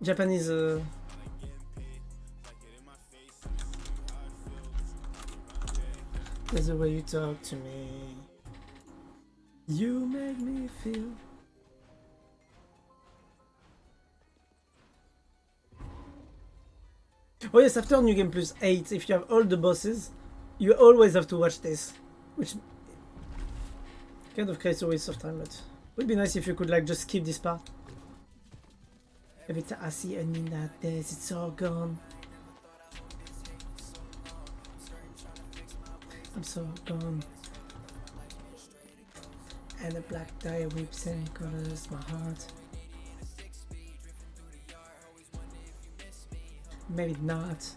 Japanese That's the way you talk to me. You make me feel. Oh yes, after New Game Plus 8, if you have all the bosses, you always have to watch this, which kind of creates a waste of time, but it would be nice if you could like just skip this part. Every time I see a Nina dance, it's all gone. I'm so gone. And a black dye whips and colors my heart. Maybe not.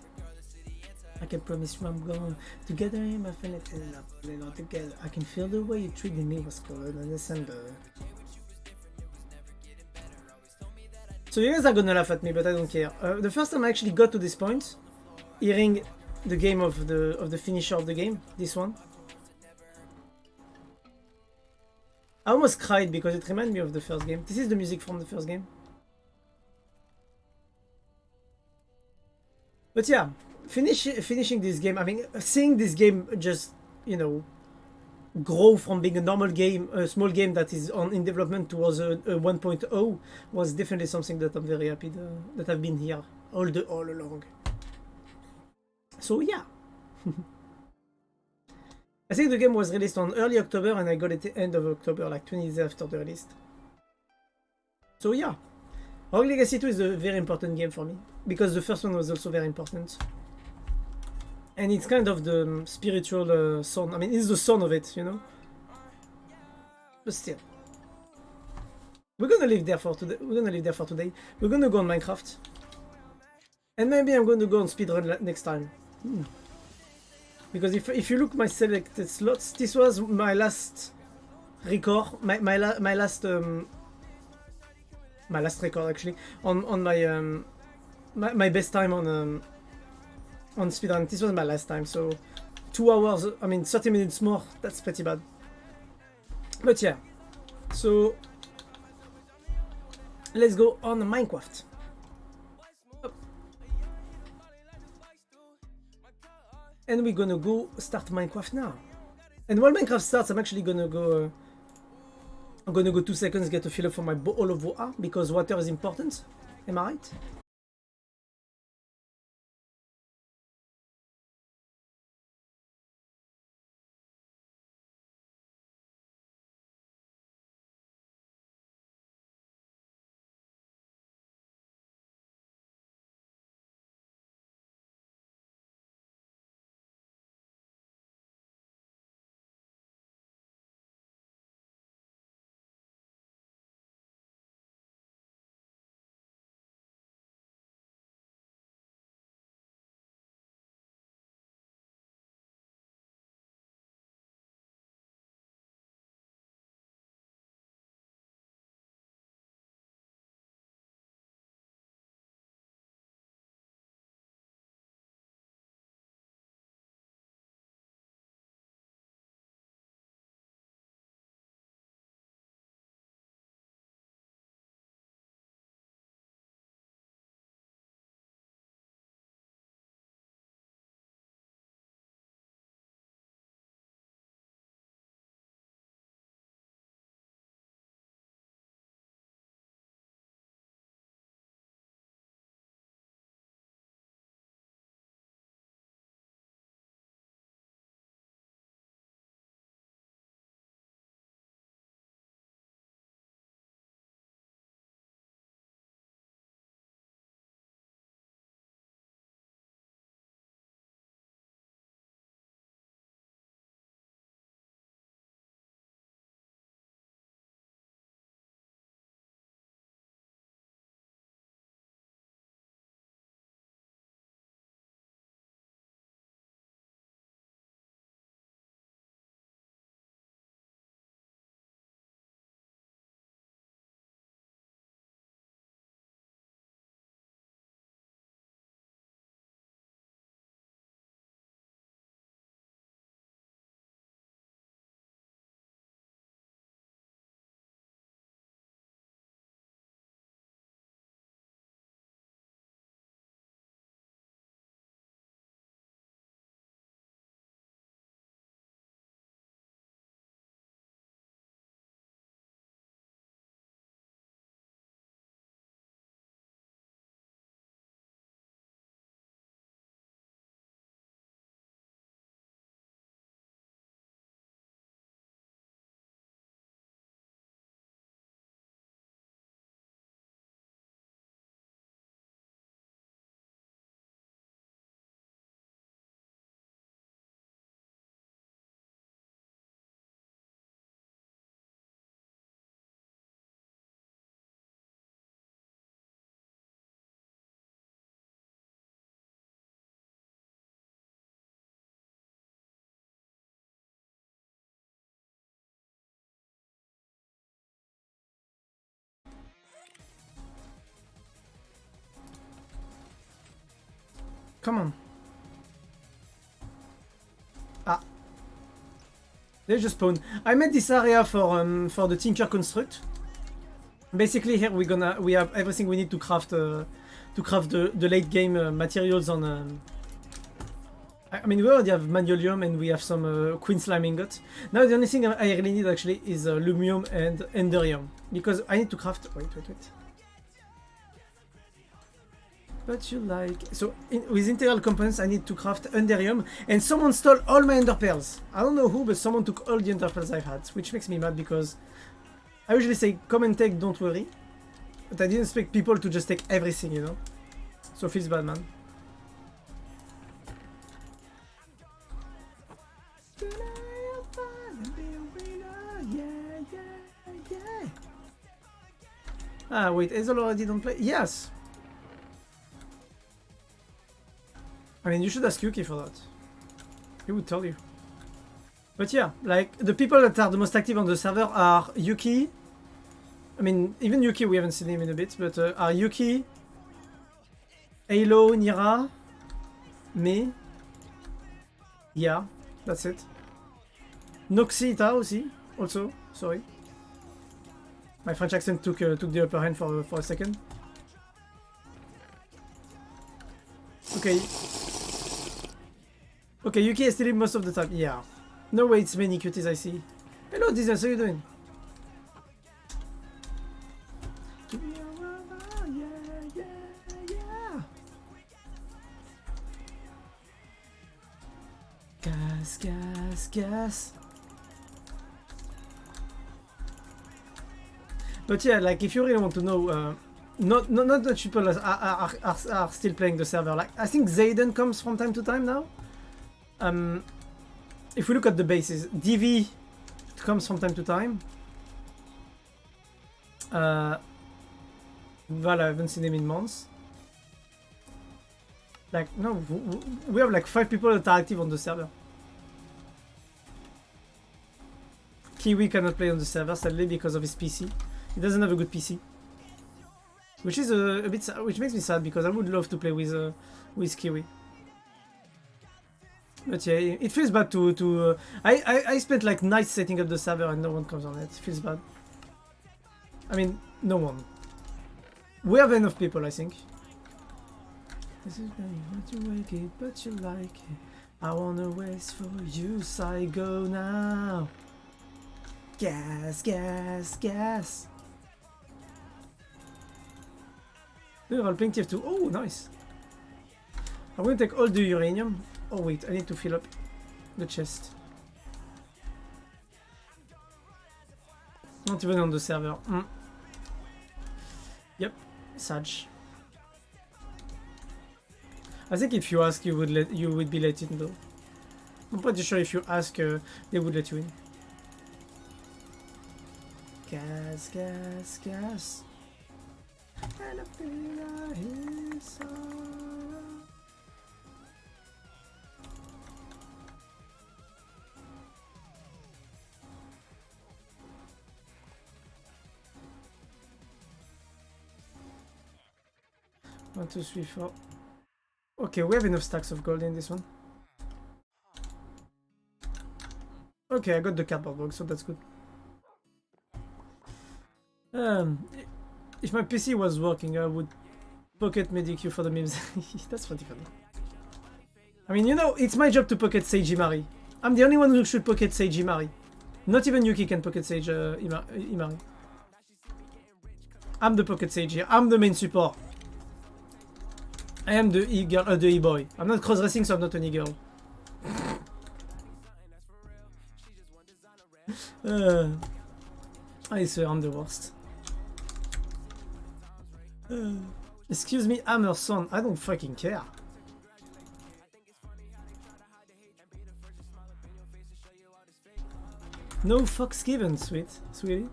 I can promise you I'm gone. Together in my feeling and up, put it all together. I can feel the way you treated me was cold in December. So you guys are gonna laugh at me, but I don't care. The first time I actually got to this point, hearing the game of the finisher of the game, this one, I almost cried because it reminded me of the first game. This is the music from the first game. But yeah, finishing this game, I mean, seeing this game just, you know, grow from being a normal game, a small game that is in development towards a 1.0 was definitely something that I'm very happy that I've been here all along. So yeah. I think the game was released on early October and I got it at the end of October, like 20 days after the release. So yeah. Rogue Legacy 2 is a very important game for me, because the first one was also very important. And it's kind of the spiritual son. I mean, it's the son of it, you know? But still. We're gonna leave there for today. We're gonna go on Minecraft. And maybe I'm going to go on speedrun next time. Because if you look my selected slots, this was my last record, my last record actually on my best time on speedrun. This was my last time, so 2 hours. I mean 30 minutes more. That's pretty bad. But yeah, so let's go on Minecraft. And we're gonna go start Minecraft now. And while Minecraft starts, I'm actually gonna go. I'm gonna go 2 seconds, get a fill up for my bowl of water, because water is important. Am I right? Come on. Ah. They just spawn. I made this area for the Tinker Construct. Basically here we have everything we need to craft to craft the late game materials on. I mean, we already have Magnolium and we have some Queen Slime ingot. Now the only thing I really need actually is Lumium and Enderium, because I need to craft. Wait. But you like so with integral components, I need to craft Enderium, and someone stole all my Ender Pearls. I don't know who, but someone took all the Ender Pearls I've had, which makes me mad because I usually say come and take, don't worry, but I didn't expect people to just take everything, you know. So it feels bad, man. Ah, wait, Hazel already don't play? Yes! I mean, you should ask Yuki for that. He would tell you. But yeah, like, the people that are the most active on the server are Yuki. I mean, even Yuki, we haven't seen him in a bit, but are Yuki, Halo, Nira, me. Yeah, that's it. Noxita aussi, also, sorry. My French accent took the upper hand for a second. Okay. Okay, Yuki is stealing most of the time. Yeah. No way, it's many cuties I see. Hello, Disney, how are you doing? Gas. But yeah, like if you really want to know, not that people are still playing the server. Like I think Zayden comes from time to time now. If we look at the bases, DV comes from time to time. Val, I haven't seen him in months. Like no, we have like 5 people that are active on the server. Kiwi cannot play on the server sadly because of his PC. He doesn't have a good PC, which is a bit which makes me sad because I would love to play with Kiwi. But yeah, it feels bad to I spent like nights setting up the server and no one comes on it. It feels bad. I mean, no one. We have enough people, I think. This is when you want to wake it, but you like it. I wanna wait for you, so I go now. Gas. We're all playing TF2. Oh, nice. I'm gonna take all the uranium. Oh wait, I need to fill up the chest. Not even on the server. Yep, Saj. I think if you ask, you would be let in though. I'm pretty sure if you ask, they would let you in. Gas. And I feel his sorrow. One, two, three, four. Okay, we have enough stacks of gold in this one. Okay, I got the cardboard box, so that's good. If my PC was working, I would pocket Medicue for the memes. That's pretty funny. I mean, you know, it's my job to pocket Seiji Mari. I'm the only one who should pocket Seiji Mari. Not even Yuki can pocket Sage Imari. I'm the pocket Sage here. I'm the main support. I am the e-girl, the e-boy. I'm not cross-dressing, so I'm not an e-girl. I swear I'm the worst. Excuse me, I'm her son. I don't fucking care. No fucks given, sweetie.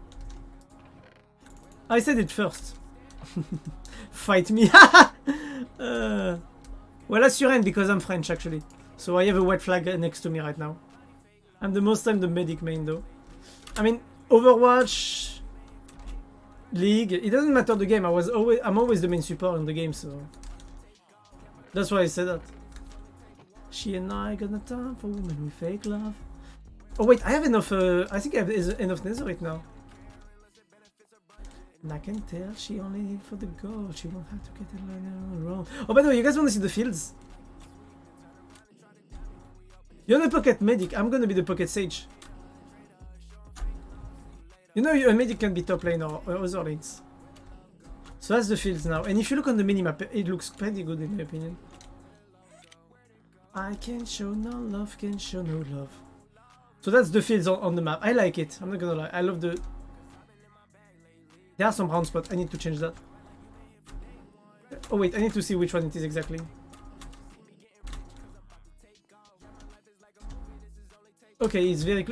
I said it first. Fight me. Well, that's your end because I'm French actually. So I have a white flag next to me right now. I'm the most time the medic main though. I mean, Overwatch, League, it doesn't matter the game. I'm always the main support in the game, so that's why I said that. She and I got no time for women with fake love. Oh wait, I have enough. I think I have enough netherite now. And I can tell she only did for the goal. She won't have to get it wrong. Oh, by the way, you guys want to see the fields? You're the pocket medic. I'm gonna be the pocket sage. You know, a medic can be top lane or other lanes. So that's the fields now. And if you look on the minimap, it looks pretty good in my opinion. I can show no love, can show no love. So that's the fields on the map. I like it. I'm not gonna lie. I love the... There are some brown spots. I need to change that. Oh wait, I need to see which one it is exactly. Okay, it's very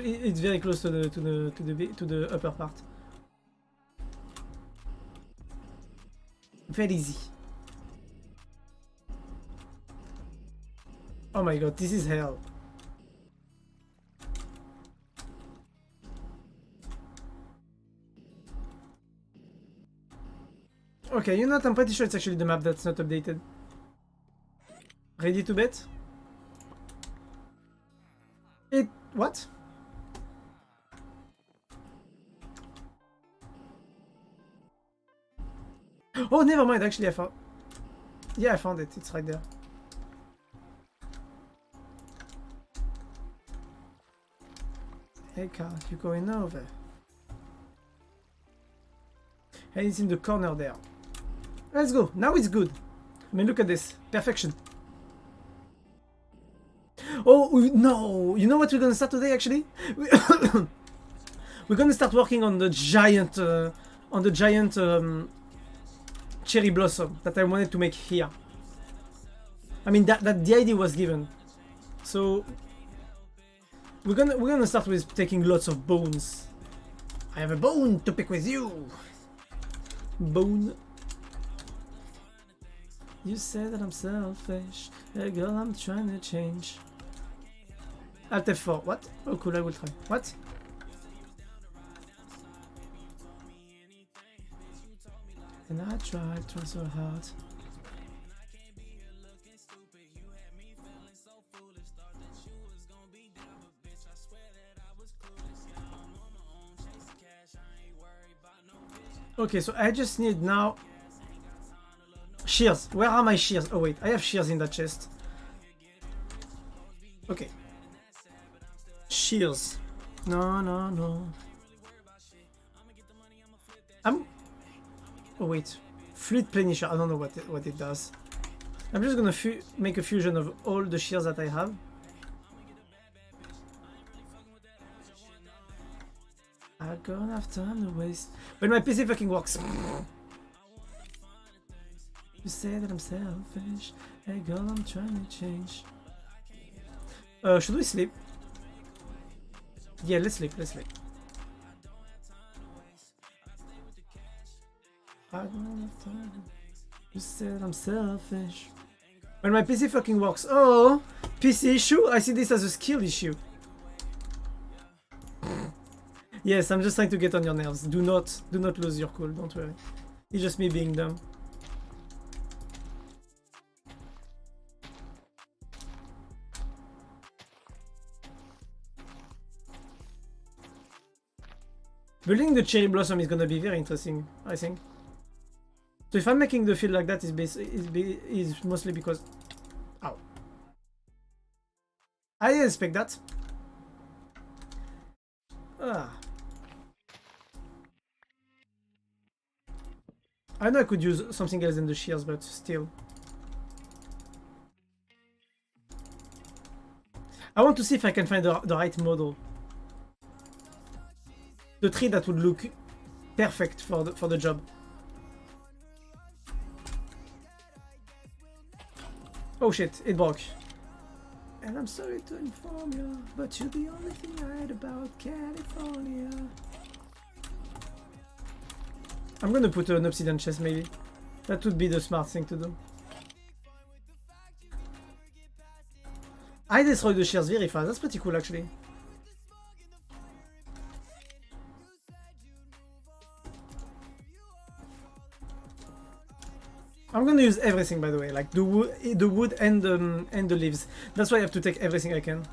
close to the upper part. Very easy. Oh my god, this is hell. Okay, you know what? I'm pretty sure it's actually the map that's not updated. Ready to bet? What? Oh, never mind. Actually, I found... Yeah, I found it. It's right there. Hey, Carl, you going over? And it's in the corner there. Let's go. Now it's good. I mean, look at this. Perfection. Oh, no. You know what we're going to start today, actually? We're going to start working on the giant... cherry blossom that I wanted to make here. I mean, that the idea was given. So... We're gonna start with taking lots of bones. I have a bone to pick with you. Bone. You say that I'm selfish. Hey girl, I'm trying to change. Alt F4. What? Oh cool, I will try. What? And I tried so hard. Okay, so I just need now shears. Where are my shears? Oh wait, I have shears in that chest. Okay. Shears. No. Oh wait. Fluid Plenisher. I don't know what it does. I'm just gonna make a fusion of all the shears that I have. I don't have time to waste. When my PC fucking works. You say that I'm selfish. Hey girl, I'm trying to change. Should we sleep? Yeah, let's sleep. I don't have time. You said I'm selfish. When my PC fucking works. Oh, PC issue? I see this as a skill issue. Yes, I'm just trying to get on your nerves. Do not lose your cool, don't worry. It's just me being dumb. Building the cherry blossom is gonna be very interesting, I think. So if I'm making the field like that, is mostly because... Ow. I didn't expect that. Ah. I know I could use something else than the shears, but still. I want to see if I can find the right model. The tree that would look perfect for the job. Oh shit, it broke. And I'm sorry to inform you, but you're the only thing I heard about California. I'm gonna put an obsidian chest maybe. That would be the smart thing to do. I destroyed the shears very fast, that's pretty cool actually. I'm gonna use everything by the way, like the wood and the leaves. That's why I have to take everything I can.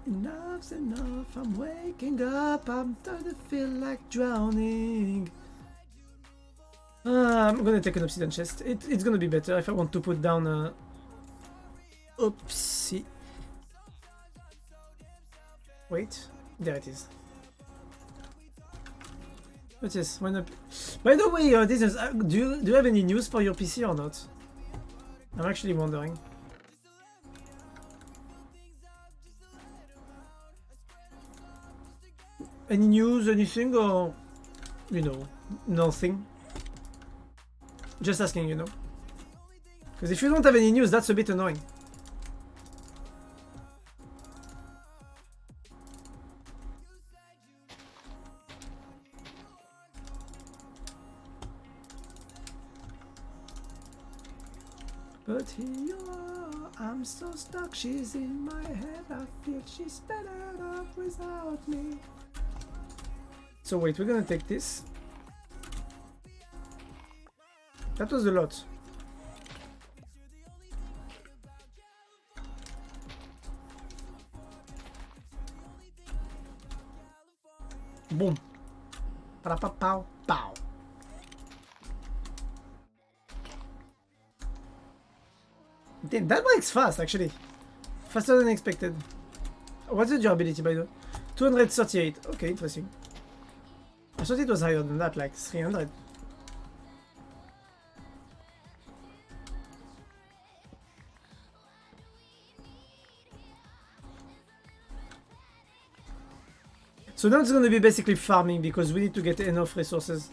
Enough's enough, I'm waking up, I'm starting to feel like drowning. I'm gonna take an obsidian chest. It's gonna be better if I want to put down a... Oopsie. Wait, there it is. What is? When up... By the way, do you have any news for your PC or not? I'm actually wondering. Any news, anything, or you know, nothing? Just asking, you know. Because if you don't have any news, that's a bit annoying. But here you are, I'm so stuck, she's in my head, I feel she's better off without me. So wait, we're gonna take this. That was a lot. Boom. Pow, pow. Damn, that breaks fast, actually. Faster than expected. What's the durability, by the way? 238. Okay, interesting. I thought it was higher than that, like 300. So now it's gonna be basically farming because we need to get enough resources.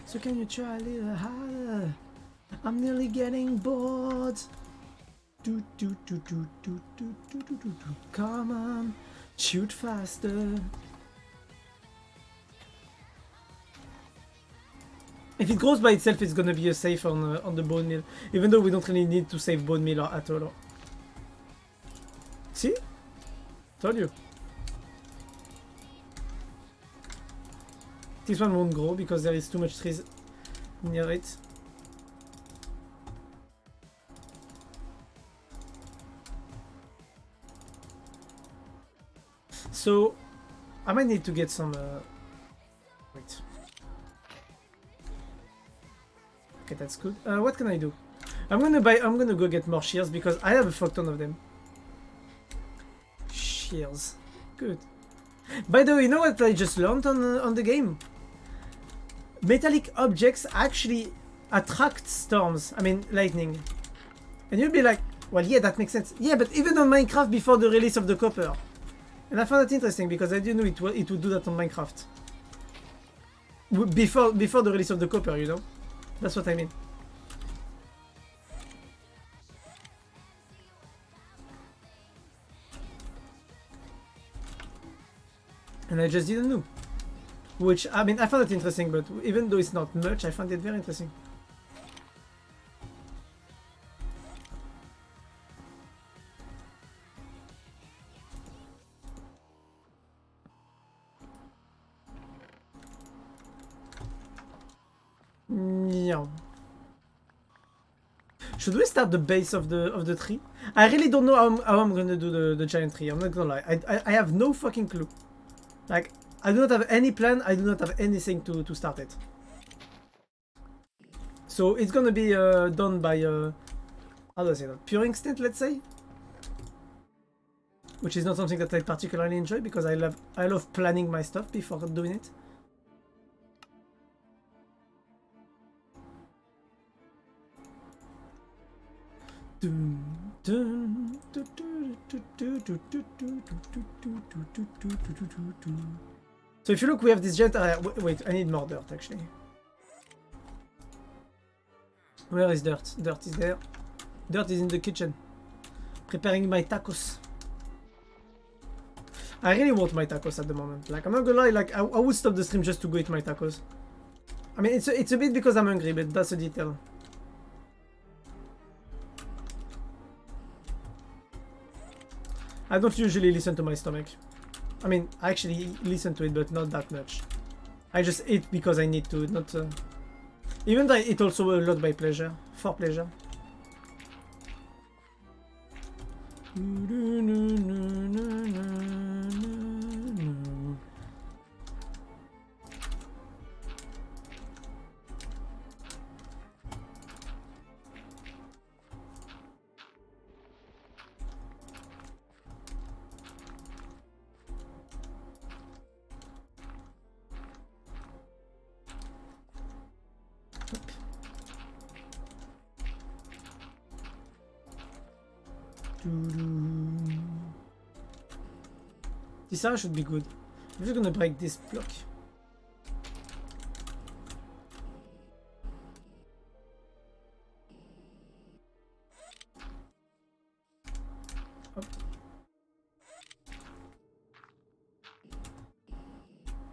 So can you try a little harder? I'm nearly getting bored. Come on, shoot faster. If it grows by itself, it's gonna be a save on the bone meal, even though we don't really need to save bone meal at all. See? Told you. This one won't grow because there is too much trees near it. So I might need to get some wait. Okay, that's good. What can I do? I'm gonna go get more shears because I have a fuck ton of them. Shears. Good. By the way, you know what I just learned on the game? Metallic objects actually attract storms. I mean, lightning. And you'll be like, well, yeah, that makes sense. Yeah, but even on Minecraft before the release of the copper. And I found that interesting because I didn't know it would do that on Minecraft. Before the release of the copper, you know? That's what I mean. And I just didn't know. Which, I mean, I found it interesting, but even though it's not much, I found it very interesting. Yeah. Should we start the base of the tree? I really don't know how I'm gonna do the giant tree. I'm not gonna lie. I have no fucking clue. Like, I do not have any plan. I do not have anything to start it. So it's gonna be done by how do I say that? Pure instinct, let's say. Which is not something that I particularly enjoy because I love planning my stuff before doing it. So if you look, we have this giant area. Wait, I need more dirt actually. Where is dirt? Dirt is there. Dirt is in the kitchen. Preparing my tacos. I really want my tacos at the moment. Like, I'm not gonna lie, like I would stop the stream just to go eat my tacos. I mean, it's a bit because I'm hungry, but that's a detail. I don't usually listen to my stomach. I mean, I actually listen to it, but not that much. I just eat because I need to, not... Even though I eat also a lot by pleasure, for pleasure. This area should be good. I'm just gonna break this block. Up.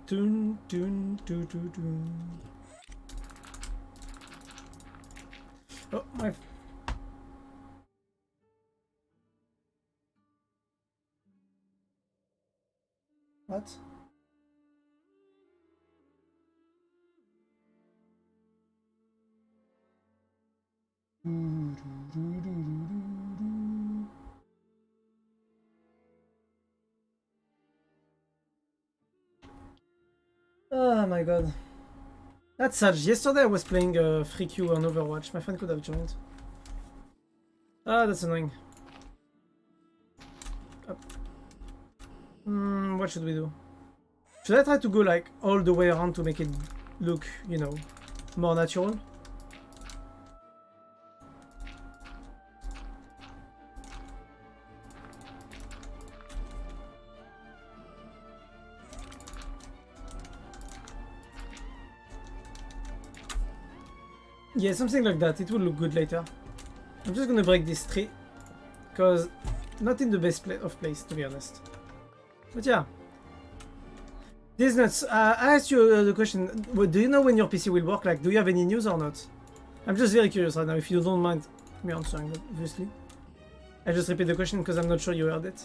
Dun, dun, dun, dun, dun. Oh, my... What? Oh my god. That's sad. Yesterday I was playing Free Q on Overwatch. My friend could have joined. Ah, that's annoying. Up. What should we do? Should I try to go like all the way around to make it look, you know, more natural? Yeah, something like that. It will look good later. I'm just gonna break this tree, because not in the best place, to be honest. But yeah. These nuts, I asked you the question, do you know when your PC will work? Like, do you have any news or not? I'm just very curious right now, if you don't mind me answering, obviously. I just repeat the question because I'm not sure you heard it.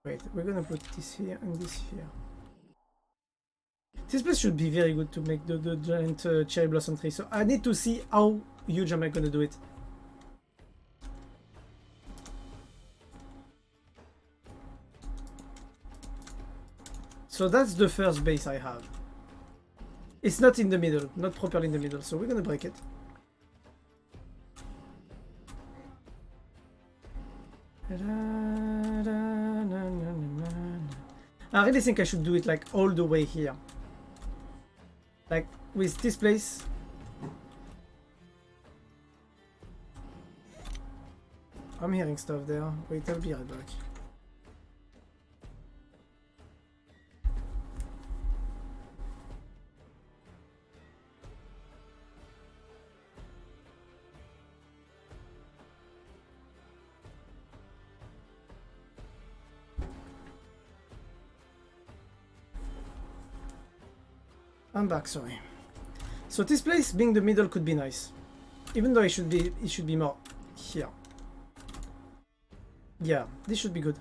Wait, we're gonna put this here and this here. This place should be very good to make the giant cherry blossom tree. So I need to see how huge am I gonna do it. So that's the first base I have. It's not in the middle, not properly in the middle, so we're gonna break it. I really think I should do it like all the way here. Like with this place. I'm hearing stuff there. Wait, I'll be right back. I'm back, sorry. So this place being the middle could be nice. Even though it should be more here. Yeah, this should be good.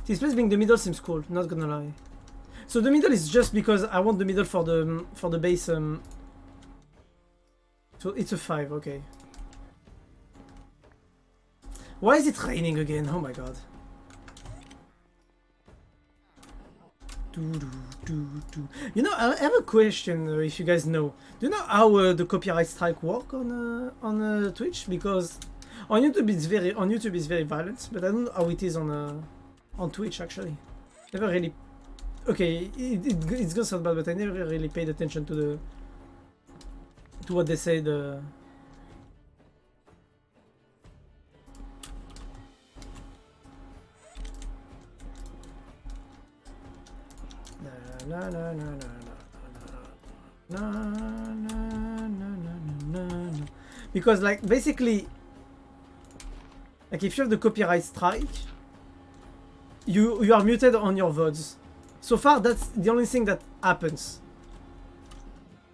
This place being the middle seems cool, not gonna lie. So the middle is just because I want the middle for the base. So it's a 5, okay. Why is it raining again? Oh my god. You know, I have a question. If you guys know, do you know how the copyright strike work on Twitch? Because on YouTube it's very violent, but I don't know how it is on Twitch actually. Never really. Okay, it's gonna sound bad, but I never really paid attention to what they say. Because like basically, like if you have the copyright strike, you are muted on your VODs. So far that's the only thing that happens.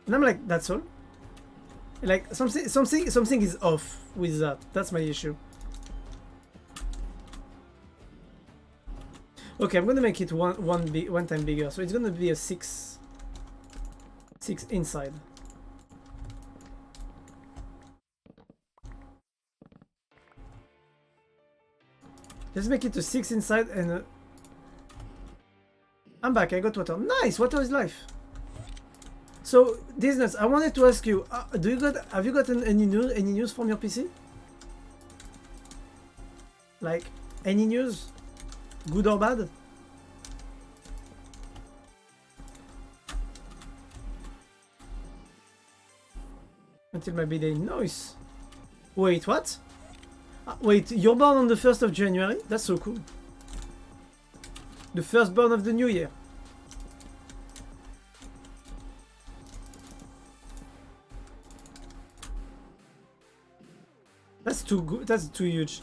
And I'm like, that's all. Like something is off with that. That's my issue. Okay, I'm gonna make it one time bigger, so it's gonna be a 6 inside. Let's make it a 6 inside and I'm back. I got water. Nice, water is life. So, Disney, I wanted to ask you: have you gotten any news from your PC? Like any news? Good or bad? Until my birthday. Nice. Wait, what? Wait, you're born on the 1st of January? That's so cool. The first born of the new year. That's too good. That's too huge.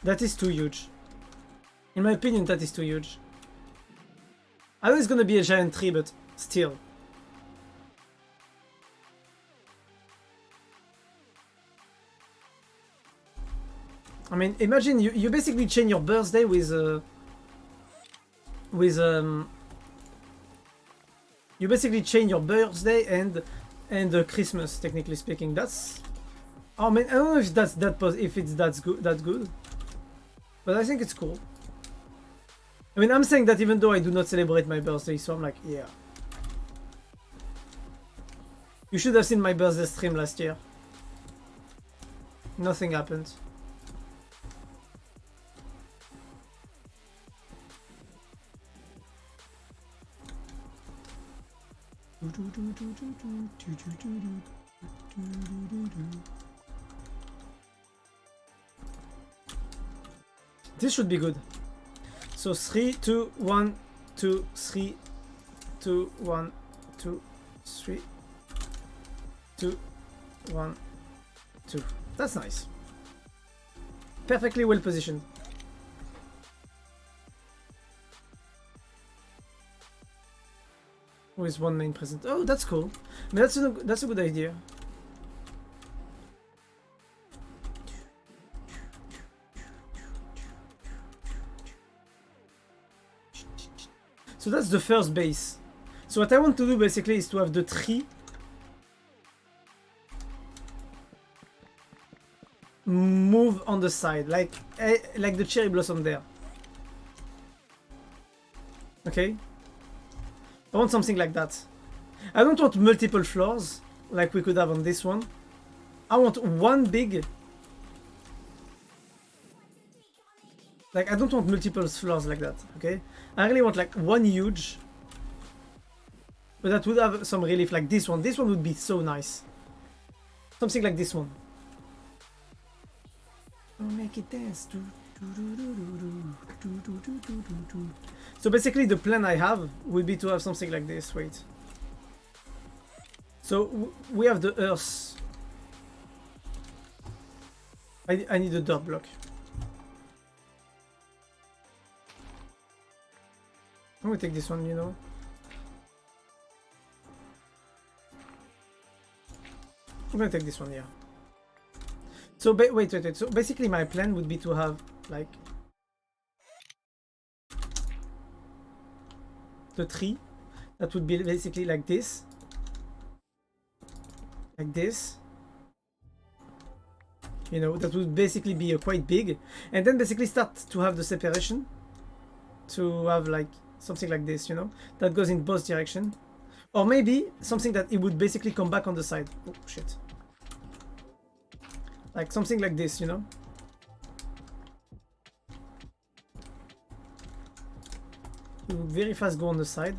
That is too huge. In my opinion, that is too huge. I know it's gonna be a giant tree, but still. I mean, imagine you basically change your birthday with you basically change your birthday and Christmas, technically speaking. That's, oh man, I don't know if that's that good, but I think it's cool. I mean, I'm saying that even though I do not celebrate my birthday, so I'm like, yeah. You should have seen my birthday stream last year. Nothing happened. This should be good. So 3, 2, 1, 2, 3, 2, 1, 2, 3, 2, 1, 2. That's nice. Perfectly well positioned. With one main present. Oh, that's cool. I mean, that's a good idea. So that's the first base. So what I want to do basically is to have the tree move on the side, like the cherry blossom there. Okay? I want something like that. I don't want multiple floors like we could have on this one. I want one big... Like, I don't want multiple floors like that, okay? I really want like one huge, but that would have some relief, like this one. This one would be so nice. Something like this one. Oh, make it dance. So basically the plan I have would be to have something like this. Wait. So we have the earth. I need a dirt block. I'm gonna take this one, you know. I'm gonna take this one, yeah. So wait. So basically my plan would be to have like the tree that would be basically like this. Like this. You know, that would basically be quite big. And then basically start to have the separation. To have like something like this, you know, that goes in both directions. Or maybe something that it would basically come back on the side. Oh shit. Like something like this, you know. You would very fast go on the side.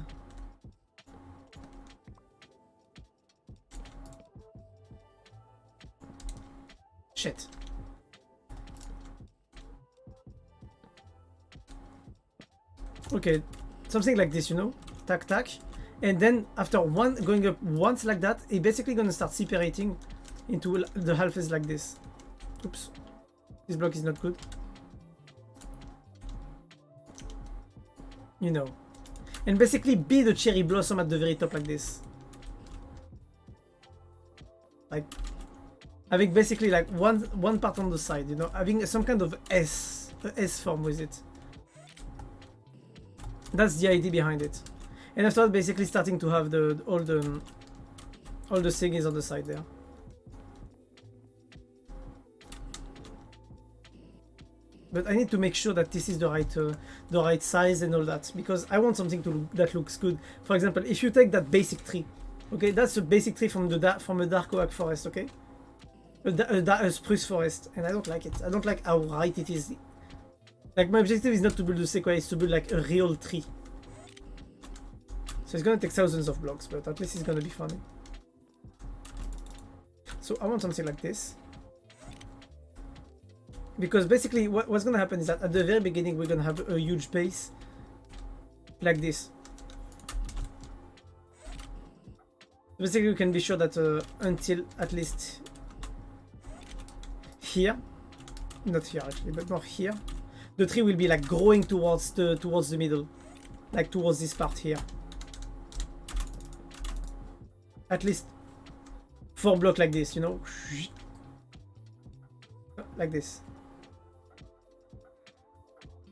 Shit. Okay, something like this, you know, tack tack, and then after one going up once like that, it's basically gonna start separating into the halves like this. Oops, this block is not good. You know, and basically be the cherry blossom at the very top like this, like having basically like one part on the side, you know, having some kind of S form with it. That's the idea behind it. And after that, basically starting to have all the thingies on the side there. But I need to make sure that this is the right size and all that, because I want something that looks good. For example, if you take that basic tree, okay, that's a basic tree from a dark oak forest, okay, a spruce forest, and I don't like it. I don't like how right it is. Like, my objective is not to build a sequoia, it's to build like a real tree. So it's gonna take thousands of blocks, but at least it's gonna be funny. So I want something like this. Because basically what's gonna happen is that at the very beginning we're gonna have a huge base like this. Basically we can be sure that until at least here, not here actually, but more here, the tree will be like growing towards the middle, like towards this part here. At least 4 blocks like this, you know, like this.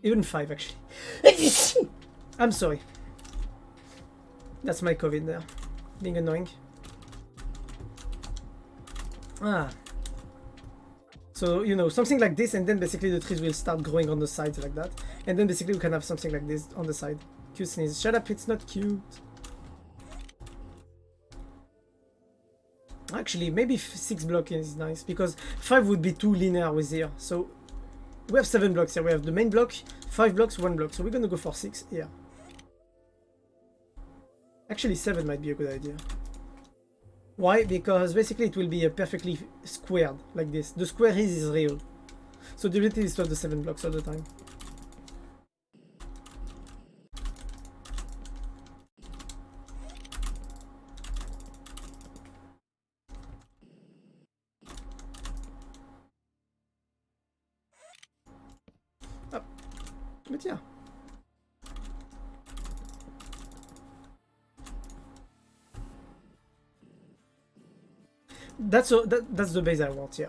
Even 5 actually. I'm sorry. That's my COVID there, being annoying. Ah. So, you know, something like this, and then basically the trees will start growing on the sides like that. And then basically we can have something like this on the side. Cute sneeze. Shut up, it's not cute. Actually, maybe 6 blocks is nice, because 5 would be too linear with here. So, we have 7 blocks here. We have the main block, 5 blocks, 1 block. So we're gonna go for 6 here. Actually, 7 might be a good idea. Why? Because basically it will be a perfectly squared like this. The square is real. So the objective is to have the 7 blocks all the time. Oh. But yeah. That's the base I want, yeah.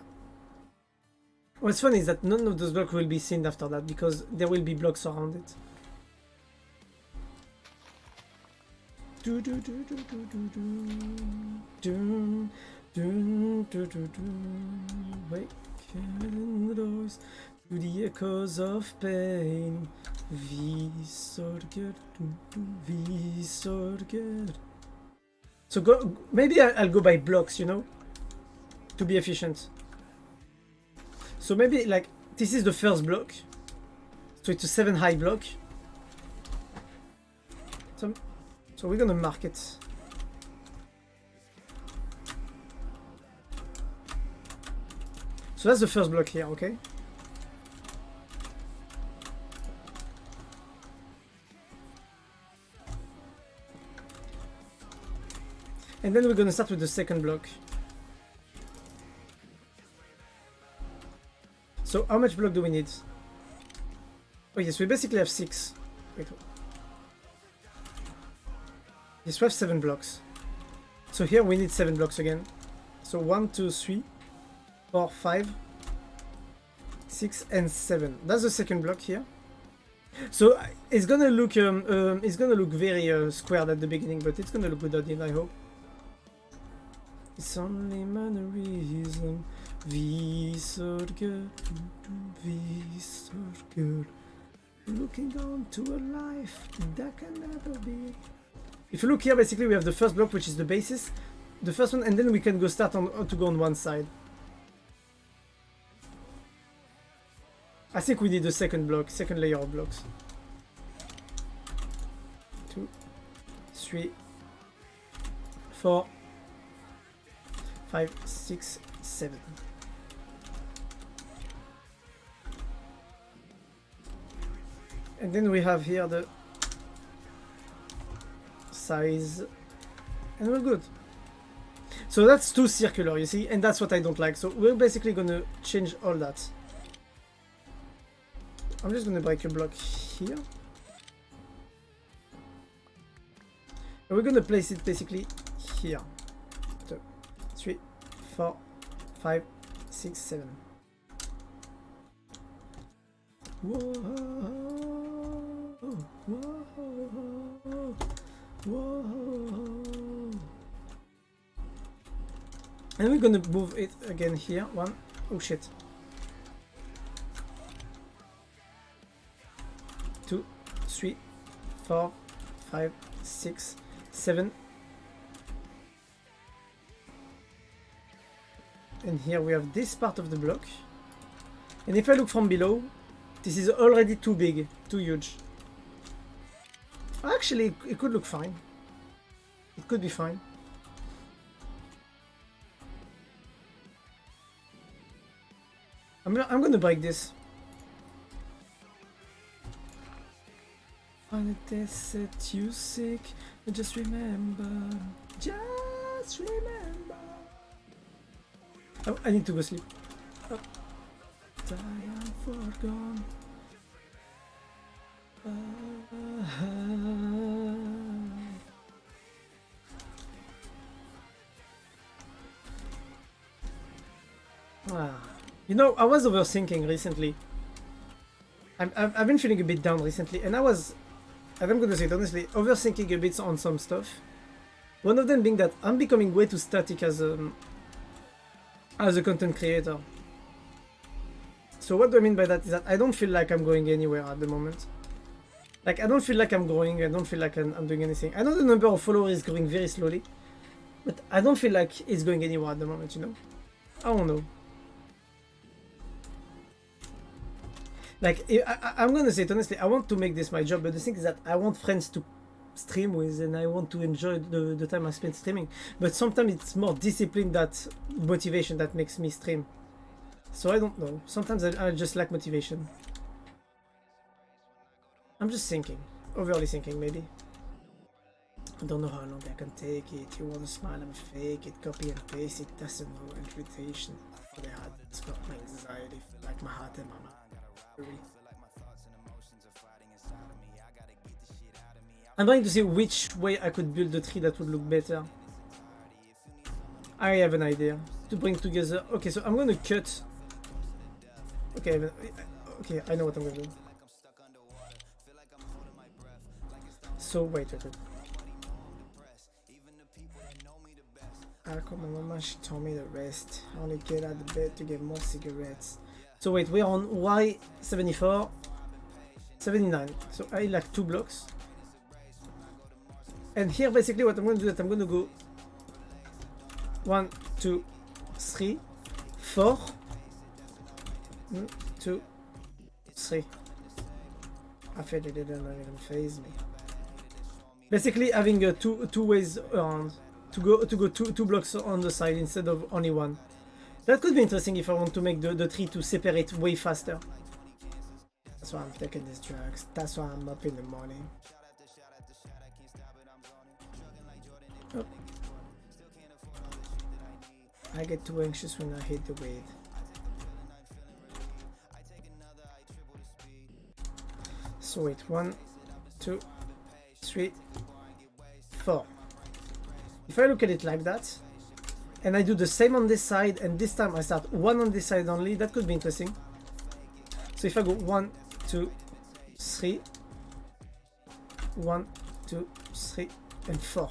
What's funny is that none of those blocks will be seen after that, because there will be blocks around it. Waking the doors to the echoes of pain. V so good, V so good. So go, maybe I'll go by blocks, you know, to be efficient. So maybe like this is the first block, so it's a 7 high block. So we're gonna mark it. So that's the first block here, okay? And then we're gonna start with the second block. So how much block do we need? Oh yes, we basically have 6. Wait. Yes, we have 7 blocks. So here we need 7 blocks again. So 1, 2, 3, 4, 5, 6, and 7. That's the second block here. So it's gonna look very squared at the beginning, but it's gonna look good at the end, I hope. It's only mannerism. V so good, V so good. Looking on to a life that can never be. If you look here, basically we have the first block, which is the basis, the first one, and then we can go start on to go on one side. I think we need the second block, second layer of blocks. 2, 3, 4, 5, 6, 7. And then we have here the size, and we're good. So that's too circular, you see, and that's what I don't like. So we're basically gonna change all that. I'm just gonna break a block here. And we're gonna place it basically here. 2, 3, 4, 5, 6, 7. Whoa, whoa, whoa. And we're gonna move it again here. 1. Oh shit. 2, 3, 4, 5, 6, 7. And here we have this part of the block. And if I look from below, This is already too big, too huge. Actually, it could look fine. It could be fine. I'm gonna break this. On a day set you sick, just remember. Just remember. Oh, I need to go sleep. Oh. I am forgone. You know, I was overthinking recently. I've been feeling a bit down recently, and I'm gonna say it honestly, overthinking a bit on some stuff. One of them being that I'm becoming way too static as a content creator. So what do I mean by that is that I don't feel like I'm going anywhere at the moment. Like, I don't feel like I'm growing, I don't feel like I'm doing anything. I know the number of followers is growing very slowly, but I don't feel like it's going anywhere at the moment, you know? I don't know. Like, I'm gonna say it honestly, I want to make this my job, but the thing is that I want friends to stream with, and I want to enjoy the time I spend streaming. But sometimes it's more discipline that motivation that makes me stream. So I don't know. Sometimes I just lack motivation. I'm just thinking. Overly thinking, maybe. I don't know how long I can take it. You want to smile and fake it. Copy and paste it. That's a no interpretation. For the heart, it's got my anxiety. Like my heart and my mind. I'm trying to see which way I could build the tree that would look better. I have an idea to bring together. Okay, so I'm gonna cut. Okay, okay, I know what I'm gonna do. So wait. I called my mama, she told me the rest. I only get out of bed to get more cigarettes. So wait, we're on Y74, 79. So I like 2 blocks. And here basically what I'm going to do is I'm going to go 1, 2, 3, 4, 1, 2, 3. I feel it didn't even phase me. Basically having two ways around to go two blocks on the side instead of only one. That could be interesting if I want to make the tree to separate way faster. That's why I'm taking these drugs. That's why I'm up in the morning. Oh. I get too anxious when I hit the weed. So wait, 1, 2, 3, 4. If I look at it like that, and I do the same on this side, and this time I start 1 on this side only, that could be interesting. So if I go 1, 2, 3, 1, 2, 3, and 4.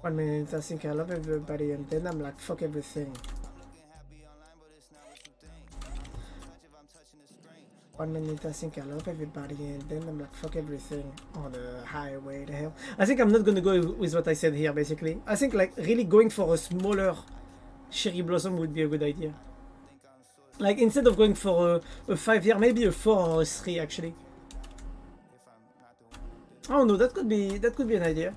One minute I think I love everybody, and then I'm like, fuck everything. 1 minute I think I love everybody, and then I'm like, fuck everything on the highway to hell. I think I'm not gonna go with what I said here, basically. I think like really going for a smaller cherry blossom would be a good idea. Like instead of going for a 5 year, maybe a 4 or a 3 actually. Oh no, that could be an idea.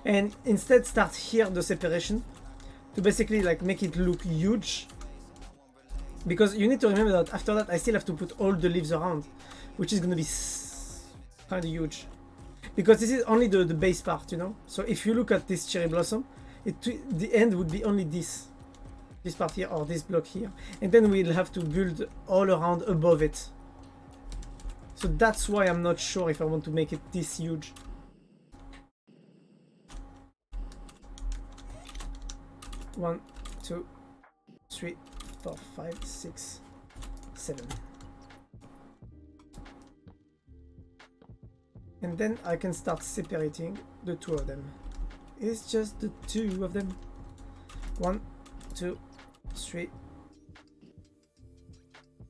And instead start here the separation to basically like make it look huge. Because you need to remember that after that I still have to put all the leaves around, which is gonna be kind of huge. Because this is only the base part, you know. So if you look at this cherry blossom, the end would be only this part here or this block here, and then we'll have to build all around above it. So that's why I'm not sure if I want to make it this huge. One, 2, 3, 4, 5, 6, 7. And then I can start separating the 2 of them. It's just the 2 of them. 1, 2, 3.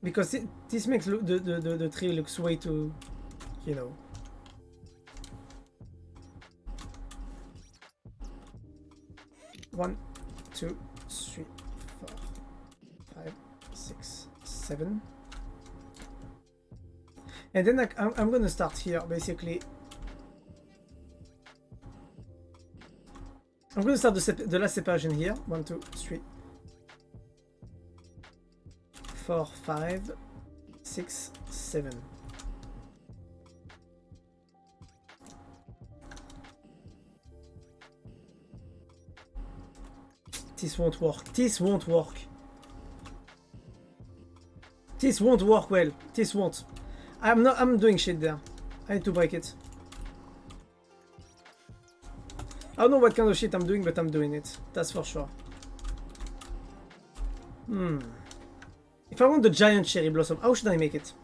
Because this makes the tree looks way too, you know. 1, 2, 3, 4, 5, 6, 7. And then I'm gonna start here basically. I'm gonna start the last separation here. 1, 2, 3, 4, 5, 6, 7. This won't work. This won't work. This won't work well. This won't. I'm doing shit there. I need to break it. I don't know what kind of shit I'm doing, but I'm doing it. That's for sure. If I want the giant cherry blossom, how should I make it?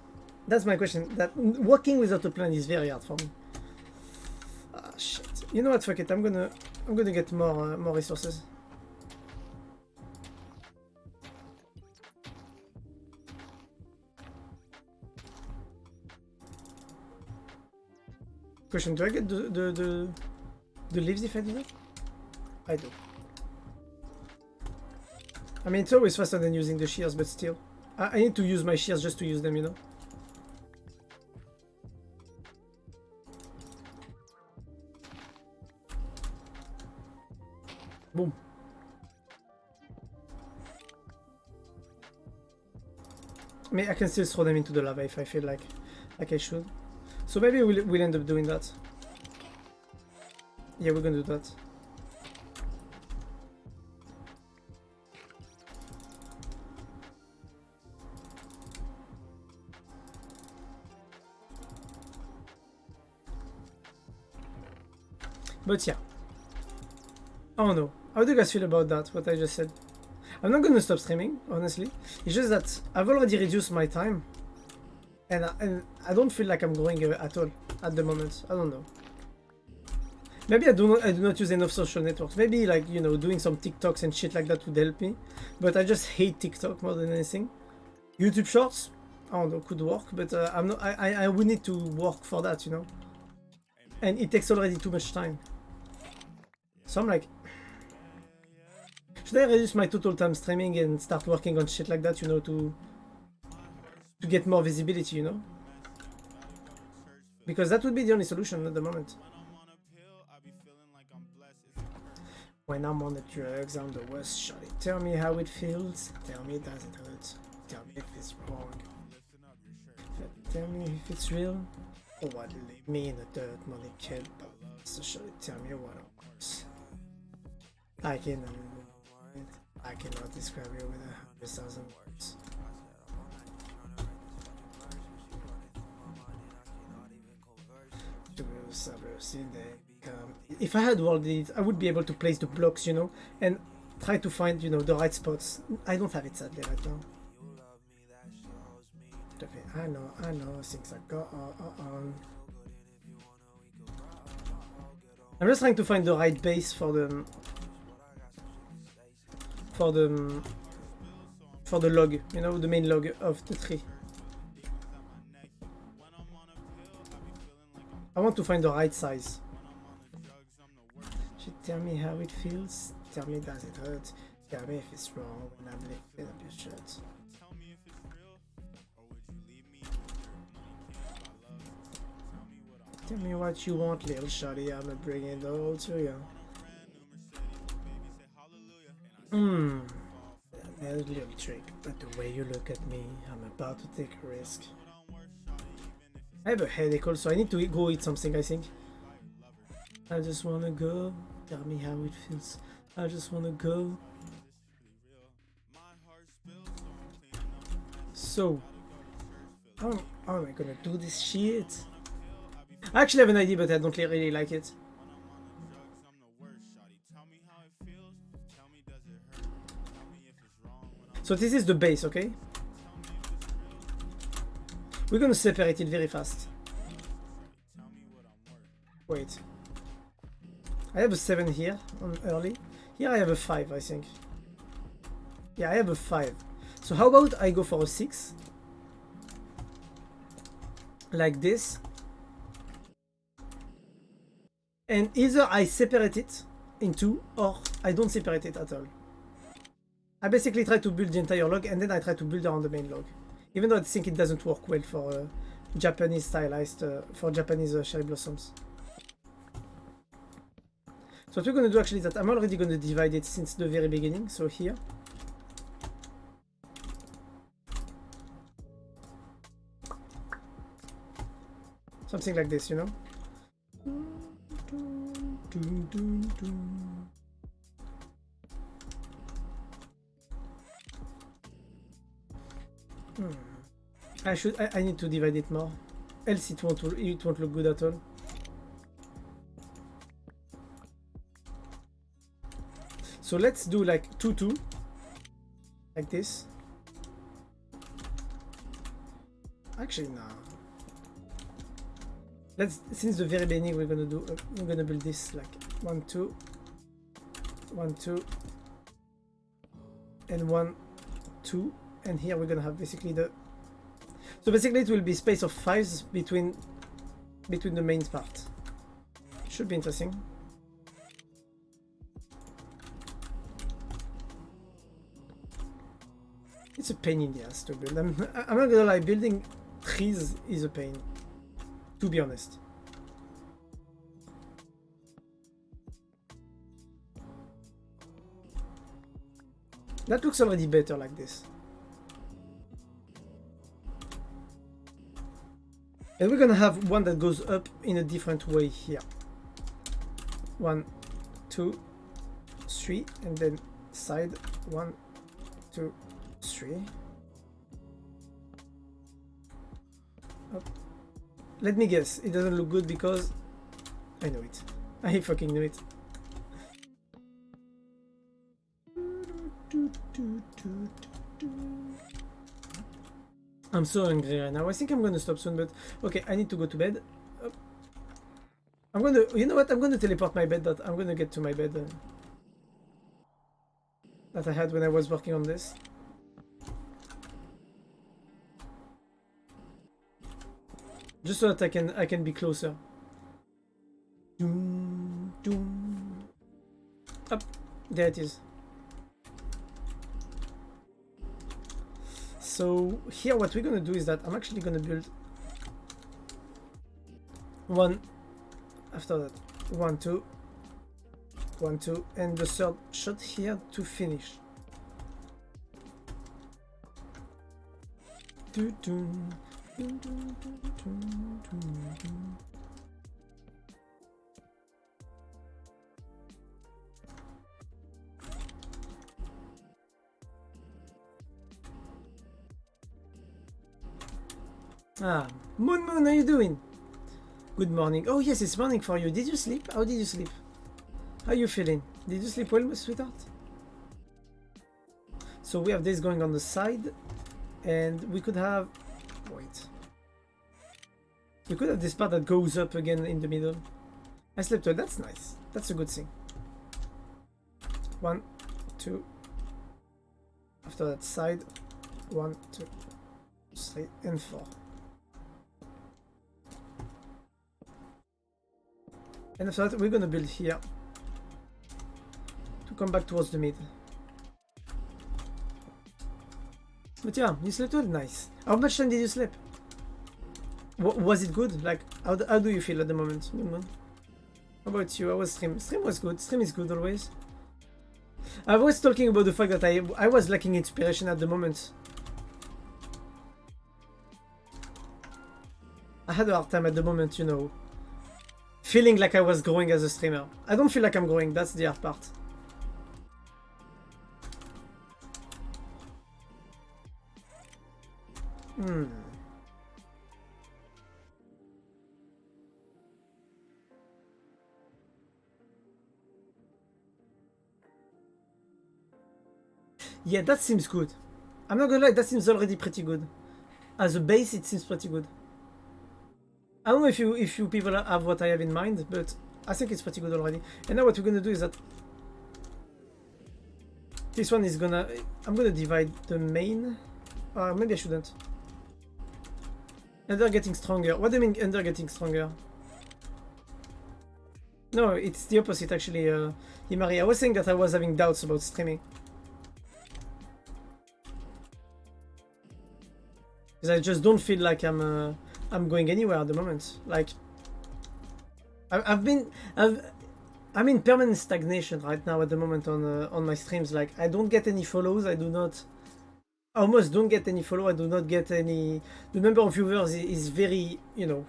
That's my question. That working without a plan is very hard for me. Ah shit. You know what? Fuck it. I'm gonna get more resources. Question: do I get the leaves if I do that? I do. I mean, it's always faster than using the shears, but still. I need to use my shears just to use them, you know? Boom. I mean, I can still throw them into the lava if I feel like I should. So maybe we'll end up doing that. Yeah, we're gonna do that. But yeah. Oh no. How do you guys feel about that, what I just said? I'm not gonna stop streaming, honestly. It's just that I've already reduced my time. And I don't feel like I'm growing at all at the moment. I don't know. Maybe I do not use enough social networks. Maybe like, you know, doing some TikToks and shit like that would help me. But I just hate TikTok more than anything. YouTube Shorts, I don't know, could work, but I'm not. I would need to work for that, you know. And it takes already too much time. So I'm like, should I reduce my total time streaming and start working on shit like that, you know, to get more visibility, you know? Because that would be the only solution at the moment. When I'm on the drugs, I'm the worst. Shawty, tell me how it feels. Tell me does it hurt. Tell me if it's wrong. Tell me if it's real. Or what leave me in the dirt, money kid. So shawty, tell me what it was. I cannot describe you with 100,000 words. If I had world edit, I would be able to place the blocks, you know, and try to find, you know, the right spots. I don't have it sadly right now. Okay, I know, things are go on. I'm just trying to find the right base for the log, you know, the main log of the tree. I want to find the right size. Tell me how it feels. Tell me does it hurt. Tell me if it's wrong when I'm lifting up your shirt. Tell me what you want, little shawty. I'ma bring it all to you. There's a little trick, but the way you look at me, I'm about to take a risk. I have a headache also. I need to go eat something, I think. I just wanna go. Tell me how it feels. I just wanna go. So, how am I gonna do this shit? I actually have an idea, but I don't really like it. So this is the base, okay? We're gonna separate it very fast. Wait. I have a 7 here on early. Here I have a 5, I think. Yeah, I have a 5. So how about I go for a 6? Like this. And either I separate it in two, or I don't separate it at all. I basically try to build the entire log and then I try to build around the main log. Even though I think it doesn't work well for Japanese stylized, for Japanese cherry blossoms. So what we're going to do actually is that I'm already going to divide it since the very beginning. So here. Something like this, you know? I need to divide it more, else it won't look good at all. So let's do like 2-2, like this. Actually, no. Let's, since the very beginning, we're gonna build this like 1-2, 1-2, and 1-2, and here we're gonna have basically the. So basically, it will be space of 5s between the main part. Should be interesting. It's a pain in the ass to build. I'm not gonna lie, building trees is a pain, to be honest. That looks already better like this. And we're gonna have one that goes up in a different way here. 1, 2, 3, and then side 1, 2, 3. Up. Let me guess, it doesn't look good because I know it. I fucking know it. I'm so hungry right now. I think I'm gonna stop soon, but okay, I need to go to bed. I'm gonna, you know what? I'm gonna teleport my bed, but I'm gonna get to my bed that I had when I was working on this. Just so that I can be closer. Doom, doom. Up, there it is. So here what we're gonna do is that I'm actually gonna build one after that. 1, 2, 1, 2, and the third shot here to finish. Ah, Moon, how you doing? Good morning. Oh yes, it's morning for you. Did you sleep? How did you sleep? How are you feeling? Did you sleep well, sweetheart? So we have this going on the side, and we could have... Wait. We could have this part that goes up again in the middle. I slept well. That's nice. That's a good thing. 1, 2. After that side. 1, 2, 3, and 4. And after that, we're gonna build here to come back towards the mid. But yeah, you slept well, nice. How much time did you sleep? Was it good? Like, how do you feel at the moment? How about you? How was stream? Stream was good. Stream is good always. I was talking about the fact that I was lacking inspiration at the moment. I had a hard time at the moment, you know. Feeling like I was growing as a streamer. I don't feel like I'm growing, that's the hard part. Yeah, that seems good. I'm not gonna lie, that seems already pretty good. As a base, it seems pretty good. I don't know if you people have what I have in mind, but I think it's pretty good already. And now what we're gonna do is that this one is gonna... I'm gonna divide the main. Maybe I shouldn't. And they're getting stronger. What do you mean and they're getting stronger? No, it's the opposite actually, Imari. I was saying that I was having doubts about streaming. Because I just don't feel like I'm going anywhere at the moment. Like, I'm in permanent stagnation right now at the moment on my streams. Like, I don't get any follows. I almost don't get any follow. I do not get any. The number of viewers is very, you know,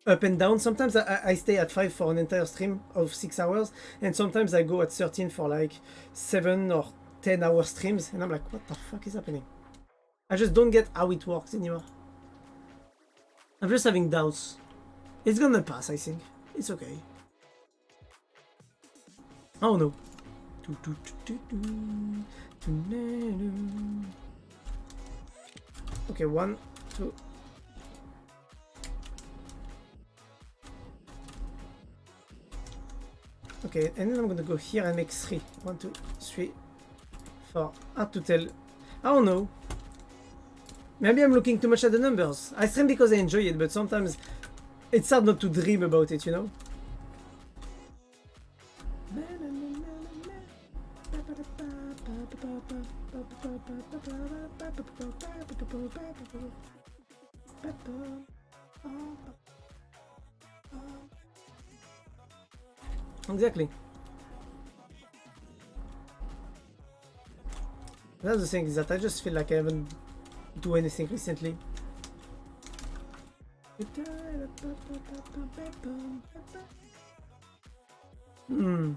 up and down. Sometimes I stay at 5 for an entire stream of 6 hours, and sometimes I go at 13 for like 7 or 10 hour streams, and I'm like, what the fuck is happening? I just don't get how it works anymore. I'm just having doubts. It's gonna pass, I think. It's okay. Oh no. Okay, 1, 2. Okay, and then I'm gonna go here and make 3. 1, 2, 3, 4. Hard to tell. I don't know. Maybe I'm looking too much at the numbers. I stream because I enjoy it, but sometimes it's hard not to dream about it, you know? Exactly. That's the thing, is that I just feel like I haven't do anything recently. I'm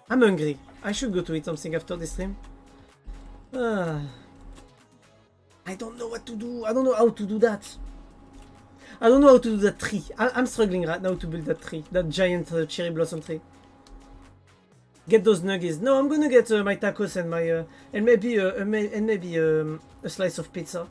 hungry. I should go to eat something after this stream. I don't know what to do. I don't know how to do that. I don't know how to do that tree. I'm struggling right now to build that tree. That giant cherry blossom tree. Get those nuggets. No, I'm gonna get my tacos and my and maybe a slice of pizza.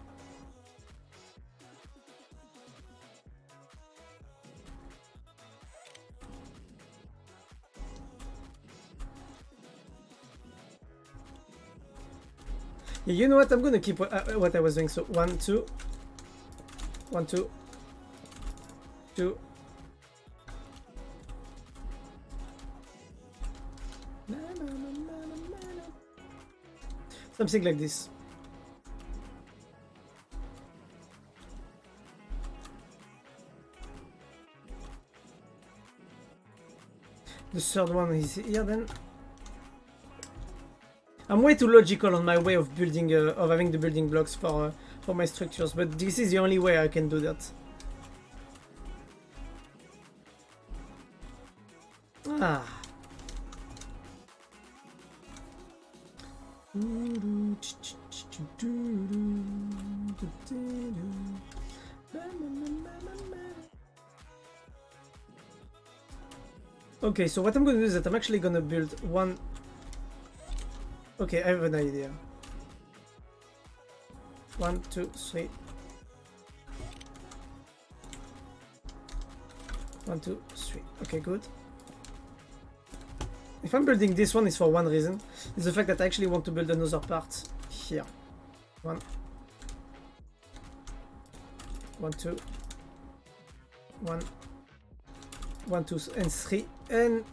Yeah, you know what? I'm gonna keep what I was doing. So 1, 2, 1, 2, 2. Something like this. The third one is here then. I'm way too logical on my way of building, of having the building blocks for my structures, but this is the only way I can do that. Ah. Okay, so what I'm going to do is that I'm actually going to build one. Okay, I have an idea. 1, 2, 3. 1, 2, 3. Okay, good. If I'm building this one, it's for one reason. It's the fact that I actually want to build another part here. 1, 1, 2, 1, 1, 2, and 3, and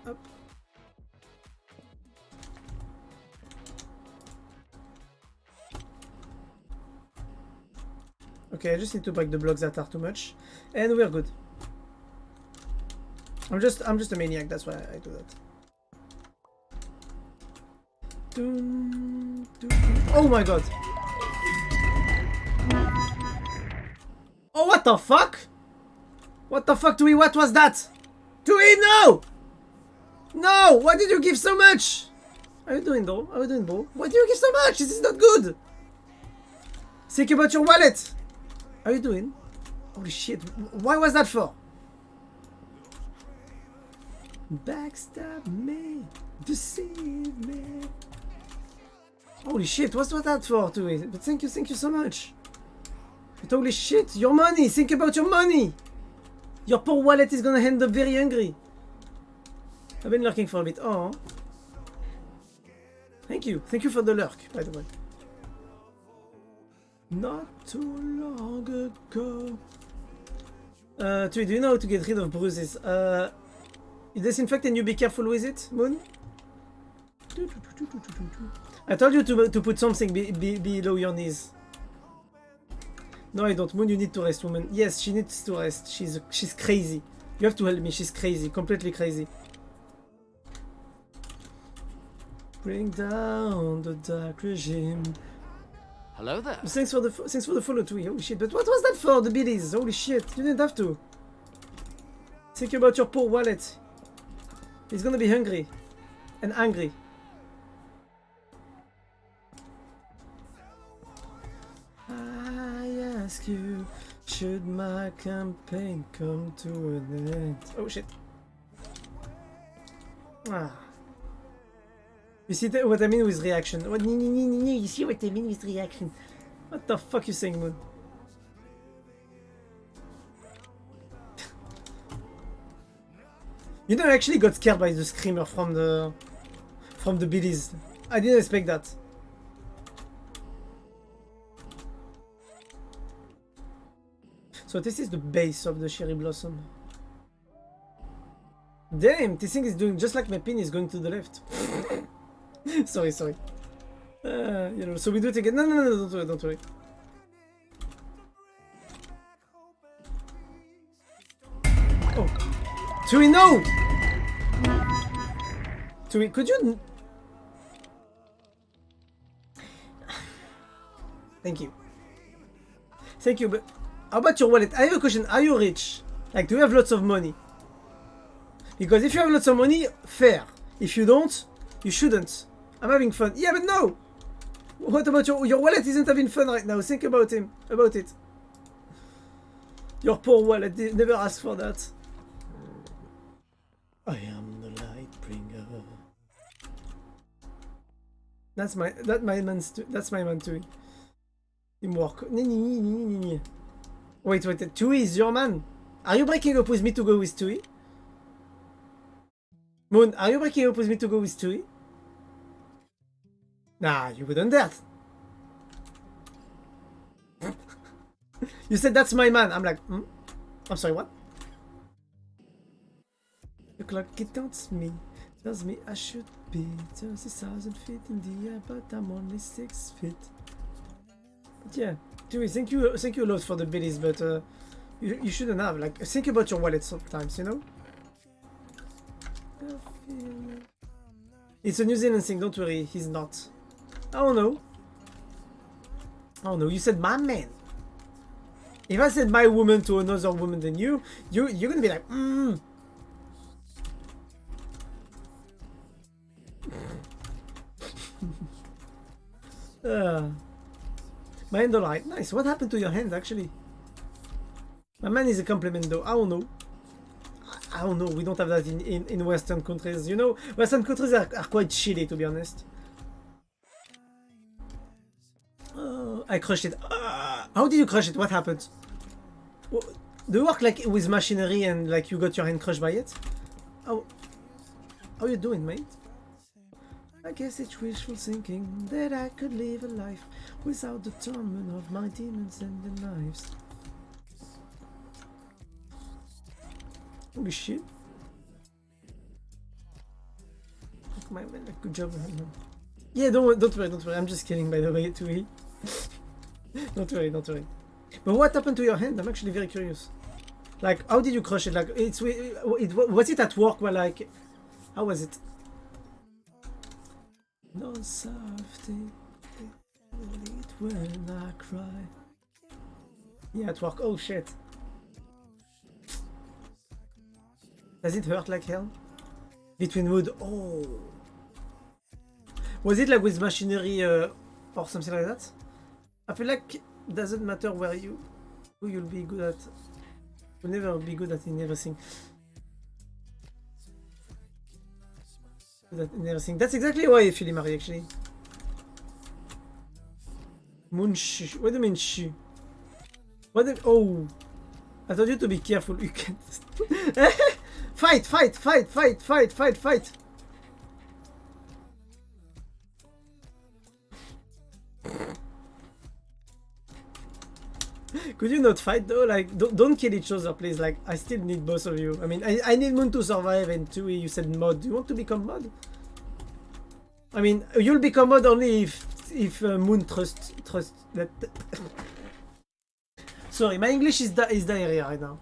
up. Okay, I just need to break the blocks that are too much, and we're good. I'm just a maniac. That's why I do that. Oh my god! Oh, what the fuck? What the fuck, Tui? What was that? Tui, no! No! Why did you give so much? How are you doing, though? How are you doing, bro? Why do you give so much? This is not good! Think about your wallet! How are you doing? Holy shit, why was that for? Backstab me, deceive me. Holy shit, what's that for, Tui? But thank you so much. But holy shit, your money! Think about your money! Your poor wallet is gonna end up very hungry. I've been lurking for a bit. Oh. Thank you. Thank you for the lurk, by the way. Not too long ago. Tui, do you know how to get rid of bruises? You disinfect and you be careful with it, Moon? I told you to put something below your knees. No, I don't. Moon, you need to rest, woman. Yes, she needs to rest. She's crazy. You have to help me. She's crazy. Completely crazy. Bring down the dark regime. Hello there. Thanks for the follow, Tui. Holy shit. But what was that for? The biddies. Holy shit. You didn't have to. Think about your poor wallet. He's gonna be hungry. And angry. I ask you, should my campaign come to an end? Oh shit. Ah. You see what I mean with reaction? What, you see what I mean with reaction? What the fuck you saying, Moon? You know, I actually got scared by the screamer from the biddies. I didn't expect that. So this is the base of the cherry blossom. Damn, this thing is doing just like my pin is going to the left. sorry. You know, so we do it again. No, don't worry. Oh, Tui, no! Tui, could you? Thank you, but. How about your wallet? I have a question. Are you rich? Like, do you have lots of money? Because if you have lots of money, fair. If you don't, you shouldn't. I'm having fun. Yeah, but no! What about your wallet isn't having fun right now. Think about it. Your poor wallet never asked for that. I am the light bringer. That's my man too. Teamwork. Wait, Tui is your man. Are you breaking up with me to go with Tui? Moon, are you breaking up with me to go with Tui? Nah, you wouldn't dare. You said that's my man. I'm like, I'm sorry, what? The clock it counts me, tells me I should be 30,000 feet in the air, but I'm only 6 feet. But yeah, Tui, thank you a lot for the biddies, but you shouldn't have. Like, think about your wallet sometimes, you know? It's a New Zealand thing, don't worry, he's not. I don't know. You said my man. If I said my woman to another woman than you're gonna be like, My hand alright. Nice. What happened to your hand, actually? My man is a compliment, though. I don't know. We don't have that in Western countries. You know, Western countries are quite chilly, to be honest. I crushed it. How did you crush it? What happened? Do you work like with machinery and like you got your hand crushed by it? How you doing, mate? I guess it's wishful thinking that I could live a life without the torment of my demons and their knives. Holy shit. My man, good job, man. Yeah, don't worry. I'm just kidding, by the way, Tui. Don't worry. But what happened to your hand? I'm actually very curious. Like, how did you crush it? Like, was it at work? Well, like, how was it? No softy, it when I cry. Yeah, at work. Oh shit. Does it hurt like hell? Between wood. Oh. Was it like with machinery or something like that? I feel like it doesn't matter who you'll be good at. You'll never be good at in everything. That's exactly why I feel Marie, actually. Moonshu. What do you mean shu? Oh. I told you to be careful. You can't. Fight! Could you not fight though? Like, don't kill each other, please. Like, I still need both of you. I mean, I need Moon to survive, and Tui, you said mod. Do you want to become mod? I mean, you'll become mod only if Moon trusts that. Sorry, my English is diarrhea right now.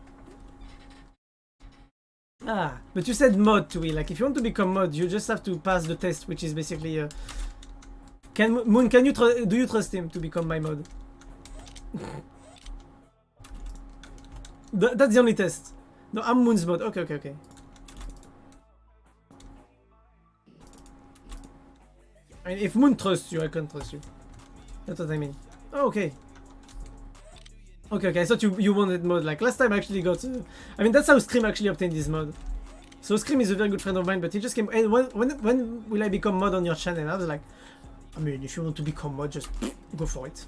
Ah, but you said mod, Tui. Like, if you want to become mod, you just have to pass the test, which is basically Moon, do you trust him to become my mod? That's the only test. No, I'm Moon's mod. Okay. I mean, if Moon trusts you, I can't trust you. That's what I mean. Oh, okay. Okay, I thought you wanted mod. Like, last time I actually got... I mean, that's how Scream actually obtained this mod. So Scream is a very good friend of mine, but he just came... And when will I become mod on your channel? I was like, I mean, if you want to become mod, just go for it.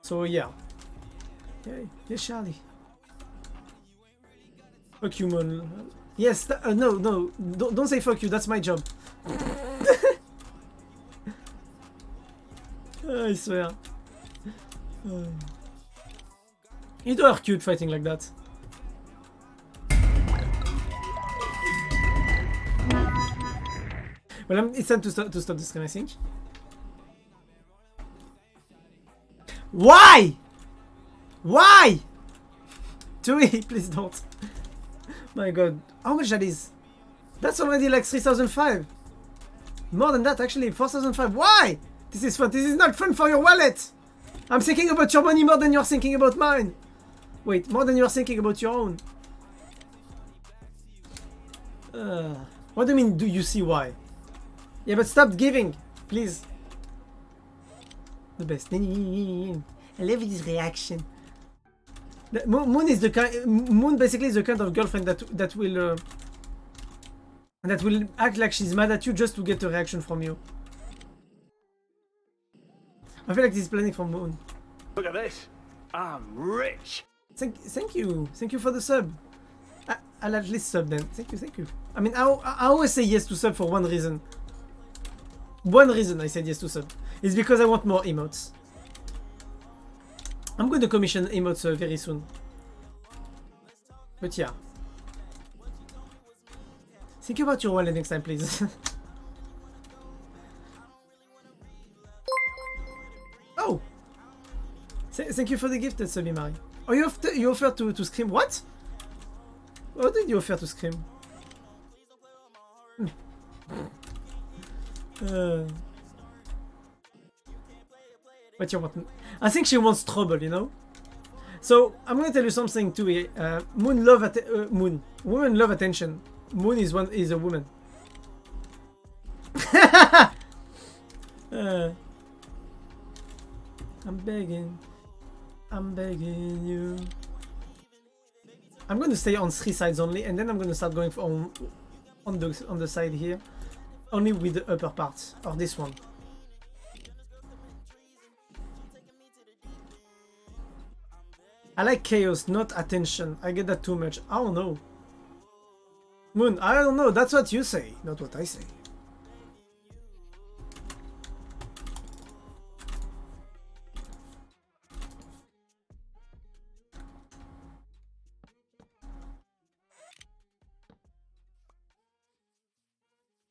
So, yeah. Yeah, Charlie. Fuck you, Moon. Yes, no, don't say fuck you, that's my job. I swear. You two are cute fighting like that. Well, it's time to stop this game, I think. Why? Why? Tui, please don't. My god, how much that is? That's already like 3,005. More than that, actually, 4,005. Why? This is fun. This is not fun for your wallet. I'm thinking about your money more than you're thinking about mine. Wait, more than you're thinking about your own. What do you mean, do you see why? Yeah, but stop giving, please. The best. I love his reaction. Moon is the kind. Moon basically is the kind of girlfriend that will act like she's mad at you just to get a reaction from you. I feel like this is planning from Moon. Look at this. I'm rich. Thank you for the sub. I'll at least sub then. Thank you. I mean, I always say yes to sub for one reason. One reason I said yes to sub is because I want more emotes. I'm going to commission emotes very soon. But yeah. Think about your wallet next time, please. Oh! Thank you for the gift, Subimari. Oh, you offered to scream? What? What did you offer to scream? What you want? I think she wants trouble, you know? So, I'm gonna tell you something too. Women love attention. Moon is a woman. I'm begging you. I'm gonna stay on 3 sides only, and then I'm gonna start going on the side here, only with the upper part, or this one. I like chaos, not attention. I get that too much. I don't know. Moon, I don't know. That's what you say, not what I say.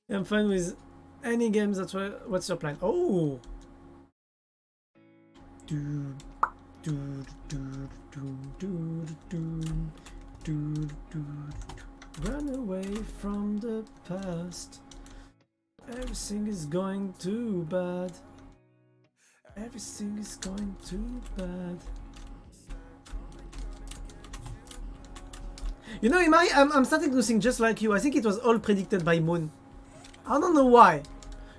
I'm fine with any games. That's what's your plan? Oh. Run away from the past. Everything is going too bad. Everything is going too bad. You know, I'm starting to think just like you. I think it was all predicted by Moon. I don't know why.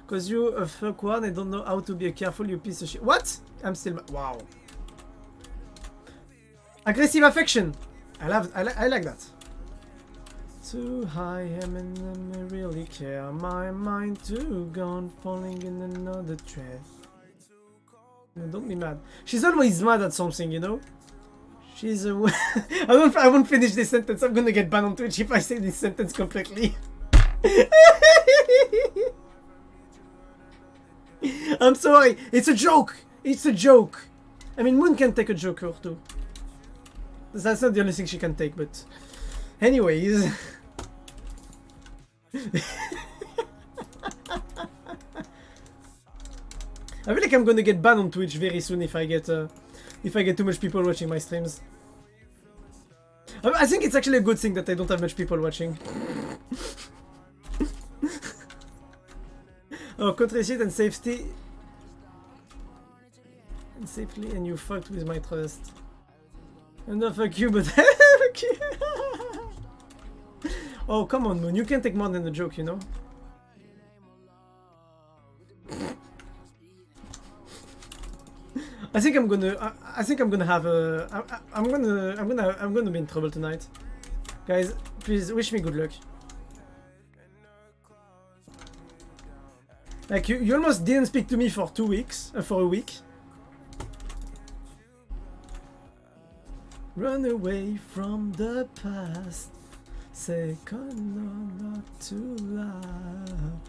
Because you a fuck one and don't know how to be careful, you piece of shit. What? I'm still... Wow. Aggressive affection. I like that. Too high, and I really care. My mind too gone, falling in another thread. No, don't be mad. She's always mad at something, you know? She's a... I won't finish this sentence. I'm gonna get banned on Twitch if I say this sentence completely. I'm sorry. It's a joke. It's a joke. I mean, Moon can take a Joker too. That's not the only thing she can take, but... Anyways... I feel like I'm gonna get banned on Twitch very soon if I get too much people watching my streams. I think it's actually a good thing that I don't have much people watching. Oh, country shit and safety. And safely, and you fucked with my trust. And no, fuck you, but fuck you. Oh, come on, Moon. You can take more than a joke, you know. I think I'm gonna have a. I'm gonna be in trouble tonight, guys. Please wish me good luck. Like you almost didn't speak to me for 2 weeks, for a week. Run away from the past. Say no, not to love.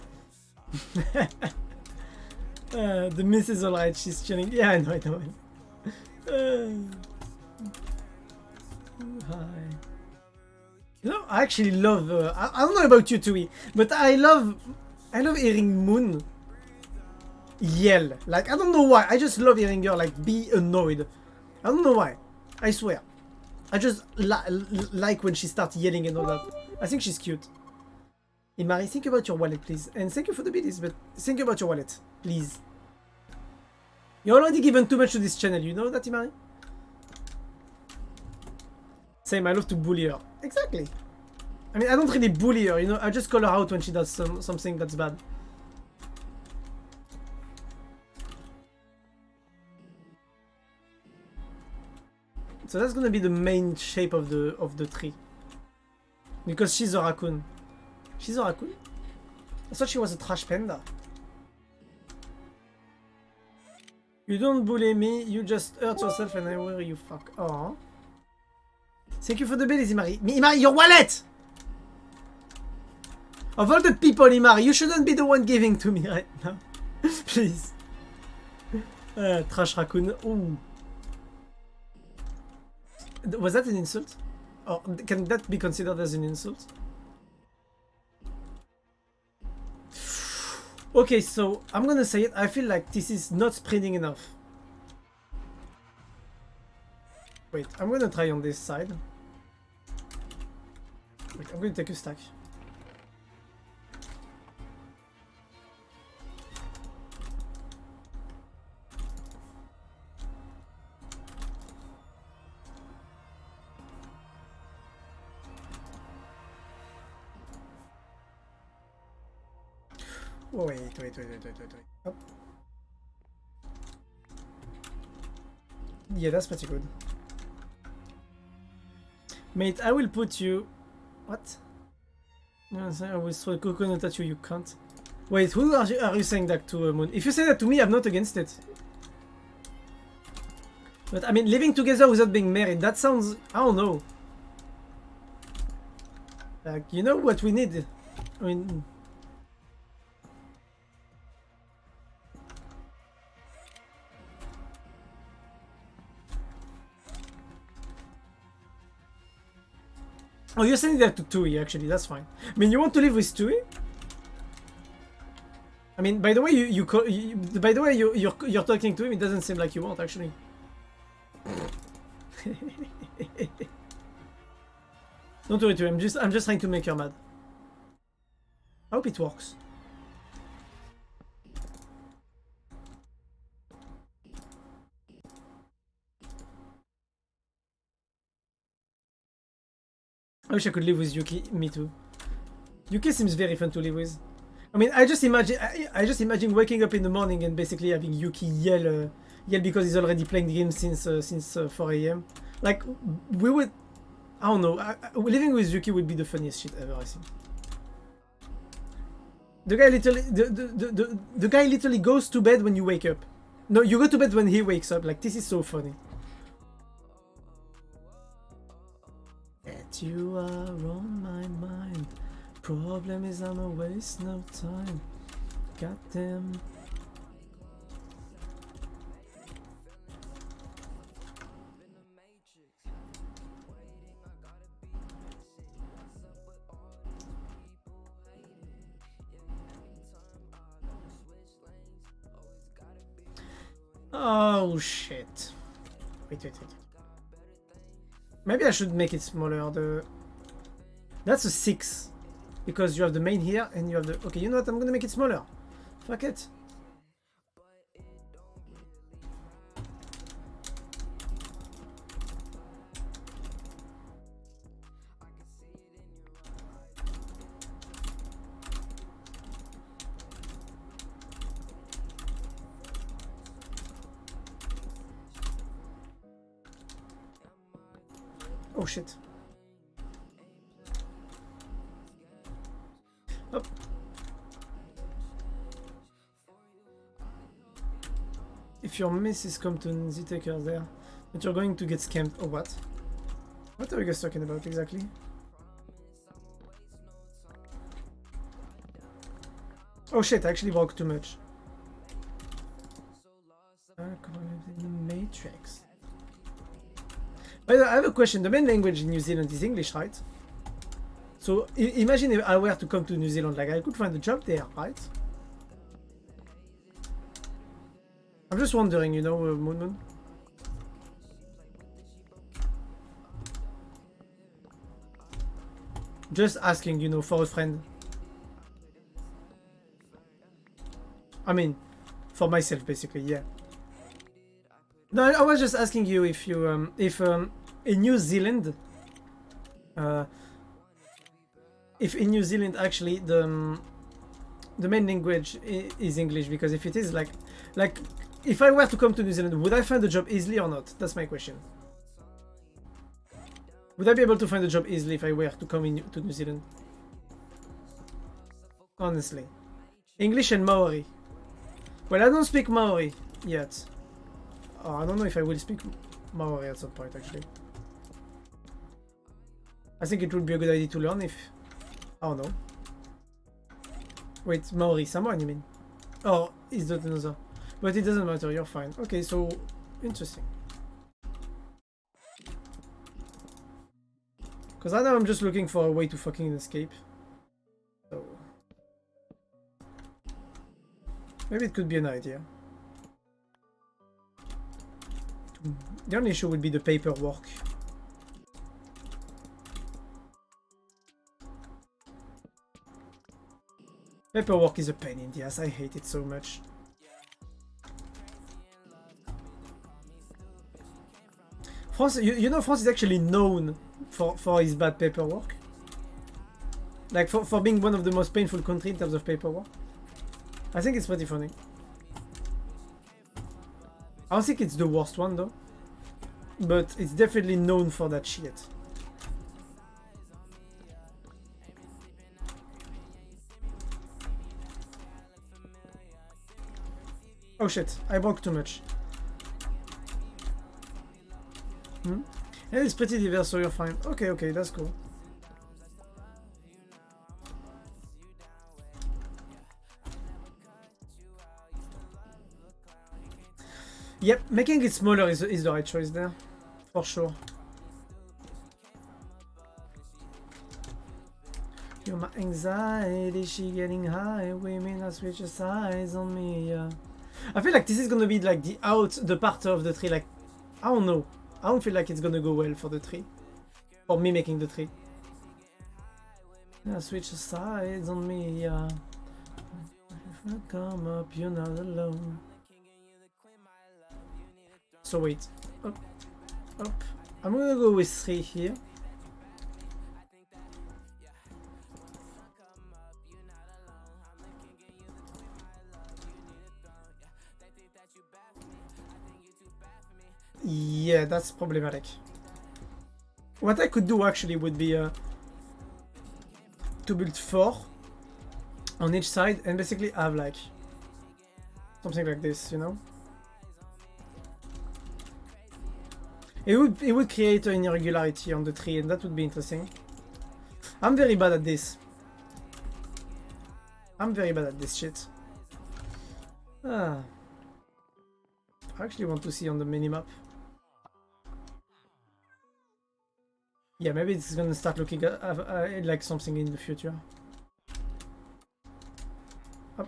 The miss is alright, she's chilling. Yeah, I know. Hi. You know, I actually love. I don't know about you, Tui, but I love hearing Moon yell. Like, I don't know why. I just love hearing her like be annoyed. I don't know why. I swear. I just like when she starts yelling and all that. I think she's cute. Imari, think about your wallet, please. And thank you for the biddies, but think about your wallet, please. You're already given too much to this channel, you know that, Imari? Same, I love to bully her. Exactly. I mean, I don't really bully her, you know? I just call her out when she does something that's bad. So that's gonna be the main shape of the tree. Because she's a raccoon. She's a raccoon? I thought she was a trash panda. You don't bully me, you just hurt yourself and I worry you fuck. Oh. Thank you for the billies, Imari. Imari, your wallet! Of all the people, Imari, you shouldn't be the one giving to me right now. Please. Trash raccoon. Ooh. Was that an insult? Or can that be considered as an insult? Okay, so I'm gonna say it. I feel like this is not spreading enough. Wait, I'm gonna try on this side. Wait, I'm gonna take a stack. Wait. Up. Yeah, that's pretty good. Mate, I will put you... What? No, I will throw a coconut at you, you can't. Wait, who are you saying that to, Moon? If you say that to me, I'm not against it. But, I mean, living together without being married, that sounds... I don't know. Like, you know what we need? I mean... Oh, you're sending that to Tui, actually, that's fine. I mean, you want to live with Tui? I mean, by the way, you're talking to him, it doesn't seem like you want, actually. Don't worry, Tui, I'm just trying to make her mad. I hope it works. I wish I could live with Yuki. Me too. Yuki seems very fun to live with. I mean, I just imagine waking up in the morning and basically having Yuki yell because he's already playing the game since 4 AM. Like, we would... I don't know. Living with Yuki would be the funniest shit ever, I think. The guy literally goes to bed when you wake up. No, you go to bed when he wakes up. Like, this is so funny. That you are on my mind. Problem is I'ma waste no time. Goddamn. Oh shit. Wait. Maybe I should make it smaller. That's a 6. Because you have the main here and you have the... Okay, you know what? I'm gonna make it smaller. Fuck it. Oh shit. Up. If your missus come to the taker there, but you're going to get scammed or what? What are you guys talking about exactly? Oh shit, I actually broke too much. Matrix. By the way, I have a question. The main language in New Zealand is English, right? So imagine if I were to come to New Zealand, like I could find a job there, right? I'm just wondering, you know, Moon. Just asking, you know, for a friend. I mean, for myself, basically, yeah. No, I was just asking you if you, in New Zealand, if in New Zealand actually the main language is English, because if it is like if I were to come to New Zealand, would I find a job easily or not? That's my question. Would I be able to find a job easily if I were to come to New Zealand? Honestly. English and Maori. Well, I don't speak Maori yet. Oh, I don't know if I will speak Maori at some point, actually. I think it would be a good idea to learn if... I don't know. Wait, Maori, Samoan you mean? Oh, is that another? But it doesn't matter, you're fine. Okay, so... Interesting. Because right now I'm just looking for a way to fucking escape. So... Maybe it could be an idea. The only issue would be the paperwork. Paperwork is a pain in the ass, I hate it so much. France, you know France is actually known for his bad paperwork. Like for being one of the most painful countries in terms of paperwork. I think it's pretty funny. I don't think it's the worst one though. But it's definitely known for that shit. Oh shit, I broke too much. Hmm? Yeah, it's pretty diverse, so you're fine. Okay, that's cool. Yep, making it smaller is the right choice there. For sure. You're my anxiety, she getting high. Women are switch sides on me, yeah. I feel like this is gonna be like the part of the tree, like, I don't know. I don't feel like it's gonna go well for the tree. Or me making the tree. Yeah, switch sides on me, yeah. If I come up, you're not alone. So wait, up. I'm gonna go with 3 here. Yeah, that's problematic. What I could do actually would be to build 4 on each side and basically have like something like this, you know? It would create an irregularity on the tree, and that would be interesting. I'm very bad at this. I'm very bad at this shit. I actually want to see on the minimap. Yeah, maybe it's gonna start looking like something in the future. Up.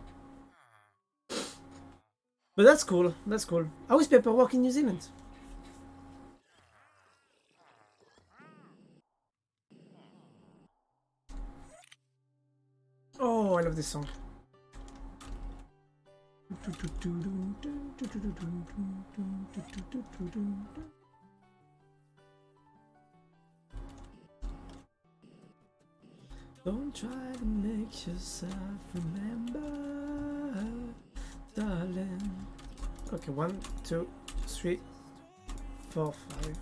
But that's cool. That's cool. How is paperwork in New Zealand? Oh, I love this song. Don't try to make yourself remember, darling. Okay, 1, 2, 3, 4, 5.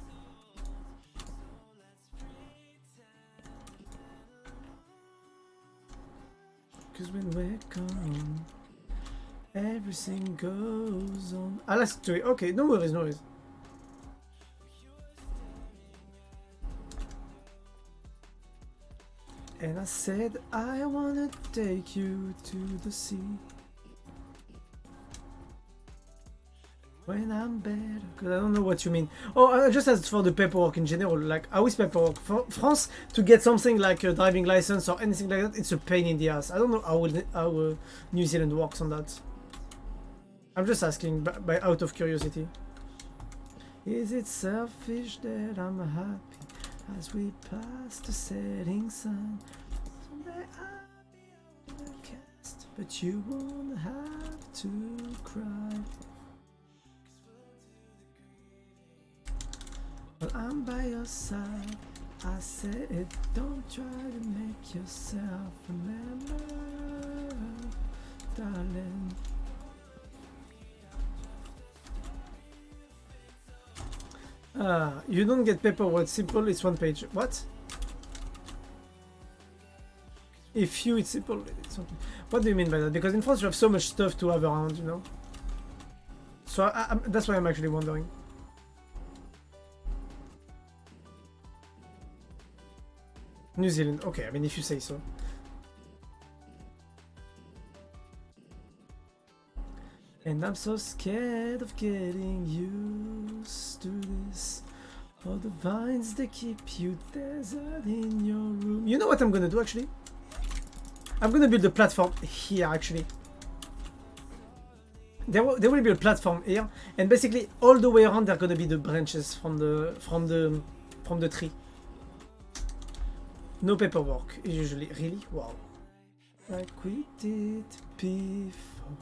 Cause when we're gone, everything goes on. Ah, let's do it. Okay, no worries, no worries. And I said I wanna take you to the sea when I'm better. Cause I don't know what you mean. Oh, I just asked for the paperwork in general. Like, how is paperwork? For France, to get something like a driving license or anything like that, it's a pain in the ass. I don't know how New Zealand works on that. I'm just asking by out of curiosity. Is it selfish that I'm happy as we pass the setting sun? Someday I'll be outcast, but you won't have to cry. Well, I'm by your side. I said, don't try to make yourself remember, darling. You don't get paperwork. Simple, it's 1 page. What? If you, it's simple. It's okay. What do you mean by that? Because in France you have so much stuff to have around, you know. So that's why I'm actually wondering. New Zealand. Okay, I mean if you say so. And I'm so scared of getting used to this. All the vines that keep you desert in your room. You know what I'm gonna do actually? I'm gonna build a platform here actually. There will be a platform here, and basically all the way around there are gonna be the branches from the tree. No paperwork usually. Really? Wow. Like we did before.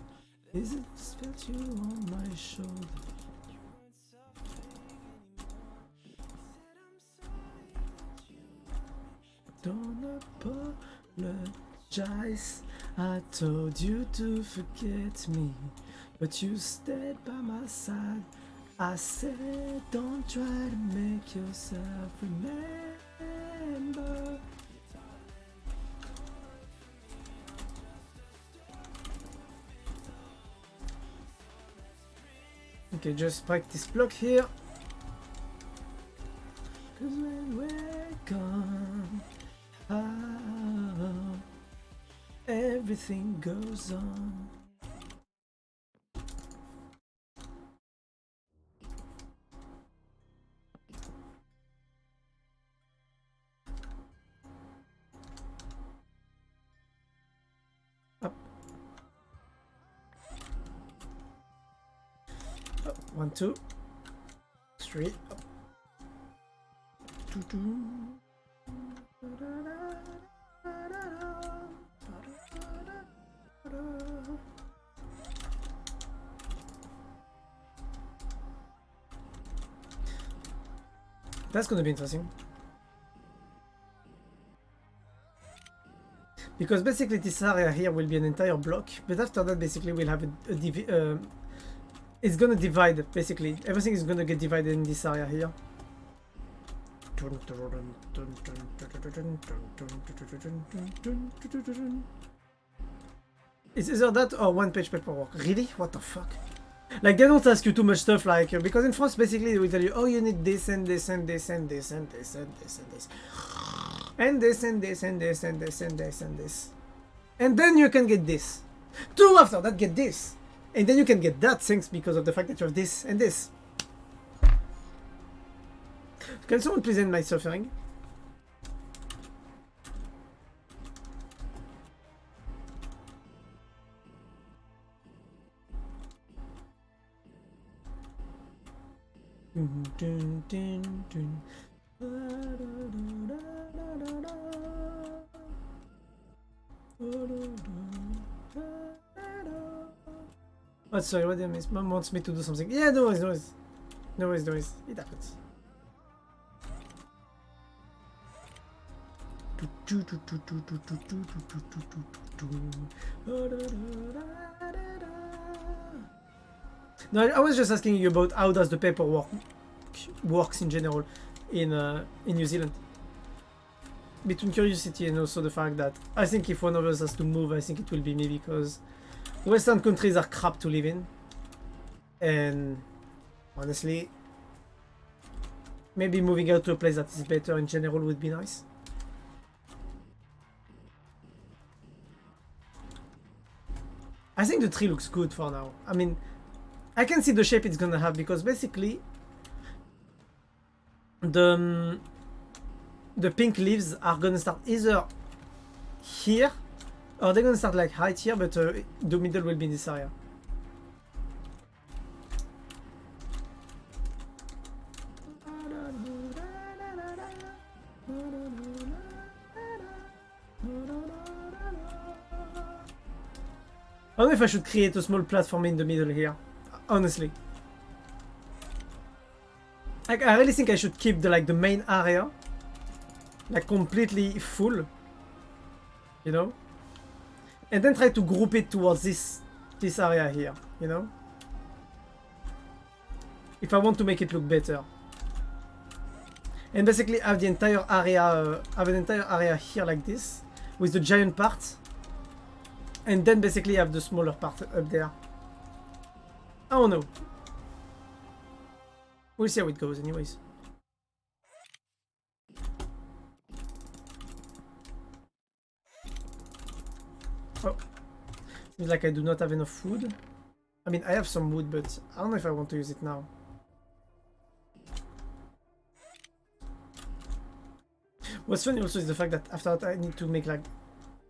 Is it felt you on my shoulder? Don't apologize. I told you to forget me, but you stayed by my side. I said, don't try to make yourself remember. Okay, just practice block here. Cause when we're gone, everything goes on. Up. Up. 1, 2, 3. Up. 2, 2. That's gonna be interesting. Because basically this area here will be an entire block, but after that basically we'll have it's gonna divide basically. Everything is gonna get divided in this area here. It's either that or 1 page paperwork. Really? What the fuck? Like, they don't ask you too much stuff, like, because in France, basically, they will tell you, oh, you need this and this and this and this and this and this and this. And this and this and this and this and this and this. And then you can get this. Two after that, get this. And then you can get that, thanks because of the fact that you have this and this. Can someone please end my suffering? Dun, dun, dun. Oh, sorry, what did I miss? Mom wants me to do something. Yeah, no worries, no worries. No worries, no worries. It happens. No, I was just asking you about how does the paperwork works in general in New Zealand. Between curiosity and also the fact that I think if one of us has to move, I think it will be me because Western countries are crap to live in. And honestly, maybe moving out to a place that is better in general would be nice. I think the tree looks good for now. I mean, I can see the shape it's gonna have because basically the pink leaves are gonna start either here or they're gonna start like right here, but the middle will be in this area. I don't know if I should create a small platform in the middle here, honestly. Like, I really think I should keep the main area like completely full, you know, and then try to group it towards this area here, you know, if I want to make it look better. And basically have the entire area, here like this with the giant part. And then basically have the smaller part up there. I don't know. We'll see how it goes anyways. Oh. Seems like I do not have enough food. I mean, I have some wood, but I don't know if I want to use it now. What's funny also is the fact that after that I need to make like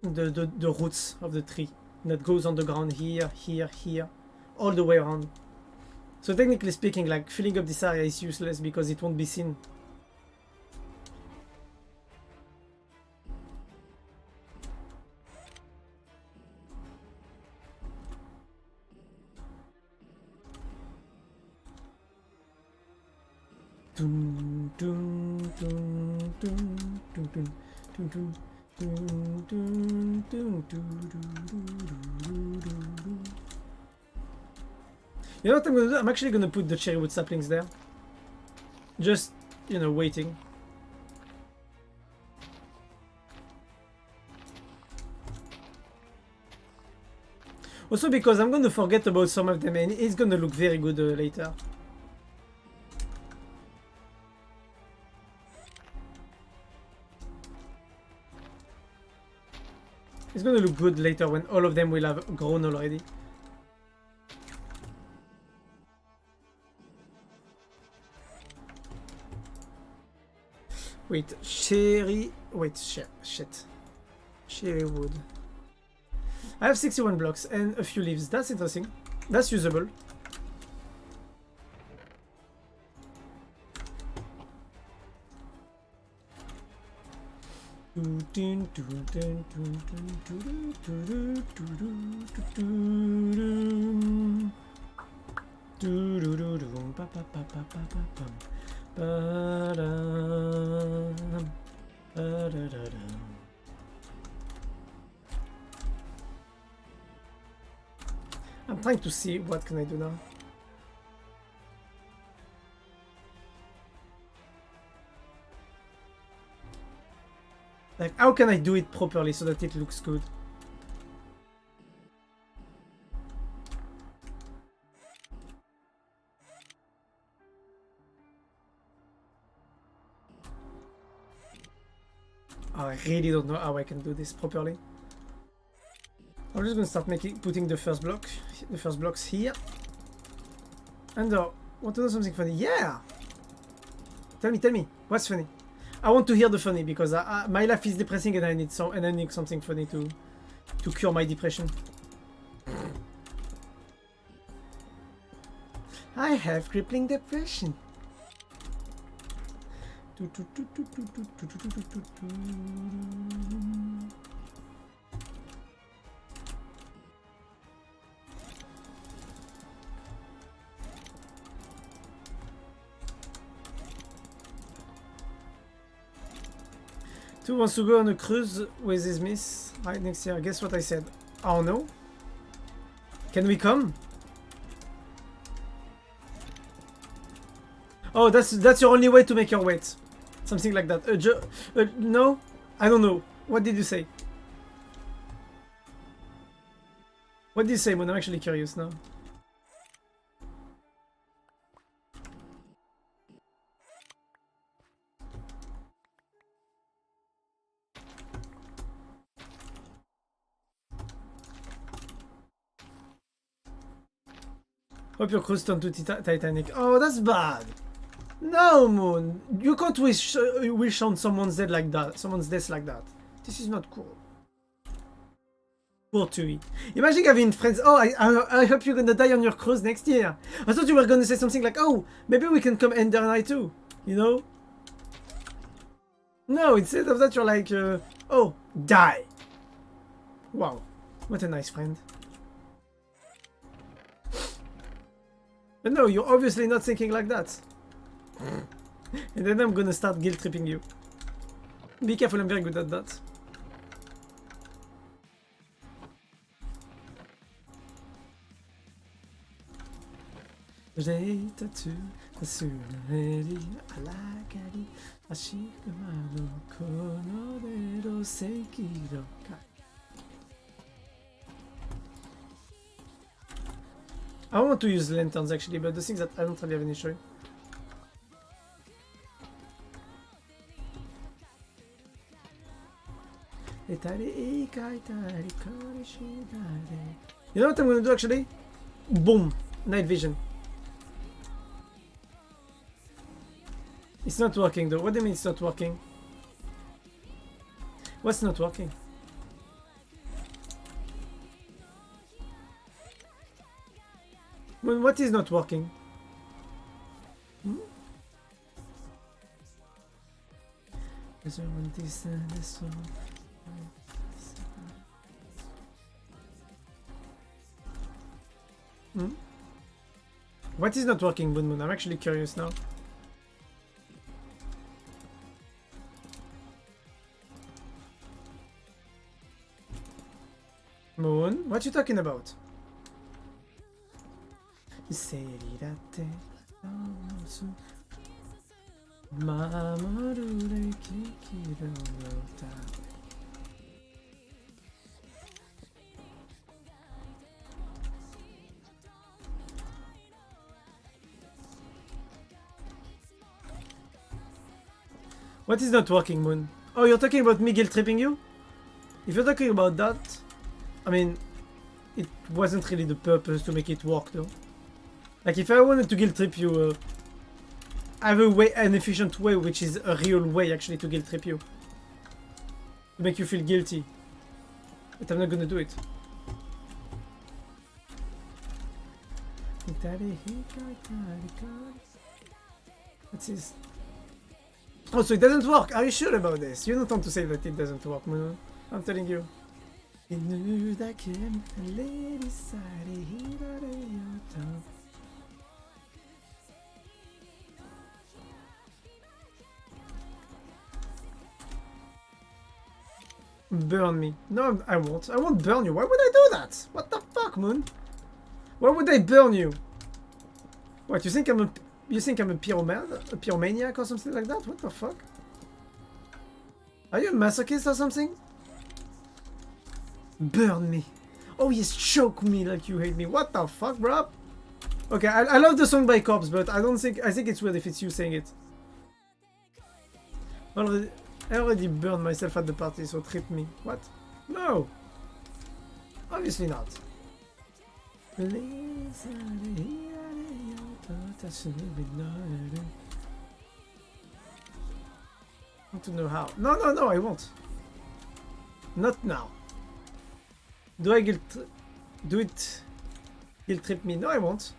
the roots of the tree that goes on the ground here, here, here, all the way around. So technically speaking, like filling up this area is useless because it won't be seen. Dun, dun, dun, dun, dun, dun, dun, dun. You know what I'm gonna do? I'm actually gonna put the cherrywood saplings there. Just, you know, waiting. Also because I'm gonna forget about some of them and it's gonna look very good later. It's gonna look good later when all of them will have grown already. Wait, cherry... Wait, shit. Cherry wood. I have 61 blocks and a few leaves. That's interesting. That's usable. I'm trying to see what can I do now. Like, how can I do it properly so that it looks good? Oh, I really don't know how I can do this properly. I'm just gonna start putting the first blocks here. And want to know something funny? Yeah! Tell me, what's funny? I want to hear the funny because my life is depressing and I need something funny to cure my depression. I have crippling depression. Who wants to go on a cruise with his miss right next year? Guess what I said? Oh no? Can we come? Oh, that's your only way to make your weight. Something like that. No? I don't know. What did you say? What did you say, Moon? I'm actually curious now. Hope your cruise turned to Titanic. Oh, that's bad. No, Moon. You can't wish on someone's death like that. Someone's death like that. This is not cool. Poor Tui. Imagine having friends. Oh, I hope you're gonna die on your cruise next year. I thought you were gonna say something like, oh, maybe we can come Ender and I too. You know? No, instead of that, you're like, oh, die. Wow. What a nice friend. But no, you're obviously not thinking like that. And then I'm gonna start guilt tripping you. Be careful, I'm very good at that. I want to use lanterns actually, but the thing that I don't really have any choice. You know what I'm gonna do actually? Boom! Night vision. It's not working though. What do you mean it's not working? What's not working? Well, what is not working? Hmm? Hmm? What is not working, Moon Moon? I'm actually curious now. Moon, what you talking about? What is not working, Moon? Oh, you're talking about me guilt tripping you? If you're talking about that, I mean, it wasn't really the purpose to make it work though. Like if I wanted to guilt trip you, I have an efficient way, which is a real way actually to guilt trip you. To make you feel guilty. But I'm not gonna do it. What's this? Oh, so it doesn't work. Are you sure about this? You don't want to say that it doesn't work, Moon. I'm telling you. Burn me. No, I won't. I won't burn you. Why would I do that? What the fuck, Moon? Why would I burn you? What, you think I'm a pyromaniac or something like that? What the fuck? Are you a masochist or something? Burn me. Oh yes, choke me like you hate me. What the fuck, bro? Okay, I love the song by Corpse, but I think it's weird if it's you saying it. I already burned myself at the party, so trip me. What? No! Obviously not. I want to know how. No, I won't. Not now. Do I guilt trip me? No, I won't.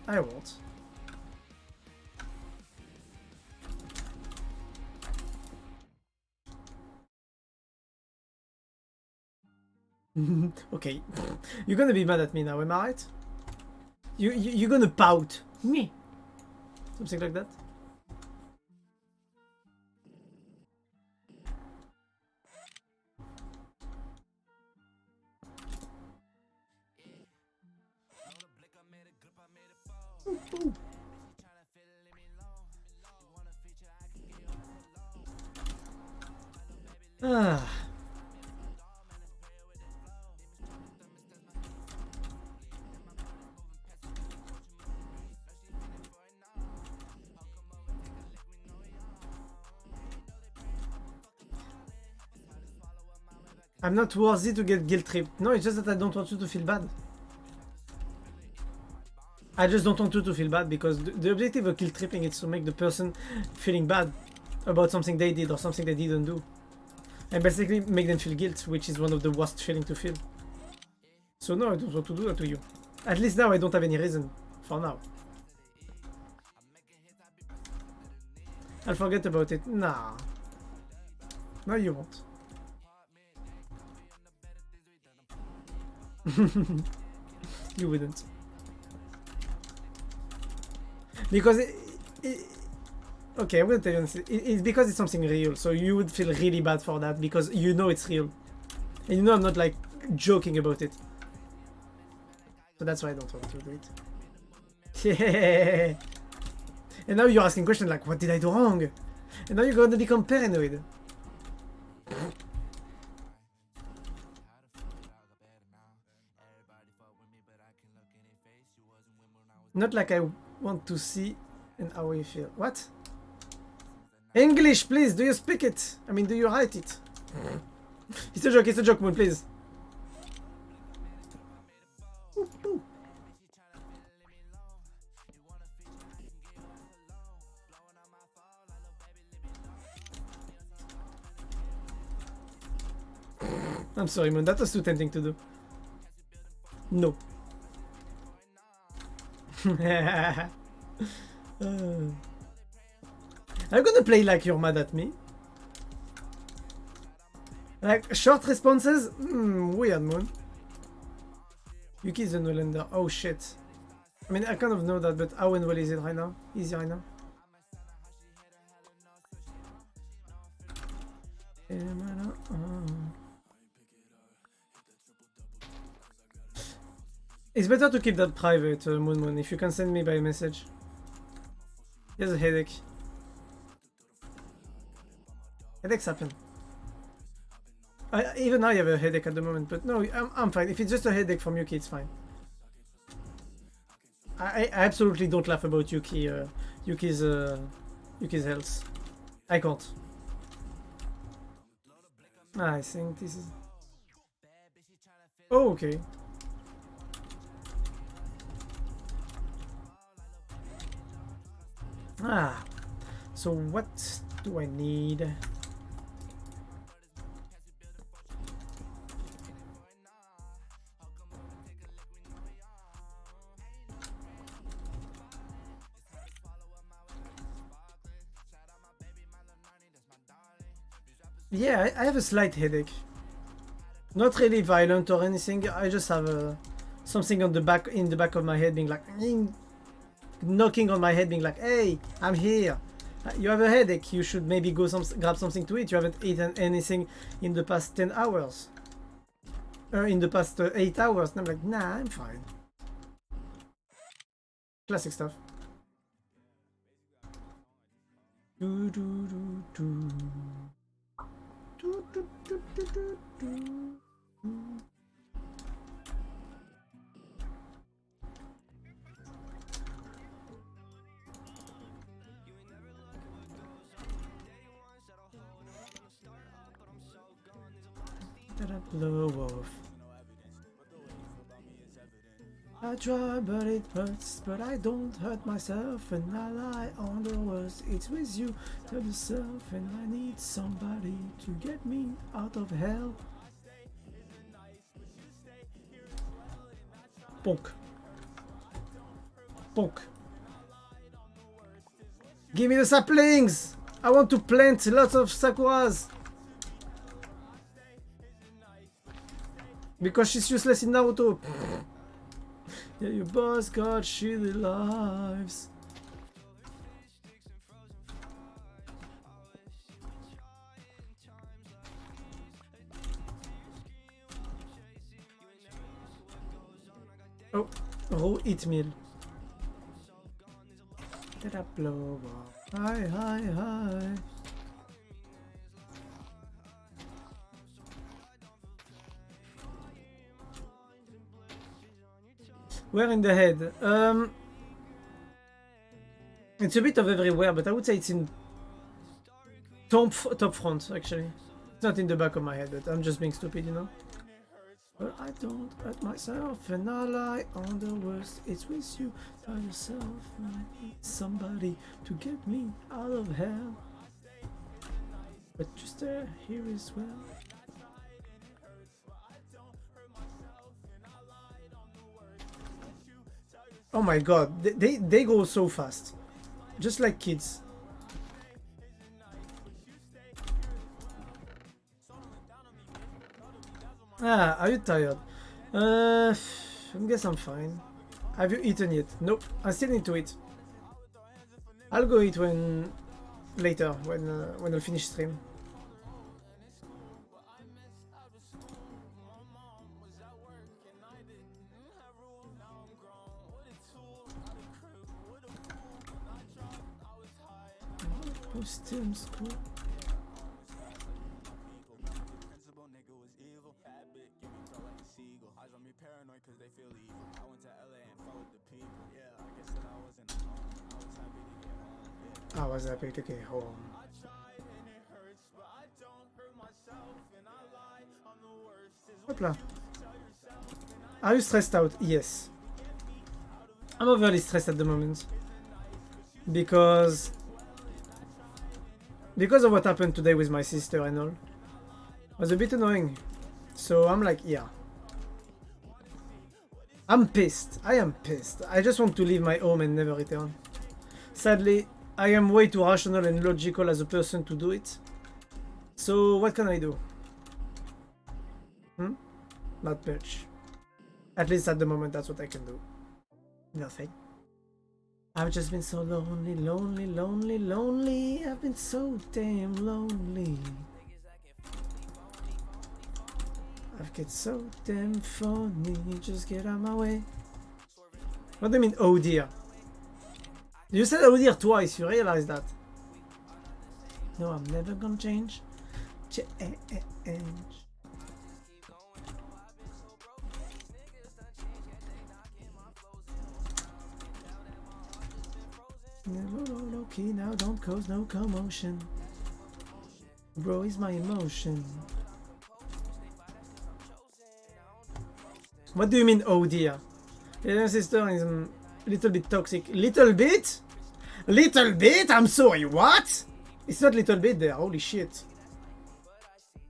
I won't. Okay, you're gonna be mad at me now, am I right? You're gonna pout. Me. Something like that. Ah. I'm not worthy to get guilt tripped. No, it's just that I don't want you to feel bad. I just don't want you to feel bad because the objective of guilt tripping is to make the person feeling bad about something they did or something they didn't do. And basically make them feel guilt, which is one of the worst feelings to feel. So no, I don't want to do that to you. At least now I don't have any reason. For now. I'll forget about it. Nah. No, you won't. You wouldn't. Because okay, I'm gonna tell you honestly, it's because it's something real, so you would feel really bad for that because you know it's real. And you know I'm not like joking about it. So that's why I don't want to do it. Yeah. And now you're asking questions like, what did I do wrong? And now you're gonna become paranoid. Not like I want to see and how you feel. What? English, please. Do you speak it? I mean, do you write it? It's a joke, Moon, please. I'm sorry, Moon. That was too tempting to do. No. I'm gonna play like you're mad at me. Like, short responses? Weird, Moon. Yuki is a no-lander. Oh, shit. I mean, I kind of know that, but how and well is it right now? Easy right now? It's better to keep that private, Moon. If you can send me by message. He has a headache. Headaches happen. Even I have a headache at the moment, but no, I'm fine. If it's just a headache from Yuki, it's fine. I absolutely don't laugh about Yuki's health. I can't. I think this is... Oh, okay. Ah, so what do I need? Yeah, I have a slight headache. Not really violent or anything. I just have something on the back, in the back of my head, being like, knocking on my head, being like, "Hey, I'm here. You have a headache. You should maybe go grab something to eat. You haven't eaten anything in the past 10 hours. In the past 8 hours." And I'm like, "Nah, I'm fine." Classic stuff. Do do do do. Do do do do do do. Blow off. I try, but it hurts, but I don't hurt myself, and I lie on the words. It's with you, tell yourself, and I need somebody to get me out of hell. Bonk. Bonk. Give me the saplings! I want to plant lots of sakuras! Because she's useless in Naruto. Yeah, your boss got shitty lives. Oh, raw eat meal. Did I blow up? Hi, hi, hi. Where in the head? It's a bit of everywhere, but I would say it's in top front, actually. It's not in the back of my head, but I'm just being stupid, you know? But I don't hurt myself, and I lie on the worst. It's with you, by yourself. I need somebody to get me out of hell. But you stay here as well. Oh my god, they go so fast. Just like kids. Ah, are you tired? I guess I'm fine. Have you eaten yet? Nope, I still need to eat. I'll go eat when later, when I'll finish stream. Who's still in school? I was happy to get home. Hopla. Are you stressed out? Yes. I'm overly stressed at the moment. Because of what happened today with my sister and all. It was a bit annoying. So I'm like, yeah. I'm pissed. I am pissed. I just want to leave my home and never return. Sadly, I am way too rational and logical as a person to do it. So what can I do? Not much. At least at the moment, that's what I can do. Nothing. I've just been so lonely, lonely, lonely, lonely. I've been so damn lonely. I've get so damn phony. Just get out of my way. What do you mean, oh dear? You said oh dear twice, you realize that? No, I'm never gonna change. Low key now, don't cause no commotion. Bro is my emotion. What do you mean, oh dear? Your sister is a little bit toxic. Little bit? Little bit? I'm sorry, what? It's not little bit there, holy shit.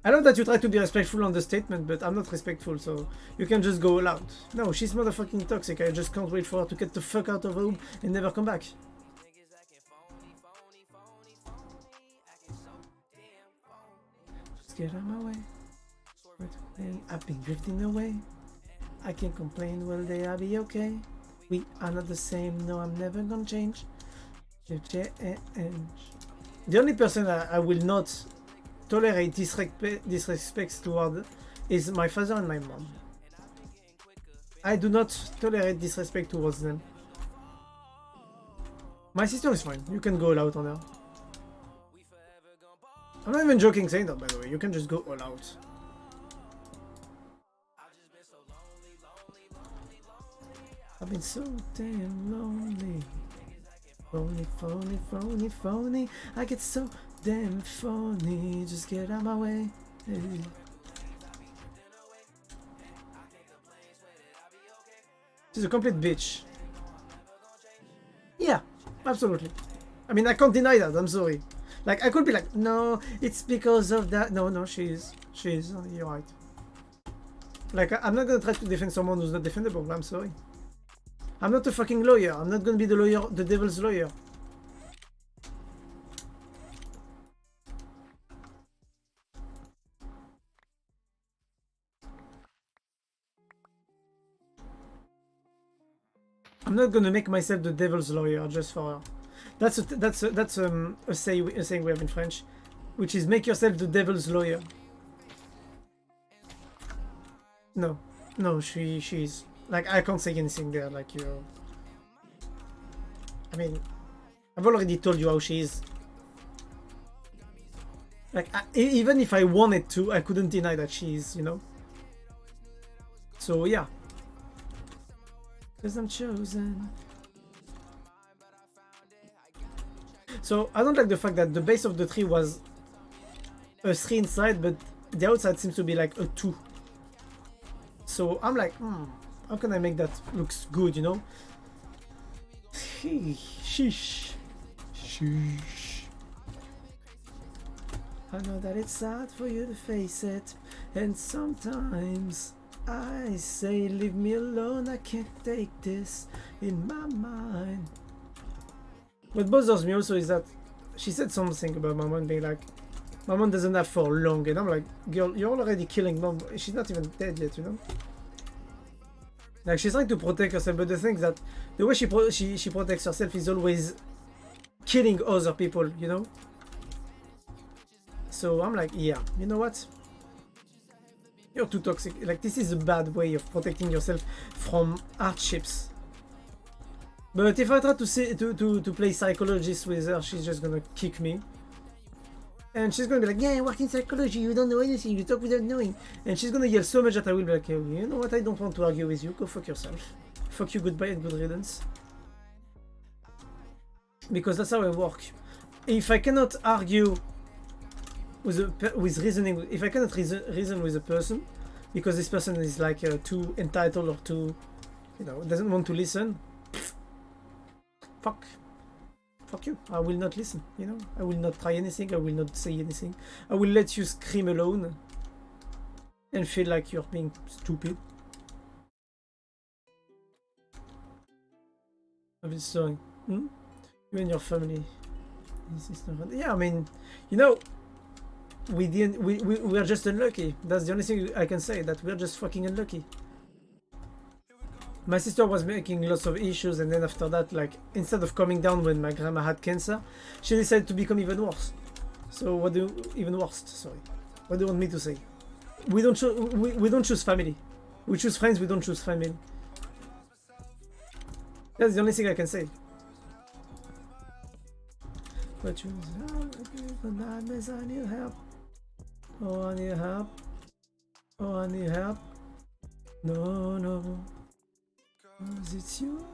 I know that you try to be respectful on the statement, but I'm not respectful, so you can just go loud. No, she's motherfucking toxic. I just can't wait for her to get the fuck out of home and never come back. Just get out of my way. And I've been drifting away. I can't complain, well, they'll be okay. We are not the same, no, I'm never gonna change. The only person I will not tolerate disrespects toward is my father and my mom. I do not tolerate disrespect towards them. My sister is fine, you can go all out on her. I'm not even joking saying that, by the way, you can just go all out. I've been so damn lonely. Phony, phony, phony, phony. I get so damn phony. Just get out of my way. Hey. She's a complete bitch. Yeah, absolutely. I mean, I can't deny that. I'm sorry. Like, I could be like, no, it's because of that. No, she is. She is. You're right. Like, I'm not gonna try to defend someone who's not defendable. I'm sorry. I'm not a fucking lawyer. I'm not gonna be the lawyer, the devil's lawyer. I'm not gonna make myself the devil's lawyer just for her. That's a saying we have in French, which is make yourself the devil's lawyer. No, no, she's like, I can't say anything there. Like, you, I mean, I've already told you how she is. Like, even if I wanted to, I couldn't deny that she is, you know. So yeah, because I'm chosen. So I don't like the fact that the base of the tree was a 3 inside, but the outside seems to be like a 2. So I'm like, how can I make that looks good, you know? Sheesh. Sheesh. I know that it's sad for you to face it, and sometimes I say, leave me alone, I can't take this in my mind. What bothers me also is that she said something about my mom being like, my mom doesn't have for long, and I'm like, girl, you're already killing mom. She's not even dead yet, you know? Like, she's trying to protect herself, but the thing is that the way she protects herself is always killing other people, you know? So I'm like, yeah, you know what? You're too toxic. Like, this is a bad way of protecting yourself from hardships. But if I try to say to play psychologist with her, she's just gonna kick me. And she's gonna be like, yeah, I work in psychology, you don't know anything, you talk without knowing. And she's gonna yell so much that I will be like, you know what, I don't want to argue with you, go fuck yourself. Fuck you, goodbye and good riddance. Because that's how I work. If I cannot argue with reasoning, if I cannot reason with a person, because this person is like too entitled or too, you know, doesn't want to listen, fuck you, I will not listen, you know, I will not try anything, I will not say anything, I will let you scream alone and feel like you're being stupid. I'm sorry. You and your family. Yeah, I mean, you know, we are just unlucky. That's the only thing I can say, that we're just fucking unlucky. My sister was making lots of issues, and then after that, like, instead of coming down when my grandma had cancer, she decided to become even worse. So what do even worse? Sorry, what do you want me to say? We don't choose family. We choose friends. We don't choose family. That's the only thing I can say. But you, I need help. Oh, I need help. Oh, I need help. No, no. Cause it's you.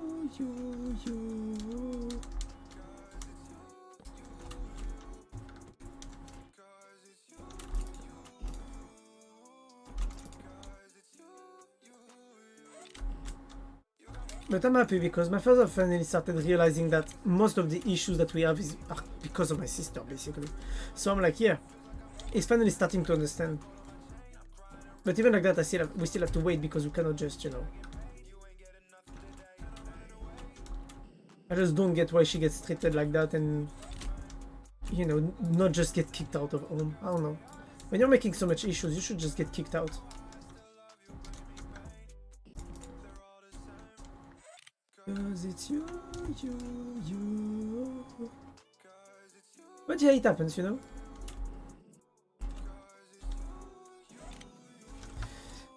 But I'm happy because my father finally started realizing that most of the issues that we have are because of my sister, basically. So I'm like, yeah, he's finally starting to understand. But even like that, we still have to wait because we cannot just, you know. I just don't get why she gets treated like that and, you know, not just get kicked out of home. I don't know. When you're making so much issues, you should just get kicked out. Cause it's you. But yeah, it happens, you know.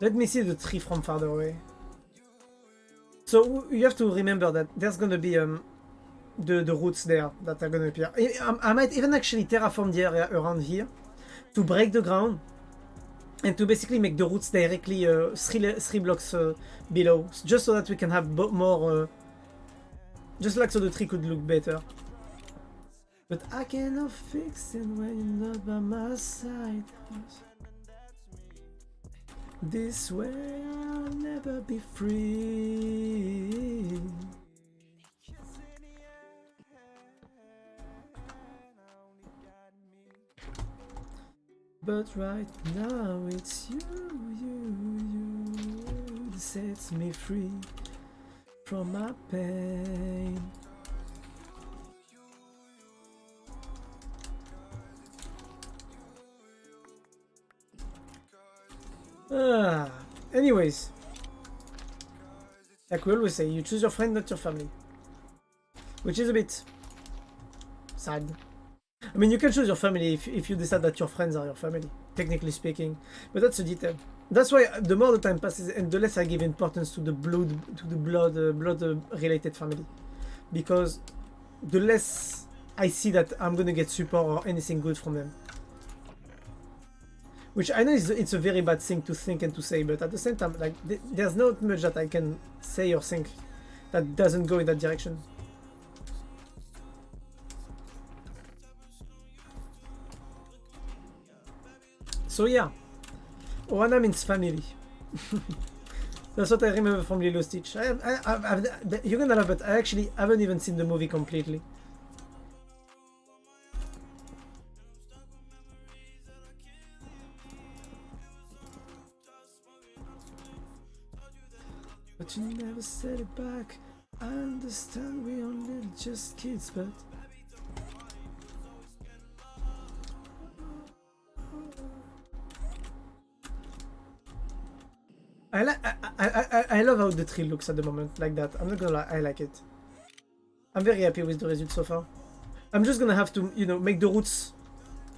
Let me see the tree from farther away. So you have to remember that there's gonna be the roots there that are gonna appear. I might even actually terraform the area around here to break the ground and to basically make the roots directly 3 blocks below, just so that we can have more, just like so the tree could look better. But I cannot fix it when you're not by my side. This way I'll never be free. But right now it's you that sets me free from my pain. Anyways, Like we always say, you choose your friend, not your family. Which is a bit sad. I mean, you can choose your family if you decide that your friends are your family, technically speaking. But that's a detail. That's why the more the time passes and the less I give importance to the blood related family. Because the less I see that I'm gonna get support or anything good from them. Which I know it's a very bad thing to think and to say, but at the same time, like, there's not much that I can say or think that doesn't go in that direction. So yeah, Oana means family. That's what I remember from Lilo Stitch. You're gonna love it. I actually haven't even seen the movie completely. But you never said it back. I understand we only just kids, but I love how the tree looks at the moment, like that. I'm not gonna lie, I like it. I'm very happy with the result so far. I'm just gonna have to, you know, make the roots.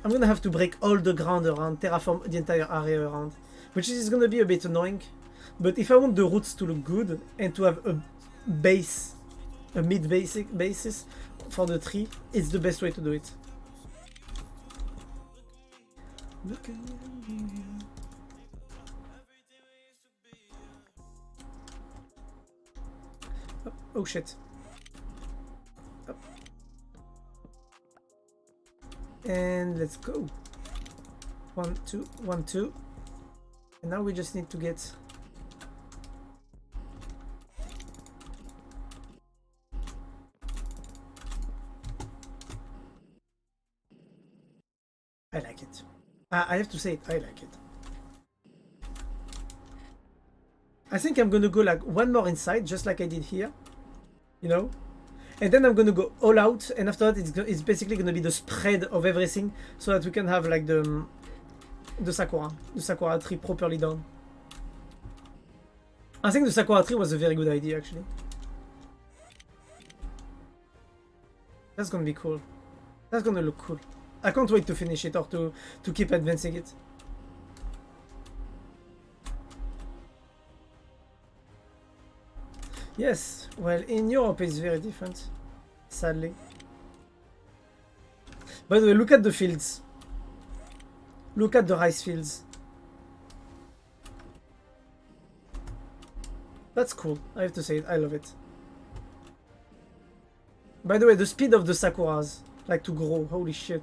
I'm gonna have to break all the ground around, terraform the entire area around, which is gonna be a bit annoying. But if I want the roots to look good and to have a base, a mid-basic basis for the tree, it's the best way to do it. Look at me. Oh shit. Up. And let's go. 1, 2, 1, 2. And now we just need to get I like it. I have to say it, I like it. I think I'm gonna go like one more inside, just like I did here. You know? And then I'm gonna go all out, and after that it's basically gonna be the spread of everything, so that we can have like the Sakura tree properly done. I think the Sakura tree was a very good idea, actually. That's gonna be cool. That's gonna look cool. I can't wait to finish it or to keep advancing it. Yes, well, in Europe it's very different, sadly. By the way, look at the fields. Look at the rice fields. That's cool, I have to say it, I love it. By the way, the speed of the Sakuras, like to grow, holy shit.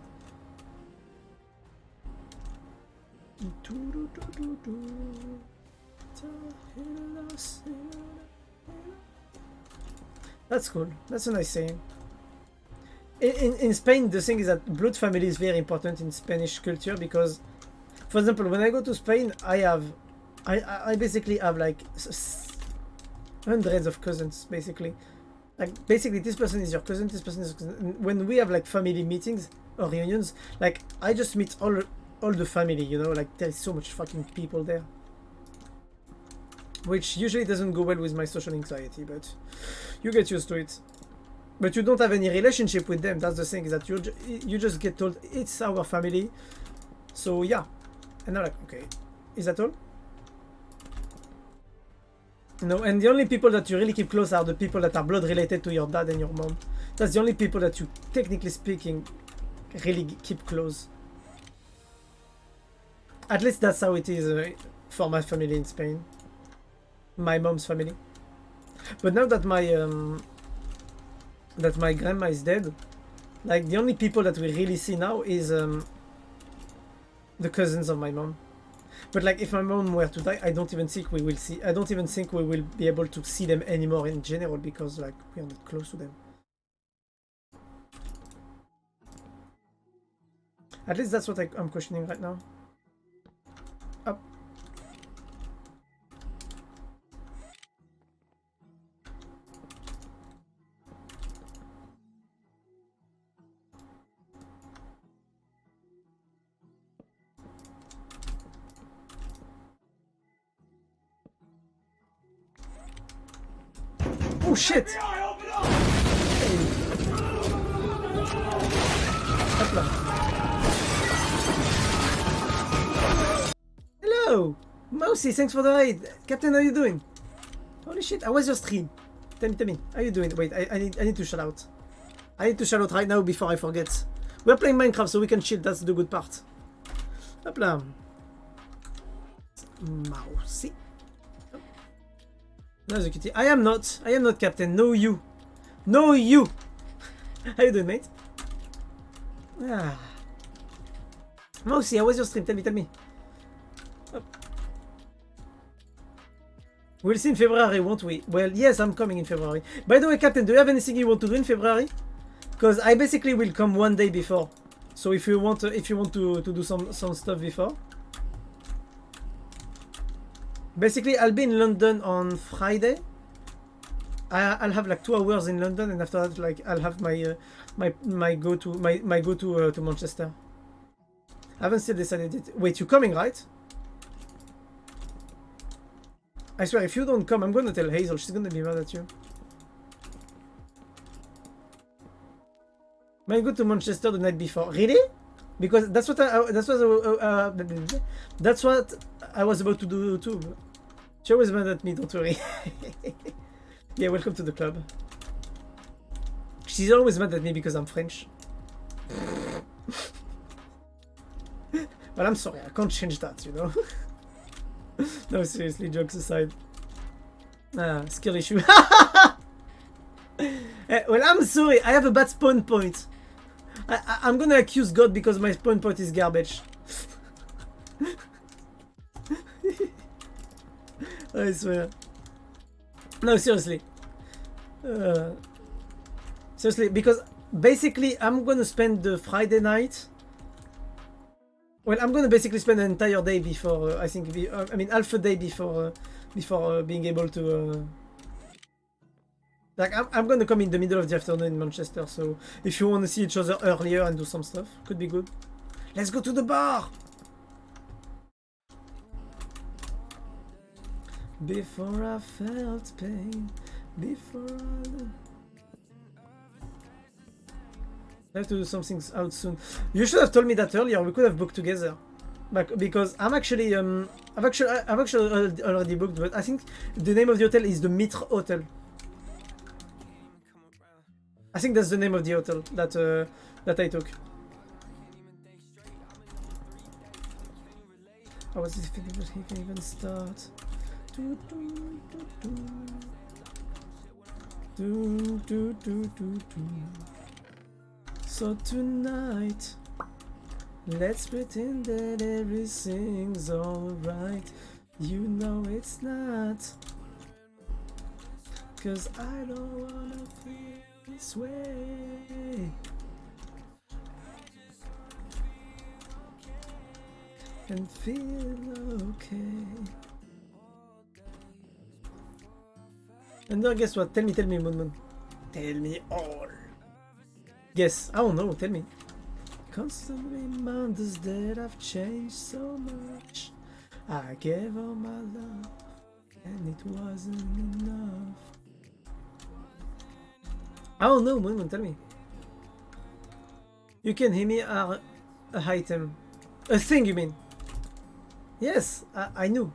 That's cool. That's a nice saying. In Spain, the thing is that blood family is very important in Spanish culture because, for example, when I go to Spain, I basically have like hundreds of cousins, basically. Like, basically, this person is your cousin, this person is your cousin. When we have like family meetings or reunions, like, I just meet all the family, you know, like, there is so much fucking people there. Which usually doesn't go well with my social anxiety, but you get used to it. But you don't have any relationship with them, that's the thing, is that you just get told, it's our family. So yeah. And I'm like, okay, is that all? No, and the only people that you really keep close are the people that are blood related to your dad and your mom. That's the only people that you, technically speaking, really keep close. At least that's how it is for my family in Spain. My mom's family. But now that my grandma is dead, like, the only people that we really see now is the cousins of my mom. But like, if my mom were to die, I don't even think we will be able to see them anymore in general, because like, we are not close to them. At least that's what I'm questioning right now. Up. Oh shit! Hop là. Hello! Mousy, thanks for the raid. Captain, how you doing? Holy shit, how was your stream? Tell me. How you doing? Wait, I need to shout out. I need to shout out right now before I forget. We're playing Minecraft so we can chill, that's the good part. Hop là. Mousy. No, the cutie. I am not Captain. No, you. No, you. How you doing, mate? Ah. Mousy, how was your stream? Tell me. Hop. We'll see in February, won't we? Well, yes, I'm coming in February. By the way, Captain, do you have anything you want to do in February? Because I basically will come one day before. So if you want to do some stuff before. Basically, I'll be in London on Friday. I'll have like 2 hours in London, and after that, like I'll have my go to Manchester. I haven't still decided it. Wait, you coming, right? I swear, if you don't come, I'm gonna tell Hazel. She's gonna be mad at you. Might go to Manchester the night before. Really? Because that's what I was about to do too. She always mad at me, don't worry. Yeah, welcome to the club. She's always mad at me because I'm French. But I'm sorry, I can't change that, you know? No, seriously, jokes aside. Skill issue. Well, I'm sorry, I have a bad spawn point. I'm gonna accuse God because my spawn point is garbage. I swear. No, seriously. Seriously, because basically I'm gonna spend the Friday night. Well, I'm gonna basically spend an entire day before. I mean, half a day before being able to. Like, I'm gonna come in the middle of the afternoon in Manchester. So if you want to see each other earlier and do some stuff, could be good. Let's go to the bar. Before I felt pain, before I have to do something out soon. You should have told me that earlier. We could have booked together. But because I've actually already booked. But I think the name of the hotel is the Mitre Hotel. I think that's the name of the hotel that I took. I was thinking that he can even start. So tonight, let's pretend that everything's alright. You know it's not. 'Cause I don't wanna feel this way. And feel okay. And now guess what? Tell me, Moon. Tell me all. Guess. I don't know. Tell me. Constant reminders that I've changed so much. I gave all my love, and it wasn't enough. I don't know, Moon. Tell me. You can hear me a item. A thing, you mean? Yes, I knew.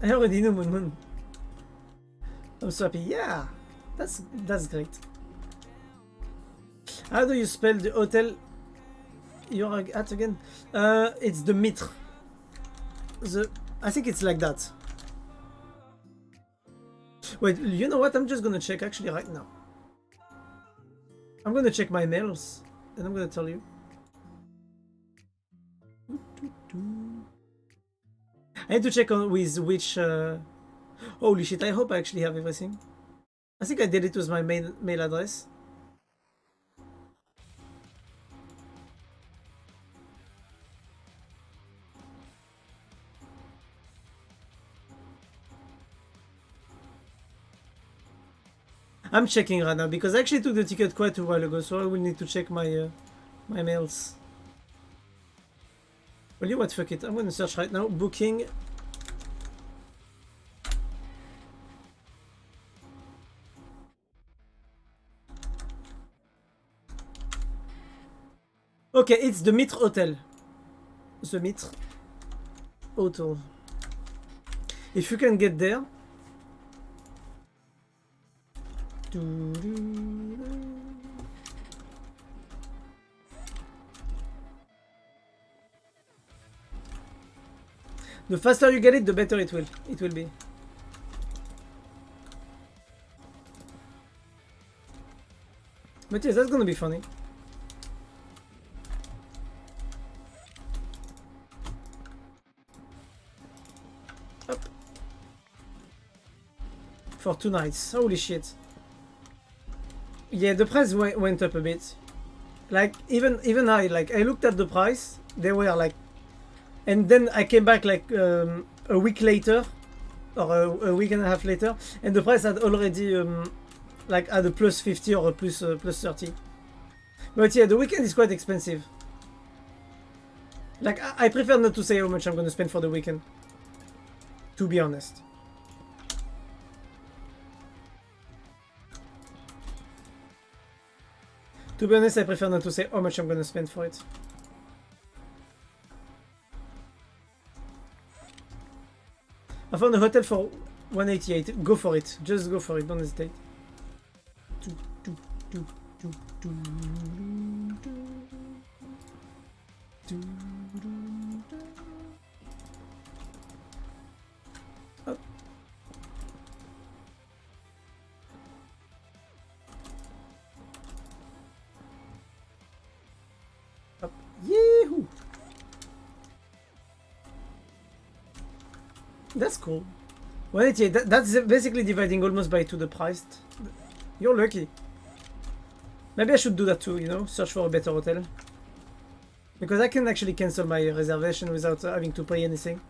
I already knew, Moon. I'm so happy. Yeah, that's great. How do you spell the hotel you're at again? It's the Mitre. I think it's like that. Wait, you know what? I'm just gonna check actually right now. I'm gonna check my mails and I'm gonna tell you. I need to check on with which. Holy shit! I hope I actually have everything. I think I did it with my mail address. I'm checking right now because I actually took the ticket quite a while ago, so I will need to check my my mails. Well, you know what? Fuck it. I'm gonna search right now. Booking. Okay, it's the Mitre Hotel. The Mitre Hotel. If you can get there. The faster you get it, the better it will be. But yes, that's gonna be funny. Up. For 2 nights. Holy shit. Yeah, the price went up a bit. Like even I looked at the price. They were like, and then I came back like a week later, or a week and a half later, and the price had already like at a plus 50 or a plus 30. But yeah, the weekend is quite expensive. Like I prefer not to say how much I'm gonna spend for the weekend. To be honest. To be honest, I prefer not to say how much I'm gonna spend for it. I found a hotel for 188. Go for it. Just go for it. Don't hesitate. Up. Up. Yee-hoo! That's cool. 188. That's basically dividing almost by 2 the price. You're lucky. Maybe I should do that too, you know? Search for a better hotel. Because I can actually cancel my reservation without having to pay anything.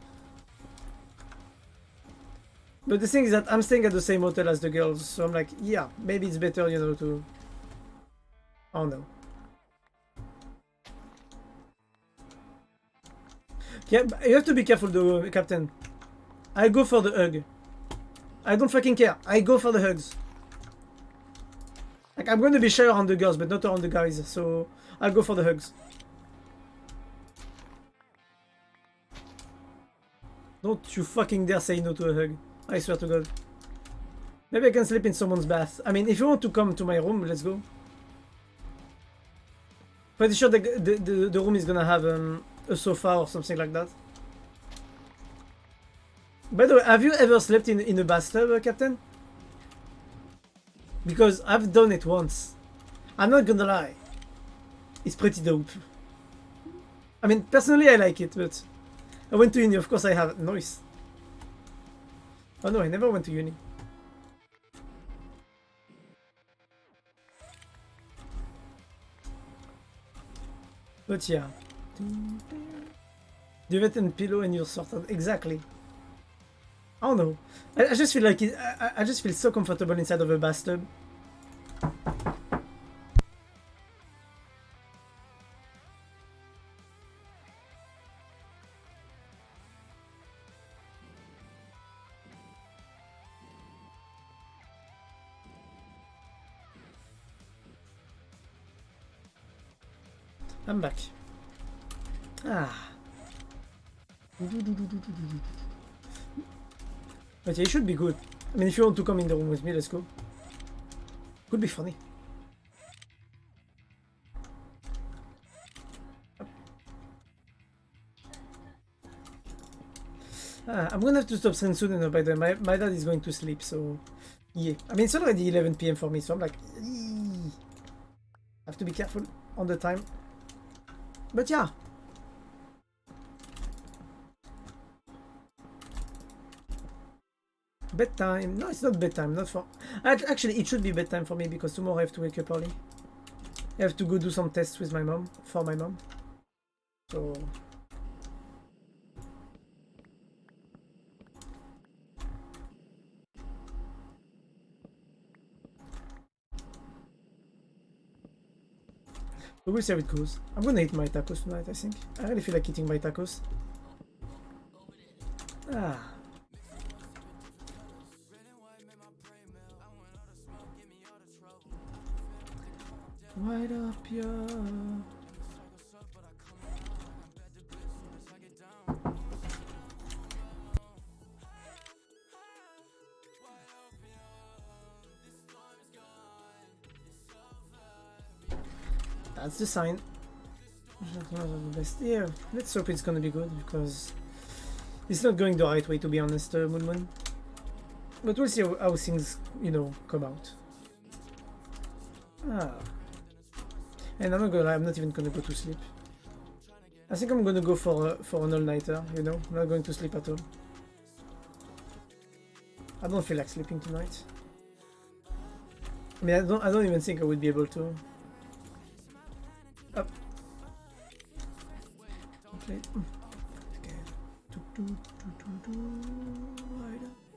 But the thing is that I'm staying at the same hotel as the girls, so I'm like, yeah, maybe it's better, you know, to... Oh no. Yeah, you have to be careful though, Captain. I go for the hug. I don't fucking care. I go for the hugs. Like, I'm going to be shy around the girls, but not around the guys, so I'll go for the hugs. Don't you fucking dare say no to a hug. I swear to God. Maybe I can sleep in someone's bath. I mean, if you want to come to my room, let's go. Pretty sure the room is gonna have a sofa or something like that. By the way, have you ever slept in a bathtub, Captain? Because I've done it once. I'm not gonna lie. It's pretty dope. I mean, personally I like it, but... I went to uni, of course I have noise. Oh no, I never went to uni. But yeah. Duvet and pillow and you're sorted. Exactly. I don't know. I just feel like I just feel so comfortable inside of a bathtub. I'm back. Ah. But yeah, it should be good. I mean, if you want to come in the room with me, let's go. Could be funny. I'm gonna have to stop stream soon, by the way. My dad is going to sleep, so... Yeah. I mean, it's already 11 PM for me, so I'm like... Eee. I have to be careful on the time. But yeah. Bedtime. No, it's not bedtime. Not for... Actually, it should be bedtime for me because tomorrow I have to wake up early. I have to go do some tests with my mom. For my mom. So... But we'll see how it goes. I'm gonna eat my tacos tonight, I think. I really feel like eating my tacos. Ah. White up, yeah. That's the sign. The best. Yeah, let's hope it's gonna be good because it's not going the right way, to be honest, Moon. But we'll see how things, you know, come out. Ah. And I'm not gonna lie, I'm not even gonna go to sleep. I think I'm gonna go for an all-nighter, you know? I'm not going to sleep at all. I don't feel like sleeping tonight. I mean, I don't even think I would be able to. Up. Okay.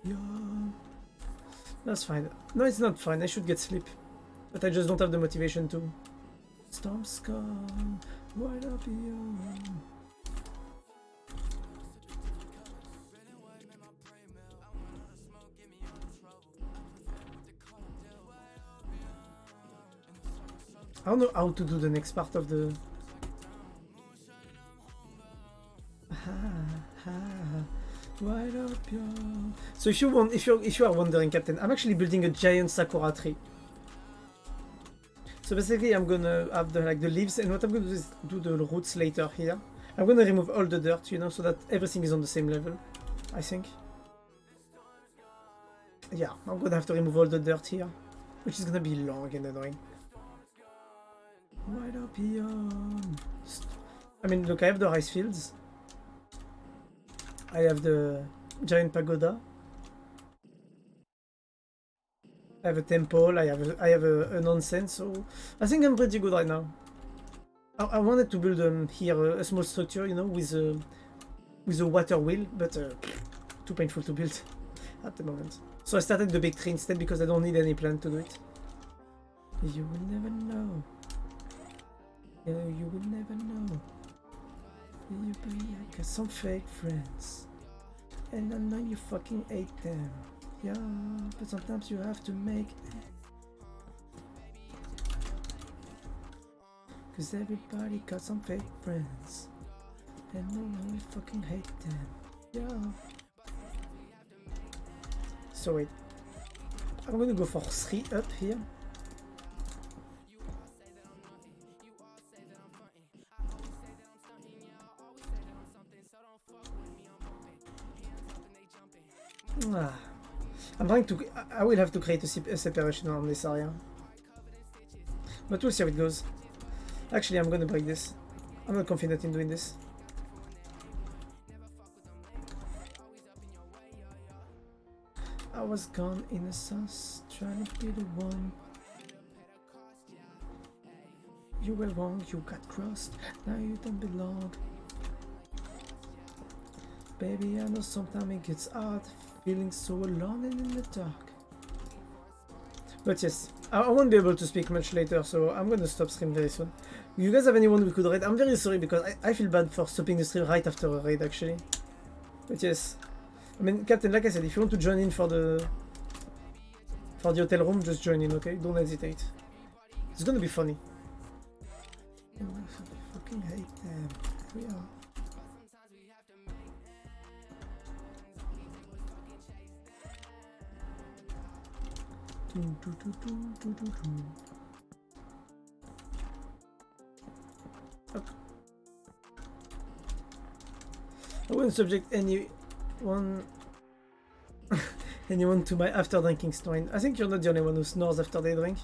Yeah. That's fine. No, it's not fine. I should get sleep. But I just don't have the motivation to. Storms come, right up beyond. I don't know how to do the next part of the. Right up, yeah. So if you are wondering, Captain, I'm actually building a giant sakura tree. So basically, I'm gonna have the leaves, and what I'm gonna do is do the roots later here. I'm gonna remove all the dirt, you know, so that everything is on the same level. I think. Yeah, I'm gonna have to remove all the dirt here, which is gonna be long and annoying. Right up here. I mean, look, I have the rice fields. I have the giant pagoda. I have a temple. I have an onsen. So I think I'm pretty good right now. I wanted to build here a small structure, you know, with a water wheel, but too painful to build at the moment. So I started the big tree instead because I don't need any plant to do it. You will never know. You will never know. You be like some fake friends, and I know you fucking hate them. Yeah, but sometimes you have to make it. Cause everybody got some fake friends, and I know you fucking hate them. Yeah. So wait, I'm gonna go for 3 up here. Ah. I'm trying to. I will have to create a separation on this area, but we'll see how it goes. Actually, I'm gonna break this. I'm not confident in doing this. I was gone in the sauce, trying to be the one. You were wrong, you got crossed, now you don't belong. Baby, I know sometimes it gets hard, feeling so alone and in the dark. But yes, I won't be able to speak much later, so I'm gonna stop stream very soon. You guys have anyone we could raid? I'm very sorry because I feel bad for stopping the stream right after a raid actually. But yes, I mean, Captain, like I said, if you want to join in for the hotel room, just join in, okay? Don't hesitate. It's gonna be funny. I fucking hate them. We are. Up. I wouldn't subject anyone to my after drinking snoring. I think you're not the only one who snores after they drink.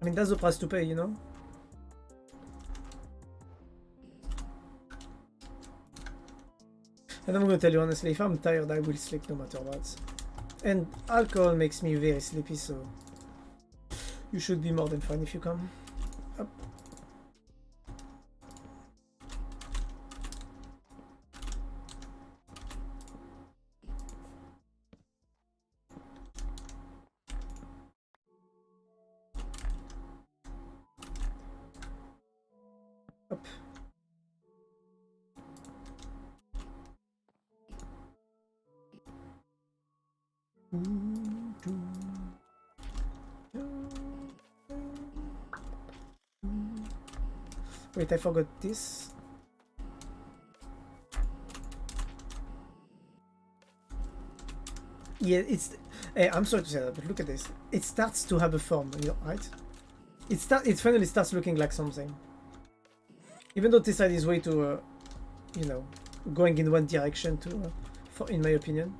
I mean, that's the price to pay, you know? And I'm gonna tell you honestly, if I'm tired, I will sleep no matter what. And alcohol makes me very sleepy, so you should be more than fine if you come. Up. Up. Wait, I forgot this. Yeah, it's. Hey, I'm sorry to say that, but look at this. It starts to have a form, you know, right? It finally starts looking like something. Even though this side is way too, you know, going in one direction to, in my opinion.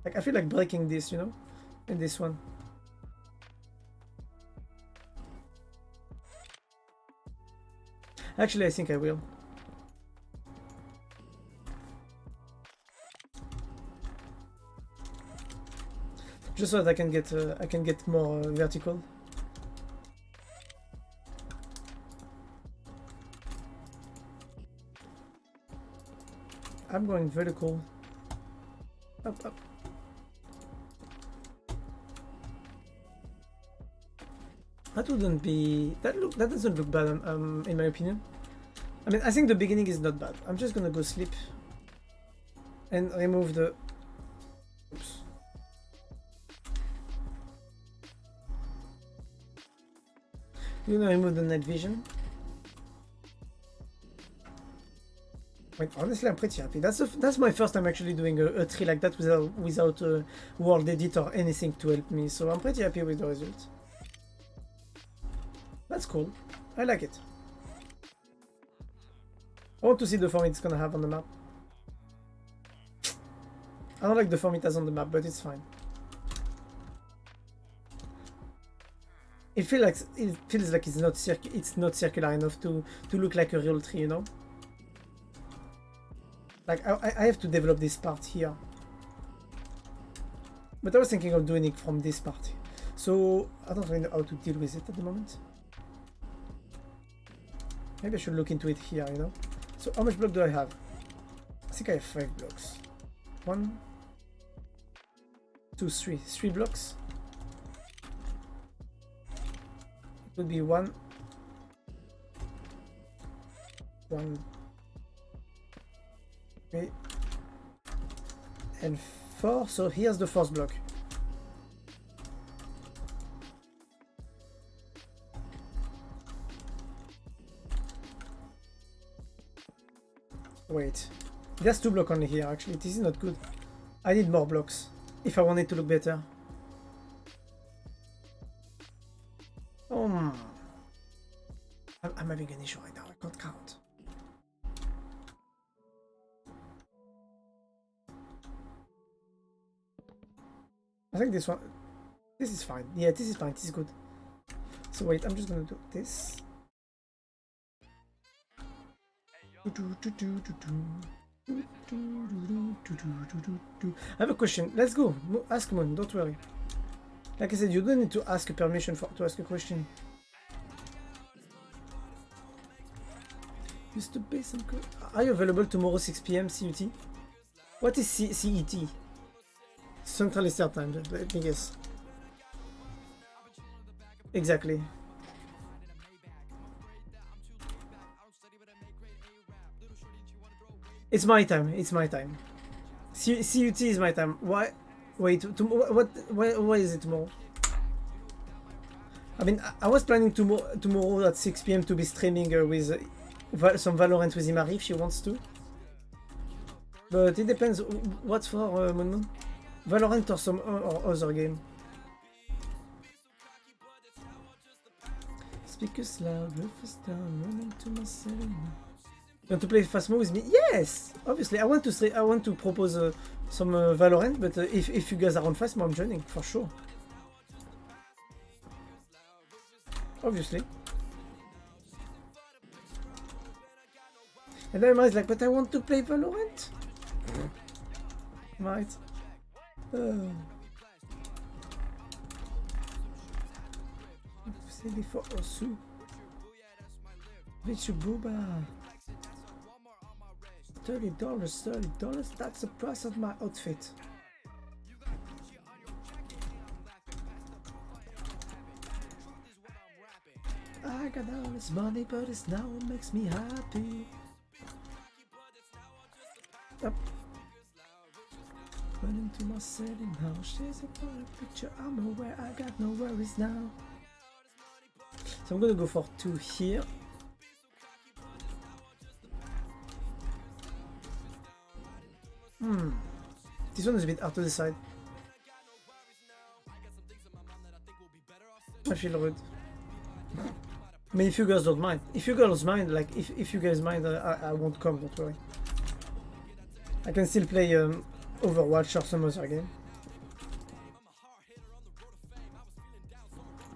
Like I feel like breaking this, you know, and this one. Actually, I think I will. Just so that I can get more vertical. I'm going vertical. Up, up. That wouldn't be that doesn't look bad in my opinion. I mean, I think the beginning is not bad. I'm just gonna go sleep and remove the. Oops. You know, remove the night vision. Wait, honestly, I'm pretty happy. That's my first time actually doing a tree like that without a world edit or anything to help me. So I'm pretty happy with the result. That's cool. I like it. I want to see the form it's gonna have on the map. I don't like the form it has on the map, but it's fine. It feels like it's not circular enough to look like a real tree, you know. Like I have to develop this part here. But I was thinking of doing it from this part. So I don't really know how to deal with it at the moment. Maybe I should look into it here, you know. So how much block do I have? I think I have 5 blocks. 1, 2, 3. 3 blocks. It would be 1, 1, 3, and 4. So here's the first block. Wait, there's 2 blocks only here actually. This is not good. I need more blocks if I want it to look better. I'm having an issue right now. I can't count. I think this one. This is fine. Yeah, this is fine. This is good. So wait, I'm just gonna do this. I have a question. Let's go. Ask Moon. Don't worry. Like I said, you don't need to ask permission to ask a question. Used to pay some. Are you available tomorrow 6 PM CUT? What is CET? Central Eastern Time. Let me guess. Exactly. It's my time. It's my time. CUT is my time. Why? Wait. Why is it tomorrow? I mean, I was planning tomorrow at 6 PM to be streaming with some Valorant with Imari if she wants to. But it depends. What's for Moon? Valorant or some or other game. Speakers loud, roof down, running to my cell. You want to play Phasmo with me? Yes, obviously. I want to propose some Valorant, but if you guys are on Phasmo, I'm joining for sure. Obviously. And then Mari's like, but I want to play Valorant. Right. C'est before Osu. Bitch booba. $30, that's the price of my outfit. I got all this money, but it's now what makes me happy. Up. Running to my city now, chasing for a picture. I'm aware I got no worries now. So I'm gonna go for 2 here. This one is a bit out to the side. I feel rude. I mean, if you guys don't mind. If you girls mind, like, if you guys mind, I won't come, don't worry. I can still play Overwatch or some other game.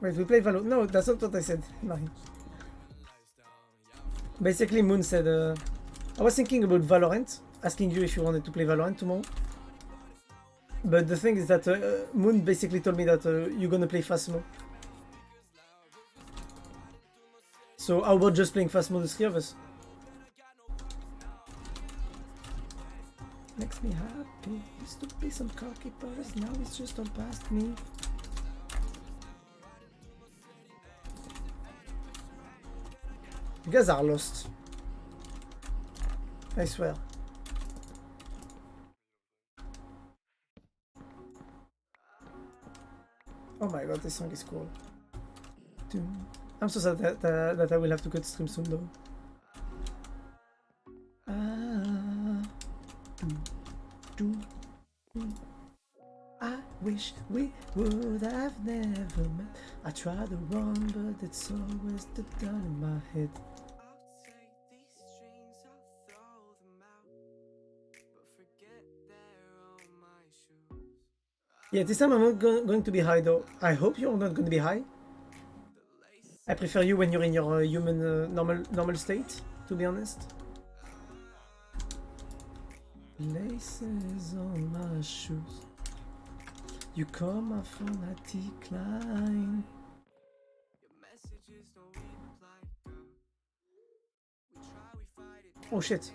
Wait, we play Valo. No, that's not what I said. No. Basically, Moon said, I was thinking about Valorant, asking you if you wanted to play Valorant tomorrow. But the thing is that Moon basically told me that you're gonna play fast mode. So how about just playing fast mode, the 3 of us? Makes me happy. Used to be some cocky boys, now it's just all past me. You guys are lost. I swear. Oh my god, this song is cool. I'm so sad that I will have to cut stream soon though. I wish we would have never met. I try to run, but it's always the gun in my head. Yeah, this time I'm not going to be high though. I hope you're not going to be high. I prefer you when you're in your human normal state, to be honest. Laces on my shoes. You call my phone, I decline. Oh shit.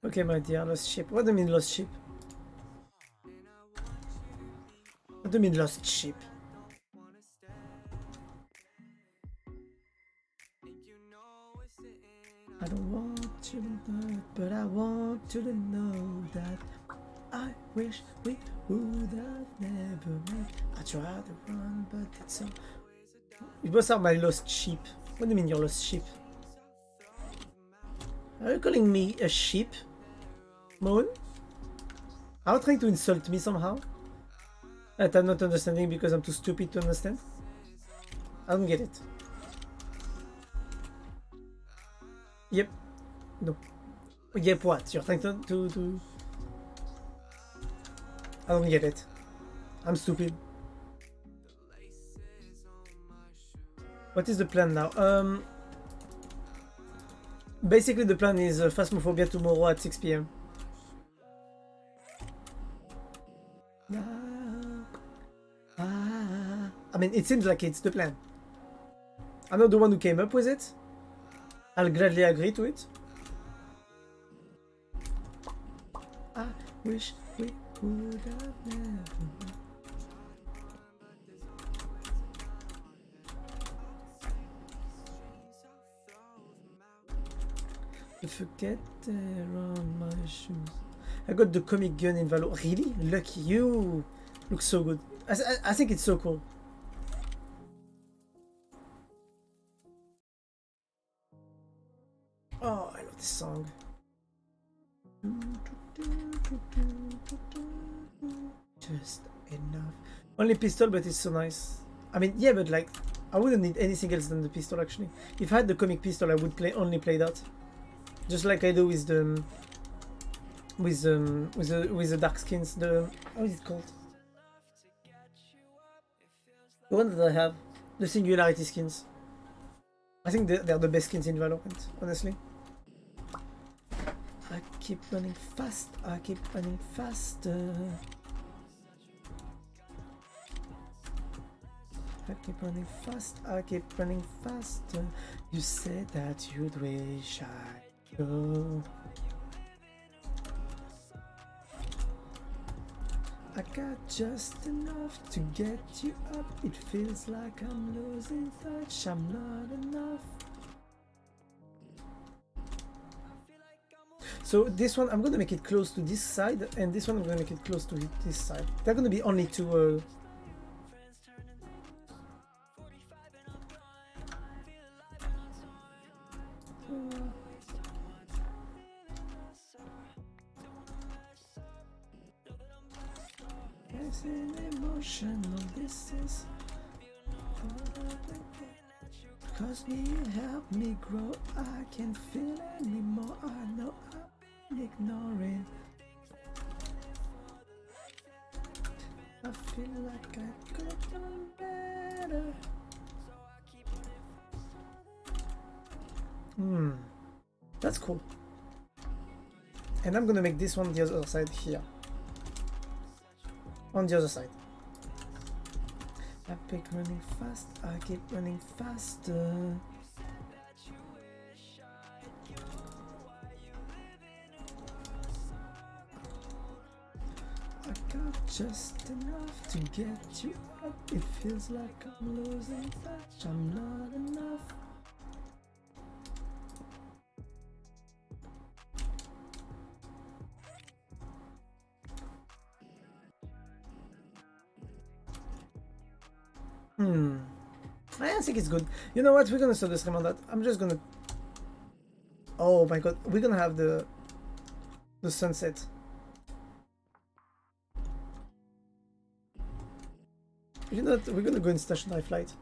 Okay, my dear, lost ship. What do you mean lost ship? What do you mean lost ship? I don't want you to know it, but I want you to know that I wish we would have never met. I tried to run, but it's so... You both are my lost sheep. What do you mean you're lost sheep? Are you calling me a sheep? Moon? Are you trying to insult me somehow? That I'm not understanding because I'm too stupid to understand? I don't get it. Yep. No. Yep, what? You're trying to... I don't get it. I'm stupid. What is the plan now? Basically the plan is Phasmophobia tomorrow at 6 PM. I mean, it seems like it's the plan. I'm not the one who came up with it. I'll gladly agree to it. I wish we would have never met. I forget they're on my shoes. I got the comic gun in Valo. Really? Lucky you! Looks so good. I think it's so cool. Oh, I love this song. Just enough. Only pistol, but it's so nice. I mean, yeah, but like, I wouldn't need anything else than the pistol actually. If I had the comic pistol, I would only play that. Just like I do with the with the dark skins. The how is it called? The one that I have, the singularity skins. I think they're the best skins in Valorant, honestly. I keep running fast. I keep running faster. I keep running fast. I keep running faster. You said that you'd wish I go. I got just enough to get you up. It feels like I'm losing touch. I'm not enough. So this one, I'm gonna make it close to this side, and this one I'm gonna make it close to this side. They're gonna be only two. It's an emotional distance. Cause you help me grow. I can't feel anymore. I know I'm ignoring. I feel like I could have done better. That's cool. And I'm gonna make this one the other side here. On the other side. I pick running fast, I keep running faster. I got just enough to get you up. It feels like I'm losing touch. I'm not enough. I don't think it's good. You know what? We're gonna start the stream on that. I'm just gonna. Oh my god, we're gonna have the sunset. You know what? We're gonna go in stationary flight.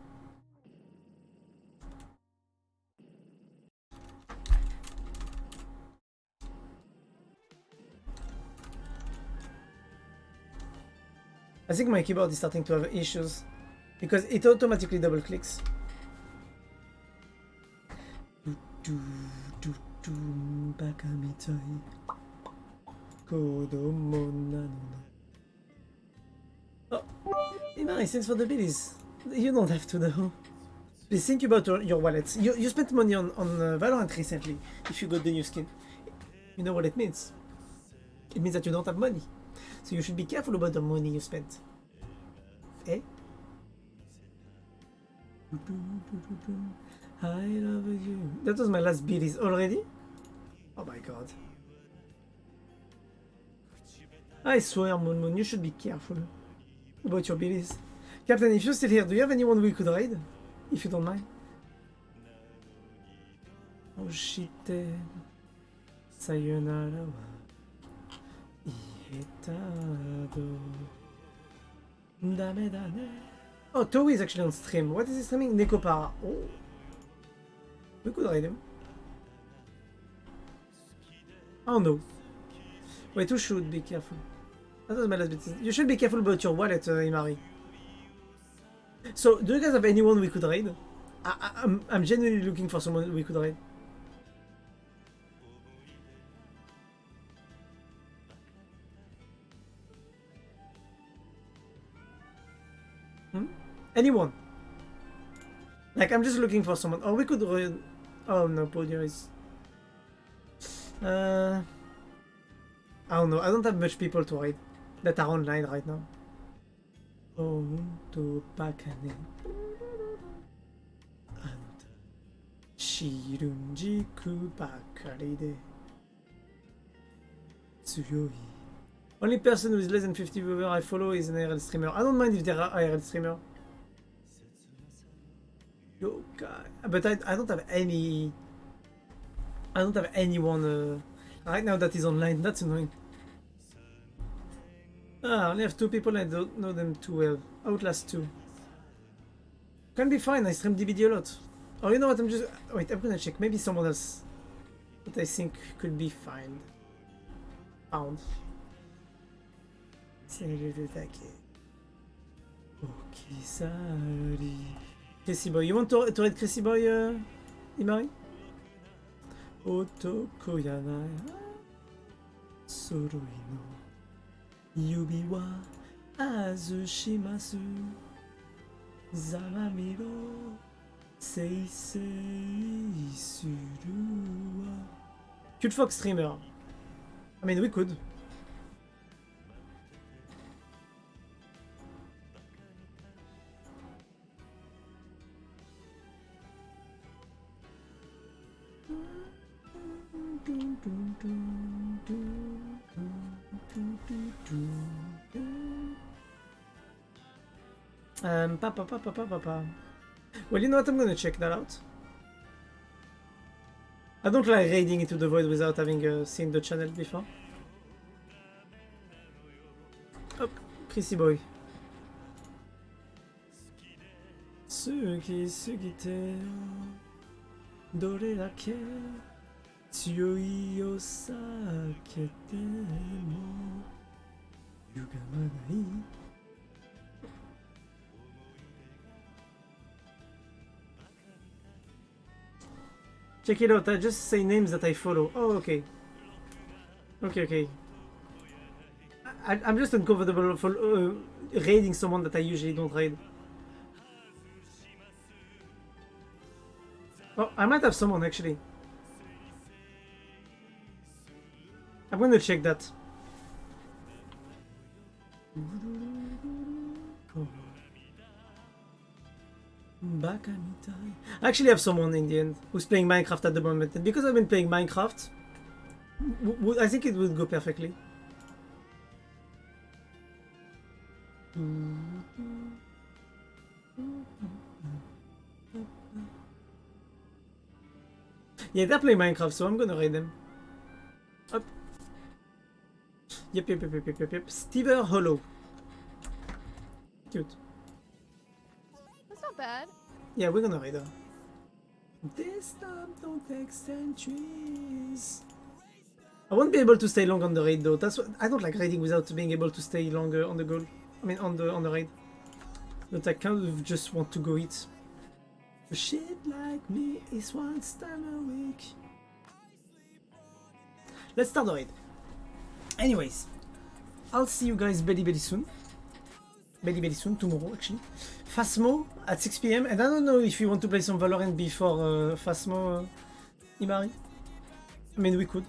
I think my keyboard is starting to have issues because it automatically double clicks. Oh, nice, thanks for the biddies. You don't have to know. Please think about your wallets. You spent money on Valorant recently. If you got the new skin, you know what it means. It means that you don't have money. So you should be careful about the money you spent. Eh? I love you. That was my last biddies already? Oh my god. I swear, Moon, you should be careful about your biddies. Captain, if you're still here, do you have anyone we could raid? If you don't mind. Oh shit. Sayonara wa ietado. Dame dane. Oh, Toei is actually on stream. What is he streaming? Nekopara. Oh. We could raid him. Oh no. Wait, who should be careful? That was my last bit. You should be careful about your wallet, Imari. So, do you guys have anyone we could raid? I'm genuinely looking for someone we could raid. Anyone? Like, I'm just looking for someone. Oh, we could raid. Oh no, Podio is. I don't know. I don't have much people to raid that are online right now. Oh, to Pakane. And Shirunjiku bakari de tsuyoi. Only person with less than 50 viewers I follow is an IRL streamer. I don't mind if they're IRL streamer. Yo, God. But I don't have any. I don't have anyone right now that is online. That's annoying. Ah, I only have 2 people and I don't know them too well. Outlast 2. Can be fine, I stream DVD a lot. Oh, you know what, I'm just... Wait, I'm gonna check. Maybe someone else that I think could be fine. Found. Okisari. Chrissy Boy. You want to read Chrissy Boy, Imari? Otoko yanai. Soroi no. Yubi wa azushimasu. Zamamiro seisei suru wa. Cute Fox streamer. I mean, we could. Papa. Well, you know what? I'm gonna check that out. I don't like raiding into the void without having seen the channel before. Oh, Chrissy boy. 過ぎ過ぎてどれだけ強いよ避けても歪まない Check it out, I just say names that I follow. Oh, okay. Okay. I'm just uncomfortable for raiding someone that I usually don't raid. Oh, I might have someone actually. I'm going to check that. I actually have someone in the end who's playing Minecraft at the moment, and because I've been playing Minecraft, I think it would go perfectly. Yeah, they're playing Minecraft, so I'm gonna raid them. Up. Yep. Stever Hollow. Cute. That's not bad. Yeah, we're gonna raid her. This time don't take centuries. I won't be able to stay long on the raid though. That's what I don't like raiding without being able to stay longer on the goal. I mean on the raid. But I kind of just want to go eat. A shit like me is once time a week. Let's start the raid. Anyways, I'll see you guys very soon. Very soon, tomorrow actually. Phasmo at 6 PM, and I don't know if you want to play some Valorant before Phasmo, Imari. I mean, we could.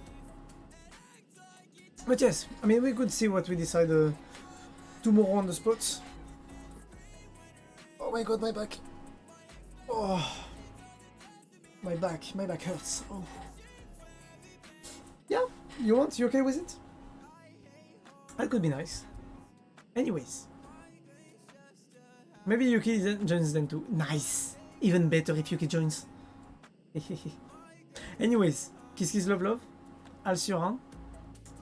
But yes, I mean, we could see what we decide tomorrow on the spot. Oh my god, my back. Oh, my back hurts. Oh. Yeah, you want? You okay with it? That could be nice. Anyways. Maybe Yuki joins them too. Nice! Even better if Yuki joins. Anyways, kiss love. I'll see you around.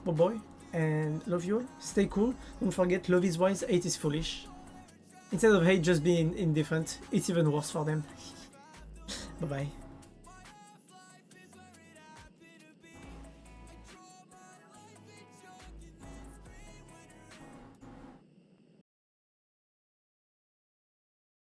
Bye bye. And love you all. Stay cool. Don't forget, love is wise, hate is foolish. Instead of hate just being indifferent, it's even worse for them. Bye bye.